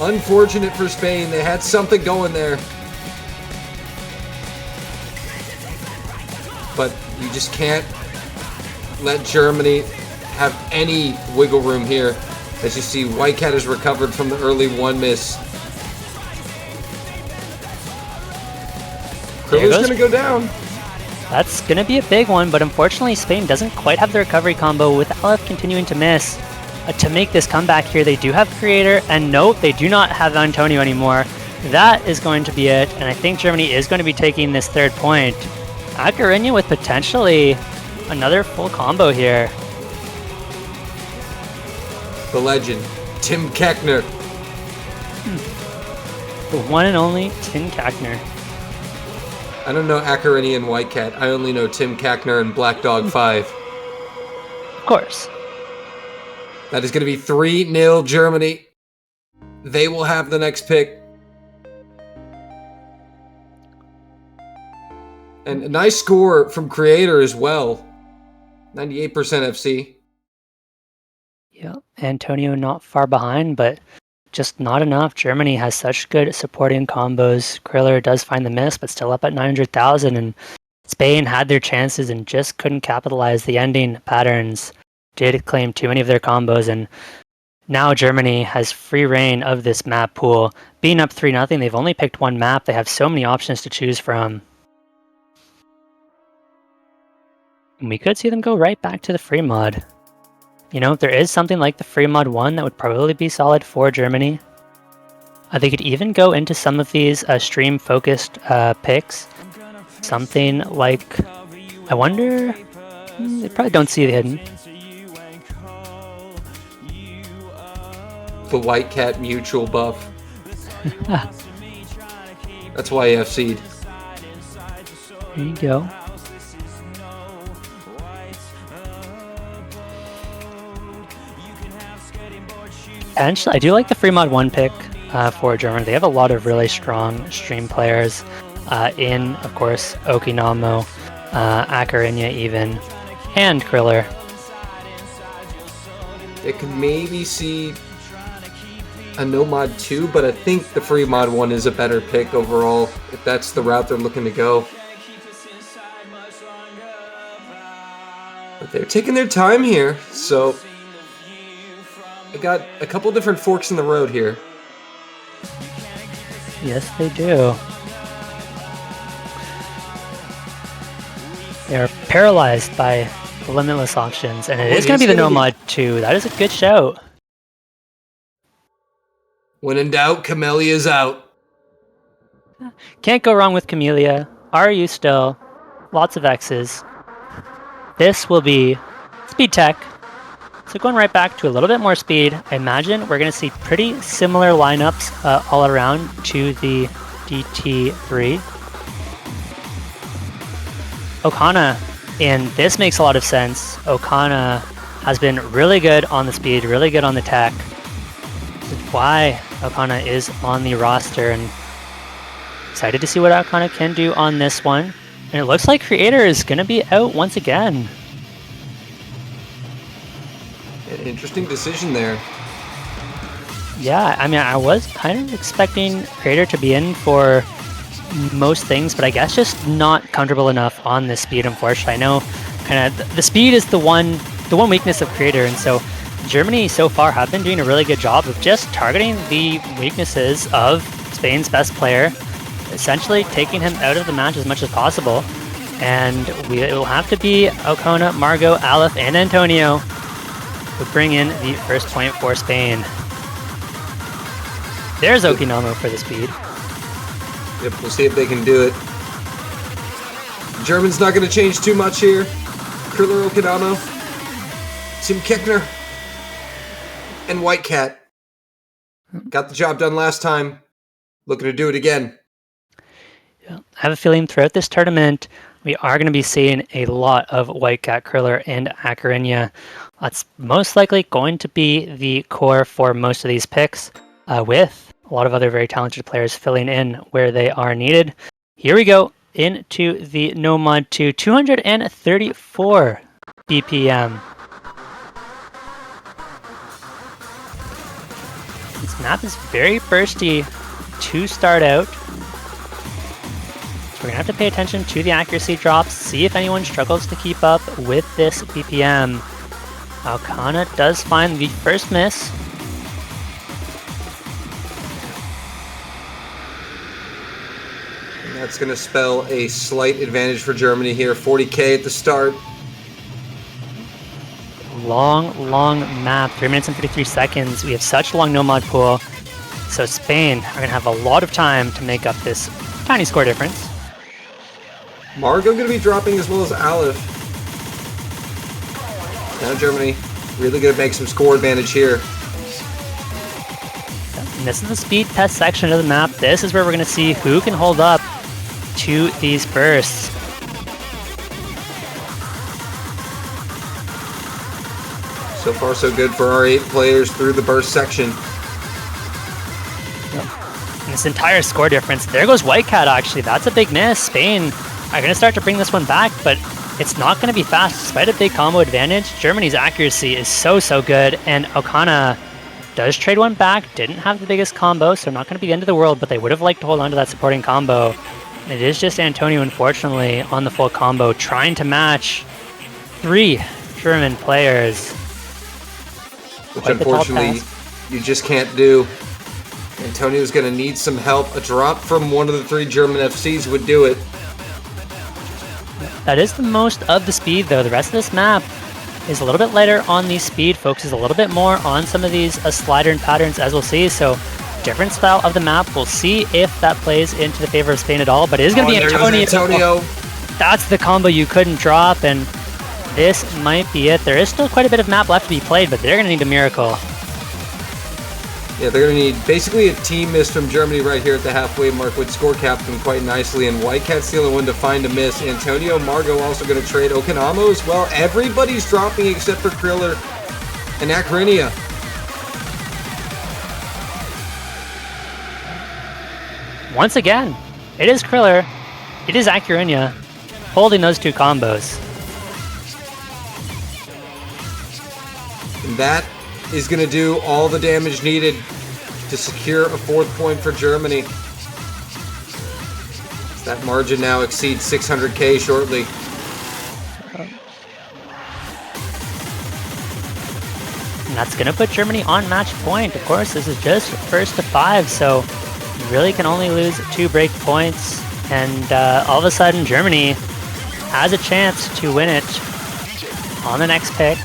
Unfortunate for Spain. They had something going there. But you just can't let Germany have any wiggle room here. As you see, White Cat has recovered from the early 1 miss. Kriller's going to go down. That's going to be a big one, but unfortunately Spain doesn't quite have the recovery combo with Aleph continuing to miss. To make this comeback here, they do have Creator, and nope, they do not have Antonio anymore. That is going to be it, and I think Germany is going to be taking this 3rd point. Acarina with potentially another full combo here. The legend, Tim Keckner. The one and only Tim Keckner. I don't know Acarina and White Cat. I only know Tim Keckner and Black Dog 5. Of course. That is going to be 3-0 Germany. They will have the next pick. And a nice score from Creator as well. 98% FC. Yeah, Antonio not far behind, but just not enough. Germany has such good supporting combos. Kriller does find the miss, but still up at 900,000. And Spain had their chances and just couldn't capitalize. The ending patterns did claim too many of their combos. And now Germany has free reign of this map pool. Being up 3-0, they've only picked one map. They have so many options to choose from. And we could see them go right back to the free mod. You know, if there is something like the free mod 1 that would probably be solid for Germany. They could even go into some of these stream-focused picks. Something like, I wonder, they probably don't see the hidden. The White Cat mutual buff. That's why he FC'd. There you go. Potentially, I do like the free mod 1 pick for Germany. They have a lot of really strong stream players in, of course, Okinamo, Acarina even, and Kriller. It could maybe see a no mod 2, but I think the free mod 1 is a better pick overall, if that's the route they're looking to go. But they're taking their time here, so they got a couple different forks in the road here. Yes, they do. They are paralyzed by the limitless options, and it is going to be the no mod 2. That is a good shout. When in doubt, Camelia's out. Can't go wrong with Camellia. Are you still? Lots of X's. This will be speed tech. So going right back to a little bit more speed, I imagine we're going to see pretty similar lineups all around to the DT3. Okana, and this makes a lot of sense. Okana has been really good on the speed, really good on the tech. This is why Okana is on the roster, and excited to see what Okana can do on this one. And it looks like Creator is going to be out once again. Interesting decision there. Yeah, I mean, I was kind of expecting Creator to be in for most things, but I guess just not comfortable enough on the speed, unfortunately. I know kind of the speed is the one weakness of Creator, and so Germany so far have been doing a really good job of just targeting the weaknesses of Spain's best player, essentially taking him out of the match as much as possible. And it will have to be Okona, Margot, Aleph, and Antonio who bring in the first point for Spain. There's Okinamo for the speed. Yep, we'll see if they can do it. German's not going to change too much here. Kriller, Okinamo, Tim Keckner, and White Cat. Got the job done last time. Looking to do it again. Yeah. I have a feeling throughout this tournament, we are going to be seeing a lot of White Cat, Kriller, and Acarina. That's most likely going to be the core for most of these picks, with a lot of other very talented players filling in where they are needed. Here we go into the No Mod 2, 234 BPM. This map is very bursty to start out. So we're going to have to pay attention to the accuracy drops, see if anyone struggles to keep up with this BPM. Alcana does find the first miss. And that's going to spell a slight advantage for Germany here. 40k at the start. Long map, 3 minutes and 53 seconds. We have such a long no-mod pool. So Spain are going to have a lot of time to make up this tiny score difference. Margot going to be dropping as well as Aleph. Now Germany really going to make some score advantage here. And this is the speed test section of the map. This is where we're going to see who can hold up to these bursts. So far so good for our 8 players through the burst section. And this entire score difference, there goes White Cat actually, that's a big miss. Spain are going to start to bring this one back, but it's not going to be fast despite a big combo advantage. Germany's accuracy is so good, and Okana does trade one back, didn't have the biggest combo, so not going to be the end of the world, but they would have liked to hold on to that supporting combo. It is just Antonio, unfortunately, on the full combo, trying to match 3 German players. Which unfortunately you just can't do. Antonio's going to need some help. A drop from one of the 3 German FCs would do it. That is the most of the speed, though. The rest of this map is a little bit lighter on the speed, focuses a little bit more on some of these slider and patterns, as we'll see. So, different style of the map. We'll see if that plays into the favor of Spain at all, but it is going to be Antonio. That's the combo you couldn't drop, and this might be it. There is still quite a bit of map left to be played, but they're going to need a miracle. Yeah, they're going to need basically a team miss from Germany right here at the halfway mark, which score capped them quite nicely, and White Cat's the only one to find a miss. Antonio, Margot also going to trade Okanamo as well. Everybody's dropping except for Kriller and Acrinia. Once again, it is Kriller, it is Acrinia, holding those 2 combos. And that is going to do all the damage needed to secure a 4th point for Germany. That margin now exceeds 600k shortly. And that's going to put Germany on match point. Of course, this is just first to 5, so you really can only lose 2 break points. And all of a sudden, Germany has a chance to win it on the next pick.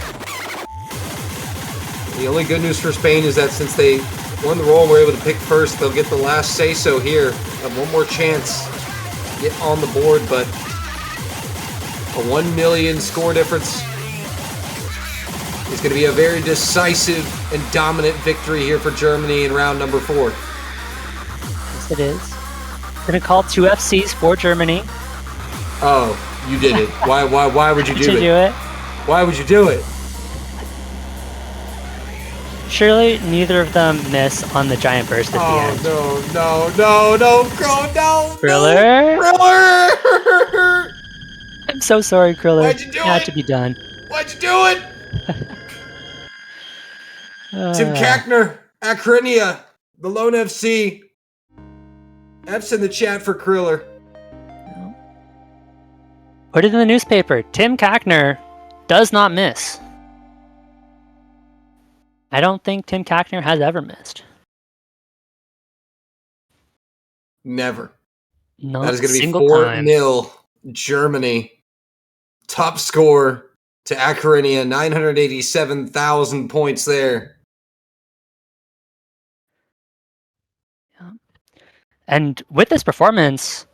The only good news for Spain is that since they won the roll and were able to pick first, they'll get the last say-so here. Have one more chance to get on the board, but a 1 million score difference is going to be a very decisive and dominant victory here for Germany in round number 4. Yes, it is. Going to call 2 FCs for Germany. Oh, you did it. Why would you do Did you do it? Why would you do it? Surely neither of them miss on the giant burst at the end. No, Crow, no! Kriller? Kriller! I'm so sorry, Kriller. Why'd you do It had it? to be done. Why'd you do it? Tim Kackner, Acrinia, the Lone FC. F's in the chat for Kriller. Put it in the newspaper. Tim Kackner does not miss. I don't think Tim Kackner has ever missed. Never. Not That is going to be single 4-0 Germany. Top score to Acrinia, 987,000 points there. And with this performance,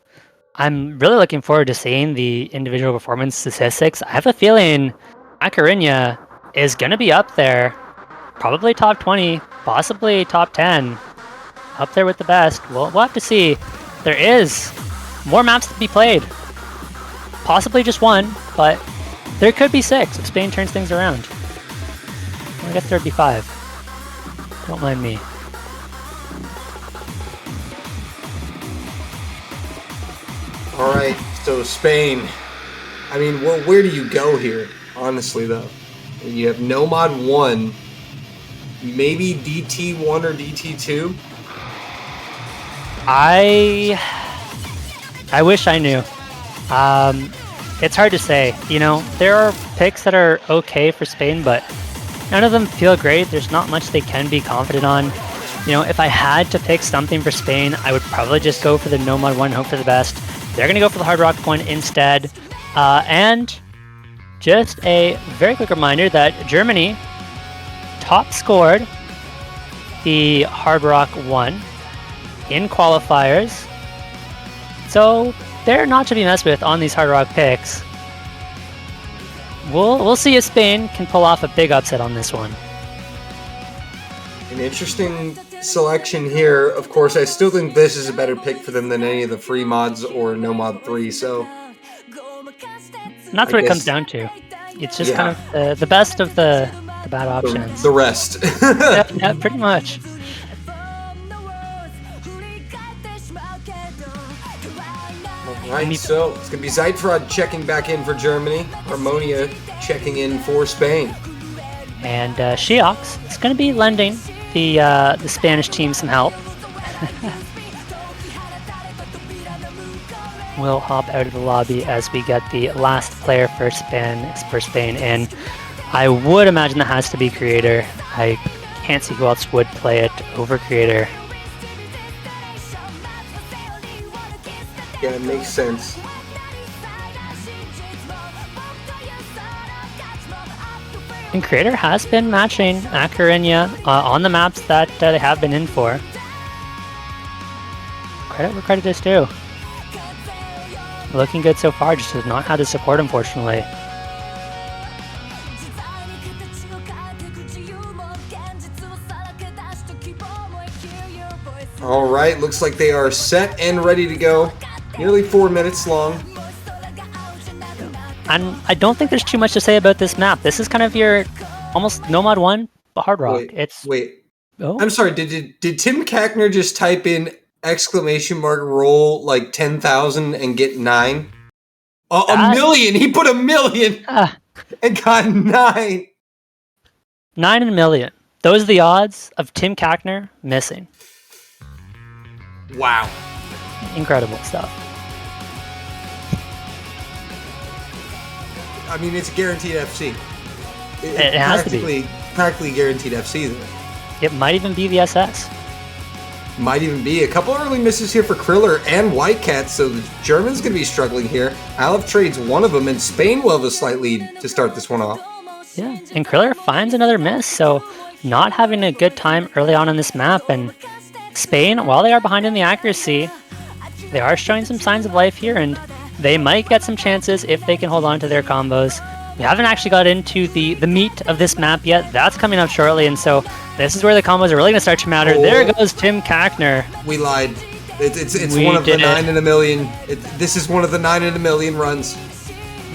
I'm really looking forward to seeing the individual performance statistics. I have a feeling Acrinia is going to be up there. Probably top 20, possibly top 10. Up there with the best. We'll have to see. There is more maps to be played. Possibly just 1, but there could be 6 if Spain turns things around. I guess there'd be 5. Don't mind me. All right, so Spain. I mean, well, where do you go here? Honestly, though, you have Nomad 1, maybe DT1 or DT2. I wish I knew. It's hard to say. You know, there are picks that are okay for Spain, but None of them feel great. There's not much they can be confident on. You know, if I had to pick something for Spain, I would probably just go for the no mod one, hope for the best. They're going to go for the Hard Rock one instead. And just a very quick reminder that Germany top scored the Hard Rock 1 in qualifiers. So they're not to be messed with on these Hard Rock picks. We'll see if Spain can pull off a big upset on this one. An interesting selection here. Of course, I still think this is a better pick for them than any of the free mods or no mod 3, so... And that's what it comes down to. It's just kind of the best of the bad options. The rest. yeah, pretty much. Alright, so it's going to be Zeitfrod checking back in for Germany. Harmonia checking in for Spain. And Shiox is going to be lending the Spanish team some help. We'll hop out of the lobby as we get the last player for Spain in. I would imagine that has to be Creator. I can't see who else would play it over Creator. Yeah, it makes sense. And Creator has been matching Acarina on the maps that they have been in for. Credit where credit is due. Looking good so far, just has not had the support, unfortunately. All right, looks like they are set and ready to go. Nearly 4 minutes long. And I don't think there's too much to say about this map. This is kind of your almost no mod 1, but Hard Rock. Wait. Oh? I'm sorry, did Tim Kackner just type in roll like 10,000 and get 9? A million! He put 1 million and got 9! 9 in a million. Those are the odds of Tim Kackner missing. Wow. Incredible stuff. I mean, it's guaranteed FC. It has to be. Practically guaranteed FC there. It might even be the SS. Might even be. A couple early misses here for Kriller and Whitecat, so the Germans going to be struggling here. Aleph trades one of them, and Spain will have a slight lead to start this one off. Yeah, and Kriller finds another miss, so not having a good time early on this map. And Spain, while they are behind in the accuracy, they are showing some signs of life here, and they might get some chances if they can hold on to their combos. We haven't actually got into the meat of this map yet. That's coming up shortly, and so this is where the combos are really going to start to matter. Oh. There goes Tim Kackner. We lied. It's one of the 9 in a million. This is one of the 9 in a million runs.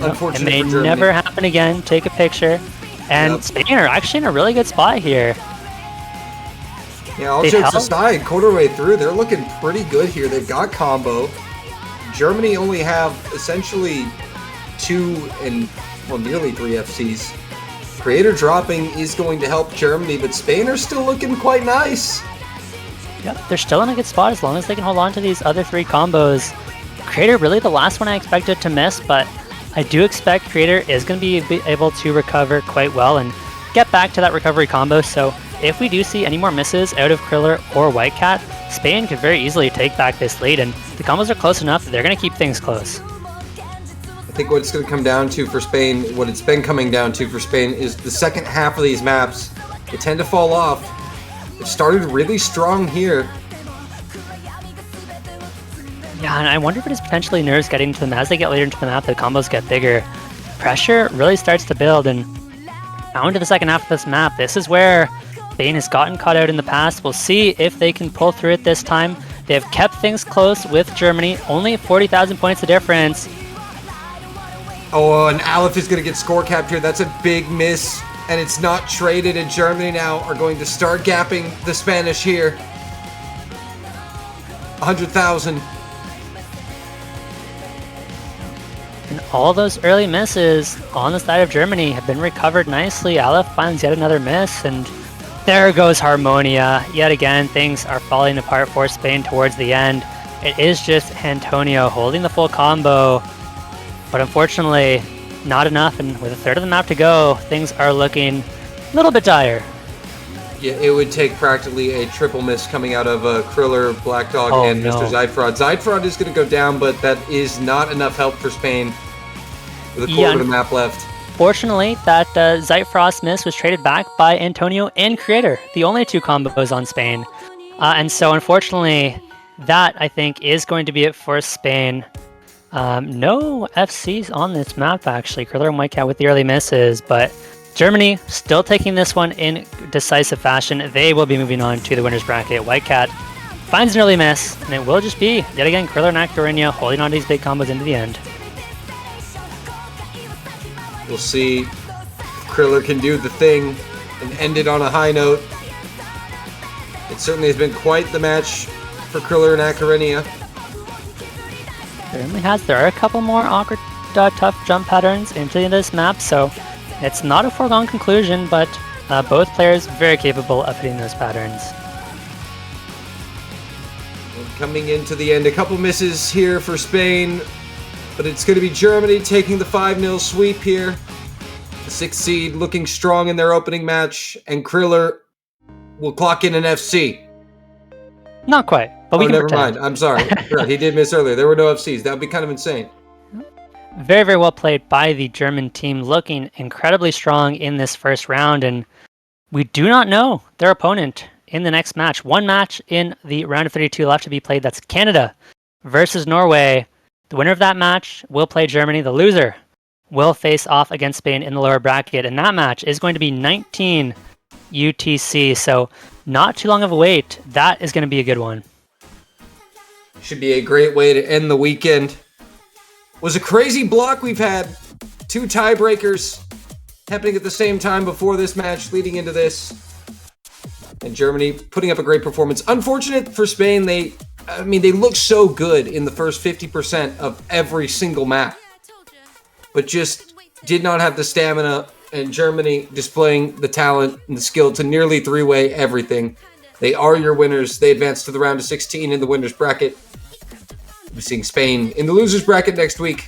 Unfortunately, it may never happen again. Take a picture. And Spain are actually in a really good spot here. Yeah, all jokes aside, quarter way through, they're looking pretty good here. They've got combo. Germany only have essentially 2 and, well, nearly 3 FCs. Creator dropping is going to help Germany, but Spain are still looking quite nice. Yep, they're still in a good spot as long as they can hold on to these other 3 combos. Creator, really the last one I expected to miss, but I do expect Creator is going to be able to recover quite well and get back to that recovery combo. So if we do see any more misses out of Kriller or Whitecat, Spain could very easily take back this lead, and the combos are close enough that they're going to keep things close. I think what it's going to come down to for Spain, what it's been coming down to for Spain, is the second half of these maps. They tend to fall off. It started really strong here. Yeah, and I wonder if it is potentially nerves getting to them. As they get later into the map, the combos get bigger. Pressure really starts to build, and now into the second half of this map, this is where Spain has gotten caught out in the past. We'll see if they can pull through it this time. They have kept things close with Germany, only 40,000 points of difference. Oh, and Aleph is going to get score capped here. That's a big miss, and it's not traded, and Germany now are going to start gapping the Spanish here. 100,000. And all those early misses on the side of Germany have been recovered nicely. Aleph finds yet another miss, and there goes Harmonia. Yet again, things are falling apart for Spain towards the end. It is just Antonio holding the full combo, but unfortunately, not enough. And with a third of the map to go, things are looking a little bit dire. Yeah, it would take practically a triple miss coming out of Kriller, Black Dog, Oh, and no. Mr. Zeitfraud. Zeitfraud is going to go down, but that is not enough help for Spain with a quarter of the map left. Fortunately, that Zeitfrost miss was traded back by Antonio and Creator, the only 2 combos on Spain. And so, unfortunately, that, I think, is going to be it for Spain. No FCs on this map, actually. Kriller and Whitecat with the early misses, but Germany still taking this one in decisive fashion. They will be moving on to the winner's bracket. Whitecat finds an early miss, and it will just be, yet again, Kriller and Actorinia holding on to these big combos into the end. We'll see if Kriller can do the thing and end it on a high note. It certainly has been quite the match for Kriller and Acarinia. Certainly has. There are a couple more awkward, tough jump patterns into this map, so it's not a foregone conclusion, but both players very capable of hitting those patterns. And coming into the end, a couple misses here for Spain, but it's going to be Germany taking the 5-0 sweep here. The 6th seed looking strong in their opening match, and Kriller will clock in an FC. Not quite, but we can never pretend. mind. I'm sorry. Right, he did miss earlier. There were no FCs. That would be kind of insane. Very, very well played by the German team, looking incredibly strong in this first round, and we do not know their opponent in the next match. One match in the round of 32 left to be played. That's Canada versus Norway. The winner of that match will play Germany. The loser will face off against Spain in the lower bracket, and that match is going to be 19 UTC, so not too long of a wait. That is going to be a good one. Should be a great way to end the weekend. Was a crazy block we've had. 2 tiebreakers happening at the same time before this match, leading into this. And Germany putting up a great performance. Unfortunate for Spain, they look so good in the first 50% of every single map, but just did not have the stamina, and Germany displaying the talent and the skill to nearly 3-way everything. They are your winners. They advance to the round of 16 in the winners bracket. We'll be seeing Spain in the losers bracket next week.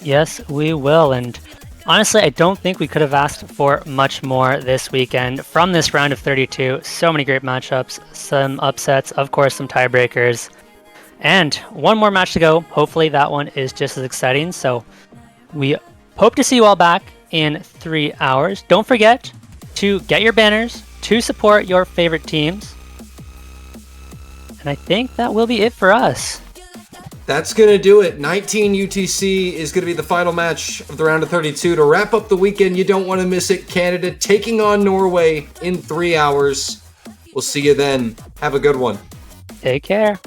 Yes, we will, and honestly, I don't think we could have asked for much more this weekend from this round of 32. So many great matchups, some upsets, of course, some tiebreakers. And one more match to go. Hopefully that one is just as exciting. So we hope to see you all back in 3 hours. Don't forget to get your banners to support your favorite teams. And I think that will be it for us. That's going to do it. 19 UTC is going to be the final match of the round of 32. To wrap up the weekend, you don't want to miss it. Canada taking on Norway in 3 hours. We'll see you then. Have a good one. Take care.